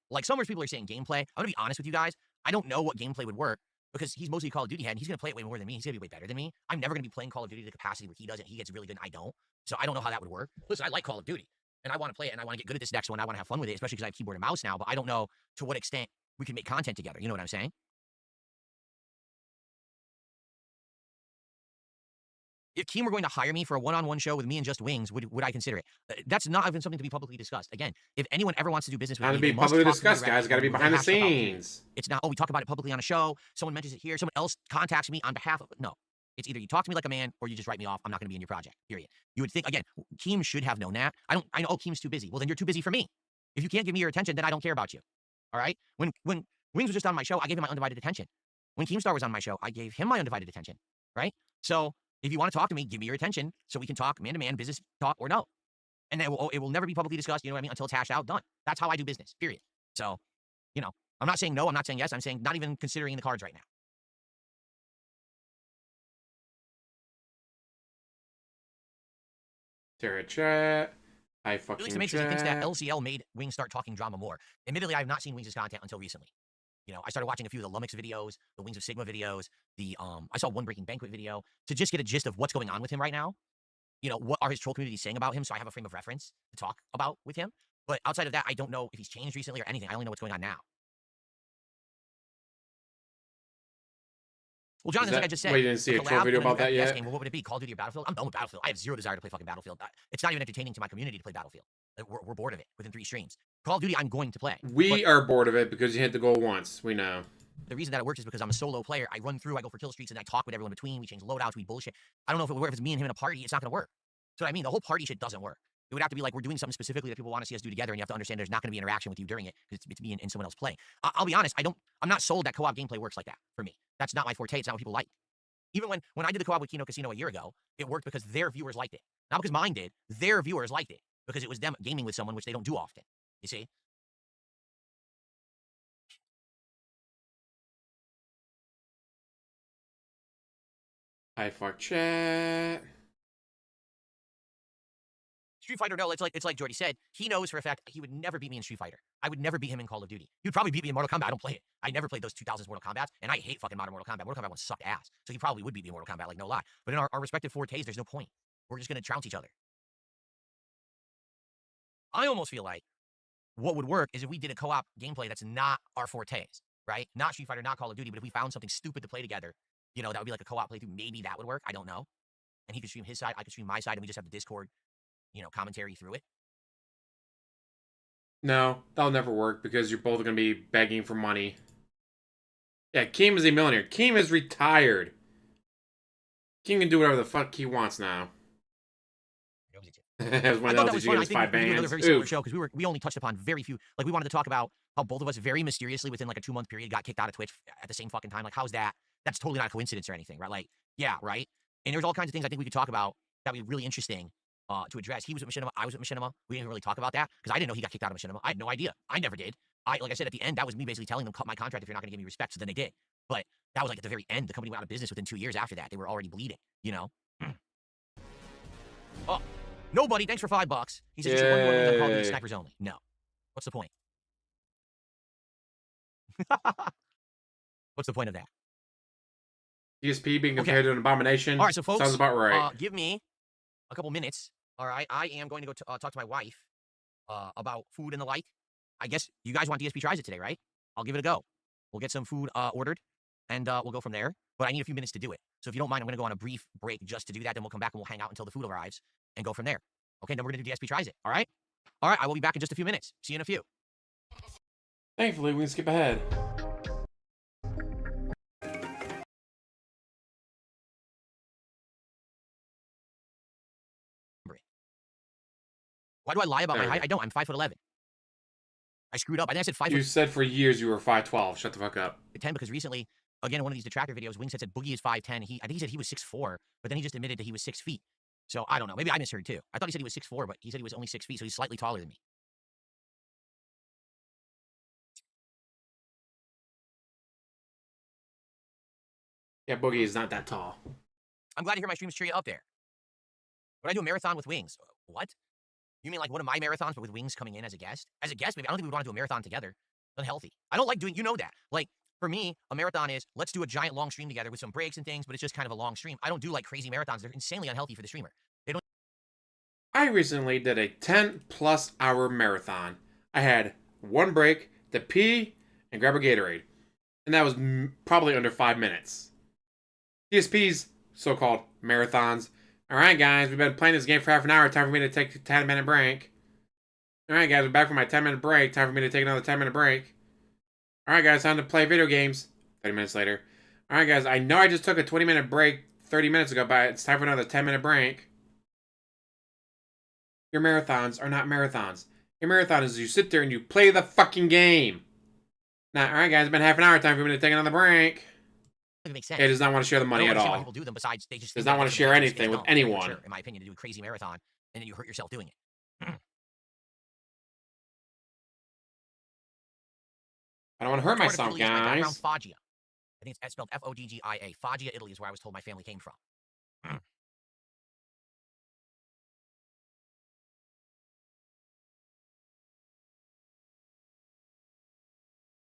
like some people are saying gameplay. I'm gonna be honest with you guys. I don't know what gameplay would work because he's mostly a Call of Duty head. And he's gonna play it way more than me. He's gonna be way better than me. I'm never gonna be playing Call of Duty to the capacity where he does it. He gets really good and I don't. So I don't know how that would work. Listen, I like Call of Duty and I want to play it and I want to get good at this next one. I want to have fun with it, especially because I have keyboard and mouse now. But I don't know to what extent we can make content together. You know what I'm saying? If Keem were going to hire me for a one-on-one show with me and just Wings, would I consider it? That's not even something to be publicly discussed. Again, if anyone ever wants to do business with Gotta me, be they must publicly talk to me discussed, guys. directly Gotta be and behind the hash stuff out, period. scenes. It's not, oh, we talk about it publicly on a show. Someone mentions it here. Someone else contacts me on behalf of it. No. It's either you talk to me like a man or you just write me off. I'm not going to be in your project, period. You would think, again, Keem should have known that. I know, oh, Keem's too busy. Well, then you're too busy for me. If you can't give me your attention, then I don't care about you. All right? When Wings was just on my show, I gave him my undivided attention. When Keemstar was on my show, I gave him my undivided attention. right? So if you want to talk to me, give me your attention so we can talk man-to-man, business talk, or no. And it will never be publicly discussed, you know what I mean, until it's hashed out, done. That's how I do business, period. So, you know, I'm not saying no, I'm not saying yes, I'm saying not even considering the cards right now. Terra chat. I Felix fucking makes he thinks that chat. LCL made Wings start talking drama more. Admittedly, I have not seen Wings' content until recently. You know, I started watching a few of the Lumix videos, the Wings of Sigma videos, I saw one Breaking Banquet video to just get a gist of what's going on with him right now. You know, what are his troll communities saying about him, so I have a frame of reference to talk about with him. But outside of that, I don't know if he's changed recently or anything. I only know what's going on now. Well, Jonathan, like I just said, Wait, you didn't see a troll collab video and a new about that FPS yet? game, well, what would it be? Call of Duty or Battlefield? I'm done with Battlefield. I have zero desire to play fucking Battlefield. It's not even entertaining to my community to play Battlefield. We're bored of it within 3 streams. Call of Duty, I'm going to play. We are bored of it because you hit the goal once. We know. The reason that it works is because I'm a solo player. I run through, I go for kill streaks, and I talk with everyone in between. We change loadouts, we bullshit. I don't know if it would work. If it's me and him in a party, it's not going to work. So what I mean, the whole party shit doesn't work. It would have to be like we're doing something specifically that people want to see us do together, and you have to understand there's not going to be interaction with you during it because it's me and someone else playing. I'll be honest, I'm not sold that co-op gameplay works like that for me. That's not my forte. It's not what people like. Even when I did the co-op with Kino Casino a year ago, it worked because their viewers liked it. Not because mine did. Their viewers liked it because it was them gaming with someone, which they don't do often. You see? I fuck chat. Street Fighter, no, it's like Jordy said. He knows for a fact he would never beat me in Street Fighter. I would never beat him in Call of Duty. He would probably beat me in Mortal Kombat. I don't play it. I never played those 2000s Mortal Kombats, and I hate fucking modern Mortal Kombat. Mortal Kombat 1 sucked ass. So he probably would beat me in Mortal Kombat, like no lie. But in our respective fortes, there's no point. We're just going to trounce each other. I almost feel like what would work is if we did a co-op gameplay that's not our fortes, right? Not Street Fighter, not Call of Duty, but if we found something stupid to play together, you know, that would be like a co-op playthrough. Maybe that would work. I don't know. And he could stream his side, I could stream my side, and we just have the Discord, you know, commentary through it. No, that'll never work because you're both going to be begging for money. Yeah, Keem is a millionaire. Keem is retired. Keem can do whatever the fuck he wants now. As one I thought that else, was you fun. get I his think 5 we could do another bands. very similar show because we only touched upon very few. Like we wanted to talk about how both of us very mysteriously within like a 2-month period got kicked out of Twitch at the same fucking time. Like how's that? That's totally not a coincidence or anything, right? Like yeah, right. And there's all kinds of things I think we could talk about that would be really interesting to address. He was with Machinima, I was with Machinima. We didn't really talk about that because I didn't know he got kicked out of Machinima. I had no idea. I never did. Like I said at the end, that was me basically telling them cut my contract if you're not going to give me respect. So then they did. But that was like at the very end. The company went out of business within 2 years after that. They were already bleeding. You know. Oh. Nobody, thanks for $5. He says you should run more games on Call of Duty snipers only. No. What's the point? What's the point of that? DSP being compared to an abomination. All right, so folks, sounds about right. Give me a couple minutes. All right, I am going to go talk to my wife about food and the like. I guess you guys want DSP tries it today, right? I'll give it a go. We'll get some food ordered, and we'll go from there. But I need a few minutes to do it. So if you don't mind, I'm going to go on a brief break just to do that. Then we'll come back and we'll hang out until the food arrives and go from there. Okay, then we're going to do DSP tries it. All right? All right, I will be back in just a few minutes. See you in a few. Thankfully, we can skip ahead. Why do I lie about my height? I don't. I'm 5'11". I screwed up. I think I said 5'10" You said for years you were 5'12". Shut the fuck up. because recently, again, one of these detractor videos, Wings had said Boogie is 5'10". I think he said he was 6'4", but then he just admitted that he was 6 feet. So I don't know. Maybe I misheard too. I thought he said he was 6'4", but he said he was only 6 feet, so he's slightly taller than me. Yeah, Boogie is not that tall. I'm glad to hear my streams cheer you up there. Would I do a marathon with Wings? What? You mean like one of my marathons, but with Wings coming in as a guest? As a guest, maybe. I don't think we would want to do a marathon together. Unhealthy. I don't like doing, you know that. Like, for me, a marathon is, let's do a giant long stream together with some breaks and things, but it's just kind of a long stream. I don't do like crazy marathons. They're insanely unhealthy for the streamer. They don't. I recently did a 10+ hour marathon. I had one break to pee and grab a Gatorade. And that was probably under 5 minutes. DSP's so-called marathons. Alright guys, we've been playing this game for half an hour. Time for me to take a 10-minute break. Alright guys, we're back from my 10-minute break. Time for me to take another 10-minute break. Alright guys, time to play video games. 30 minutes later. Alright guys, I know I just took a 20-minute break 30 minutes ago, but it's time for another 10-minute break. Your marathons are not marathons. Your marathon is you sit there and you play the fucking game. Now, alright guys, it's been half an hour. Time for me to take another break. even make sense. He does not want to share the I money don't at understand why all. people do them. Besides, they just Does think not that want it's to share gonna be easy. anything They with don't. Very anyone. mature, in my opinion, to do a crazy marathon and then you hurt yourself doing it. I don't want to hurt Part of myself, Italy is my background, guys. Foggia. I think it's spelled Foggia. Foggia, Italy is where I was told my family came from.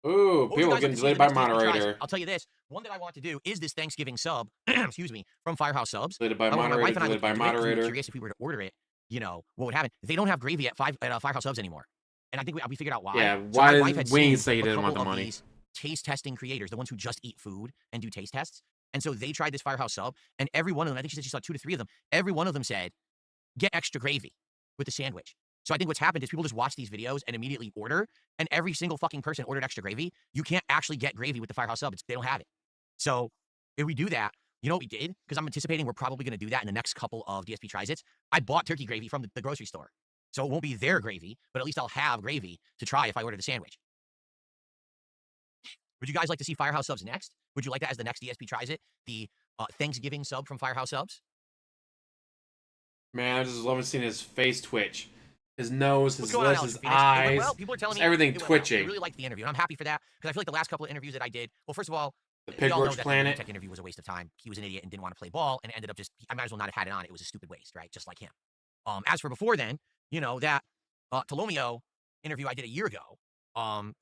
Ooh, What would you people guys like getting to see in deleted the by next DSP tries? moderator. I'll tell you this. One that I want to do is this Thanksgiving sub, excuse me, from Firehouse Subs. Deleted by My wife moderator, and I deleted looked by into it 'cause we were moderator. curious if we were to order it, you know, what would happen. They don't have gravy at Firehouse Subs anymore. And I think we figured out why. Yeah, So my why wife had did Wings seen say he a didn't want couple the of money? these taste testing creators, the ones who just eat food and do taste tests. And so they tried this Firehouse Sub, and every one of them, I think she said she saw 2 to 3 of them, every one of them said, get extra gravy with the sandwich. So I think what's happened is people just watch these videos and immediately order, and every single fucking person ordered extra gravy. You can't actually get gravy with the Firehouse Sub. They don't have it. So if we do that, you know what we did? Because I'm anticipating we're probably going to do that in the next couple of DSP Tries-Its. I bought turkey gravy from the grocery store. So it won't be their gravy, but at least I'll have gravy to try if I order the sandwich. Would you guys like to see Firehouse Subs next? Would you like that as the next DSP Tries-It? The Thanksgiving sub from Firehouse Subs? Man, I just love seeing his face twitch. His nose, his What's going on, lips, Alex his Phoenix? It went eyes. well. People are telling Just me everything it went well. twitching. I really liked the interview, and I'm happy for that because I feel like the last couple of interviews that I did, well, first of all, The we all know Pigwatch that Planet. the Logitech interview was a waste of time. He was an idiot and didn't want to play ball, and it ended up just, I might as well not have had it on. It was a stupid waste, right? Just like him. As for before then, you know, that Tolomeo interview I did a year ago,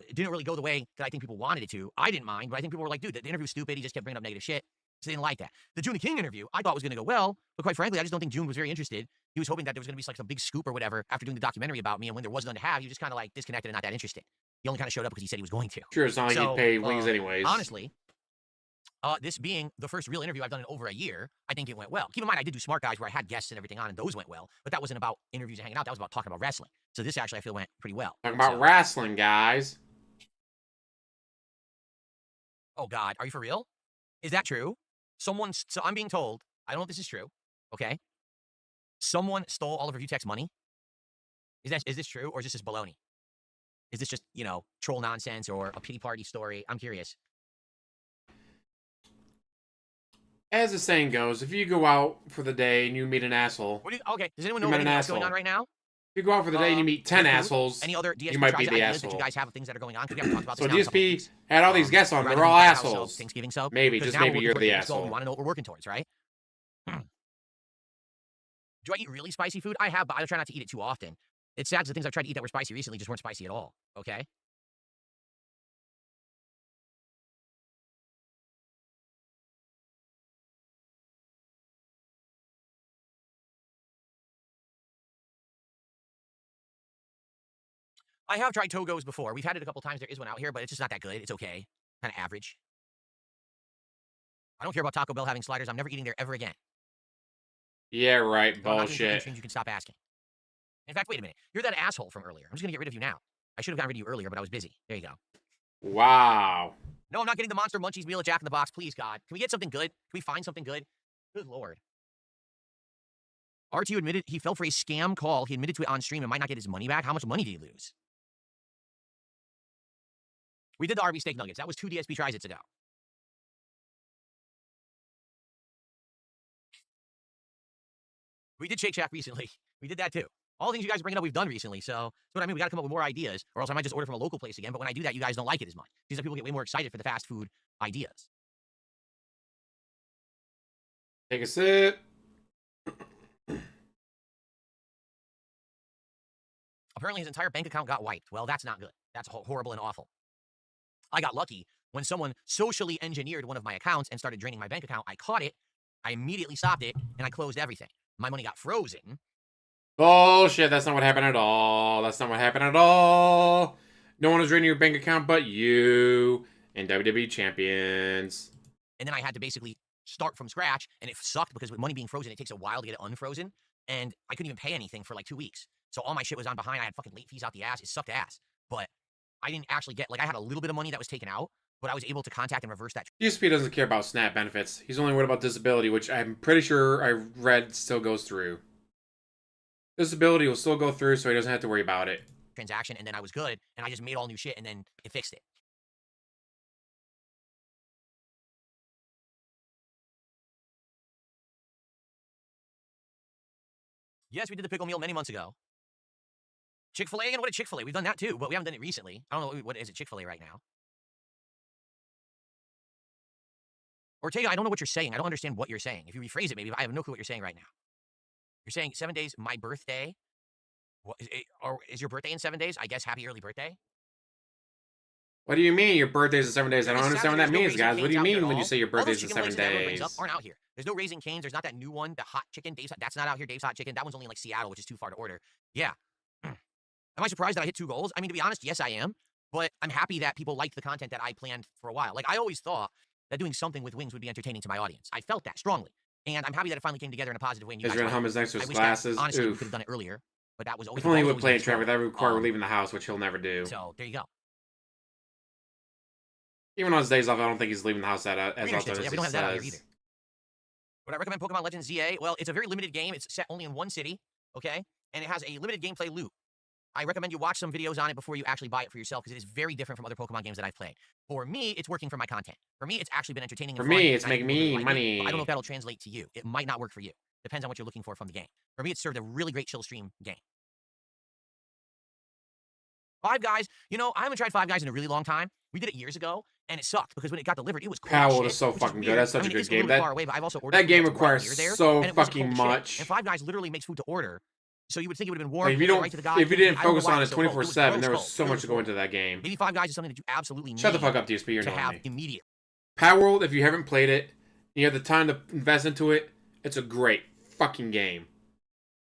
it didn't really go the way that I think people wanted it to. I didn't mind, but I think people were like, dude, the interview was stupid. He just kept bringing up negative shit. So they didn't like that. The June the King interview, I thought was going to go well, but quite frankly, I just don't think June was very interested. He was hoping that there was going to be like some big scoop or whatever after doing the documentary about me, and when there was none to have, he was just kind of like disconnected and not that interested. He only kind of showed up because he said he was going to. Sure, it's not like So, he'd pay Wings anyways. Honestly, this being the first real interview I've done in over a year, I think it went well. Keep in mind, I did do Smart Guys where I had guests and everything on, and those went well, but that wasn't about interviews and hanging out. That was about talking about wrestling. So this actually, I feel, went pretty well. Talking about wrestling, guys. Oh, God. Are you for real? Is that true? So I'm being told, I don't know if this is true, okay? Someone stole all of Review-Tech's money? Is this true, or is this just baloney? Is this just, you know, troll nonsense or a pity party story? I'm curious. As the saying goes, if you go out for the day and you meet an asshole, Okay, does anyone You know met anything an else going on asshole. right now? if you go out for the day and you meet 10 food? assholes, Any other DSP you might be Tries the ideas that you asshole. guys have of things that are going on? Because we haven't talked about So this now in a couple of DSP weeks. had all these guests on. We're They're all riding the Firehouse assholes. Sub, Thanksgiving sub. Maybe, 'Cause just now we're maybe working you're towards the the next goal. We asshole. want to know what we're working towards, right? Do I eat really spicy food? I have, but I try not to eat it too often. It's sad 'cause the things I've tried to eat that were spicy recently just weren't spicy at all, okay? I have tried Togo's before. We've had it a couple times. There is one out here, but it's just not that good. It's okay. Kind of average. I don't care about Taco Bell having sliders. I'm never eating there ever again. Yeah, right. No, I'm not doing cooking Bullshit. streams. You can stop asking. In fact, wait a minute. You're that asshole from earlier. I'm just going to get rid of you now. I should have gotten rid of you earlier, but I was busy. There you go. Wow. No, I'm not getting the Monster Munchies meal at Jack in the Box. Please, God. Can we get something good? Can we find something good? Good Lord. RTU admitted he fell for a scam call. He admitted to it on stream and might not get his money back. How much money did he lose? We did the RB steak nuggets. That was 2 DSP Tries-Its ago. We did Shake Shack recently. We did that too. All the things you guys are bringing up, we've done recently. So that's what I mean. We got to come up with more ideas, or else I might just order from a local place again. But when I do that, you guys don't like it as much. These are people get way more excited for the fast food ideas. Take a sip. Apparently, his entire bank account got wiped. Well, that's not good. That's horrible and awful. I got lucky when someone socially engineered one of my accounts and started draining my bank account. I caught it. I immediately stopped it, and I closed everything. My money got frozen. Bullshit. That's not what happened at all. That's not what happened at all. No one was draining your bank account but you and WWE champions. And then I had to basically start from scratch, and it sucked because with money being frozen, it takes a while to get it unfrozen, and I couldn't even pay anything for like 2 weeks. So all my shit was on behind. I had fucking late fees out the ass. It sucked ass. But I didn't actually get, like, I had a little bit of money that was taken out, but I was able to contact and reverse that. DSP doesn't care about SNAP benefits. He's only worried about disability, which I'm pretty sure I read still goes through. Disability will still go through, so he doesn't have to worry about it. Transaction, and then I was good, and I just made all new shit, and then it fixed it. Yes, we did the pickle meal many months ago. Chick-fil-A, and what a Chick-fil-A. We've done that too, but we haven't done it recently. I don't know what is it Chick-fil-A right now. Ortega, I don't know what you're saying. I don't understand what you're saying. If you rephrase it, maybe, I have no clue what you're saying right now. You're saying 7 days, my birthday. What, is your birthday in 7 days? I guess happy early birthday. What do you mean your birthday's in 7 days? I don't understand what that means, guys. What do you mean when you say your All those birthday's in chicken 7 places that everyone brings days? up aren't out here. There's no Raising Cane's. There's not that new one, the hot chicken. Dave's, that's not out here. Dave's Hot Chicken. That one's only in like Seattle, which is too far to order. Yeah. Am I surprised that I hit 2 goals? I mean, to be honest, yes, I am. But I'm happy that people liked the content that I planned for a while. Like, I always thought that doing something with wings would be entertaining to my audience. I felt that strongly. And I'm happy that it finally came together in a positive way. And you Is guys you're gonna liked hum it. his next to I his wish that, glasses. honestly, we Oof. could have done it earlier. But that was always If only he would always play been in traffic, that would require Um, leaving the house, which he'll never do. So, there you go. Even on his days off, I don't think he's leaving the house as We often understand, so as yeah, we he don't have that out here says. either. Would I recommend Pokemon Legends ZA? Well, it's a very limited game. It's set only in one city, okay? And it has a limited gameplay loop. I recommend you watch some videos on it before you actually buy it for yourself because it is very different from other Pokemon games that I've played. For me, it's working for my content. For me, it's actually been entertaining and For fun, me, it's and I think making people really me like it, money. but I don't know if that'll translate to you. It might not work for you. Depends on what you're looking for from the game. For me, it served a really great chill stream game. Five Guys, you know, I haven't tried Five Guys in a really long time. We did it years ago, and it sucked because when it got delivered, it was cold as Powell shit, is so which fucking good. weird. That's such I mean, a good it's game. A little bit far away, but I've also ordered That food game that's brought requires near there, so and it was fucking cold as shit. much. And Five Guys literally makes food to order, so you would think it would have been warm. Like, if you delivered don't, right to the guy. if you didn't I don't know focus why on it it was so cold. It was 24/7, gross there was cold. so It much was to go into horrible. that game. Maybe Five Guys is something that you absolutely need Shut the fuck up, DSP. You're to annoying have me. immediate. Power World, if you haven't played it, you have the time to invest into it, it's a great fucking game.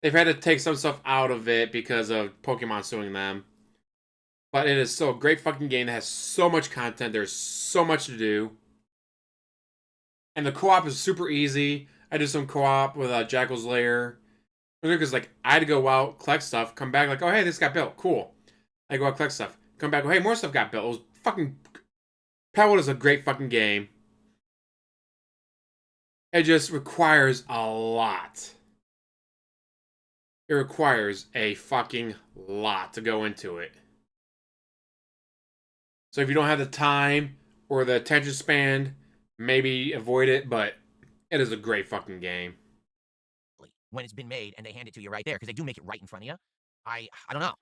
They've had to take some stuff out of it because of Pokemon suing them. But it is still a great fucking game that has so much content. There's so much to do. And the co-op is super easy. I did some co-op with Jackal's Lair. Because, like, I had to go out, collect stuff, come back, like, oh, hey, this got built. Cool. I go out, collect stuff. Come back, oh, hey, more stuff got built. It was fucking... Power World is a great fucking game. It just requires a lot. It requires a fucking lot to go into it. So if you don't have the time or the attention span, maybe avoid it, but it is a great fucking game. When it's been made and they hand it to you right there, because they do make it right in front of you. I don't know.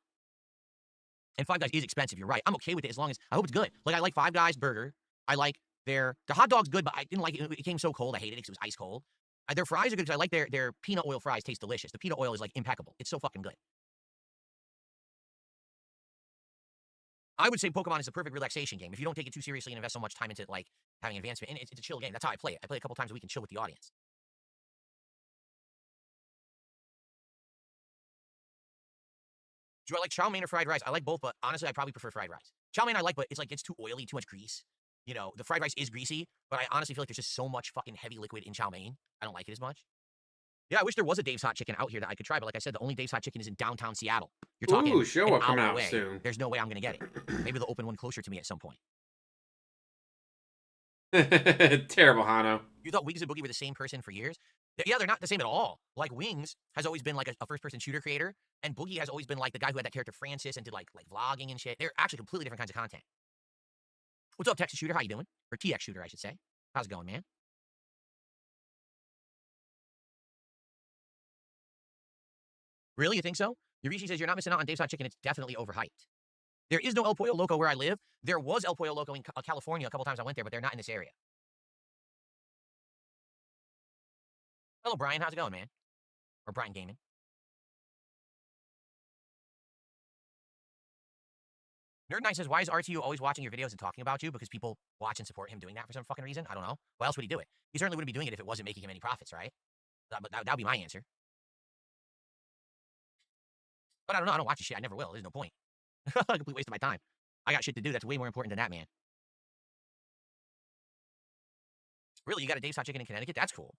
And Five Guys is expensive, you're right. I'm okay with it as long as, I hope it's good. Like, I like Five Guys burger. I like the hot dog's good, but I didn't like it. It came so cold, I hated it because it was ice cold. Their fries are good because I like their peanut oil fries taste delicious. The peanut oil is, like, impeccable. It's so fucking good. I would say Pokemon is a perfect relaxation game if you don't take it too seriously and invest so much time into, like, having advancement. And it's a chill game. That's how I play it. I play it a couple times a week and chill with the audience. Do I like chow mein or fried rice? I like both, but honestly, I probably prefer fried rice. Chow mein I like, but it's like, it's too oily, too much grease. You know, the fried rice is greasy, but I honestly feel like there's just so much fucking heavy liquid in chow mein. I don't like it as much. Yeah, I wish there was a Dave's Hot Chicken out here that I could try, but like I said, the only Dave's Hot Chicken is in downtown Seattle. You're talking Ooh, show an up coming hour out away. soon. There's no way I'm going to get it. Maybe they'll open one closer to me at some point. Terrible, Hano. You thought Wings and Boogie were the same person for years? Yeah, they're not the same at all. Like, Wings has always been like a first-person shooter creator, and Boogie has always been like the guy who had that character Francis and did like vlogging and shit. They're actually completely different kinds of content. What's up, Texas Shooter? How you doing? Or TX Shooter, I should say. How's it going, man? Really? You think so? Yurishi says you're not missing out on Dave's Hot Chicken. It's definitely overhyped. There is no El Pollo Loco where I live. There was El Pollo Loco in California a couple times I went there, but they're not in this area. Hello, Brian. How's it going, man? Or Brian Gaming. Nerd Knight says, why is RTU always watching your videos and talking about you? Because people watch and support him doing that for some fucking reason? I don't know. Why else would he do it? He certainly wouldn't be doing it if it wasn't making him any profits, right? But that would be my answer. But I don't know. I don't watch his shit. I never will. There's no point. A complete waste of my time. I got shit to do that's way more important than that, man. Really? You got a Dave's Hot Chicken in Connecticut? That's cool.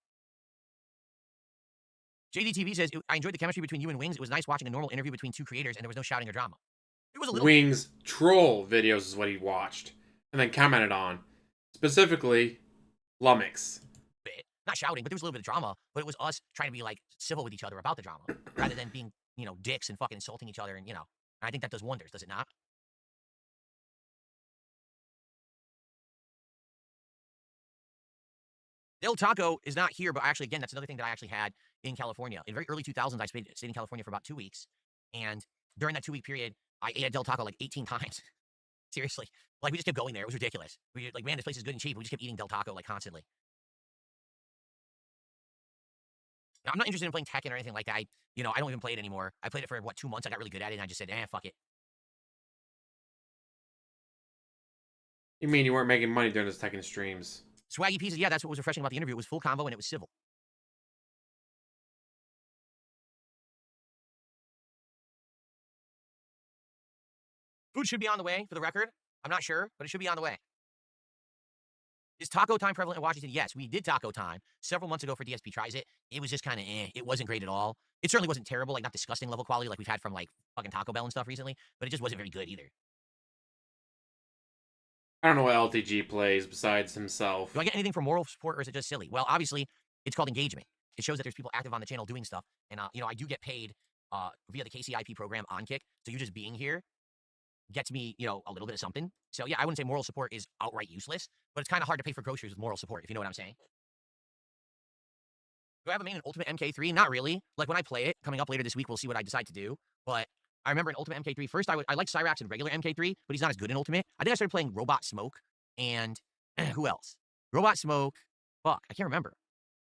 JDTV says, I enjoyed the chemistry between you and Wings. It was nice watching a normal interview between two creators, and there was no shouting or drama. It was a little... Wings troll videos is what he watched and then commented on. Specifically, Lummox. Bit. Not shouting, but there was a little bit of drama. But it was us trying to be, like, civil with each other about the drama, rather than being, you know, dicks and fucking insulting each other. And, you know, I think that does wonders, does it not? Del Taco is not here, but actually, again, that's another thing that I actually had in California. In very early 2000s, I stayed in California for about 2 weeks. And during that 2-week period, I ate at Del Taco like 18 times. Seriously. Like, we just kept going there. It was ridiculous. We like, man, this place is good and cheap. We just kept eating Del Taco, like, constantly. Now, I'm not interested in playing Tekken or anything like that. I don't even play it anymore. I played it for, 2 months. I got really good at it, and I just said, fuck it. You mean you weren't making money during those Tekken streams? Swaggy pieces, yeah, that's what was refreshing about the interview. It was full combo, and it was civil. Food should be on the way, for the record. I'm not sure, but it should be on the way. Is taco time prevalent in Washington? Yes, we did taco time several months ago for DSP Tries It. It was just kind of It wasn't great at all. It certainly wasn't terrible, like not disgusting level quality like we've had from like fucking Taco Bell and stuff recently, but it just wasn't very good either. I don't know what LTG plays besides himself. Do I get anything for moral support or is it just silly? Well, obviously, it's called engagement. It shows that there's people active on the channel doing stuff. And, I do get paid via the KCIP program on Kick. So you just being here gets me, a little bit of something. So, yeah, I wouldn't say moral support is outright useless, but it's kind of hard to pay for groceries with moral support, if you know what I'm saying. Do I have a main in Ultimate MK3? Not really. Like, when I play it, coming up later this week, we'll see what I decide to do. But I remember in Ultimate MK3, first I like Cyrax in regular MK3, but he's not as good in Ultimate. I think I started playing Robot Smoke and who else? Robot Smoke. Fuck, I can't remember.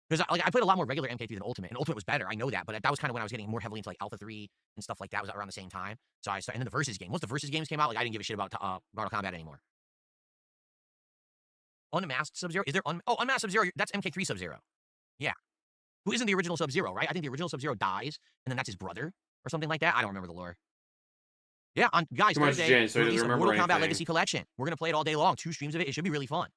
Because I played a lot more regular MK3 than Ultimate, and Ultimate was better. I know that, but that was kind of when I was getting more heavily into like Alpha 3 and stuff like that. Was around the same time. So I started, and then the Versus game. Once the Versus games came out, like I didn't give a shit about Mortal Kombat anymore. Unmasked Sub-Zero? Is there Unmasked Sub-Zero? That's MK3 Sub-Zero. Yeah. Who isn't the original Sub-Zero, right? I think the original Sub-Zero dies, and then that's his brother or something like that. I don't remember the lore. Yeah, guys, Too much Thursday, Jen, so he release doesn't a remember Mortal Kombat anything. Legacy Collection. We're going to play it all day long. 2 streams of it. It should be really fun.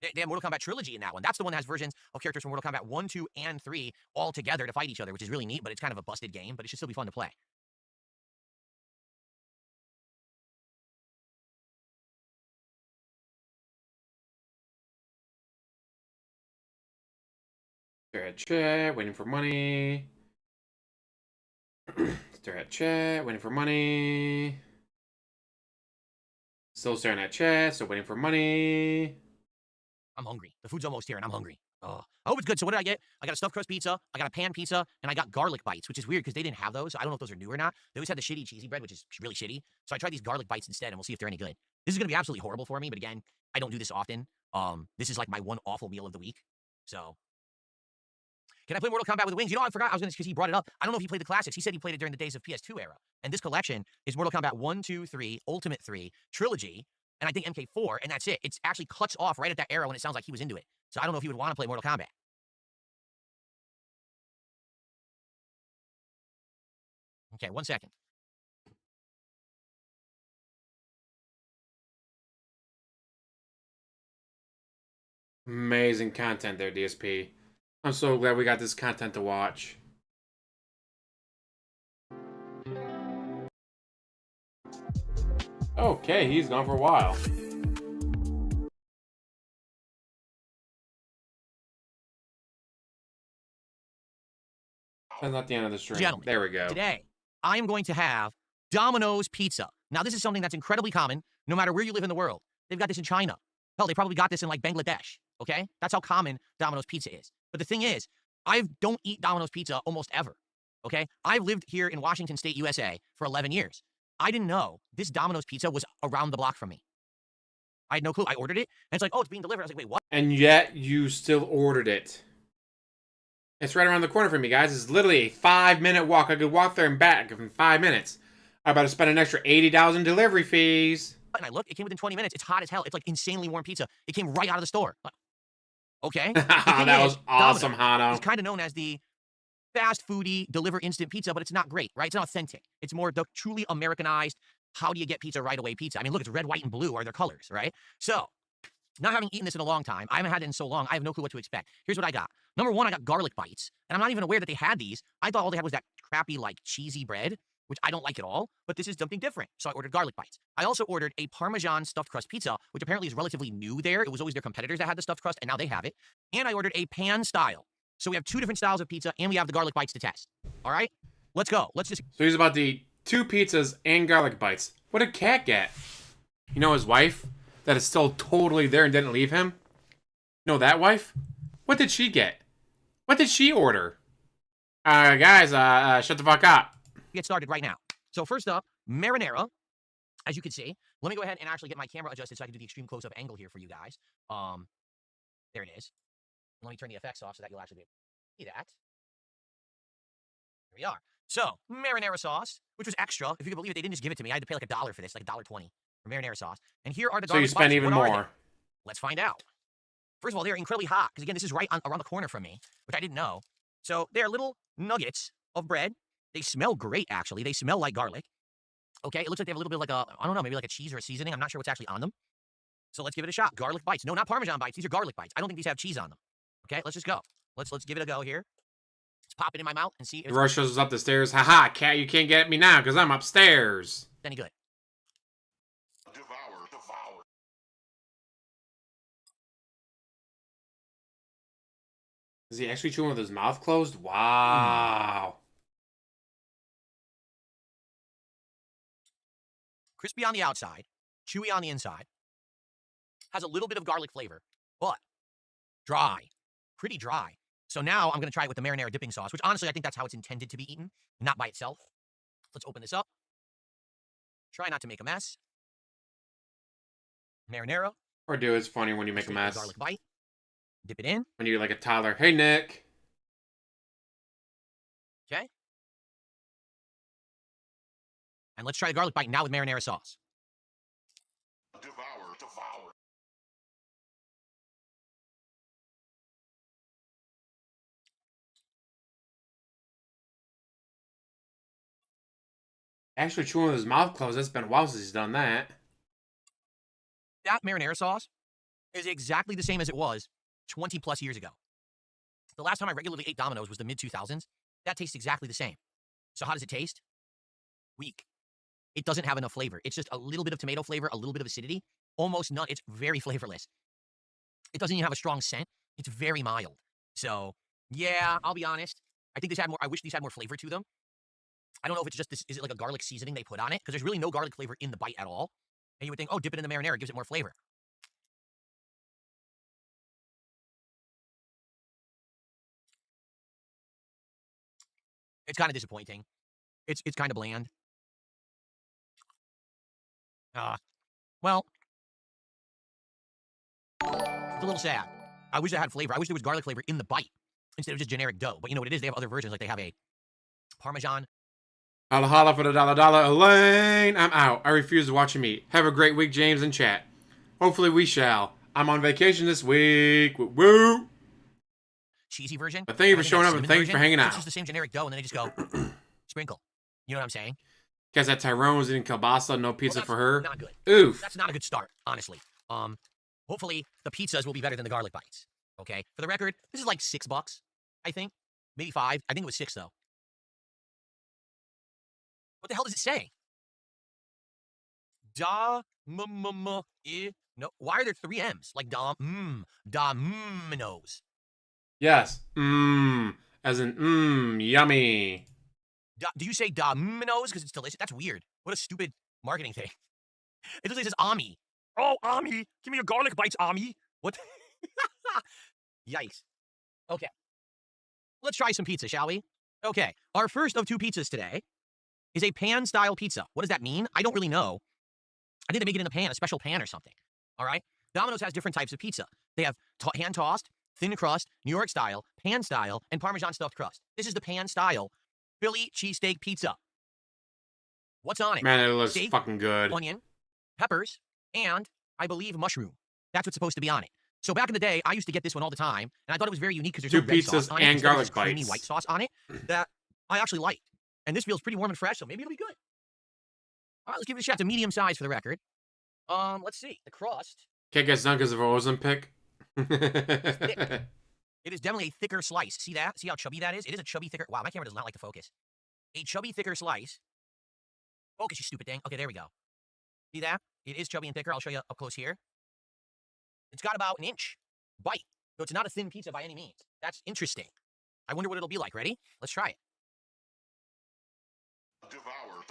They have Mortal Kombat Trilogy in that one. That's the one that has versions of characters from Mortal Kombat 1, 2, and 3 all together to fight each other, which is really neat, but it's kind of a busted game, but it should still be fun to play. Stare at chat, waiting for money. Stare at chat, waiting for money. Still staring at chat, still waiting for money. I'm hungry. The food's almost here, and I'm hungry. Oh, I hope it's good. So what did I get? I got a stuffed crust pizza, I got a pan pizza, and I got garlic bites, which is weird because they didn't have those. So I don't know if those are new or not. They always had the shitty cheesy bread, which is really shitty. So I tried these garlic bites instead, and we'll see if they're any good. This is going to be absolutely horrible for me, but again, I don't do this often. This is like my one awful meal of the week. So, can I play Mortal Kombat with Wings? I forgot. I was going to, because he brought it up. I don't know if he played the classics. He said he played it during the days of PS2 era. And this collection is Mortal Kombat 1, 2, 3, Ultimate 3, Trilogy, and I think MK4, and that's it. It actually cuts off right at that era when it sounds like he was into it. So I don't know if he would want to play Mortal Kombat. Okay, 1 second. Amazing content there, DSP. I'm so glad we got this content to watch. Okay, he's gone for a while. That's not the end of the stream. Gentlemen, there we go. Today, I am going to have Domino's Pizza. Now, this is something that's incredibly common, no matter where you live in the world. They've got this in China. Hell, they probably got this in, like, Bangladesh, okay? That's how common Domino's Pizza is. But the thing is, I don't eat Domino's Pizza almost ever, okay? I've lived here in Washington State, USA, for 11 years. I didn't know this Domino's Pizza was around the block from me. I had no clue. I ordered it, and it's like, oh, it's being delivered. I was like, wait, what? And yet, you still ordered it. It's right around the corner from me, guys. It's literally a 5-minute walk. I could walk there and back in 5 minutes. I'm about to spend an extra $80 in delivery fees. And I look, it came within 20 minutes. It's hot as hell. It's like insanely warm pizza. It came right out of the store. Okay. That was awesome, Hano. It's kind of known as the fast foodie, deliver instant pizza, but it's not great, right? It's not authentic. It's more the truly Americanized, how do you get pizza right away pizza? I mean, look, it's red, white, and blue are their colors, right? So, not having eaten this in a long time, I haven't had it in so long, I have no clue what to expect. Here's what I got. Number one, I got garlic bites. And I'm not even aware that they had these. I thought all they had was that crappy, like, cheesy bread, which I don't like at all, but this is something different. So I ordered garlic bites. I also ordered a Parmesan stuffed crust pizza, which apparently is relatively new there. It was always their competitors that had the stuffed crust, and now they have it. And I ordered a pan style. So we have 2 different styles of pizza, and we have the garlic bites to test. All right? Let's go. Let's just... So he's about to eat 2 pizzas and garlic bites. What did Cat get? You know his wife? That is still totally there and didn't leave him? You know that wife? What did she get? What did she order? Guys, shut the fuck up. Get started right now. So first up, marinara. As you can see, let me go ahead and actually get my camera adjusted so I can do the extreme close-up angle here for you guys. There it is. Let me turn the effects off so that you'll actually be able to see that. Here we are. So, marinara sauce, which was extra. If you can believe it, they didn't just give it to me. I had to pay like $1 for this, like $1.20 for marinara sauce. And here are the So you garlic spent bites. even What are more. they? Let's find out. First of all, they're incredibly hot because again, this is right around the corner from me, which I didn't know. So they're little nuggets of bread. They smell great, actually. They smell like garlic. Okay, it looks like they have a little bit like a, I don't know, maybe like a cheese or a seasoning. I'm not sure what's actually on them. So let's give it a shot. Garlic bites. No, not Parmesan bites. These are garlic bites. I don't think these have cheese on them. Okay, let's just go. Let's give it a go here. Let's pop it in my mouth and see if Rush shows us up the stairs. Haha, cat, you can't get me now because I'm upstairs. it's any good. Is he actually chewing with his mouth closed? Wow. Crispy on the outside, chewy on the inside. Has a little bit of garlic flavor, but dry. Pretty dry. So now I'm going to try it with the marinara dipping sauce, which honestly I think that's how it's intended to be eaten, not by itself. Let's open this up. Try not to make a mess. Marinara. Or do it's funny when you make a Straight mess. Garlic bite. Dip it in. When you're like a toddler. Hey, Nick. Okay. And let's try the garlic bite now with marinara sauce. Devour. Actually chewing with his mouth closed. That's been a while since he's done that. That marinara sauce is exactly the same as it was 20 plus years ago. The last time I regularly ate Domino's was the mid 2000s. That tastes exactly the same. So how does it taste? Weak. It doesn't have enough flavor. It's just a little bit of tomato flavor, a little bit of acidity, almost none. It's very flavorless. It doesn't even have a strong scent. It's very mild. So yeah, I'll be honest. I think these had more. I wish these had more flavor to them. I don't know if it's just this. Is it like a garlic seasoning they put on it? Because there's really no garlic flavor in the bite at all. And you would think, oh, dip it in the marinara, it gives it more flavor. It's kind of disappointing. It's kind of bland. Well, it's a little sad. I wish it had flavor. I wish there was garlic flavor in the bite instead of just generic dough. But you know what it is? They have other versions. Like they have a Parmesan. Holla holla for the dollar. Elaine, I'm out. I refuse to watch you meet. Have a great week, James and chat. Hopefully we shall. I'm on vacation this week. Woo woo. Cheesy version. But thank you for I think showing that up and cinnamon thanks for version, hanging It's out. just the same generic dough, and then they just go sprinkle. You know what I'm saying? Guess that Tyrone was eating kielbasa, no pizza Well, for her. Not good. Oof. That's not a good start, honestly. Hopefully the pizzas will be better than the garlic bites. Okay. For the record, this is like $6, I think. Maybe 5. I think it was 6 though. What the hell does it say? No. Why are there 3 M's? Like Domino's. Yes. As in, yummy. Do you say Domino's because it's delicious? That's weird. What a stupid marketing thing. It literally says Ami. Oh, Ami. Give me your garlic bites, Ami. What? Yikes. Okay. Let's try some pizza, shall we? Okay. Our first of 2 pizzas today is a pan-style pizza. What does that mean? I don't really know. I think they make it in a pan, a special pan or something. All right? Domino's has different types of pizza. They have hand-tossed, thin crust, New York style, pan style, and Parmesan stuffed crust. This is the pan style Philly cheesesteak pizza. What's on it? Man, it looks Steak, fucking good. onion, peppers, and I believe mushroom. That's what's supposed to be on it. So back in the day, I used to get this one all the time, and I thought it was very unique because there's 2 no red sauce pizzas on it. and Instead, there's garlic this creamy bites. white sauce on it that I actually liked. And this feels pretty warm and fresh, so maybe it'll be good. All right, let's give it a shot. It's a medium size for the record. Let's see. The crust. Can't get done because of a Ozempic. It is definitely a thicker slice. See that? See how chubby that is? It is a chubby, thicker. Wow, my camera does not like to focus. A chubby, thicker slice. Focus, you stupid thing. Okay, there we go. See that? It is chubby and thicker. I'll show you up close here. It's got about an inch bite. So it's not a thin pizza by any means. That's interesting. I wonder what it'll be like. Ready? Let's try it. Devour.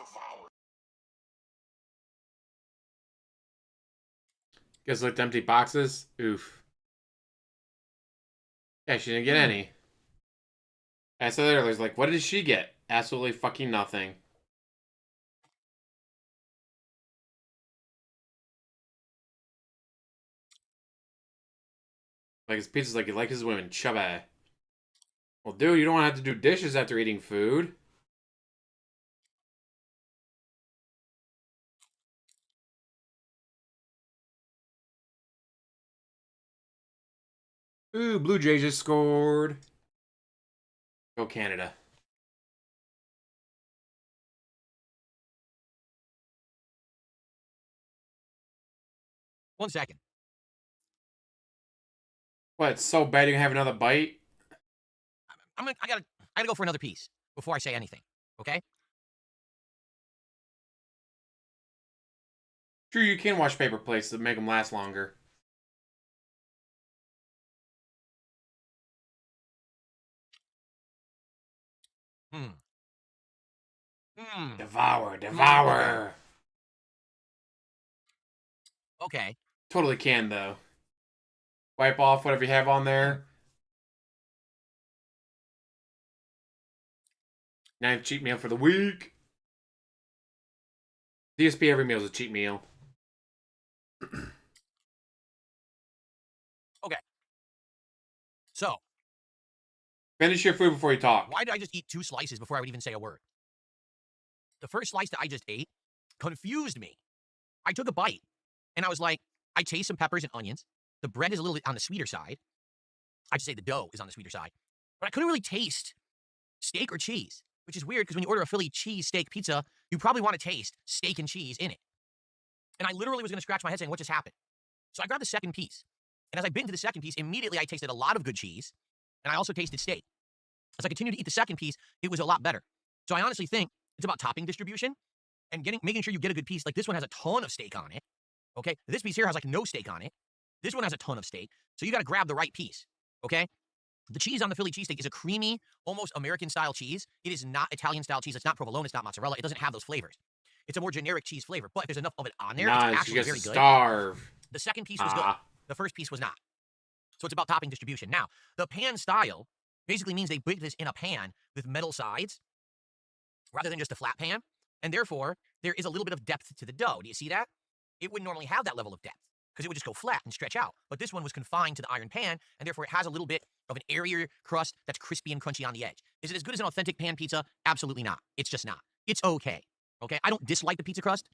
Guess looked empty boxes. Oof. Yeah, she didn't get any. I said earlier, like, what did she get? Absolutely fucking nothing. Like, his pizza's like, you like his women, chubby. Well, dude, you don't want to have to do dishes after eating food. Ooh, Blue Jays just scored. Go Canada. One second. What, it's so bad you can have another bite? I gotta go for another piece before I say anything. Okay? True, you can wash paper plates to make them last longer. Hmm. Hmm. Devour, devour. Okay. Totally can, though. Wipe off whatever you have on there. Ninth cheat meal for the week. DSP every meal is a cheat meal. Okay. So, Finish your food before you talk. why did I just eat 2 slices before I would even say a word? The first slice that I just ate confused me. I took a bite, and I was like, I taste some peppers and onions. The bread is a little bit on the sweeter side. I should say the dough is on the sweeter side. But I couldn't really taste steak or cheese, which is weird because when you order a Philly cheese steak pizza, you probably want to taste steak and cheese in it. And I literally was going to scratch my head saying, what just happened? So I grabbed the second piece. And as I bit into the second piece, immediately I tasted a lot of good cheese. And I also tasted steak. As I continued to eat the second piece, it was a lot better. So I honestly think it's about topping distribution and making sure you get a good piece. Like this one has a ton of steak on it. Okay? This piece here has like no steak on it. This one has a ton of steak. So you got to grab the right piece. Okay? The cheese on the Philly cheesesteak is a creamy, almost American-style cheese. It is not Italian-style cheese. It's not provolone. It's not mozzarella. It doesn't have those flavors. It's a more generic cheese flavor. But if there's enough of it on there, it's Nice, you actually guys very good. starve. The second piece was good. The first piece was not. So it's about topping distribution. Now, the pan style basically means they bake this in a pan with metal sides rather than just a flat pan. And therefore, there is a little bit of depth to the dough. Do you see that? It wouldn't normally have that level of depth because it would just go flat and stretch out. But this one was confined to the iron pan, and therefore it has a little bit of an airier crust that's crispy and crunchy on the edge. Is it as good as an authentic pan pizza? Absolutely not. It's just not. It's okay. Okay? I don't dislike the pizza crust.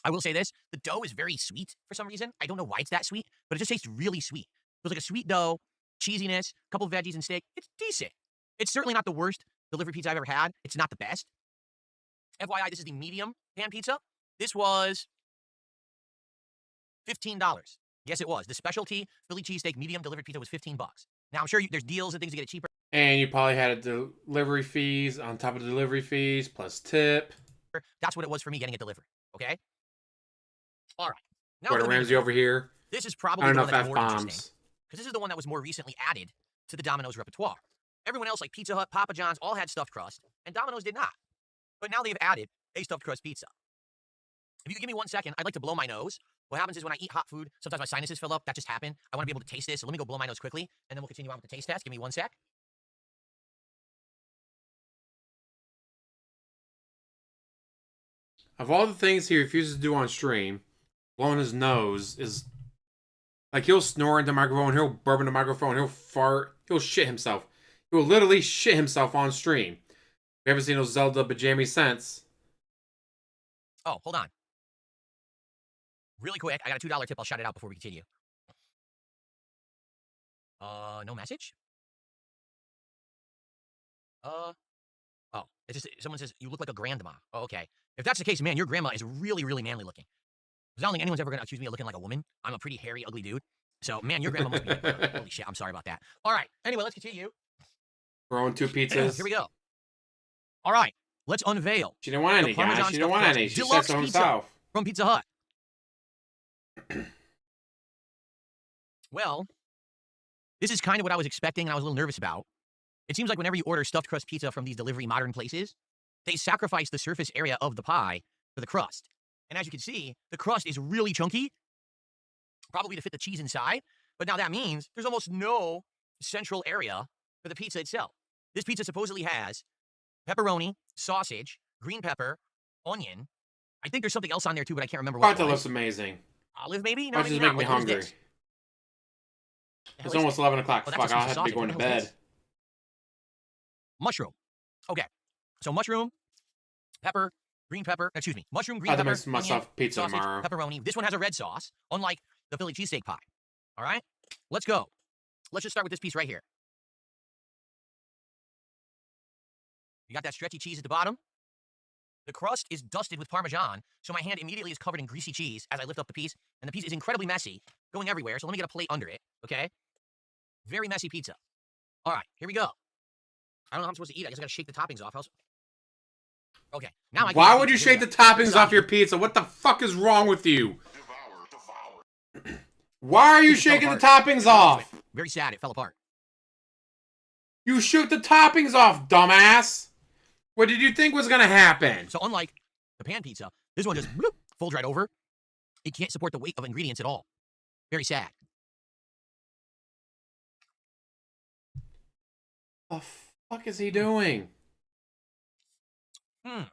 I will say this. The dough is very sweet for some reason. I don't know why it's that sweet, but it just tastes really sweet. It was like a sweet dough, cheesiness, a couple of veggies and steak. It's decent. It's certainly not the worst delivery pizza I've ever had. It's not the best. FYI, this is the medium pan pizza. This was $15. Yes, it was. The specialty Philly cheesesteak medium delivered pizza was $15. Now, I'm sure there's deals and things to get it cheaper. And you probably had a delivery fees on top of the delivery fees plus tip. That's what it was for me getting it delivered. Okay? All right. Now, Gordon Ramsay over here. this is I probably don't the know one if that's more interesting. F-bombs. Because this is the one that was more recently added to the Domino's repertoire. Everyone else, like Pizza Hut, Papa John's, all had stuffed crust, and Domino's did not. But now they've added a stuffed crust pizza. If you could give me 1 second, I'd like to blow my nose. What happens is when I eat hot food, sometimes my sinuses fill up. That just happened. I want to be able to taste this, so let me go blow my nose quickly, and then we'll continue on with the taste test. Give me 1 sec. Of all the things he refuses to do on stream, blowing his nose is... Like, he'll snore into the microphone, he'll burp in the microphone, he'll fart, he'll shit himself. He will literally shit himself on stream. We haven't seen those Zelda pajamas since. Oh, hold on. Really quick, I got a $2 tip. I'll shout it out before we continue. No message? Oh, it's just someone says you look like a grandma. Oh, okay. If that's the case, man, your grandma is really, really manly looking. Because I don't think anyone's ever going to accuse me of looking like a woman. I'm a pretty hairy, ugly dude. So, man, your grandma must be... Holy shit, I'm sorry about that. All right. Anyway, let's continue. We're on 2 pizzas. Here we go. All right. Let's unveil She didn't want any, The Parmesan guys. She didn't want stuffed any. crust She said deluxe so pizza. herself. from Pizza Hut. Well, this is kind of what I was expecting and I was a little nervous about. It seems like whenever you order stuffed crust pizza from these delivery modern places, they sacrifice the surface area of the pie for the crust. And as you can see, the crust is really chunky, probably to fit the cheese inside. But now that means there's almost no central area for the pizza itself. This pizza supposedly has pepperoni, sausage, green pepper, onion. I think there's something else on there too, but I can't remember what That it looks was. amazing. Olive, maybe? No, Why maybe just not. make me What is hungry? this? The hell It's is almost this? 11 o'clock. Oh, that's Fuck, just I'll some have to be sausage. going What to the hell is bed. this? Mushroom. Okay. So mushroom, pepper, green pepper. Excuse me. Mushroom, green I have to pepper, make myself onion, pizza sausage, tomorrow. pepperoni. This one has a red sauce, unlike the Philly cheesesteak pie. All right? Let's go. Let's just start with this piece right here. You got that stretchy cheese at the bottom. The crust is dusted with Parmesan, so my hand immediately is covered in greasy cheese as I lift up the piece, and the piece is incredibly messy, going everywhere, so let me get a plate under it, okay? Very messy pizza. All right, here we go. I don't know how I'm supposed to eat. I guess I gotta shake the toppings off. Okay, now I can Why eat would you pizza. Here shake we the go. toppings off your pizza? What the fuck is wrong with you? Devour. Why are you It just fell shaking the apart. toppings off? Very sad, it fell apart. You shook the toppings off, dumbass. What did you think was gonna happen? So unlike the pan pizza, this one just bloop, folds right over. It can't support the weight of ingredients at all. Very sad. The fuck is he doing? As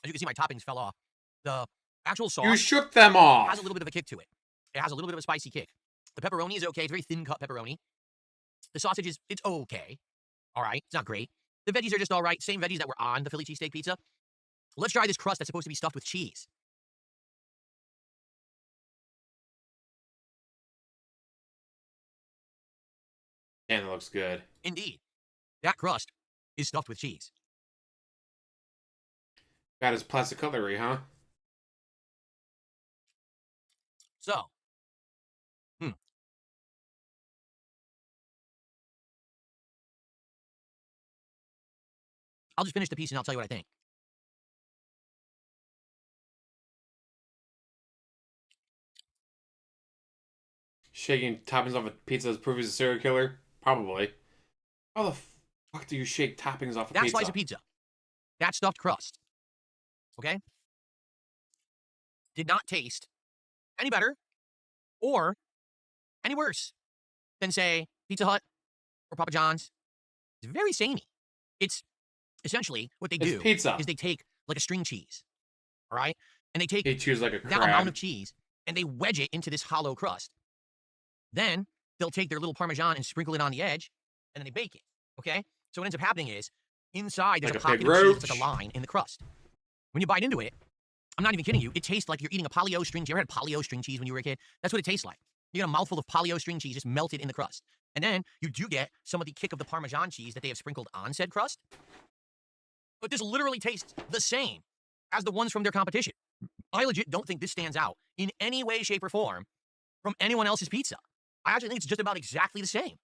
you can see, my toppings fell off. The actual sauce You shook them off. has a little bit of a kick to it. It has a little bit of a spicy kick. The pepperoni is okay. It's very thin cut pepperoni. The sausage is, it's okay. All right. It's not great. The veggies are just all right. Same veggies that were on the Philly cheesesteak pizza. Let's try this crust that's supposed to be stuffed with cheese. And it looks good. Indeed. That crust is stuffed with cheese. Got his plastic cutlery, huh? So. I'll just finish the piece and I'll tell you what I think. Shaking toppings off a pizza is proof he's a serial killer? Probably. How the fuck do you shake toppings off a That pizza? slice of pizza, that stuffed crust, okay, did not taste any better or any worse than, say, Pizza Hut or Papa John's. It's very samey. It's essentially what they It's do pizza. is they take like a string cheese, all right, and they take He chews like a that amount crab. of cheese and they wedge it into this hollow crust. Then they'll take their little Parmesan and sprinkle it on the edge, and then they bake it, okay? So what ends up happening is, inside there's Like a a pocket big of cheese, it's roach. like a line in the crust. When you bite into it, I'm not even kidding you, it tastes like you're eating a polio string cheese. You ever had polio string cheese when you were a kid? That's what it tastes like. You get a mouthful of polio string cheese just melted in the crust. And then you do get some of the kick of the Parmesan cheese that they have sprinkled on said crust. But this literally tastes the same as the ones from their competition. I legit don't think this stands out in any way, shape, or form from anyone else's pizza. I actually think it's just about exactly the same.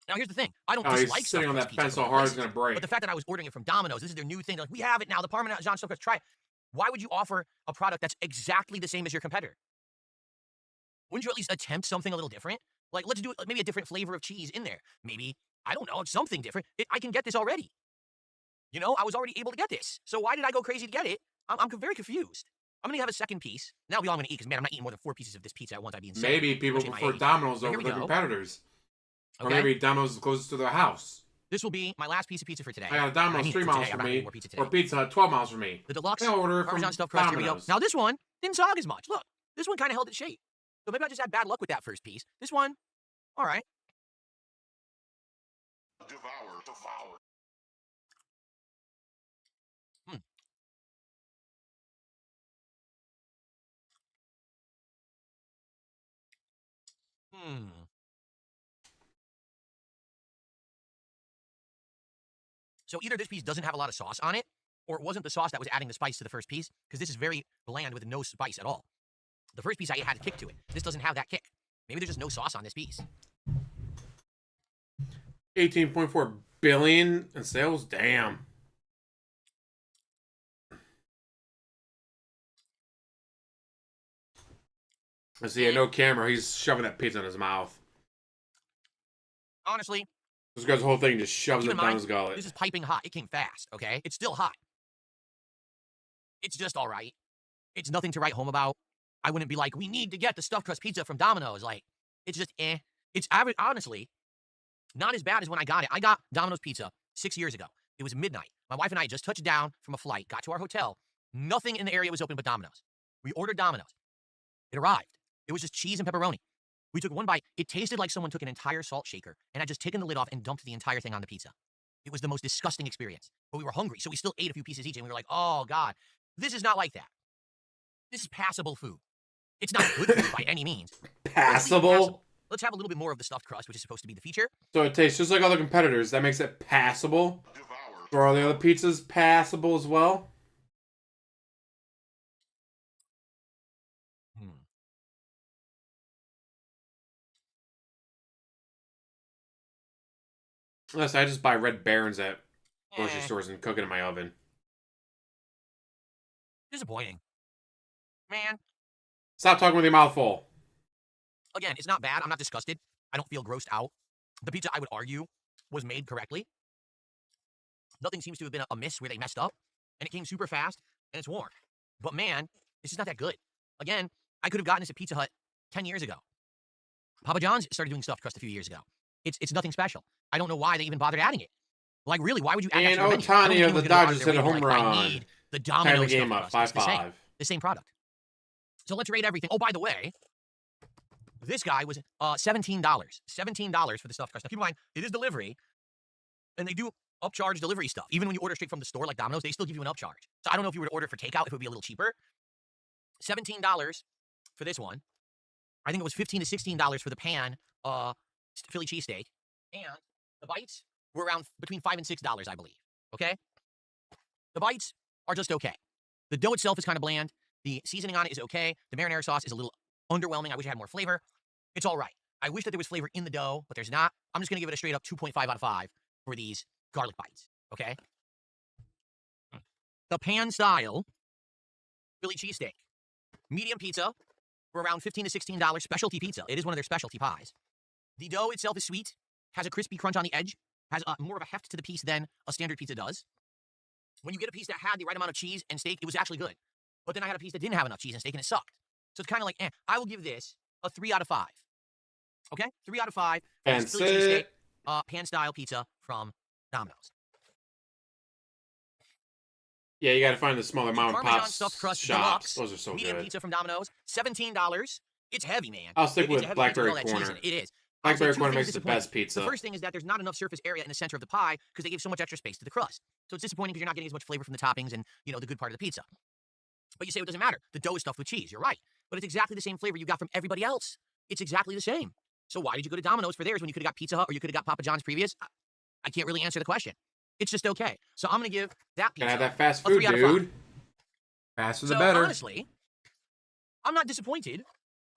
Now, here's the thing. I don't Oh, he's dislike sitting on stuffed that crust fence pizza so from hard other it's gonna places, break. but the fact that I was ordering it from Domino's, this is their new thing. They're like, we have it now, the Parmesan stuffed crust, try it. Why would you offer a product that's exactly the same as your competitor? Wouldn't you at least attempt something a little different? Like, let's do maybe a different flavor of cheese in there. Maybe, I don't know, something different. I can get this already. You know, I was already able to get this. So why did I go crazy to get it? I'm very confused. I'm going to have a second piece. That'll be all I'm going to eat, because, man, I'm not eating more than 4 pieces of this pizza at once. I'd be insane. Maybe people especially at my prefer age. Domino's But here over we their go. competitors. Or Okay? maybe Domino's is closest to their house. This will be my last piece of pizza for today. I got a And Domino's mean it 3 for miles today. I'm from not having me, more pizza today. or Pizza Hut 12 miles from me. The deluxe I order it from Parmesan stuffed crust. Here we go. Domino's. Now this one didn't sog as much. Look, this one kind of held its shape. So maybe I just had bad luck with that first piece. This one, all right. Devour. So either this piece doesn't have a lot of sauce on it, or it wasn't the sauce that was adding the spice to the first piece, because this is very bland with no spice at all. The first piece I ate had a kick to it. This doesn't have that kick. Maybe there's just no sauce on this piece. 18.4 billion in sales? Damn. I see, no camera. He's shoving that pizza in his mouth. Honestly, This guy's whole thing just shoves keep it in down mind, his gullet. this is piping hot. It came fast, okay? It's still hot. It's just all right. It's nothing to write home about. I wouldn't be like, we need to get the stuffed crust pizza from Domino's. Like, It's just eh. It's average, honestly, not as bad as when I got it. I got Domino's Pizza 6 years ago. It was midnight. My wife and I had just touched down from a flight, got to our hotel. Nothing in the area was open but Domino's. We ordered Domino's. It arrived. It was just cheese and pepperoni. We took one bite. It tasted like someone took an entire salt shaker and had just taken the lid off and dumped the entire thing on the pizza. It was the most disgusting experience. But we were hungry, so we still ate a few pieces each, and we were like, oh, God, this is not like that. This is passable food. It's not good food by any means. Passable? Let's have a little bit more of the stuffed crust, which is supposed to be the feature. So it tastes just like other competitors. That makes it passable. Devour. Or are the other pizzas passable as well? Unless I just buy Red Barons at grocery stores and cook it in my oven. Disappointing. Man, Stop talking with your mouth full. again, it's not bad. I'm not disgusted. I don't feel grossed out. The pizza, I would argue, was made correctly. Nothing seems to have been amiss where they messed up. And it came super fast, and it's warm. But man, this is not that good. Again, I could have gotten this at Pizza Hut 10 years ago. Papa John's started doing stuffed crust a few years ago. It's nothing special. I don't know why they even bothered adding it. Like, really, why would you add that And to your menu? I don't Ohtani think of anyone's the gonna go out Dodgers of their hit a way to home be like, I run. need the Time Domino's the game stuffed up, crust. It's 5-5. the same product. So let's rate everything. Oh, by the way, this guy was $17. $17 for the stuffed crust. Now, keep in mind, it is delivery, and they do upcharge delivery stuff. Even when you order straight from the store like Domino's, they still give you an upcharge. So I don't know if you were to order it for takeout, if it would be a little cheaper. $17 for this one. I think it was $15 to $16 for the pan Philly cheesesteak. And the bites were around between $5 and $6, I believe. Okay? The bites are just okay. The dough itself is kind of bland. The seasoning on it is okay. The marinara sauce is a little underwhelming. I wish it had more flavor. It's all right. I wish that there was flavor in the dough, but there's not. I'm just going to give it a straight up 2.5 out of 5 for these garlic bites. Okay? The pan style Philly cheesesteak. Medium pizza for around $15 to $16. Specialty pizza. It is one of their specialty pies. The dough itself is sweet, has a crispy crunch on the edge, has more of a heft to the piece than a standard pizza does. When you get a piece that had the right amount of cheese and steak, it was actually good. But then I had a piece that didn't have enough cheese and steak, and it sucked. So it's kind of like, I will give this a 3 out of 5. Okay? 3 out of 5. That's Philly cheesesteak, it. pan-style pizza from Domino's. Yeah, you gotta find the smaller mom and Parmesan pop stuffed crust shops. deluxe, Those are so medium good. pizza from Domino's, $17. It's heavy, man. I'll stick It's with a heavy Blackberry pizza with all that cheese Corner. in it. It is. I'll say Blackberry two Corner things makes the disappointing. best pizza. The first thing is that there's not enough surface area in the center of the pie because they gave so much extra space to the crust. So it's disappointing because you're not getting as much flavor from the toppings and, the good part of the pizza. But you say it doesn't matter. The dough is stuffed with cheese. You're right. But it's exactly the same flavor you got from everybody else. It's exactly the same. So why did you go to Domino's for theirs when you could have got Pizza Hut or you could have got Papa John's previous? I can't really answer the question. It's just okay. So I'm going to give that pizza Gotta have that fast a food, 3 out of 5. dude. Faster the So better. honestly, I'm not disappointed.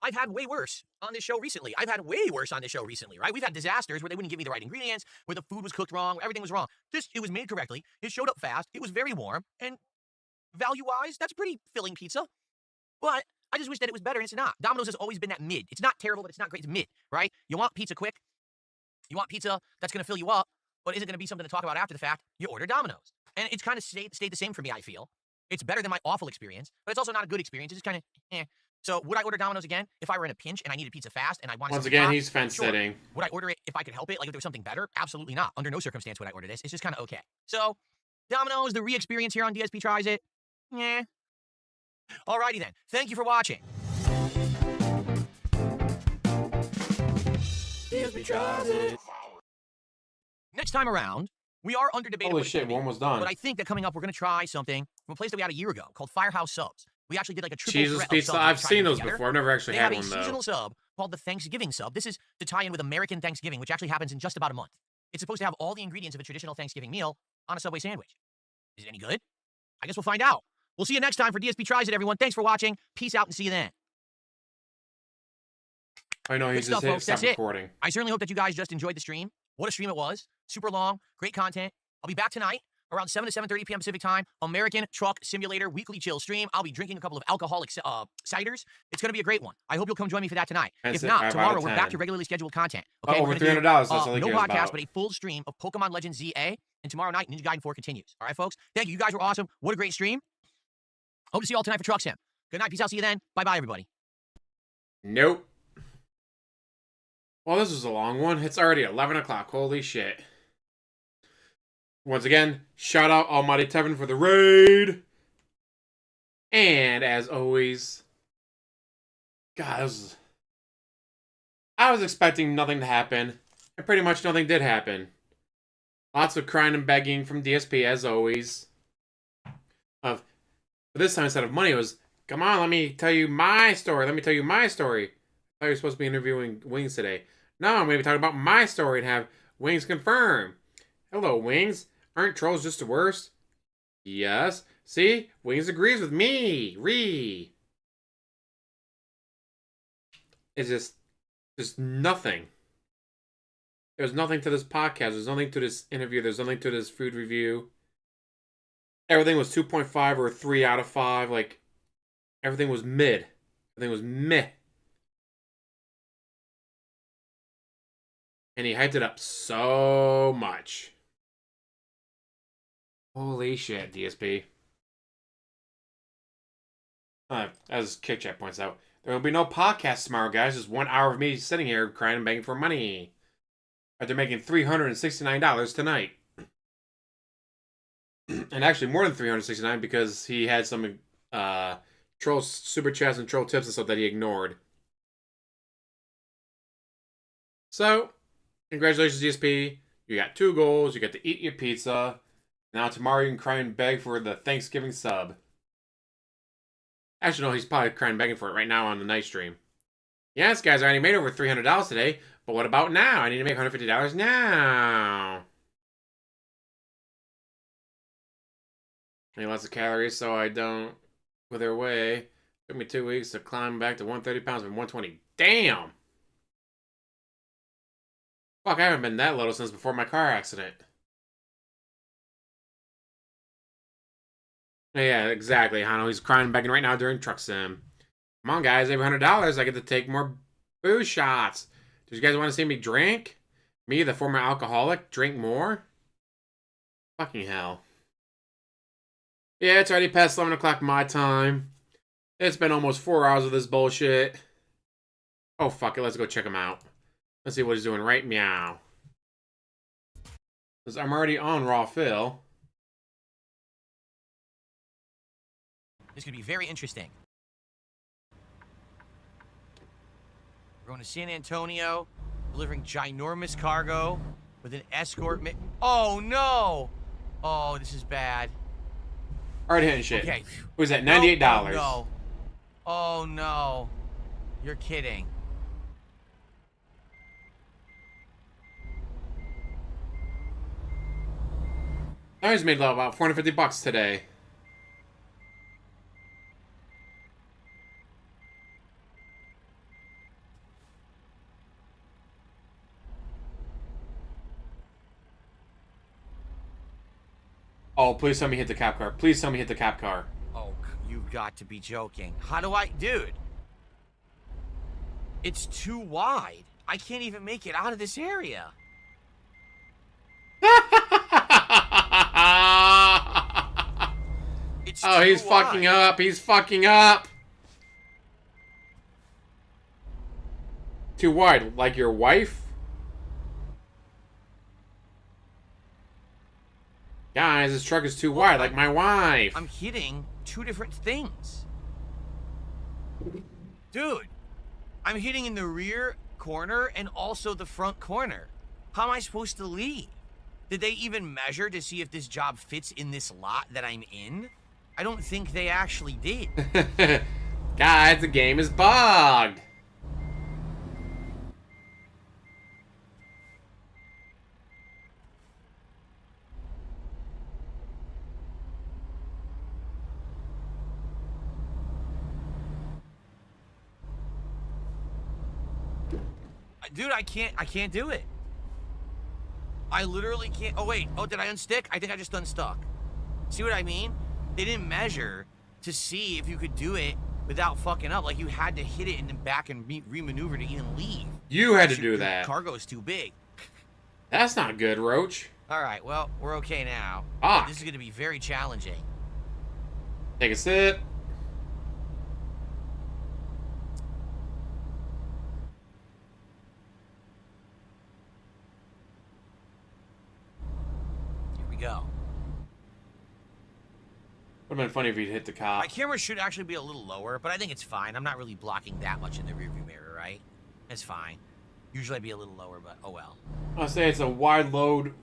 I've had way worse on this show recently. I've had way worse on this show recently, right? We've had disasters where they wouldn't give me the right ingredients, where the food was cooked wrong, where everything was wrong. It was made correctly. It showed up fast. It was very warm. And value-wise, that's a pretty filling pizza. But I just wish that it was better, and it's not. Domino's has always been that mid. It's not terrible, but it's not great. It's mid, right? You want pizza quick. You want pizza that's going to fill you up, but isn't going to be something to talk about after the fact. You order Domino's. And it's kind of stayed the same for me, I feel. It's better than my awful experience, but it's also not a good experience. It's just kind of, So would I order Domino's again if I were in a pinch and I needed pizza fast and I wanted Once something again, hot? he's fence Sure. sitting. Would I order it if I could help it? Like if there was something better? Absolutely not. Under no circumstance would I order this. It's just kind of okay. So, Domino's, the Reeee experience here on DSP Tries It. Yeah. Alrighty then. Thank you for watching. DSP tries it. Next time around, we are under debate. Holy shit, we're almost done. But I think that coming up, we're going to try something from a place that we had a year ago called Firehouse Subs. We actually did like a triple Jesus threat of pizza. subs that we I've tried to seen put those together. before. I've never actually They had have a one though. seasonal sub called the Thanksgiving sub. This is to tie in with American Thanksgiving, which actually happens in just about a month. It's supposed to have all the ingredients of a traditional Thanksgiving meal on a Subway sandwich. Is it any good? I guess we'll find out. We'll see you next time for DSP Tries It, everyone. Thanks for watching. Peace out and see you then. I know he's Good just stuff, hit folks. stop That's it. recording. I certainly hope that you guys just enjoyed the stream. What a stream it was. Super long, great content. I'll be back tonight around 7 to 7:30 p.m. Pacific time. American Truck Simulator weekly chill stream. I'll be drinking a couple of alcoholic ciders. It's going to be a great one. I hope you'll come join me for that tonight. That's If it, not, 5 out tomorrow of we're 10. back to regularly scheduled content. Oh, Okay, over we're gonna do, $300. That's all he no cares podcast, about. but a full stream of Pokemon Legends ZA. And tomorrow night, Ninja Gaiden 4 continues. All right, folks? Thank you. You guys were awesome. What a great stream. Hope to see you all tonight for Truck Sim. Good night. Peace out. See you then. Bye-bye, everybody. Nope. Well, this was a long one. It's already 11 o'clock. Holy shit. Once again, shout out Almighty Tevin for the raid. And as always, God, I was expecting nothing to happen. And pretty much nothing did happen. Lots of crying and begging from DSP, as always. But this time, instead of money, it was, come on, let me tell you my story. Let me tell you my story. I thought you were supposed to be interviewing Wings today. No, I'm going to be talking about my story and have Wings confirm. Hello, Wings. Aren't trolls just the worst? Yes. See? Wings agrees with me. Reeee. It's just nothing. There's nothing to this podcast. There's nothing to this interview. There's nothing to this food review. Everything was 2.5 or 3 out of 5. Like, everything was mid. Everything was meh. And he hyped it up so much. Holy shit, DSP. As Kick Chat points out, there will be no podcast tomorrow, guys. Just 1 hour of me sitting here crying and begging for money. After making $369 tonight. And actually more than $369 because he had some troll super chats and troll tips and stuff that he ignored. So, congratulations, DSP. You got 2 goals. You got to eat your pizza. Now tomorrow you can cry and beg for the Thanksgiving sub. Actually, no, he's probably crying and begging for it right now on the night stream. Yes, guys, I already made over $300 today. But what about now? I need to make $150 now. I need lots of calories so I don't wither away. Took me 2 weeks to climb back to 130 pounds from 120. Damn! Fuck, I haven't been that little since before my car accident. Yeah, exactly, Hano. He's crying and begging right now during Truck Sim. Come on, guys. Every $100, I get to take more booze shots. Do you guys want to see me drink? Me, the former alcoholic, drink more? Fucking hell. Yeah, it's already past 11 o'clock my time. It's been almost 4 hours of this bullshit. Oh, fuck it. Let's go check him out. Let's see what he's doing right meow. Because I'm already on Raw Phil. This could be very interesting. We're going to San Antonio, delivering ginormous cargo with an escort. Oh, no! Oh, this is bad. Alright, hitting shit. Okay. What was that? $98. Oh, no. Oh, no. You're kidding. I just made about $450 today. Oh, please tell me hit the cop car. Please tell me hit the cop car. Oh, you've got to be joking. How do I... Dude. It's too wide. I can't even make it out of this area. It's Oh, he's wide. fucking up. He's fucking up. Too wide. Like your wife? Guys, this truck is too wide, like my wife. I'm hitting 2 different things. Dude, I'm hitting in the rear corner and also the front corner. How am I supposed to leave? Did they even measure to see if this job fits in this lot that I'm in? I don't think they actually did. Guys, the game is bugged. Dude, I can't do it. I literally can't. Oh, wait. Oh, did I unstick? I think I just unstuck. See what I mean? They didn't measure to see if you could do it without fucking up. Like, you had to hit it and then back and re-maneuver to even leave. You had to do that. Cargo's too big. That's not good, Roach. All right, well, we're okay now. Fuck. But this is going to be very challenging. Take a sip. go. Would have been funny if he'd hit the cop. My camera should actually be a little lower, but I think it's fine. I'm not really blocking that much in the rearview mirror, right? It's fine. Usually I'd be a little lower, but oh well. I'll say it's a wide load.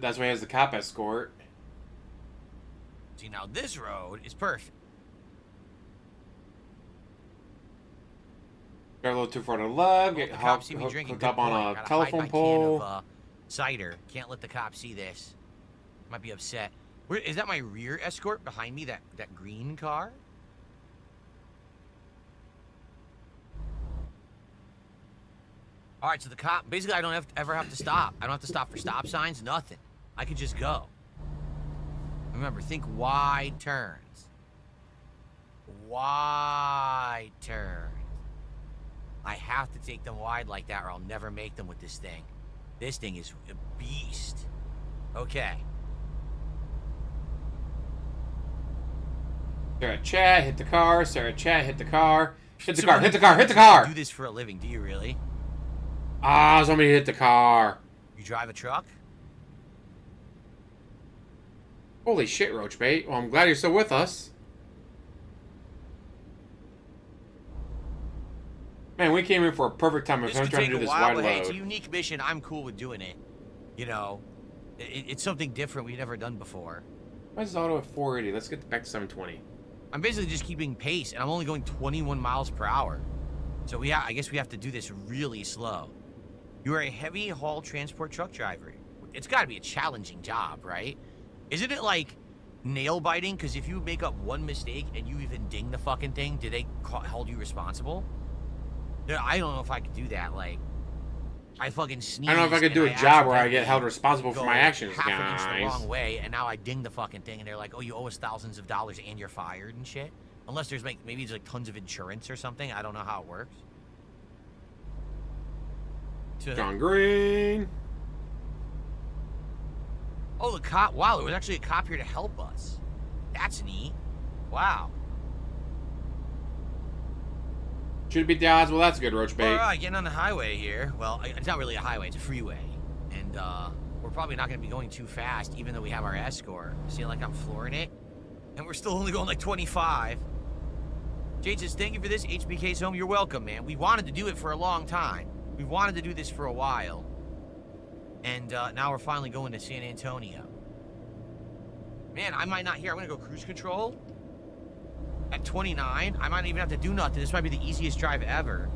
That's why he has the cop escort. See, now this road is perfect. Got a little too far to the left. Get The cops see me hooked drinking. up Good point. on a Gotta telephone hide my pole. Can of, cider. Can't let the cops see this. Might be upset. Where is that? My rear escort behind me? That green car? All right, so the cop, basically I don't ever have to stop. I don't have to stop for stop signs, nothing. I could just go. Remember, think wide turns. Wide turns. I have to take them wide like that or I'll never make them with this thing. This thing is a beast. Okay. Sarah chat, hit the car. Sarah chat, hit the car. Hit the So car, when hit the you- car, hit the you car! do this for a living, do you really? Ah, somebody hit the car. You drive a truck? Holy shit, Roachbait. Well, I'm glad you're still with us. Man, we came in for a perfect time of This him could trying take to do a this while, wide but hey, it's a load. unique mission. I'm cool with doing it. You know, it's something different we've never done before. Why is his auto at 480? Let's get back to 720. I'm basically just keeping pace, and I'm only going 21 miles per hour. So I guess we have to do this really slow. You are a heavy haul transport truck driver. It's got to be a challenging job, right? Isn't it like nail biting? Because if you make up one mistake and you even ding the fucking thing, do they hold you responsible? I don't know if I could do that. Like, I fucking sneeze. I don't know if I could do a job where I get held responsible for my actions, half against the guys. wrong way, and now I ding the fucking thing, and they're like, "Oh, you owe us thousands of dollars, and you're fired and shit." Unless there's maybe there's like tons of insurance or something. I don't know how it works. John Green. Oh, the cop. Wow, there was actually a cop here to help us. That's neat. Wow. Should beat the odds. Well, that's good, All Roachbait. right, getting on the highway here. Well, it's not really a highway, it's a freeway. And we're probably not going to be going too fast, even though we have our escort. See, like I'm flooring it. And we're still only going like 25. Jade says, thank you for this, HBK's home. You're welcome, man. We wanted to do it for a long time. We wanted to do this for a while. And now we're finally going to San Antonio. Man, I might not hear. I'm going to go cruise control. At 29, I might even have to do nothing. This might be the easiest drive ever.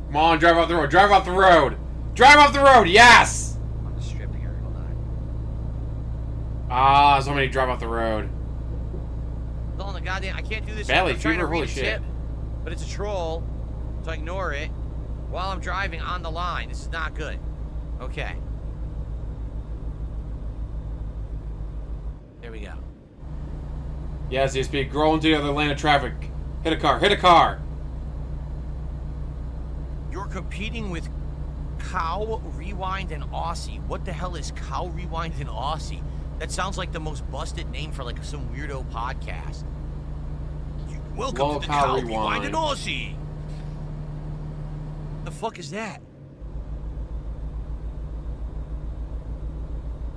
Come on, drive off the road. Drive off the road. Drive off the road. Yes. I'm just stripping her. Hold on. Ah, somebody drive off the road. Still on the goddamn. I can't do this. Valley I'm trying to fever, holy read a shit. tip, but it's a troll, so I ignore it while I'm driving on the line. This is not good. Okay. There we go. Yes, DSP. Grow into the other lane of traffic. Hit a car. Hit a car. You're competing with Cow Rewind and Aussie. What the hell is Cow Rewind and Aussie? That sounds like the most busted name for like some weirdo podcast. Welcome Lol, to the Cow Cow Rewind. Rewind and Aussie. The fuck is that?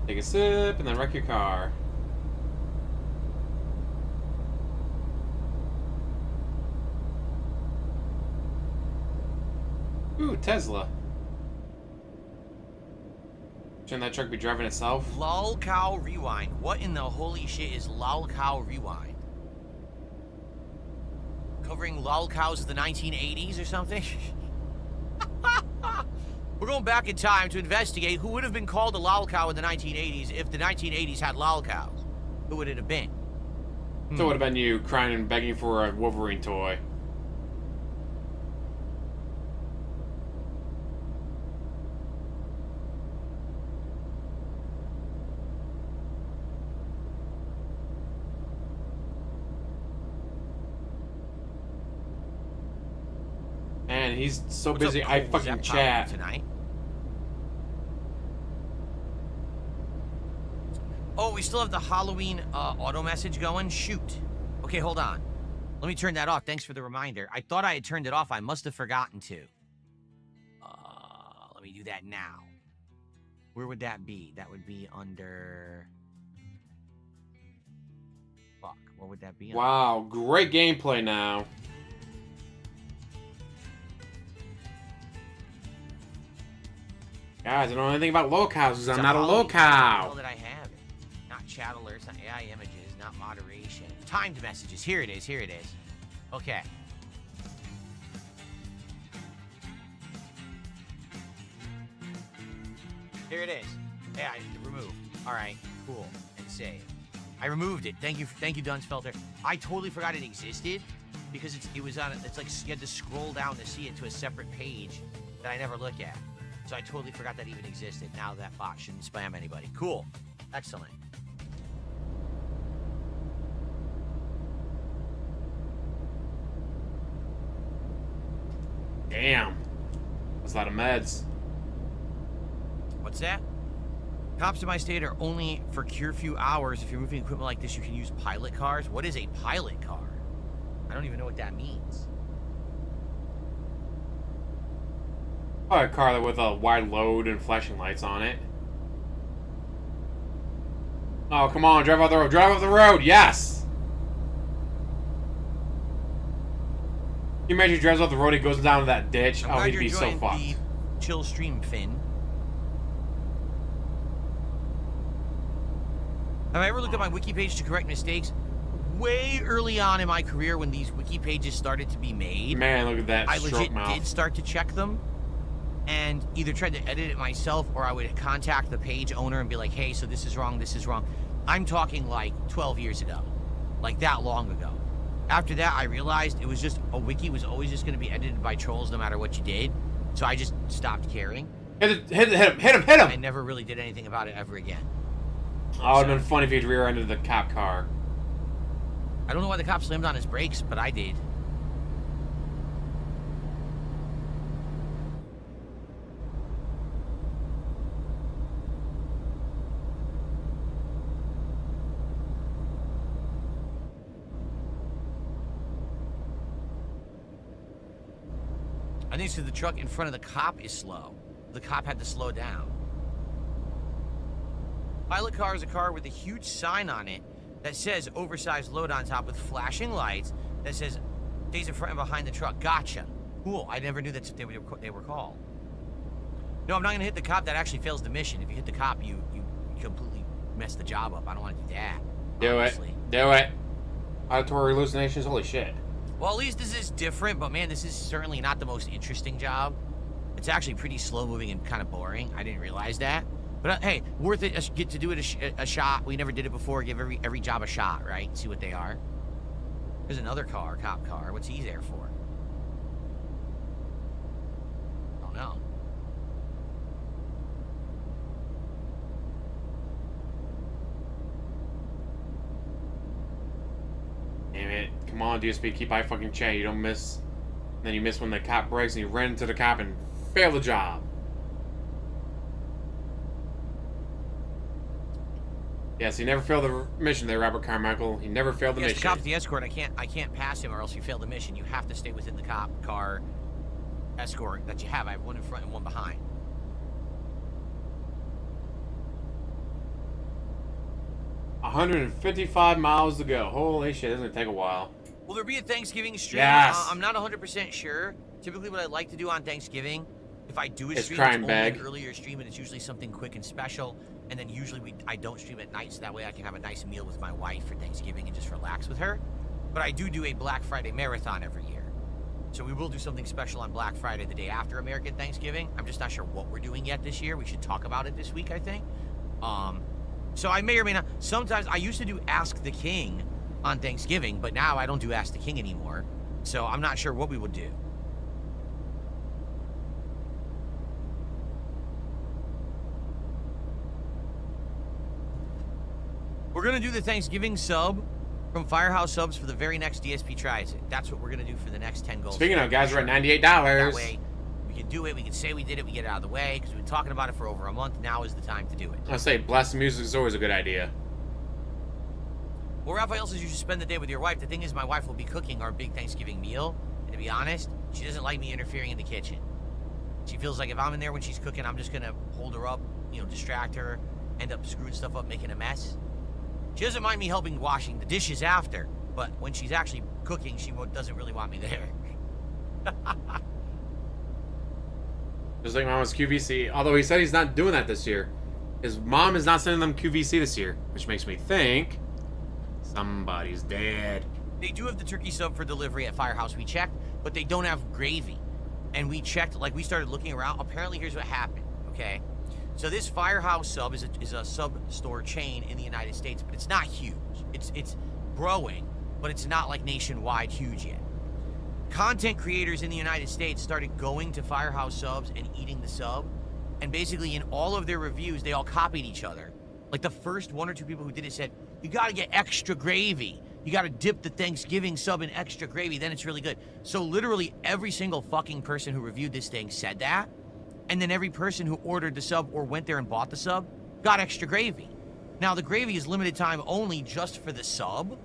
Take a sip and then wreck your car. Ooh, Tesla. Shouldn't that truck be driving itself? Lol Cow Rewind. What in the holy shit is Lol Cow Rewind? Covering lol cows of the 1980s or something? We're going back in time to investigate who would have been called a lol cow in the 1980s if the 1980s had lol cows. Who would it have been? So it would have been you crying and begging for a Wolverine toy. Man, he's so What's up, busy. Cole? I Was fucking that chat. popping tonight? Oh, we still have the Halloween auto message going? Shoot. Okay, hold on. Let me turn that off. Thanks for the reminder. I thought I had turned it off. I must have forgotten to. Let me do that now. Where would that be? That would be under... Fuck, what would that be under? Wow, great gameplay now. Guys, I don't know anything about locals because I'm not a How local. did I have it? Not chat alerts, not AI images, not moderation. Timed messages. Here it is. Here it is. Okay. Here it is. Yeah, remove. All right, cool, and save. I removed it. Thank you, Dunsfelter. I totally forgot it existed because it was on. It's like you had to scroll down to see it to a separate page that I never look at. So I totally forgot that even existed. Now that bot shouldn't spam anybody. Cool, excellent. Damn. That's a lot of meds. What's that? Cops in my state are only for curfew hours. If you're moving equipment like this, you can use pilot cars. What is a pilot car? I don't even know what that means. Probably a car with a wide load and flashing lights on it. Oh, come on, drive off the road. Drive off the road, yes! Can you imagine he drives off the road, he goes down that ditch? I'm Oh, glad he'd you're be so enjoying fucked. the chill stream, Finn. Have I ever looked at my wiki page to correct mistakes? Way early on in my career when these wiki pages started to be made, Man, look at that I stroke legit mouth. did start to check them and either tried to edit it myself or I would contact the page owner and be like, hey, so this is wrong, this is wrong. I'm talking like 12 years ago, like that long ago. After that, I realized it was just a wiki was always just going to be edited by trolls no matter what you did. So I just stopped caring. Hit him! I never really did anything about it ever again. Oh, it would have been funny if he'd rear-ended the cop car. I don't know why the cop slammed on his brakes, but I did. I think so the truck in front of the cop is slow. The cop had to slow down. Pilot car is a car with a huge sign on it that says oversized load on top with flashing lights that says stays in front and behind the truck. Gotcha. Cool. I never knew that's what they were called. No, I'm not going to hit the cop. That actually fails the mission. If you hit the cop, you completely mess the job up. I don't want to do that. Do honestly. it. Do it. Auditory hallucinations, holy shit. Well, at least this is different, but man, this is certainly not the most interesting job. It's actually pretty slow-moving and kind of boring. I didn't realize that. But hey, worth it. Get to do it a shot. We never did it before. Give every job a shot, right? See what they are. There's another car, cop car. What's he there for? I don't know. Damn it. Come on, DSP, keep eye fucking chat. You don't miss. Then you miss when the cop breaks and you run into the cop and fail the job. Yes, he never failed the mission there, Robert Carmichael. He never failed the Yes, mission. the cop's the escort. I can't pass him or else you fail the mission. You have to stay within the cop car escort that you have. I have one in front and one behind. $155 miles to go. Holy shit, it's gonna take a while. Will there be a Thanksgiving stream? Yes. I'm not 100% sure. Typically, what I like to do on Thanksgiving, if I do a It's stream, crime it's bag. only an earlier stream, and it's usually something quick and special. And then usually I don't stream at night, so that way I can have a nice meal with my wife for Thanksgiving and just relax with her. But I do a Black Friday marathon every year. So we will do something special on Black Friday, the day after American Thanksgiving. I'm just not sure what we're doing yet this year. We should talk about it this week, I think. So I may or may not. Sometimes I used to do Ask the King on Thanksgiving, but now I don't do Ask the King anymore. So I'm not sure what we would do. We're going to do the Thanksgiving sub from Firehouse Subs for the very next DSP tries it. That's what we're going to do for the next 10 goals. Speaking of, guys, we're at $98. That way, we can do it. We can say we did it. We get it out of the way because we've been talking about it for over a month. Now is the time to do it. I'll say blast music is always a good idea. Well, Raphael says you should spend the day with your wife. The thing is, my wife will be cooking our big Thanksgiving meal. And to be honest, she doesn't like me interfering in the kitchen. She feels like if I'm in there when she's cooking, I'm just going to hold her up distract her, end up screwing stuff up, making a mess. She doesn't mind me helping washing the dishes after, but when she's actually cooking, she doesn't really want me there. Just like Mama's QVC. Although he said he's not doing that this year. His mom is not sending them QVC this year, which makes me think somebody's dead. They do have the turkey sub for delivery at Firehouse. We checked, but they don't have gravy. And we checked, like we started looking around. Apparently, here's what happened, okay? So this Firehouse sub is a sub store chain in the United States, but it's not huge. It's growing, but it's not like nationwide huge yet. Content creators in the United States started going to Firehouse subs and eating the sub, and basically in all of their reviews, they all copied each other. Like the first 1 or 2 people who did it said, you gotta get extra gravy. You gotta dip the Thanksgiving sub in extra gravy, then it's really good. So literally every single fucking person who reviewed this thing said that, and then every person who ordered the sub or went there and bought the sub got extra gravy. Now the gravy is limited time only just for the sub,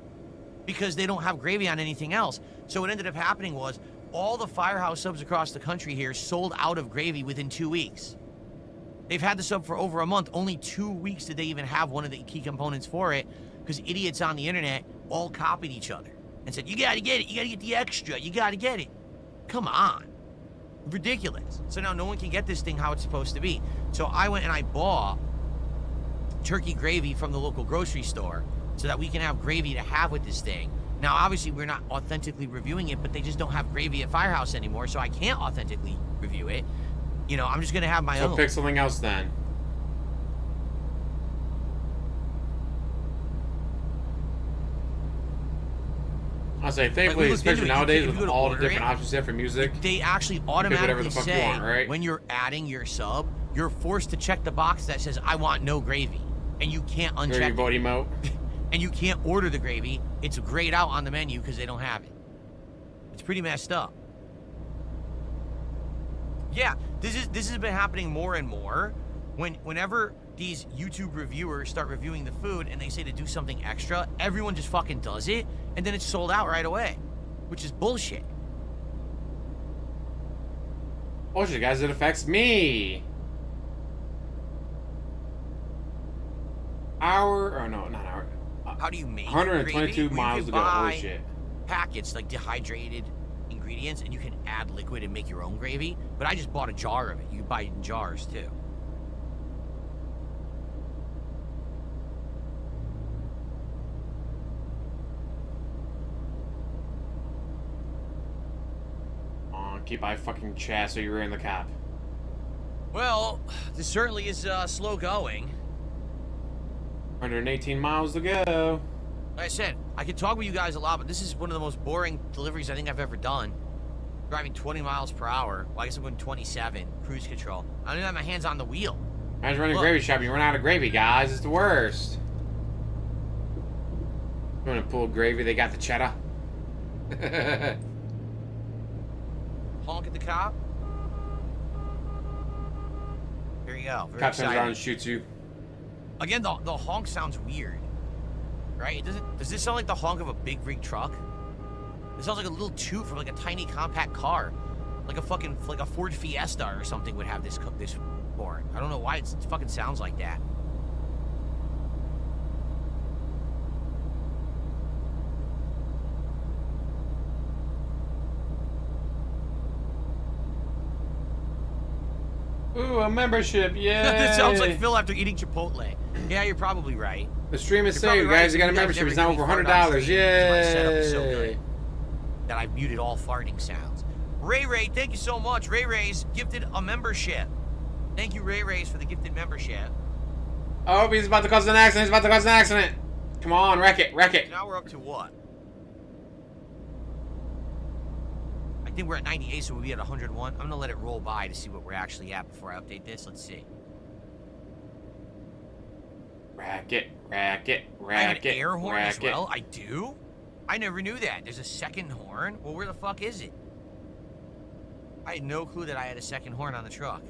because they don't have gravy on anything else. So what ended up happening was all the Firehouse subs across the country here sold out of gravy within 2 weeks. They've had the sub for over a month. Only 2 weeks did they even have one of the key components for it, because idiots on the internet all copied each other and said, you gotta get it, you gotta get the extra, you gotta get it. Come on. Ridiculous. So now no one can get this thing how it's supposed to be. So I went and I bought turkey gravy from the local grocery store so that we can have gravy to have with this thing. Now, obviously, we're not authentically reviewing it, but they just don't have gravy at Firehouse anymore, so I can't authentically review it. I'm just gonna have my own. So pick something else then. I'll say, thankfully, especially nowadays with all the different options you have for music, they actually automatically the say, want, right? when you're adding your sub, you're forced to check the box that says, I want no gravy. And you can't uncheck gravy vote emote. And you can't order the gravy. It's grayed out on the menu because they don't have it. It's pretty messed up. Yeah, this has been happening more and more. Whenever these YouTube reviewers start reviewing the food and they say to do something extra, everyone just fucking does it, and then it's sold out right away, which is bullshit. Bullshit, guys, it affects me. Not hour. How do you make 122 gravy? miles to go. Holy shit. Packets like dehydrated ingredients, and you can add liquid and make your own gravy. But I just bought a jar of it. You can buy it in jars too. Keep my fucking chest so you're in the cap. Well, this certainly is slow going. 118 miles to go. Like I said, I can talk with you guys a lot, but this is one of the most boring deliveries I think I've ever done. Driving 20 miles per hour. Well, I guess I'm going 27. Cruise control. I don't even have my hands on the wheel. Imagine running a gravy shop and you run out of gravy, guys. It's the worst. You want to pull gravy? They got the cheddar. Honk at the cop. Here you go. Very Cop turns exciting. around and shoots you. Again, the honk sounds weird, right? Does this sound like the honk of a big rig truck? It sounds like a little toot from like a tiny compact car, like a Ford Fiesta or something would have this horn. I don't know why it fucking sounds like that. Ooh, a membership, yeah. This sounds like Phil after eating Chipotle. Yeah, you're probably right. The stream is You're saved, probably guys. right. You got a You guys membership. never It's now give me over fart on $100. stream because my setup is so Yay! good that I've muted all farting sounds. Ray, thank you so much. Ray's gifted a membership. Thank you, Ray's, for the gifted membership. Oh, he's about to cause an accident. Come on, wreck it. Now we're up to what? I think we're at 98, so we'll be at 101. I'm gonna let it roll by to see what we're actually at before I update this. Let's see. Rack it. I have an air horn as well. I do? I never knew that. There's a second horn? Well, where the fuck is it? I had no clue that I had a second horn on the truck.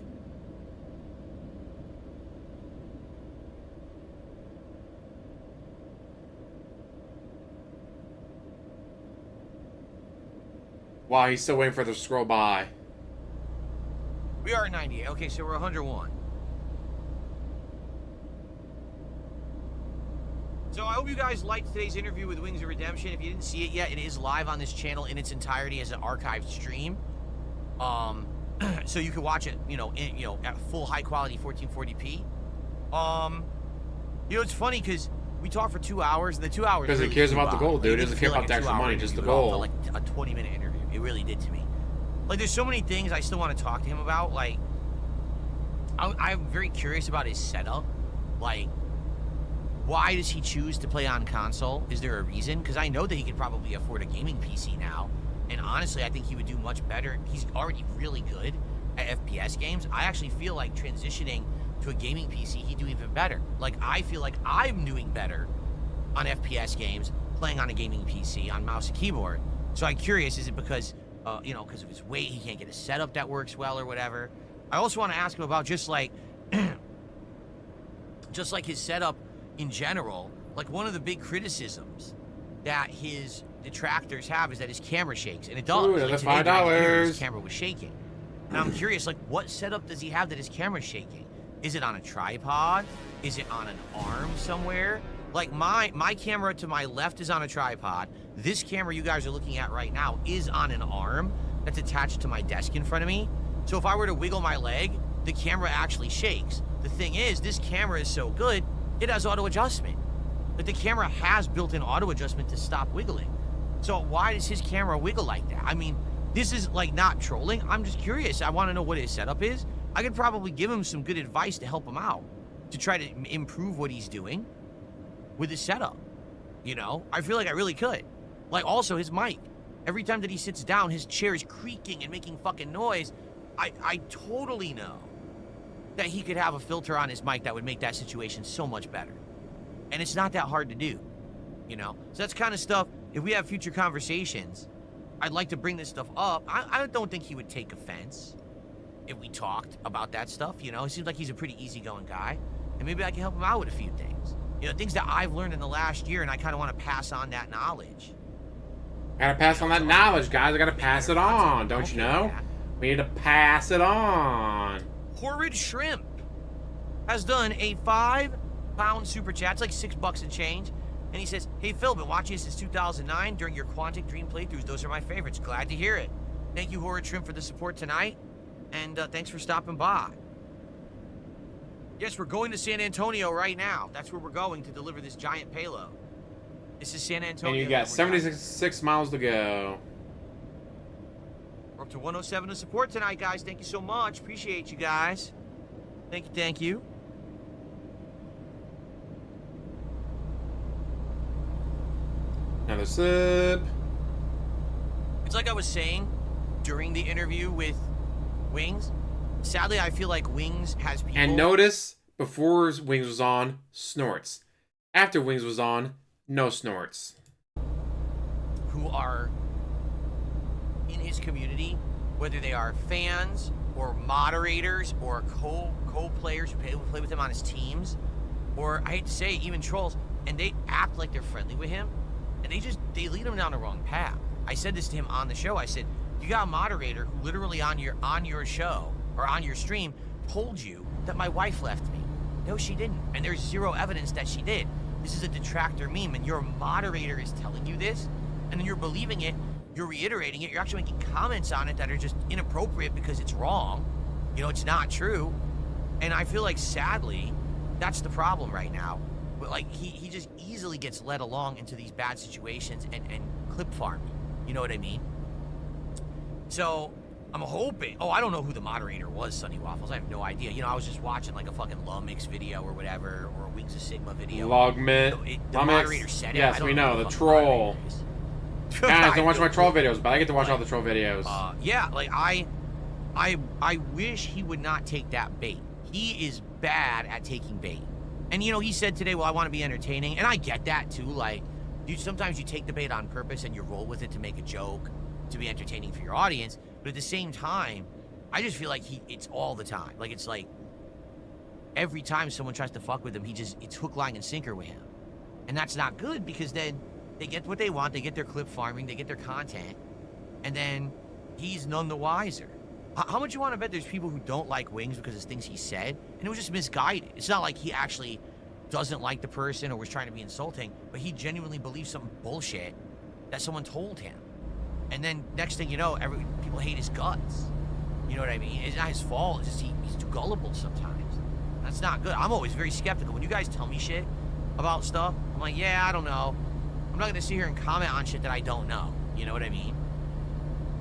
Wow, he's still waiting for it to scroll by. We are at 98. Okay, so we're 101. So I hope you guys liked today's interview with Wings of Redemption. If you didn't see it yet, it is live on this channel in its entirety as an archived stream. So you can watch it, at full high quality 1440p. It's funny because we talked for 2 hours, and the 2 hours Because really he cares flew about the by. goal, Like, dude. it He doesn't didn't care feel about the like a extra 2-hour money, just the interview at all. It goal. felt like a 20-minute interview. It really did to me. Like, there's so many things I still want to talk to him about. Like, I'm very curious about his setup. Like, why does he choose to play on console? Is there a reason? Because I know that he could probably afford a gaming PC now. And honestly, I think he would do much better. He's already really good at FPS games. I actually feel like transitioning to a gaming PC, he'd do even better. Like, I feel like I'm doing better on FPS games playing on a gaming PC on mouse and keyboard. So I'm curious, is it because, because of his weight, he can't get a setup that works well or whatever? I also want to ask him about just like his setup in general. Like, one of the big criticisms that his detractors have is that his camera shakes, and it does. Ooh, Like, another today during the interview, $5. his camera was shaking. And I'm curious, like, what setup does he have that his camera's shaking? Is it on a tripod? Is it on an arm somewhere? Like, my camera to my left is on a tripod. This camera you guys are looking at right now is on an arm that's attached to my desk in front of me. So if I were to wiggle my leg, the camera actually shakes. The thing is, this camera is so good, it has auto adjustment. Like, the camera has built-in auto adjustment to stop wiggling. So why does his camera wiggle like that? I mean, this is like not trolling. I'm just curious. I want to know what his setup is. I could probably give him some good advice to help him out, to try to improve what he's doing with his setup. I feel like I really could. Like, also his mic. Every time that he sits down, his chair is creaking and making fucking noise. I totally know that he could have a filter on his mic that would make that situation so much better. And it's not that hard to do, So that's kind of stuff, if we have future conversations, I'd like to bring this stuff up. I don't think he would take offense if we talked about that stuff, He seems like he's a pretty easygoing guy. And maybe I can help him out with a few things. Things that I've learned in the last year, and I kind of want to pass on that knowledge. Gotta pass on that knowledge, guys. I gotta pass it on, don't you know? We need to pass it on. Horrid Shrimp has done a £5 super chat. It's like $6 and change. And he says, "Hey Phil, been watching you since 2009 during your Quantic Dream playthroughs. Those are my favorites. Glad to hear it. Thank you, Horrid Shrimp, for the support tonight. And thanks for stopping by." Yes, we're going to San Antonio right now. That's where we're going to deliver this giant payload. This is San Antonio. And you got 76 miles to go. We're up to 107 to support tonight, guys. Thank you so much. Appreciate you guys. Thank you. Another sip. It's like I was saying during the interview with Wings. Sadly, I feel like Wings has people... And notice, before Wings was on, snorts. After Wings was on, no snorts. ...who are in his community, whether they are fans or moderators or co-players who play with him on his teams, or, I hate to say, even trolls, and they act like they're friendly with him, and they lead him down the wrong path. I said this to him on the show. I said, you got a moderator who literally on your show or on your stream told you that my wife left me. No, she didn't. And there's zero evidence that she did. This is a detractor meme, and your moderator is telling you this, and then you're believing it, you're reiterating it, you're actually making comments on it that are just inappropriate because it's wrong. It's not true. And I feel like, sadly, that's the problem right now. But like, he just easily gets led along into these bad situations and clip farming. You know what I mean? So I'm hoping. Oh, I don't know who the moderator was, Sunny Waffles. I have no idea. I was just watching like a fucking Lumix video or whatever, or a Wings of Sigma video. The moderator said it. Yes, we know the troll. Guys, don't watch my troll videos, but I get to watch all the troll videos. Yeah, like I wish he would not take that bait. He is bad at taking bait. And he said today, well, I want to be entertaining, and I get that too. Like, sometimes you take the bait on purpose and you roll with it to make a joke, to be entertaining for your audience. But at the same time, I just feel like it's all the time. Like, it's like every time someone tries to fuck with him, it's hook, line, and sinker with him. And that's not good, because then they get what they want, they get their clip farming, they get their content, and then he's none the wiser. How much you want to bet there's people who don't like Wings because of things he said, and it was just misguided? It's not like he actually doesn't like the person or was trying to be insulting, but he genuinely believes some bullshit that someone told him. And then next thing you know, people hate his guts. You know what I mean? It's not his fault. It's just he's too gullible sometimes. That's not good. I'm always very skeptical. When you guys tell me shit about stuff, I'm like, yeah, I don't know. I'm not going to sit here and comment on shit that I don't know. You know what I mean?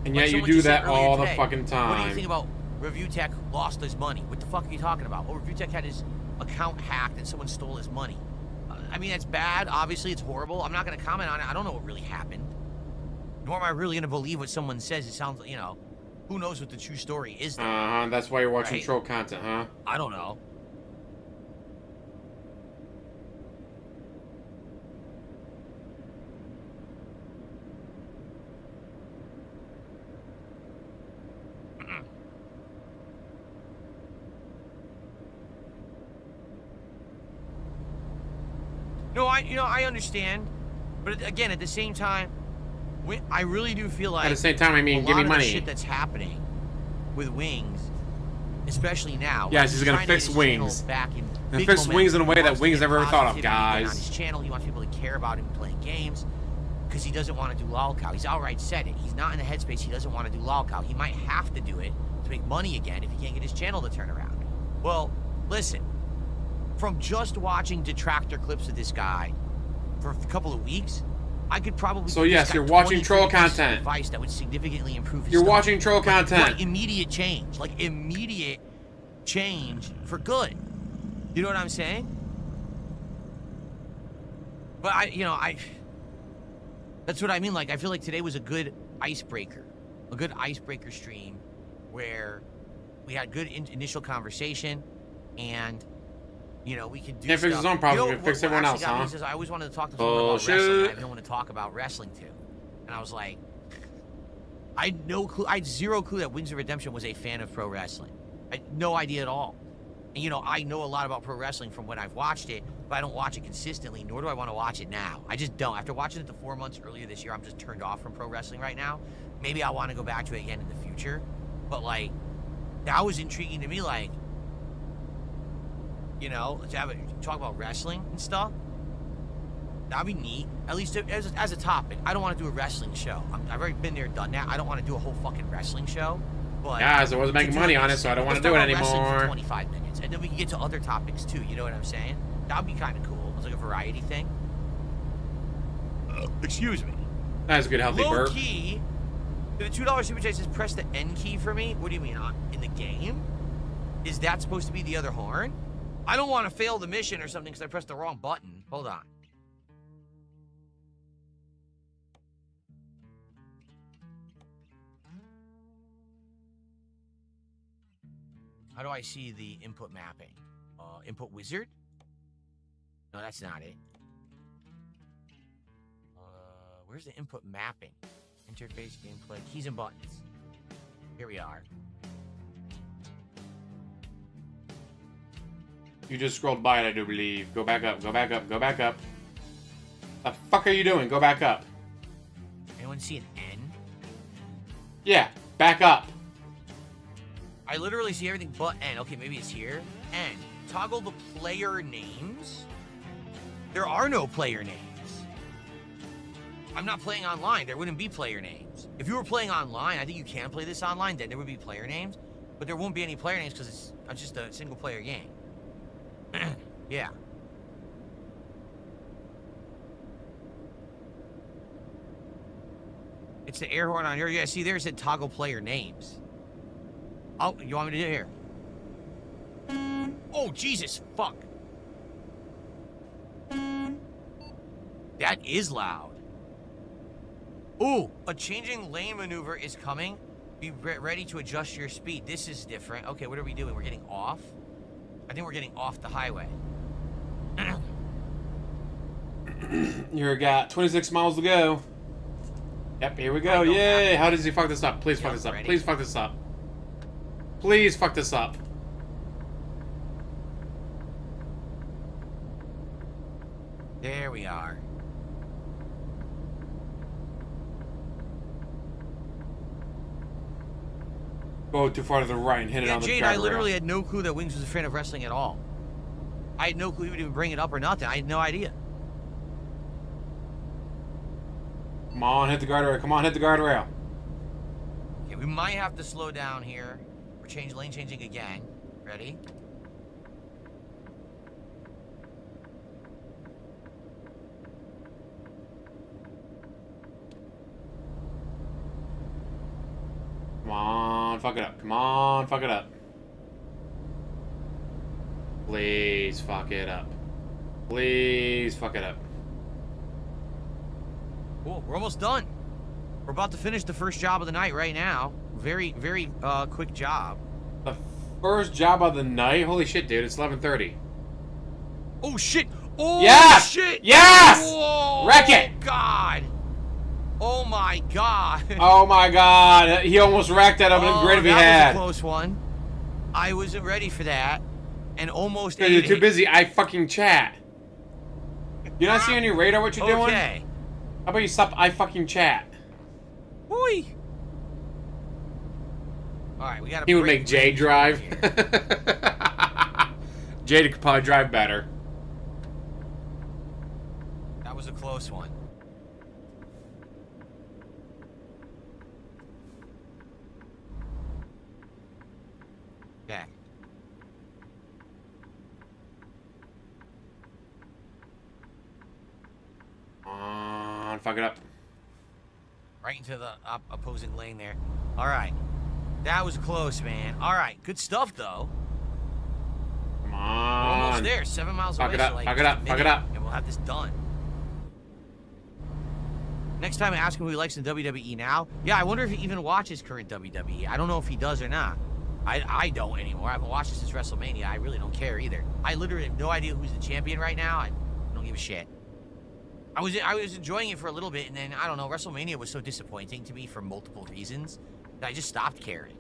And Like yet you someone do just said that earlier all the today, fucking time. What do you think about Review Tech lost his money? What the fuck are you talking about? Well, Review Tech had his account hacked and someone stole his money. I mean, that's bad. Obviously, it's horrible. I'm not going to comment on it. I don't know what really happened. Nor am I really going to believe what someone says. It sounds like, you know, who knows what the true story is there. Uh-huh, that's why you're watching Right? troll content, huh? I don't know. No, I understand, but again, at the same time, I really do feel like At the same time, I mean, a give lot me of money. the shit that's happening with Wings, especially now. Yes, he's gonna trying to fix get his channel Wings. Back in And big fix momentum. Wings in a way He that wants to Wings get never thought of, positivity again guys. On his channel, he wants people to care about him playing games because he doesn't want to do lolcow. He's outright said it. He's not in the headspace. He doesn't want to do lolcow. He might have to do it to make money again if he can't get his channel to turn around. Well, listen. From just watching detractor clips of this guy for a couple of weeks, I could probably. So give yes, this guy you're watching 20 troll pieces of content. Advice that would significantly improve his You're stuff. watching troll content. Like immediate change, like immediate change for good. You know what I'm saying? But that's what I mean. Like, I feel like today was a good icebreaker stream where we had good initial conversation, and we can do. Can't fix his own problems, we can fix everyone else, huh? He says, I always wanted to talk to someone about wrestling. I Bullshit. have no one to talk about wrestling to, and I was like, I had no clue. I had zero clue that Wings of Redemption was a fan of pro wrestling. I had no idea at all. And I know a lot about pro wrestling from when I've watched it, but I don't watch it consistently, nor do I want to watch it now. I just don't. After watching it the 4 months earlier this year, I'm just turned off from pro wrestling right now. Maybe I want to go back to it again in the future. But, like, that was intriguing to me, like, to talk about wrestling and stuff. That'd be neat, at least as a topic. I don't want to do a wrestling show. I've already been there, done that. I don't want to do a whole fucking wrestling show. But Guys, I wasn't making money on it, so I don't want to do it Let's talk about wrestling anymore. for 25 minutes, and then we can get to other topics too. You know what I'm saying? That'd be kind of cool. It's like a variety thing. Excuse me. That's a good healthy Low burp. key, the $2 super chat says press the N key for me. What do you mean? In the game? Is that supposed to be the other horn? I don't want to fail the mission or something because I pressed the wrong button. Hold on. How do I see the input mapping? Input wizard? No, that's not it. Where's the input mapping? Interface, gameplay, keys and buttons. Here we are. You just scrolled by it, I do believe. Go back up, go back up, go back up. The fuck are you doing? Go back up. Anyone see an N? Yeah, back up. I literally see everything but N. Okay, maybe it's here. N. Toggle the player names. There are no player names. I'm not playing online. There wouldn't be player names. If you were playing online, I think you can play this online, then there would be player names. But there won't be any player names because it's just a single player game. Yeah. It's the air horn on here. Yeah, see there it said toggle player names. Oh, you want me to do it here? Oh, Jesus, fuck. That is loud. Ooh, a changing lane maneuver is coming. Be ready to adjust your speed. This is different. Okay, what are we doing? We're getting off? I think we're getting off the highway. You got 26 miles to go. Yep, here we go. Yay! How does he fuck this up? Please fuck this up. ready. Please fuck this up. Please fuck this up. There we are. Go too far to the right and hit it Yeah, on the Jade, guardrail. I literally had no clue that Wings was a fan of wrestling at all. I had no clue he would even bring it up or nothing. I had no idea. Come on, hit the guardrail. Come on, hit the guardrail. Okay, we might have to slow down here. We're lane changing again. Ready? Come on, fuck it up. Come on, fuck it up. Please fuck it up. Please fuck it up. Cool, we're almost done. We're about to finish the first job of the night right now. Very, very quick job. The first job of the night? Holy shit, dude. It's 11:30. Oh, shit. Oh, Yes! shit. Yes! Whoa, Wreck it! God. Oh, my God. Oh my god. He almost wrecked that. It would have been great if he That had. was a close one. I wasn't ready for that. And almost Dude, you're ate too it. busy. I fucking chat. You not seeing on your radar what you're doing? Okay. How about you stop I fucking chat? Whee. Alright, we gotta He would break make Jay range drive. here. Jay could probably drive better. That was a close one. Okay. Come on, fuck it up. Right into the opposing lane there. Alright. That was close, man. Alright, good stuff, though. Come We're on. almost there. 7 miles Fuck away. it up, so like fuck it just a up, fuck minute, it up. And we'll have this done. Next time I ask him who he likes in WWE now. Yeah, I wonder if he even watches current WWE. I don't know if he does or not. I don't anymore. I haven't watched it since WrestleMania. I really don't care either. I literally have no idea who's the champion right now. I don't give a shit. I was enjoying it for a little bit, and then, I don't know, WrestleMania was so disappointing to me for multiple reasons that I just stopped caring.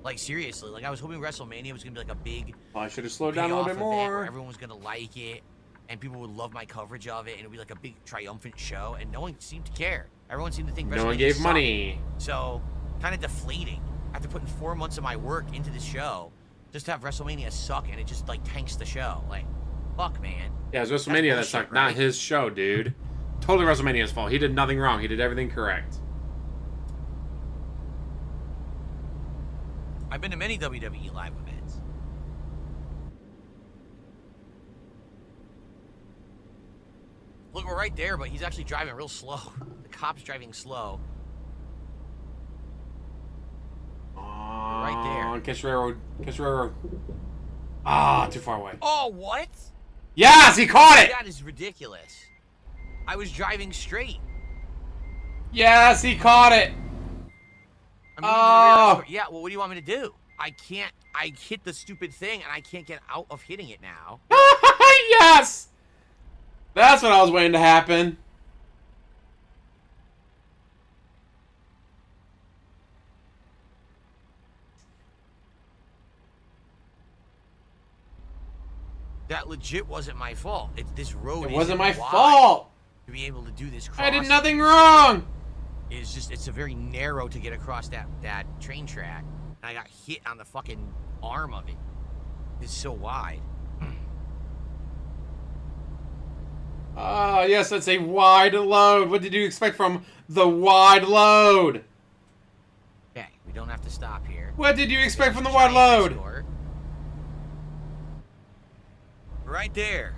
Like, seriously, like, I was hoping WrestleMania was going to be, like, a big... Well, I should have slowed down a little bit event where more. everyone was going to like it, and people would love my coverage of it, and it would be, like, a big triumphant show, and no one seemed to care. Everyone seemed to think WrestleMania No one gave sucked. money. So, kind of deflating. After putting 4 months of my work into this show, just to have WrestleMania suck, and it just, like, tanks the show. Like, fuck, man. Yeah, it was WrestleMania that bullshit, sucked, right? not his show, dude. Totally WrestleMania's fault. He did nothing wrong. He did everything correct. I've been to many WWE live events. Look, we're right there, but he's actually driving real slow. The cop's driving slow. Right there. Catch railroad. Catch railroad. Ah, too far away. Oh, what? Yes, he caught it! That is ridiculous. I was driving straight. Yes, he caught it! I'm Oh. yeah, well, what do you want me to do? I hit the stupid thing, and I can't get out of hitting it now. Yes! That's what I was waiting to happen. That legit wasn't my fault. This road It wasn't my isn't wide fault. to be able to do this I did crossing. nothing wrong. It's a very narrow to get across that train track. And I got hit on the fucking arm of it. It's so wide. Ah, yes, that's a wide load. What did you expect from the wide load? Okay, we don't have to stop here. What did you expect from the Giant wide load? escort. Right there.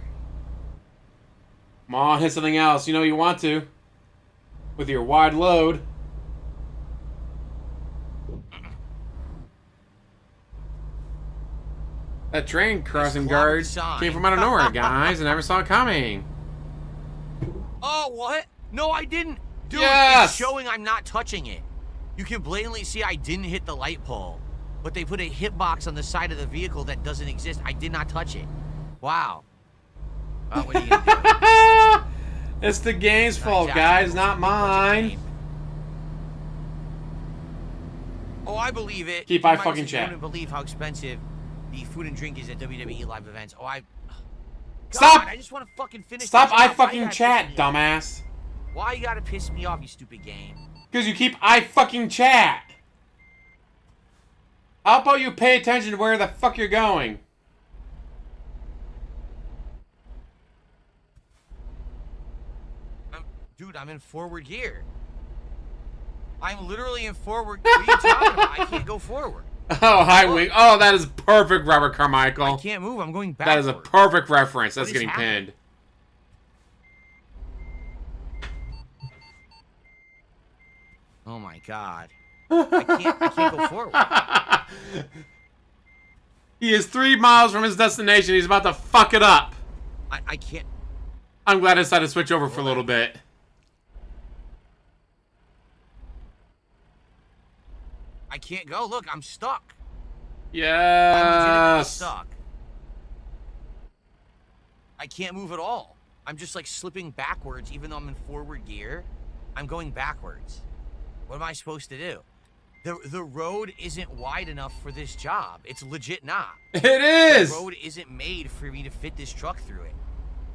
Come on, hit something else. You know you want to. With your wide load. That train crossing the guard sign. came from out of nowhere, guys. I never saw it coming. Oh, what? No, I didn't. Dude, Yes! it's showing I'm not touching it. You can blatantly see I didn't hit the light pole. But they put a hitbox on the side of the vehicle that doesn't exist. I did not touch it. Wow. Well, what are you gonna do? It's the game's Not fault, exactly guys, what not we budget mine. game. Oh, I believe it. Keep You eye might fucking also chat. wouldn't believe how expensive the food and drink is at WWE live events. Oh, God, Stop! I just want to fucking finish. Stop this I job. Why you fucking gotta chat, piss me off? dumbass. Why you gotta piss me off, you stupid game? Because you keep I fucking chat. How about you pay attention to where the fuck you're going? Dude, I'm in forward gear. I'm literally in forward. What are you talking about? I can't go forward. Oh, hi, Wing. Oh, that is perfect, Robert Carmichael. I can't move. I'm going That backward. is a perfect reference. That's What is getting happening? pinned. Oh my god. I can't go forward. He is 3 miles from his destination. He's about to fuck it up. I can't. I'm glad I decided to switch over for a little bit. I can't go. Look, I'm stuck. I'm legitimately Yes. stuck. I can't move at all. I'm just like slipping backwards even though I'm in forward gear. I'm going backwards. What am I supposed to do? The road isn't wide enough for this job. It's legit not. It is. The road isn't made for me to fit this truck through it.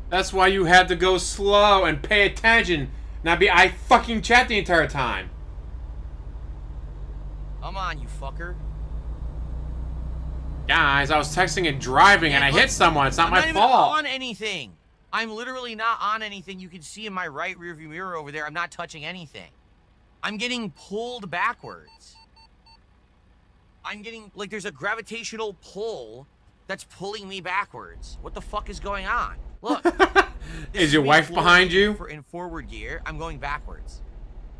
That's why you had to go slow and pay attention. Not be I fucking chat the entire time. Come on, you fucker. Guys, I was texting and driving and I hit someone. It's not I'm my not even fault. on anything. I'm literally not on anything. You can see in my right rearview mirror over there, I'm not touching anything. I'm getting pulled backwards. I'm getting, like, there's a gravitational pull that's pulling me backwards. What the fuck is going on? Look. This Is your me wife forward behind gear you? In forward gear, I'm going backwards.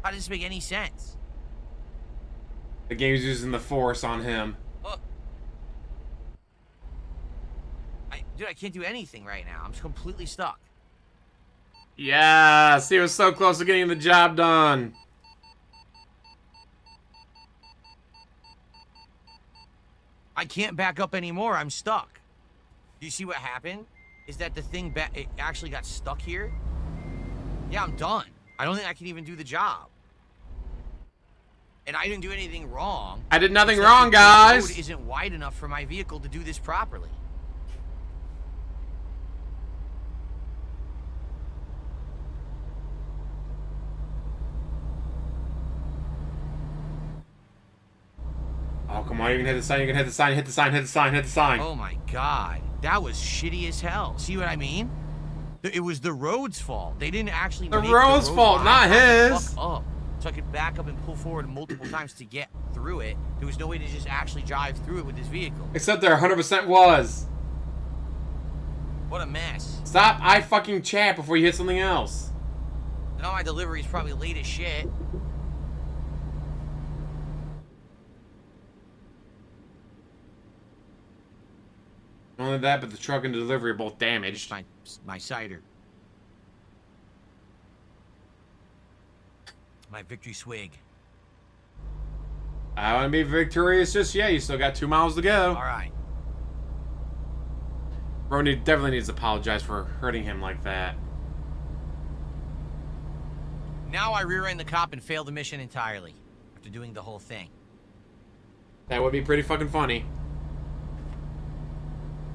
How does this make any sense? The game's using the force on him. Look. Dude, I can't do anything right now. I'm just completely stuck. Yes, he was so close to getting the job done. I can't back up anymore. I'm stuck. Do you see what happened? Is that the thing it actually got stuck here? Yeah, I'm done. I don't think I can even do the job. And I didn't do anything wrong. I did nothing It's wrong, the guys. road isn't wide enough for my vehicle to do this properly. Oh, come on. You can hit the sign. You can hit the sign. Hit the sign. Hit the sign. Hit the sign. Oh my god. That was shitty as hell. See what I mean? It was the road's fault. They didn't actually The make road's road fault, wide. not I had to his. fuck up so I could back up and pull forward multiple times to get through it. There was no way to just actually drive through it with this vehicle. Except there 100% was. What a mess. Stop I fucking chat before you hit something else. Now my delivery's probably late as shit. Not only that, but the truck and the delivery are both damaged. My cider. My victory swig. I want to be victorious just yet. You still got 2 miles to go. All right. Bro definitely needs to apologize for hurting him like that. Now I rear-end the cop and fail the mission entirely after doing the whole thing. That would be pretty fucking funny.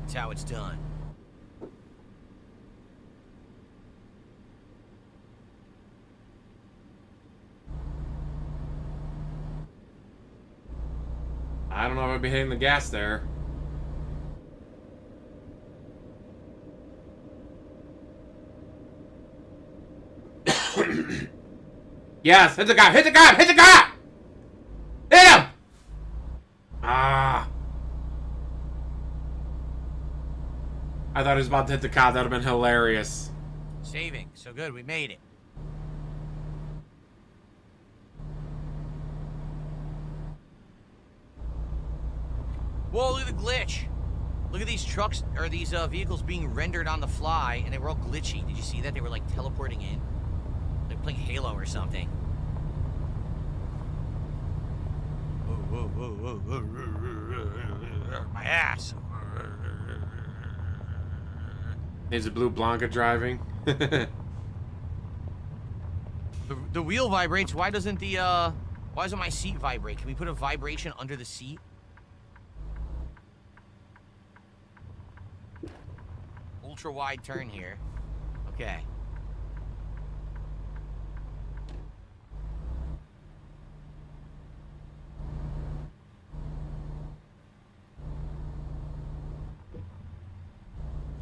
That's how it's done. I don't know if I'd be hitting the gas there. Yes, hit the guy! Hit the guy! Hit the guy! Hit him! Ah. I thought he was about to hit the cop. That would have been hilarious. Saving. So good. We made it. Whoa, look at the glitch. Look at these trucks, or these vehicles being rendered on the fly, and they were all glitchy. Did you see that? They were like teleporting in. Like playing Halo or something. My ass. Is it Blue Blanca driving? The wheel vibrates. Why doesn't my seat vibrate? Can we put a vibration under the seat? Ultra wide turn here. Okay.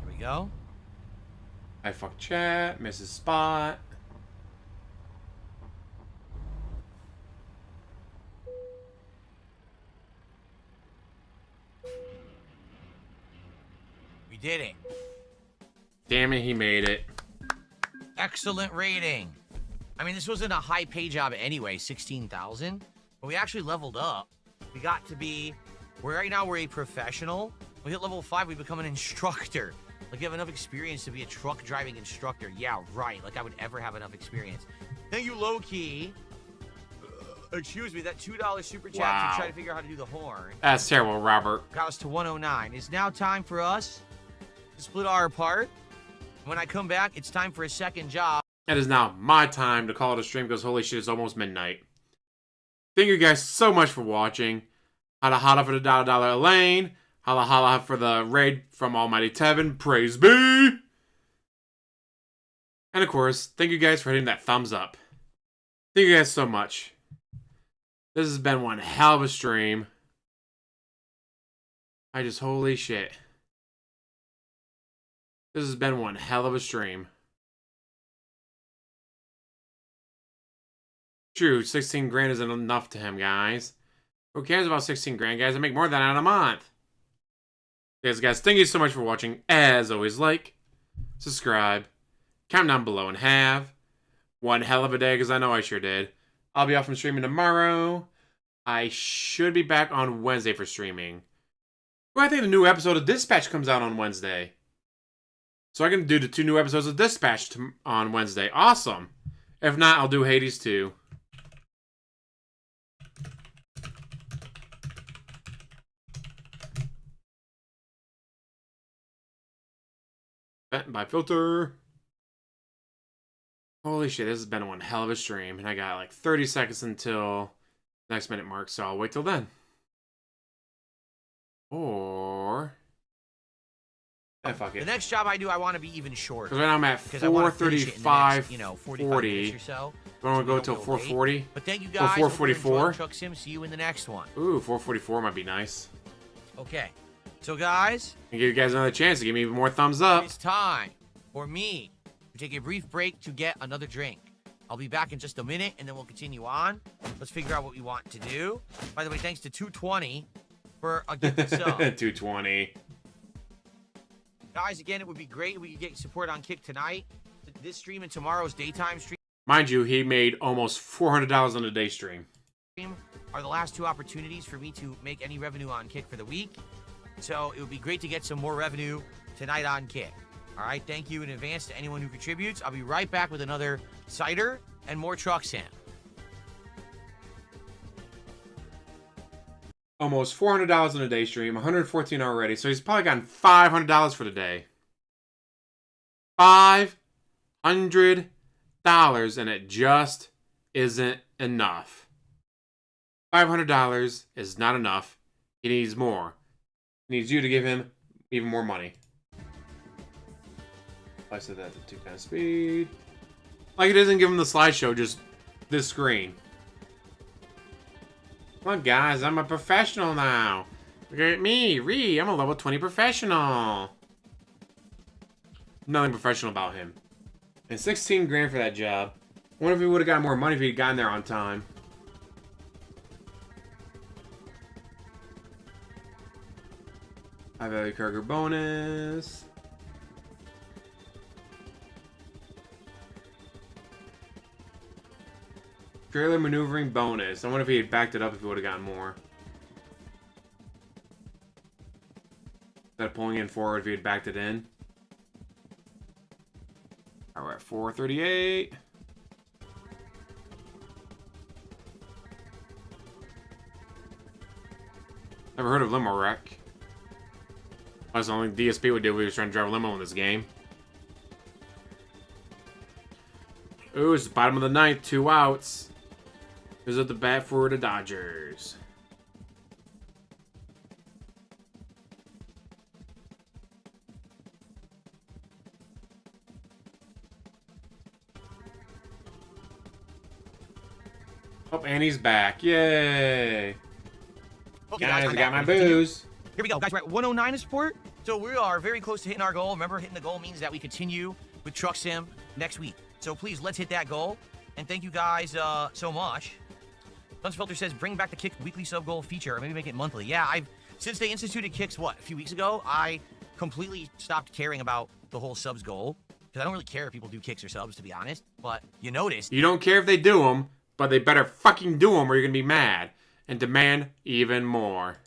Here we go. I fuck chat, misses spot. did it. Damn it, he made it. Excellent rating. I mean, this wasn't a high pay job anyway, 16,000. But we actually leveled up. We got to be, right now we're a professional. We hit level 5, we become an instructor. Like, you have enough experience to be a truck driving instructor. Yeah, right. Like, I would ever have enough experience. Thank you, low-key. Excuse me, that $2 super chat Wow. to try to figure out how to do the horn. That's terrible, Robert. Got us to 109. It's now time for us to split our apart. When I come back, it's time for a second job. It is now my time to call it a stream because holy shit, it's almost midnight. Thank you guys so much for watching. Holla holla for the dollar Elaine. Holla holla for the raid from Almighty Tevin. Praise be. And of course, thank you guys for hitting that thumbs up. Thank you guys so much. This has been one hell of a stream. Holy shit. This has been one hell of a stream. True, 16 grand isn't enough to him, guys. Who cares about 16 grand, guys? I make more than that in a month. Guys, thank you so much for watching. As always, like, subscribe, comment down below, and have one hell of a day, because I know I sure did. I'll be off from streaming tomorrow. I should be back on Wednesday for streaming. Well, I think the new episode of Dispatch comes out on Wednesday. So I can do the 2 new episodes of Dispatch on Wednesday. Awesome. If not, I'll do Hades too. By filter. Holy shit, this has been one hell of a stream. And I got like 30 seconds until next minute mark, so I'll wait till then. Or... fuck it. The next job I do, I want to be even shorter. Because right now I'm at 4:35, you know, 45 40. minutes or so. Do I want to go we till don't go late. 4:40? But thank you Or guys. 4:44? Truck Sim. See you in the next one. Ooh, 4:44 might be nice. Okay. So, guys, And give you guys another chance to give me even more thumbs up. it's time for me to take a brief break to get another drink. I'll be back in just a minute, and then we'll continue on. Let's figure out what we want to do. By the way, thanks to 220 for a gifted sub. 220. Guys, again, it would be great if we could get support on Kick tonight. This stream and tomorrow's daytime stream Mind you, he made almost $400 on a day stream. are the last 2 opportunities for me to make any revenue on Kick for the week. So it would be great to get some more revenue tonight on Kick. All right, thank you in advance to anyone who contributes. I'll be right back with another cider and more truck sim. Almost $400 on a day stream, 114 already, so he's probably gotten $500 for the day. $500, and it just isn't enough. $500 is not enough. He needs more. He needs you to give him even more money. I said that to 2 times speed. Like it doesn't give him the slideshow, just this screen. Come on, guys, I'm a professional now. Look at me, Reeee, I'm a level 20 professional. Nothing professional about him. And 16 grand for that job. I wonder if he would have got more money if he'd gotten there on time. High value cargo bonus. Trailer maneuvering bonus. I wonder if he had backed it up if he would have gotten more. Instead of pulling in forward if he had backed it in. Alright, we're at 438. Never heard of limo wreck. That's the only DSP would do if he was trying to drive a limo in this game. Ooh, it's the bottom of the 9th, 2 outs. Who's at the bat for the Dodgers? Oh, and he's back. Yay! Okay, Guys, I I'm got my back. Let's continue. booze. Here we go, guys. We're at 109 in support. So we are very close to hitting our goal. Remember, hitting the goal means that we continue with Truck Sim next week. So please, let's hit that goal. And thank you guys so much. Filter says, bring back the Kick weekly sub goal feature, or maybe make it monthly. Yeah, since they instituted Kicks, a few weeks ago, I completely stopped caring about the whole subs goal because I don't really care if people do kicks or subs, to be honest. But you noticed. You don't care if they do them, but they better fucking do them or you're going to be mad and demand even more.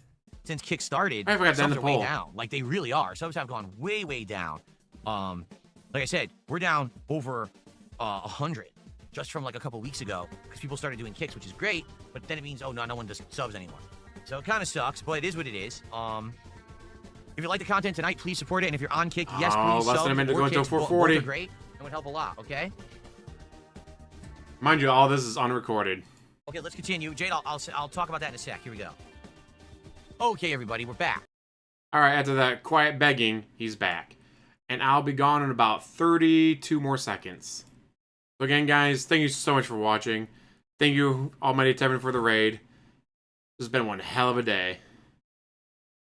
Since kick started, I forgot to end subs the are way poll. down. Like, they really are. Subs have gone way, way down. Like I said, we're down over 100 just from like a couple weeks ago because people started doing kicks, which is great. But then it means, oh, no one does subs anymore. So it kind of sucks, but it is what it is. If you like the content tonight, please support it. And if you're on kick, yes, please less subs than a minute to or go until kicks. Both 4:40. are great and would help a lot, okay? Mind you, all this is unrecorded. Okay, let's continue. Jade, I'll talk about that in a sec. Here we go. Okay, everybody, we're back. All right, after that quiet begging, he's back. And I'll be gone in about 32 more seconds. So again, guys, thank you so much for watching. Thank you, Almighty Tevin, for the raid. This has been one hell of a day.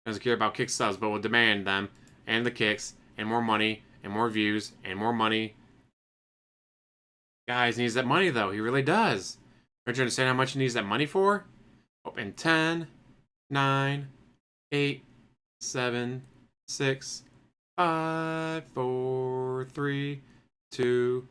Doesn't care about kick subs, but will demand them and the kicks and more money and more views and more money. Guys, he needs that money, though. He really does. Don't you understand how much he needs that money for? Oh, in 10, 9, 8, 7, 6, 5, 4, 3, 2,